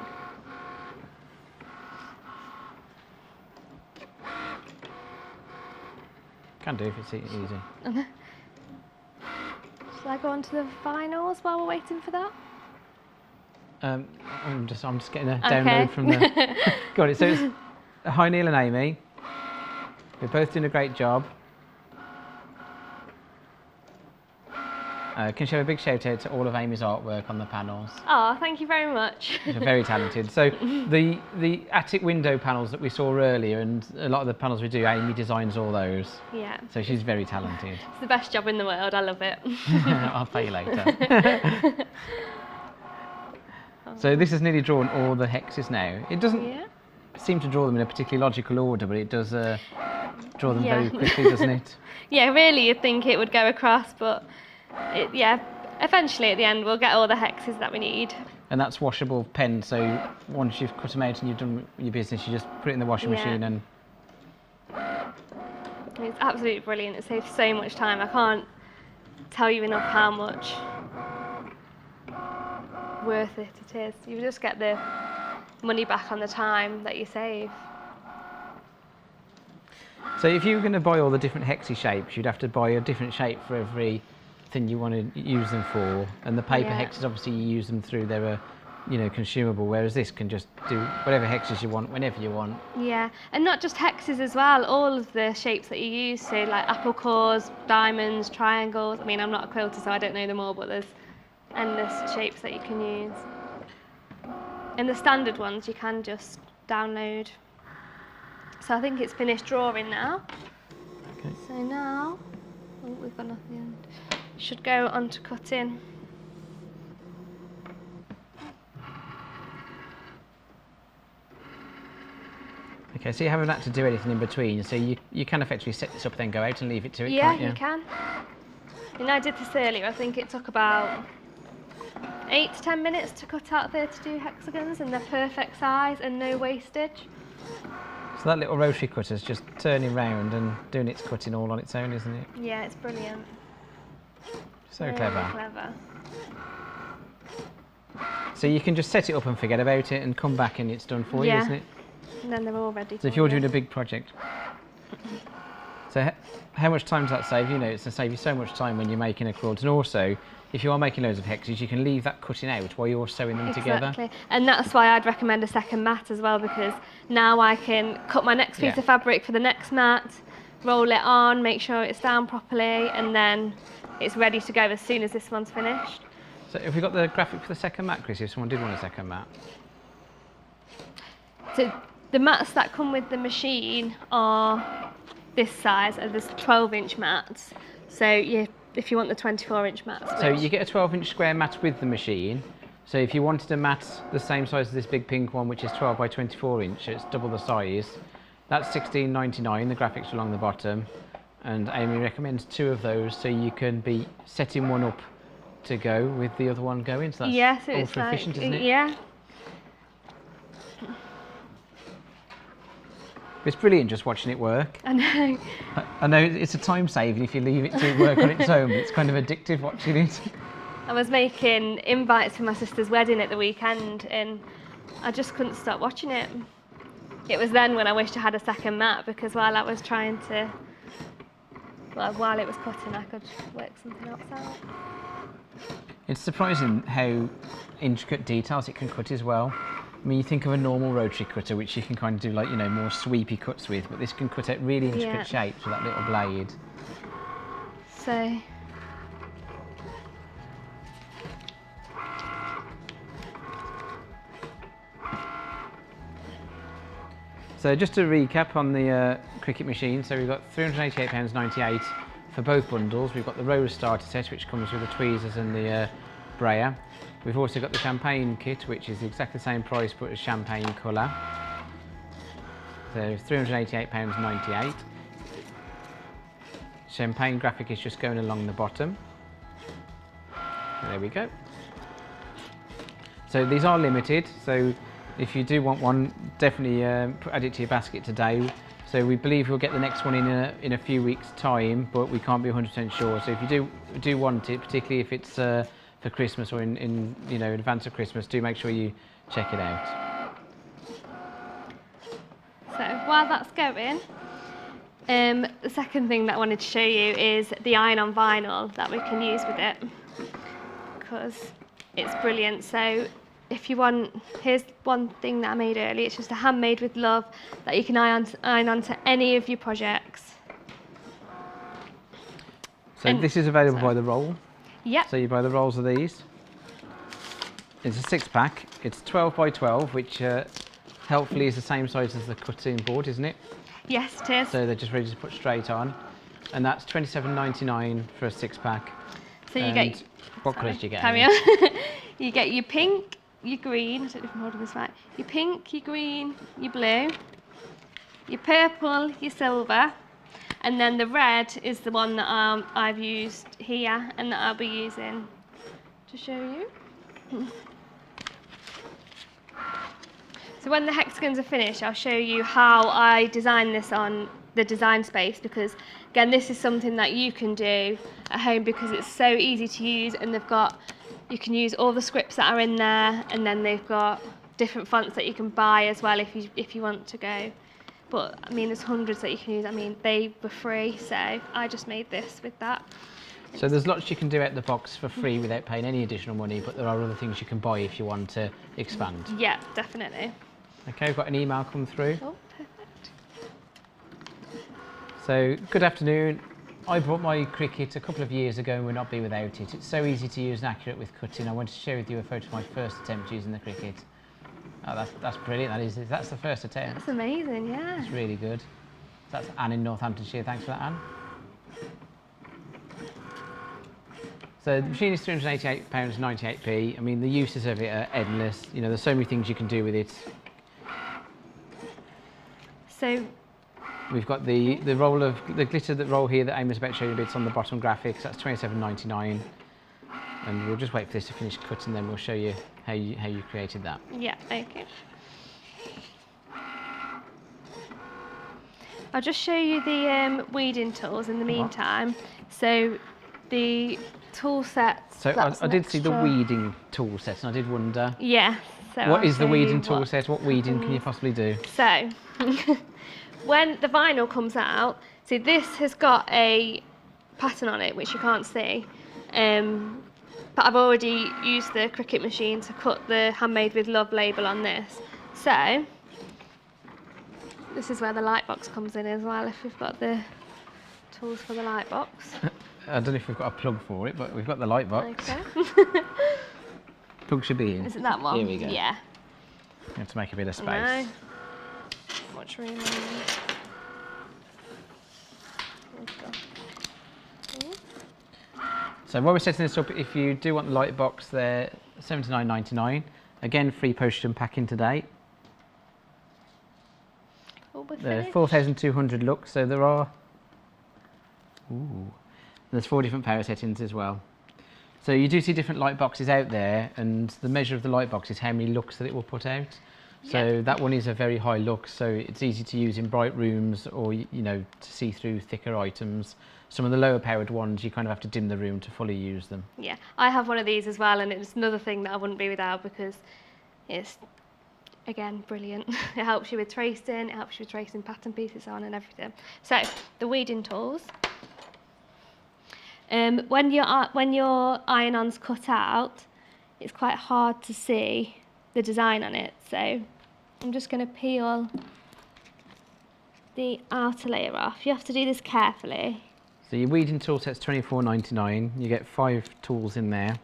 Can do if it's easy. Shall I go on to the finals while we're waiting for that? I'm just getting a download from the... Got it. So it's hi Neil and Amy. We're both doing a great job. Can you show a big shout out to all of Amy's artwork on the panels? Oh, thank you very much. They're very talented. So the attic window panels that we saw earlier, and a lot of the panels we do, Amy designs all those. Yeah. So she's very talented. It's the best job in the world. I love it. I'll pay you later. So this has nearly drawn all the hexes now. It doesn't seem to draw them in a particularly logical order, but it does draw them Yeah. very quickly, doesn't it? Yeah, really you'd think it would go across, but eventually at the end we'll get all the hexes that we need. And that's washable pen, so once you've cut them out and you've done your business, you just put it in the washing machine and... It's absolutely brilliant. It saves so much time. I can't tell you enough how much worth it is. You just get the money back on the time that you save. So if you were going to buy all the different hexy shapes, you'd have to buy a different shape for every thing you want to use them for. And the paper hexes, obviously you use them through their, consumable, whereas this can just do whatever hexes you want, whenever you want. Yeah, and not just hexes as well, all of the shapes that you use, so like apple cores, diamonds, triangles. I mean, I'm not a quilter, so I don't know them all, but there's endless shapes that you can use. And the standard ones you can just download. So I think it's finished drawing now. Okay. So now, we've got nothing in. Should go on to cutting. Okay, so you haven't had to do anything in between, so you can effectively set this up, then go out and leave it to it, Yeah, can't you? you can. And I did this earlier. I think it took about 8 to 10 minutes to cut out 32 hexagons, and they're perfect size and no wastage. So that little rotary cutter's just turning round and doing its cutting all on its own, isn't it? Yeah, it's brilliant. So Really clever. clever. So you can just set it up and forget about it and come back and it's done for you, isn't it? And then they're all ready. So if you're doing a big project. So how much time does that save you? It's going to save you so much time when you're making a quilt. And also, if you are making loads of hexes, you can leave that cutting out while you're sewing them together. Exactly. And that's why I'd recommend a second mat as well, because now I can cut my next piece of fabric for the next mat, roll it on, make sure it's down properly, and then it's ready to go as soon as this one's finished. So have we got the graphic for the second mat, Chris, if someone did want a second mat? So the mats that come with the machine are this size, and there's 12-inch mats. So if you want the 24-inch mats. So you get a 12-inch square mat with the machine. So if you wanted a mat the same size as this big pink one, which is 12 by 24 inch, it's double the size. That's $16.99, the graphics along the bottom. And Amy recommends 2 of those, so you can be setting one up to go with the other one going. So that's ultra efficient, isn't it? Yeah. It's brilliant just watching it work. I know. I know it's a time saving if you leave it to work on its own, but it's kind of addictive watching it. I was making invites for my sister's wedding at the weekend, and I just couldn't stop watching it. It was then when I wished I had a second mat, because while I was trying to, while it was cutting, I could work something else out. It's surprising how intricate details it can cut as well. I mean, you think of a normal rotary cutter, which you can kind of do like, more sweepy cuts with, but this can cut out really intricate shapes with that little blade. So just to recap on the Cricut machine, so we've got £388.98 for both bundles. We've got the Rose starter set, which comes with the tweezers and the brayer. We've also got the champagne kit, which is exactly the same price but a champagne colour. So £388.98. Champagne graphic is just going along the bottom. There we go. So these are limited, so if you do want one, definitely add it to your basket today. So we believe we'll get the next one in a few weeks' time, but we can't be 100% sure. So if you do want it, particularly if it's for Christmas or in advance of Christmas, do make sure you check it out. So while that's going, the second thing that I wanted to show you is the iron-on vinyl that we can use with it, because it's brilliant. So if you want, here's one thing that I made earlier. It's just a handmade with love that you can iron onto any of your projects. So this is available by the roll. Yep. So you buy the rolls of these. It's a 6-pack. It's 12 by 12, which helpfully is the same size as the cutting board, isn't it? Yes, it is. So they're just ready to put straight on. And that's $27.99 for a 6-pack. So you get... What colours do you get? Carry on. You get your pink, your green, I don't know if I'm holding this right, your pink, your green, your blue, your purple, your silver, And then the red is the one that I've used here and that I'll be using to show you. So when the hexagons are finished, I'll show you how I designed this on the design space, because again, this is something that you can do at home because it's so easy to use, and you can use all the scripts that are in there, and then they've got different fonts that you can buy as well if you want to go. But I mean, there's hundreds that you can use. I mean, they were free, so I just made this with that. So there's lots you can do out the box for free without paying any additional money, but there are other things you can buy if you want to expand. Yeah, definitely. Okay, we've got an email come through. Oh, perfect. So, good afternoon. I bought my Cricut a couple of years ago and would not be without it. It's so easy to use and accurate with cutting. I wanted to share with you a photo of my first attempt using the Cricut. Oh, that's brilliant, that is. That's the first attempt. That's amazing, yeah. That's really good. That's Anne in Northamptonshire. Thanks for that, Anne. So the machine is £388.98p. I mean, the uses of it are endless. You know, there's so many things you can do with it. So we've got the roll of the glitter roll here that Amy was about to show you bits on the bottom graphics. That's £27.99, and we'll just wait for this to finish cutting, then we'll show you how you created that. yeah, okay. I'll just show you the weeding tools in the meantime. So the tool sets. So I did see the weeding tool set, and I did wonder. Yeah. So what is the weeding tool set? What weeding can you possibly do? So, when the vinyl comes out, see this has got a pattern on it which you can't see, but I've already used the Cricut machine to cut the Handmade with Love label on this. So, this is where the light box comes in as well, if we've got the tools for the light box. I don't know if we've got a plug for it, but we've got the light box. Okay. Plug should be in. Is it that one? Here we go. Yeah. You have to make a bit of space. No. Much room on there. So while we're setting this up, if you do want the light box, they're £79.99. Again, free postage and packing today. Oh, we're There are finished. 4,200 looks, so there are. There's 4 different power settings as well. So you do see different light boxes out there, and the measure of the light box is how many looks that it will put out. So that one is a very high look, so it's easy to use in bright rooms, or you know, to see through thicker items. Some of the lower powered ones, you kind of have to dim the room to fully use them. Yeah, I have one of these as well, and it's another thing that I wouldn't be without, because it's, again, brilliant. It helps you with tracing, it helps you with tracing pattern pieces on and everything. So, the weeding tools. When your iron-on's cut out, it's quite hard to see the design on it, so I'm just going to peel the outer layer off. You have to do this carefully. So your weeding tool set's £24.99. You get 5 tools in there.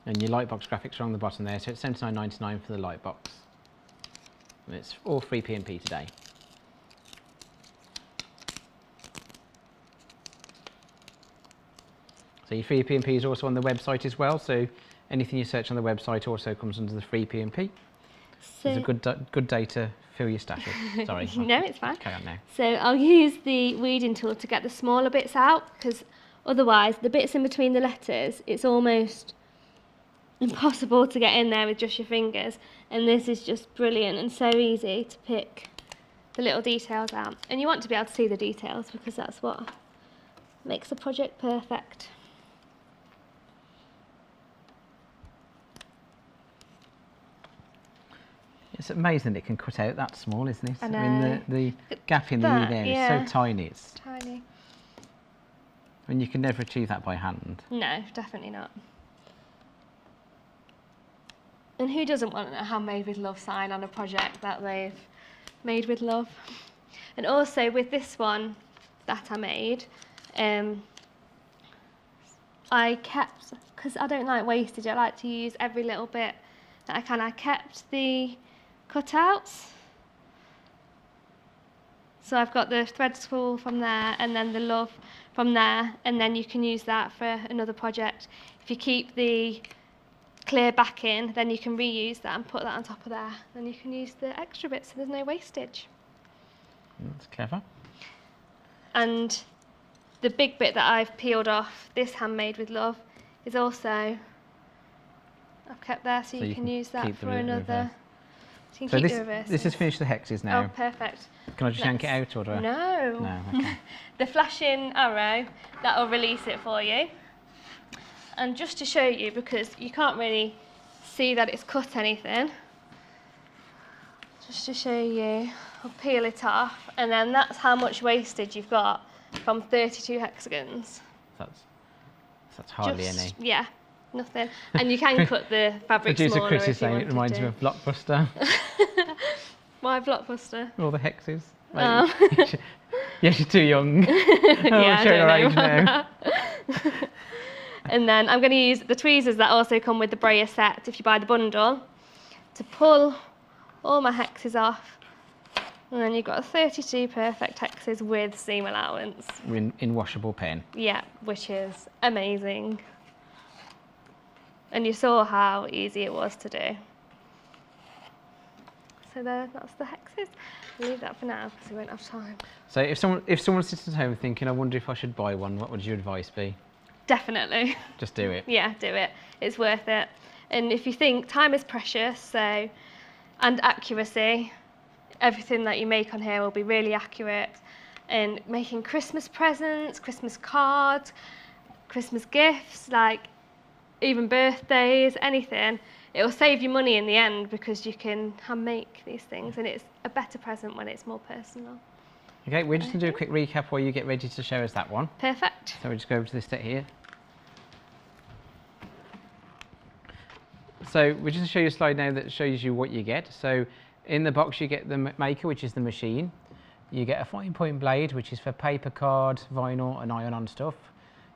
And your light box graphics are on the bottom there, so it's £79.99 for the light box. And it's all free P&P today. So your free P&P is also on the website as well, so anything you search on the website also comes under the free P&P. So It's a good day to fill your stash up. Sorry. No, it's fine. Carry on now. So I'll use the weeding tool to get the smaller bits out, because otherwise the bits in between the letters, it's almost impossible to get in there with just your fingers, and this is just brilliant and so easy to pick the little details out. And you want to be able to see the details, because that's what makes a project perfect. It's amazing that it can cut out that small, isn't it? I know. mean, the gap in the That, E there yeah. is so tiny. It's, Tiny. I mean, you can never achieve that by hand. No, definitely not. And who doesn't want a Handmade with Love sign on a project that they've made with love? And also with this one that I made, I kept, because I don't like wastage, I like to use every little bit that I can. I kept the cutouts. So I've got the thread spool from there, and then the love from there, and then you can use that for another project. If you keep the clear backing, then you can reuse that and put that on top of there. Then you can use the extra bits, so there's no wastage. That's clever. And the big bit that I've peeled off, this handmade with love, is also I've kept there, so you can use that for another. So you can keep the reverses. This has finished the hexes now. Oh, perfect. Can I just yank it out, or do I? No. No. Okay. The flashing arrow, that'll release it for you. And just to show you, because you can't really see that it's cut anything, just to show you, I'll peel it off, and then that's how much wastage you've got from 32 hexagons. That's hardly any. Yeah, nothing. And you can cut the fabric Producer smaller Chris is if you saying it reminds to. him of Blockbuster. Why Blockbuster? All the hexes. Oh. Yes, you're too young. Yeah, showing our I age don't know. now. And then I'm going to use the tweezers that also come with the brayer set if you buy the bundle to pull all my hexes off. And then you've got 32 perfect hexes with seam allowance. In washable pen. Yeah, which is amazing. And you saw how easy it was to do. So that's the hexes. I'll leave that for now because we won't have time. So if someone's sitting at home thinking, I wonder if I should buy one, what would your advice be? Definitely. Just do it. Yeah, do it. It's worth it. And if you think time is precious, and accuracy, everything that you make on here will be really accurate. And making Christmas presents, Christmas cards, Christmas gifts, like even birthdays, anything, it will save you money in the end because you can hand make these things, and it's a better present when it's more personal. Okay, we're just going to do a quick recap while you get ready to show us that one. Perfect. So we'll just go over to this set here. So we're just going to show you a slide now that shows you what you get. So in the box you get the maker, which is the machine. You get a fine point blade, which is for paper, card, vinyl and iron-on stuff.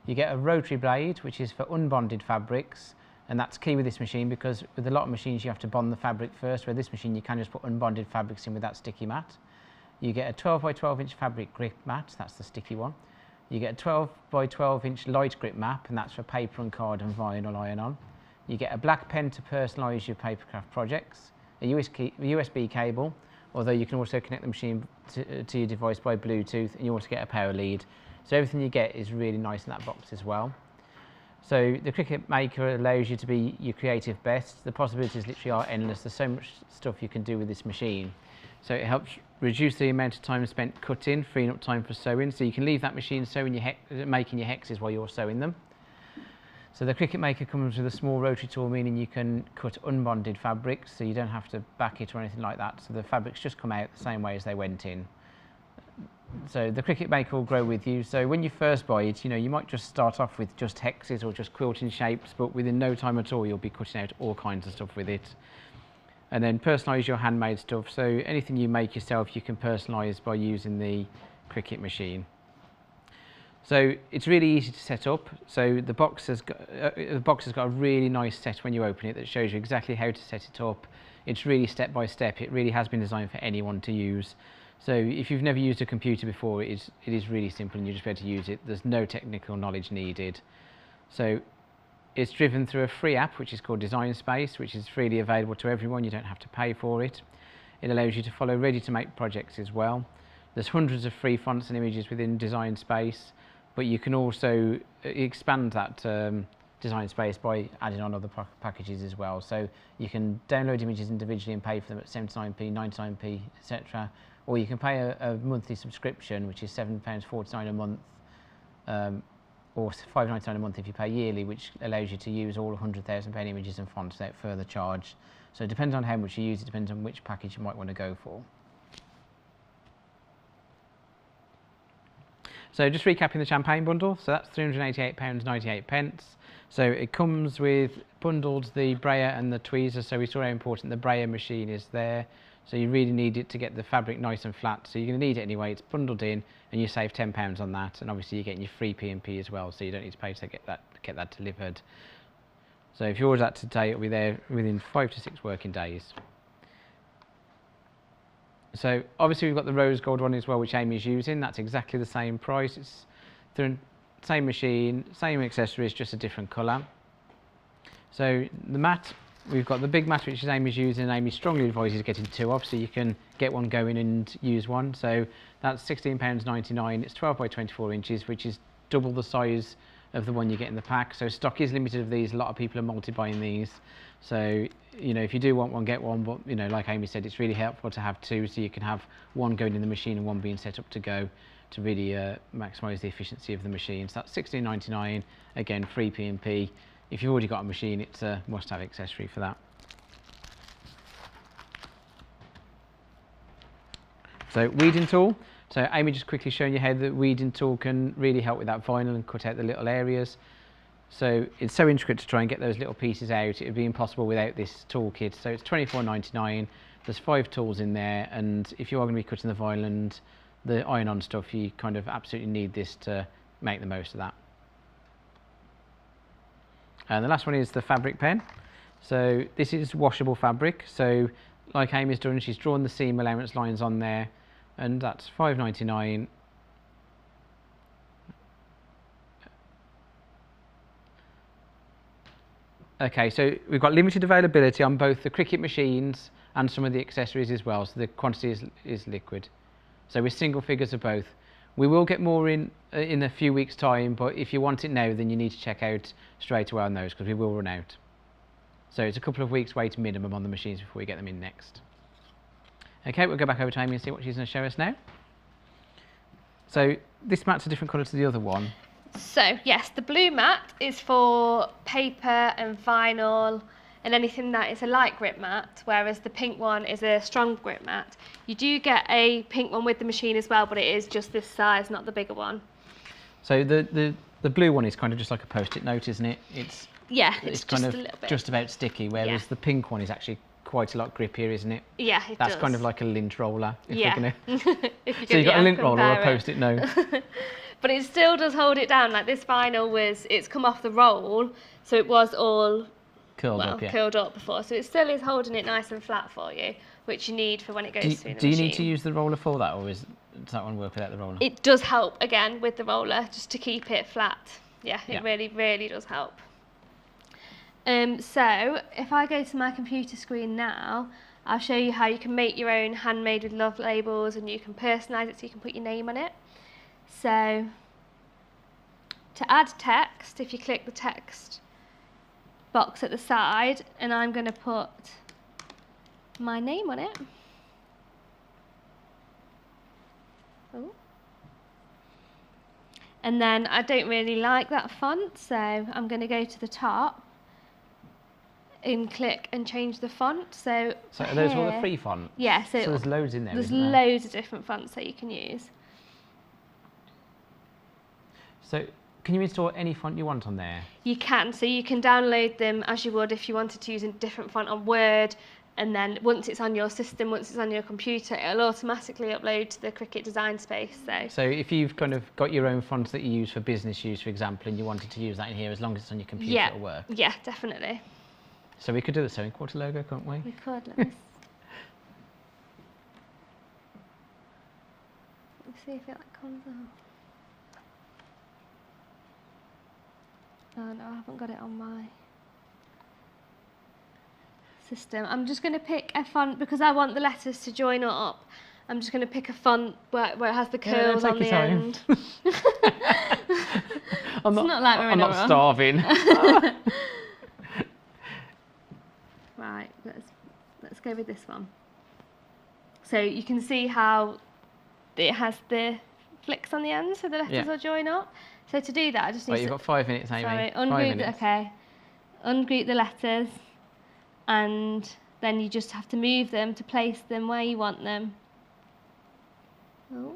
You get a rotary blade, which is for unbonded fabrics. And that's key with this machine because with a lot of machines you have to bond the fabric first, where this machine you can just put unbonded fabrics in with that sticky mat. You get a 12 by 12 inch fabric grip mat, that's the sticky one. You get a 12 by 12 inch light grip map, and that's for paper and card and vinyl iron-on. You get a black pen to personalise your papercraft projects, a USB cable, although you can also connect the machine to your device by Bluetooth, and you also get a power lead. So everything you get is really nice in that box as well. So the Cricut Maker allows you to be your creative best. The possibilities literally are endless. There's so much stuff you can do with this machine. So it helps reduce the amount of time spent cutting, freeing up time for sewing. So you can leave that machine making your hexes while you're sewing them. So the Cricut Maker comes with a small rotary tool, meaning you can cut unbonded fabrics, so you don't have to back it or anything like that. So the fabrics just come out the same way as they went in. So the Cricut Maker will grow with you. So when you first buy it, you might just start off with just hexes or just quilting shapes, but within no time at all, you'll be cutting out all kinds of stuff with it. And then personalise your handmade stuff. So anything you make yourself, you can personalise by using the Cricut machine. So it's really easy to set up. So the box has got a really nice set when you open it that shows you exactly how to set it up. It's really step by step. It really has been designed for anyone to use. So if you've never used a computer before, it is really simple and you just be able to use it. There's no technical knowledge needed. So it's driven through a free app which is called Design Space, which is freely available to everyone. You don't have to pay for it. It allows you to follow ready-to-make projects as well. There's hundreds of free fonts and images within Design Space, but you can also expand that Design Space by adding on other packages as well. So you can download images individually and pay for them at 79p, 99p, etc. Or you can pay a monthly subscription, which is £7.49 a month, or £5.99 a month if you pay yearly, which allows you to use all 100,000 pen images and fonts without further charge. So it depends on how much you use, it depends on which package you might want to go for. So just recapping the champagne bundle, so that's £388.98. So it comes with bundled the brayer and the tweezers, so we saw how important the brayer machine is there. So you really need it to get the fabric nice and flat. So you're going to need it anyway. It's bundled in, and you save £10 on that. And obviously you're getting your free P&P as well, so you don't need to pay to get that delivered. So if you order that today, it'll be there within 5 to 6 working days. So obviously we've got the rose gold one as well, which Amy's using. That's exactly the same price. It's the same machine, same accessories, just a different colour. So the mat we've got the big mat which Amy's using, and Amy strongly advises getting 2 of, so you can get one going and use one. So that's £16.99. It's 12 by 24 inches, which is double the size of the one you get in the pack. So stock is limited of these. A lot of people are multi-buying these. So, you know, if you do want one, get one. But, you know, like Amy said, it's really helpful to have 2, so you can have one going in the machine and one being set up to go, to really maximise the efficiency of the machine. So that's £16.99. Again, free P&P. If you've already got a machine, it's a must-have accessory for that. So weeding tool. So Amy just quickly showing you how the weeding tool can really help with that vinyl and cut out the little areas. So it's so intricate to try and get those little pieces out. It would be impossible without this toolkit. So it's £24.99. There's 5 tools in there, and if you are going to be cutting the vinyl and the iron-on stuff, you kind of absolutely need this to make the most of that. And the last one is the fabric pen. So this is washable fabric. So like Amy's done, she's drawn the seam allowance lines on there, and that's £5.99. Okay, so we've got limited availability on both the Cricut machines and some of the accessories as well. So the quantity is liquid. So we're single figures of both. We will get more in a few weeks' time, but if you want it now, then you need to check out straight away on those, because we will run out. So it's a couple of weeks wait minimum on the machines before we get them in next. Okay, we'll go back over to Amy and see what she's going to show us now. So this mat's a different colour to the other one. So yes, the blue mat is for paper and vinyl and anything that is a light grip mat, whereas the pink one is a strong grip mat. You do get a pink one with the machine as well, but it is just this size, not the bigger one. So the blue one is kind of just like a post-it note, isn't it? It's just kind of a little bit. just about sticky, whereas the pink one is actually quite a lot grippier, isn't it? Yeah, That's does. kind of like a lint roller. If yeah. We're gonna... So you've got a lint roller or a post-it note. But it still does hold it down. Like this vinyl it's come off the roll, so it was all curled up before. So it still is holding it nice and flat for you, which you need for when it goes through the machine. Do you need to use the roller for that, or does that one work without the roller? It does help, again, with the roller, just to keep it flat. Yeah, it really, really does help. So if I go to my computer screen now, I'll show you how you can make your own handmade with love labels, and you can personalise it so you can put your name on it. So to add text, if you click the text box at the side, and I'm going to put my name on it. Ooh. And then I don't really like that font, so I'm going to go to the top and click and change the font. So are those all the free fonts? Yeah, so there's loads in there. There's loads of different fonts that you can use. So can you install any font you want on there? You can, so you can download them as you would if you wanted to use a different font on Word, and then once it's on your system, once it's on your computer, it'll automatically upload to the Cricut Design Space. So if you've kind of got your own fonts that you use for business use, for example, and you wanted to use that in here, as long as it's on your computer, it'll work? Yeah, definitely. So we could do the sewing quarter logo, couldn't we? We could. Let's see if it comes out. Oh no, I haven't got it on my system. I'm just going to pick a font because I want the letters to join up. I'm just going to pick a font where it has the curls on the end. I'm not starving. Right, let's go with this one. So you can see how it has the flicks on the end, so the letters will join up. So to do that, I just need you've got 5 minutes, Amy. Sorry, 5 minutes. Ungroup the letters, and then you just have to move them to place them where you want them. Oh.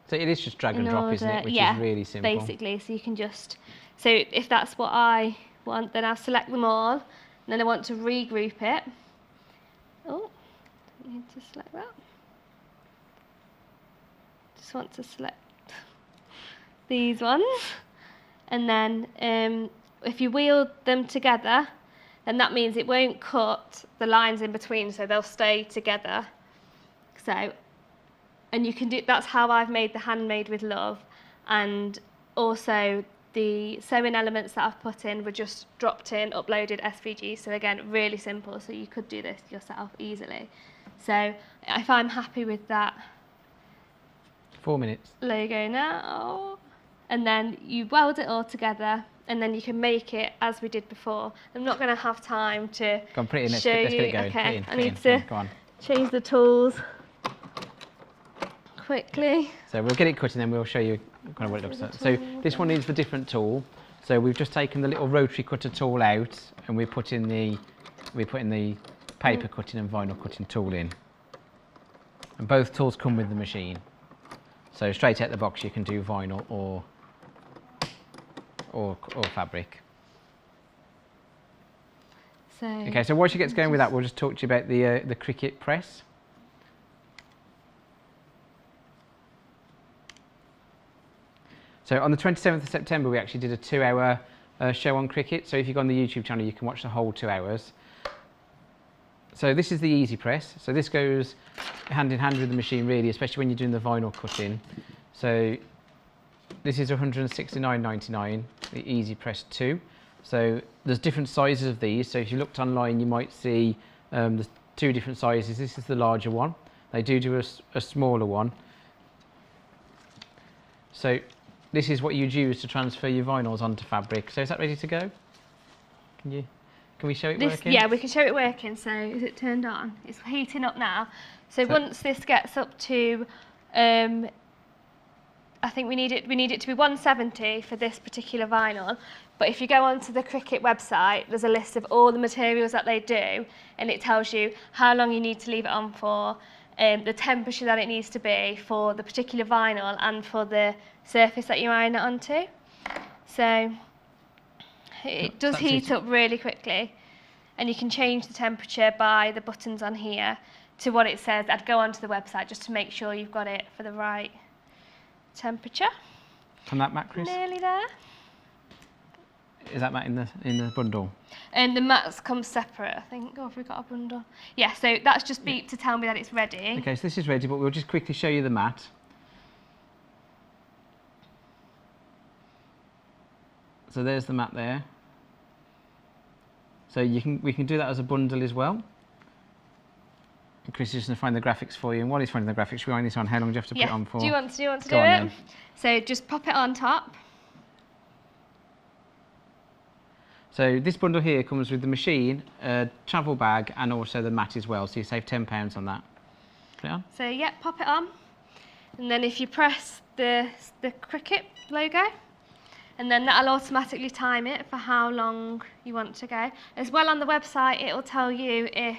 So it is just drag and drop, isn't it? Which is really simple. Basically, so you can just, so if that's what I want, then I'll select them all, and then I want to regroup it. Oh, don't need to select that. Just want to select these ones, and then if you wheel them together, then that means it won't cut the lines in between, so they'll stay together. So, and you can do, that's how I've made the handmade with love, and also the sewing elements that I've put in were just dropped in, uploaded SVG. So again, really simple. So you could do this yourself easily. So if I'm happy with that 4 minutes. logo now, and then you weld it all together, and then you can make it as we did before. I'm not going to have time to Go on, put it in. show Let's you. get it going. Okay, Put I it in, need put it in. to Go on. change the tools quickly. So we'll get it cut and then we'll show you kind of what it looks like. So this one is the different tool. So we've just taken the little rotary cutter tool out and we're putting the paper cutting and vinyl cutting tool in. And both tools come with the machine. So straight out the box you can do vinyl or fabric. So Okay, so while she gets going with that, we'll just talk to you about the Cricut press. So on the 27th of September, we actually did a 2-hour show on Cricut. So if you go on the YouTube channel, you can watch the whole 2 hours. So this is the easy press. So this goes hand in hand with the machine really, especially when you're doing the vinyl cutting. So this is £169.99, the Easy Press 2. So there's different sizes of these. So if you looked online, you might see there's 2 different sizes. This is the larger one. They do a smaller one. So this is what you'd use to transfer your vinyls onto fabric. So is that ready to go? Can we show it working? Yeah, we can show it working. So is it turned on? It's heating up now. So once this gets up to, I think we need it to be 170 for this particular vinyl. But if you go onto the Cricut website, there's a list of all the materials that they do, and it tells you how long you need to leave it on for, the temperature that it needs to be for the particular vinyl and for the surface that you iron it onto. So it does heat up really quickly, and you can change the temperature by the buttons on here to what it says. I'd go onto the website just to make sure you've got it for the right temperature. On that mat, Chris? Nearly there. Is that mat in the bundle? And the mats come separate, I think. Oh, have we got a bundle? Yeah, so that's just beep to tell me that it's ready. Okay, so this is ready, but we'll just quickly show you the mat. So there's the mat there. So we can do that as a bundle as well. And Chris is just going to find the graphics for you. And while he's finding the graphics, rewind this on. How long do you have to put it on for? Do you want to do it? Then. So just pop it on top. So this bundle here comes with the machine, a travel bag, and also the mat as well. So you save £10 on that. Put it on. So yeah, pop it on. And then if you press the Cricut logo, and then that'll automatically time it for how long you want to go. As well, on the website, it'll tell you if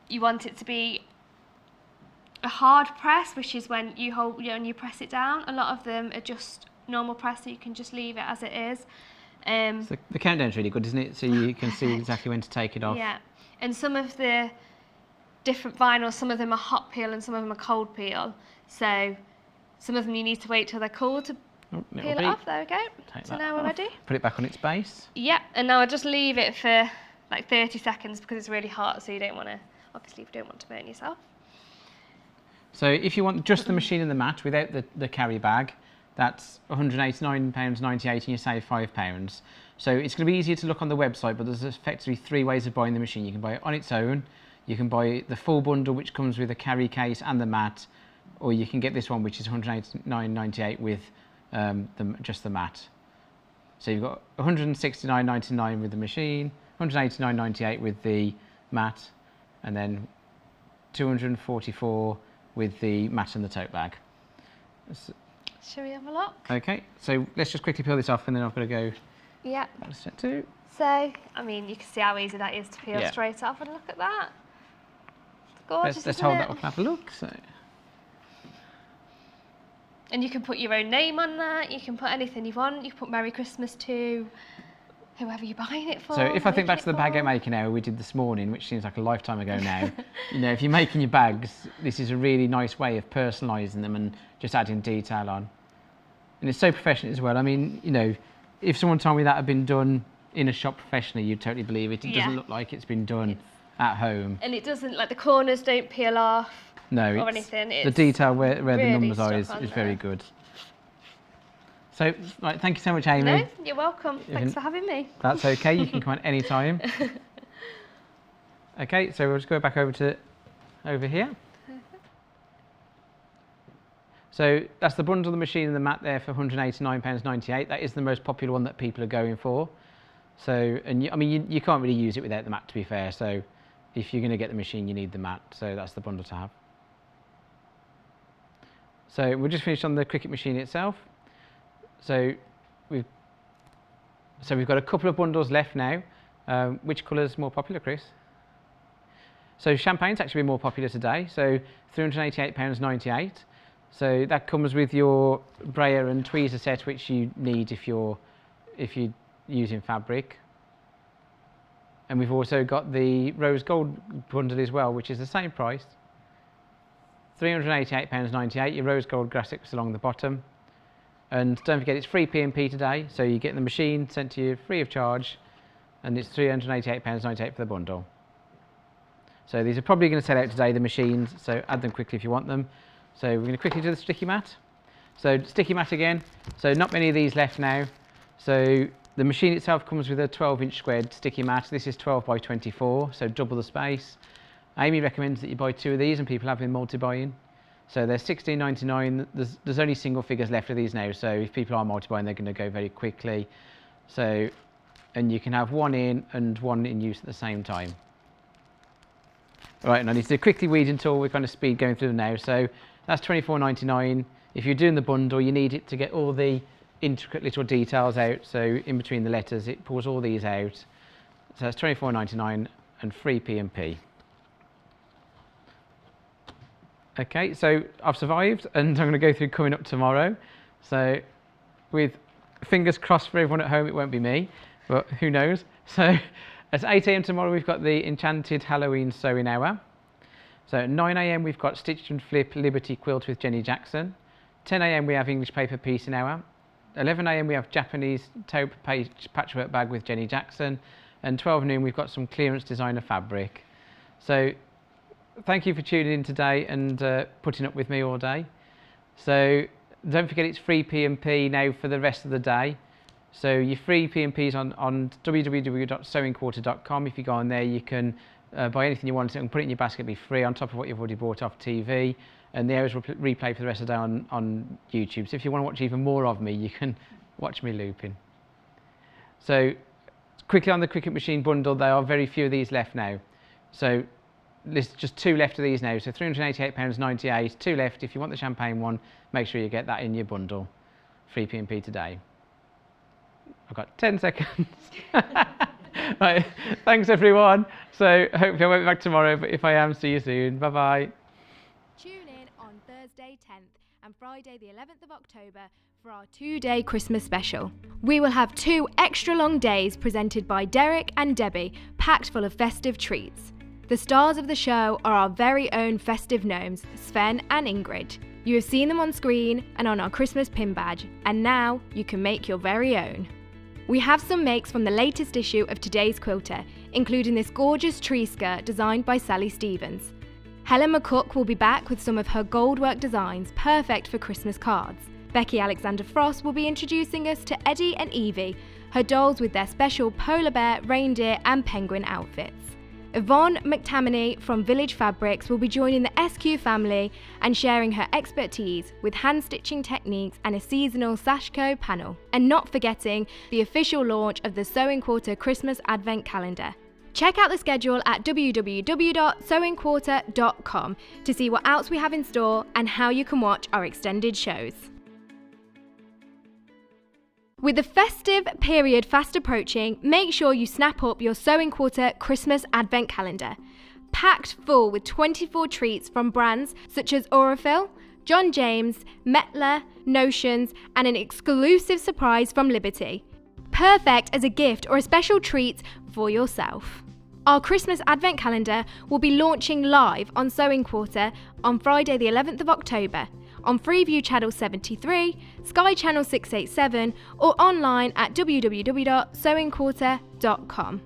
you want it to be a hard press, which is when you hold, and you press it down. A lot of them are just normal press, so you can just leave it as it is. So the countdown's really good, isn't it? So you can see exactly when to take it off. Yeah, and some of the different vinyls, some of them are hot peel and some of them are cold peel. So some of them you need to wait till they're cool to peel it off. There we go. So now we're ready. Put it back on its base. Yeah, and now I just leave it for like 30 seconds because it's really hot, so you don't want to, obviously you don't want to burn yourself. So if you want just the machine and the mat without the carry bag, that's £189.98 and you save £5. So it's going to be easier to look on the website, but there's effectively 3 ways of buying the machine. You can buy it on its own, you can buy the full bundle which comes with a carry case and the mat, or you can get this one which is £189.98 with just the mat. So you've got £169.99 with the machine, £189.98 with the mat, and then £244 with the mat and the tote bag. Shall we have a look? Okay, so let's just quickly peel this off and then I've got to go back to step 2. So, I mean, you can see how easy that is to peel straight off, and look at that. It's gorgeous, let's hold that up and have a look. So. And you can put your own name on that, you can put anything you want, you can put Merry Christmas to whoever you're buying it for. So if I think back to the bag out making hour we did this morning, which seems like a lifetime ago now, you know, if you're making your bags, this is a really nice way of personalising them and just adding detail on. And it's so professional as well. I mean, you know, if someone told me that had been done in a shop professionally, you'd totally believe it. It doesn't look like it's been done at home. And it doesn't, like the corners don't peel off or anything. The detail where really the numbers are is very good. So, right, thank you so much, Amy. No, you're welcome. Thanks for having me. That's okay. You can come on any time. Okay, so we'll just go back over here. So that's the bundle, the machine and the mat there for £189.98. That is the most popular one that people are going for. So, and you can't really use it without the mat, to be fair. So if you're going to get the machine, you need the mat. So that's the bundle to have. So we'll just finish on the Cricut machine itself. So we've got a couple of bundles left now. Which colour is more popular, Chris? So champagne's actually been more popular today. So £388.98. So that comes with your brayer and tweezer set, which you need if you're using fabric. And we've also got the rose gold bundle as well, which is the same price. £388.98. Your rose gold grassicks along the bottom. And don't forget, it's free P&P today, so you get the machine sent to you free of charge, and it's £388.98 for the bundle. So these are probably going to sell out today, the machines, so add them quickly if you want them. So we're going to quickly do the sticky mat. So sticky mat again, so not many of these left now. So the machine itself comes with a 12-inch squared sticky mat. This is 12 by 24, so double the space. Amy recommends that you buy 2 of these, and people have been multi-buying. So they're £16.99. There's only single figures left of these now, so if people are multi-buying, they're going to go very quickly. So, and you can have one in and one in use at the same time. Right, and I need to quickly weed until we're kind of speed going through them now. So that's £24.99. If you're doing the bundle, you need it to get all the intricate little details out. So in between the letters, it pulls all these out. So that's £24.99 and free P&P. Okay, so I've survived, and I'm going to go through coming up tomorrow. So with fingers crossed for everyone at home, it won't be me, but who knows. So at 8 AM tomorrow, we've got the Enchanted Halloween Sewing Hour. So at 9 AM, we've got Stitch and Flip Liberty Quilt with Jenny Jackson. 10 AM, we have English Paper Piecing Hour. 11 AM, we have Japanese Taupe Patchwork Bag with Jenny Jackson. And 12 noon, we've got some clearance designer fabric. So thank you for tuning in today and putting up with me all day. So don't forget, it's free P&P now for the rest of the day. So your free P&Ps on www.sewingquarter.com. If you go on there, you can buy anything you want and put it in your basket, be free on top of what you've already bought off TV. And the hours will replay for the rest of the day on YouTube. So if you want to watch even more of me, you can watch me looping. So quickly on the Cricut machine bundle, there are very few of these left now. So there's just 2 left of these now, so £388.98, 2 left. If you want the champagne one, make sure you get that in your bundle. Free P&P today. I've got 10 seconds. Right, thanks everyone. So hopefully I won't be back tomorrow, but if I am, see you soon. Bye-bye. Tune in on Thursday 10th and Friday the 11th of October for our 2-day Christmas special. We will have 2 extra long days presented by Derek and Debbie, packed full of festive treats. The stars of the show are our very own festive gnomes, Sven and Ingrid. You have seen them on screen and on our Christmas pin badge, and now you can make your very own. We have some makes from the latest issue of Today's Quilter, including this gorgeous tree skirt designed by Sally Stevens. Helen McCook will be back with some of her goldwork designs, perfect for Christmas cards. Becky Alexander Frost will be introducing us to Eddie and Evie, her dolls with their special polar bear, reindeer and penguin outfits. Yvonne McTammany from Village Fabrics will be joining the SQ family and sharing her expertise with hand stitching techniques and a seasonal Sashko panel. And not forgetting the official launch of the Sewing Quarter Christmas Advent Calendar. Check out the schedule at www.sewingquarter.com to see what else we have in store and how you can watch our extended shows. With the festive period fast approaching, make sure you snap up your Sewing Quarter Christmas Advent Calendar. Packed full with 24 treats from brands such as Orco, John James, Metler, Notions, and an exclusive surprise from Liberty. Perfect as a gift or a special treat for yourself. Our Christmas Advent Calendar will be launching live on Sewing Quarter on Friday the 11th of October. On Freeview Channel 73, Sky Channel 687 or online at www.sewingquarter.com.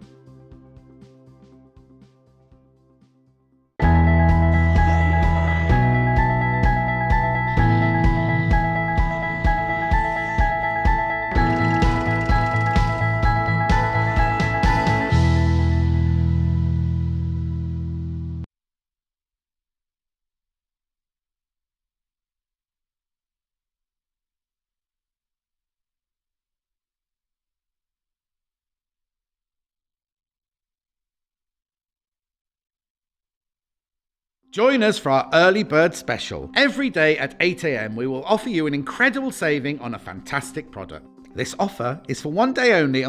Join us for our early bird special. Every day at 8 a.m. we will offer you an incredible saving on a fantastic product. This offer is for one day only.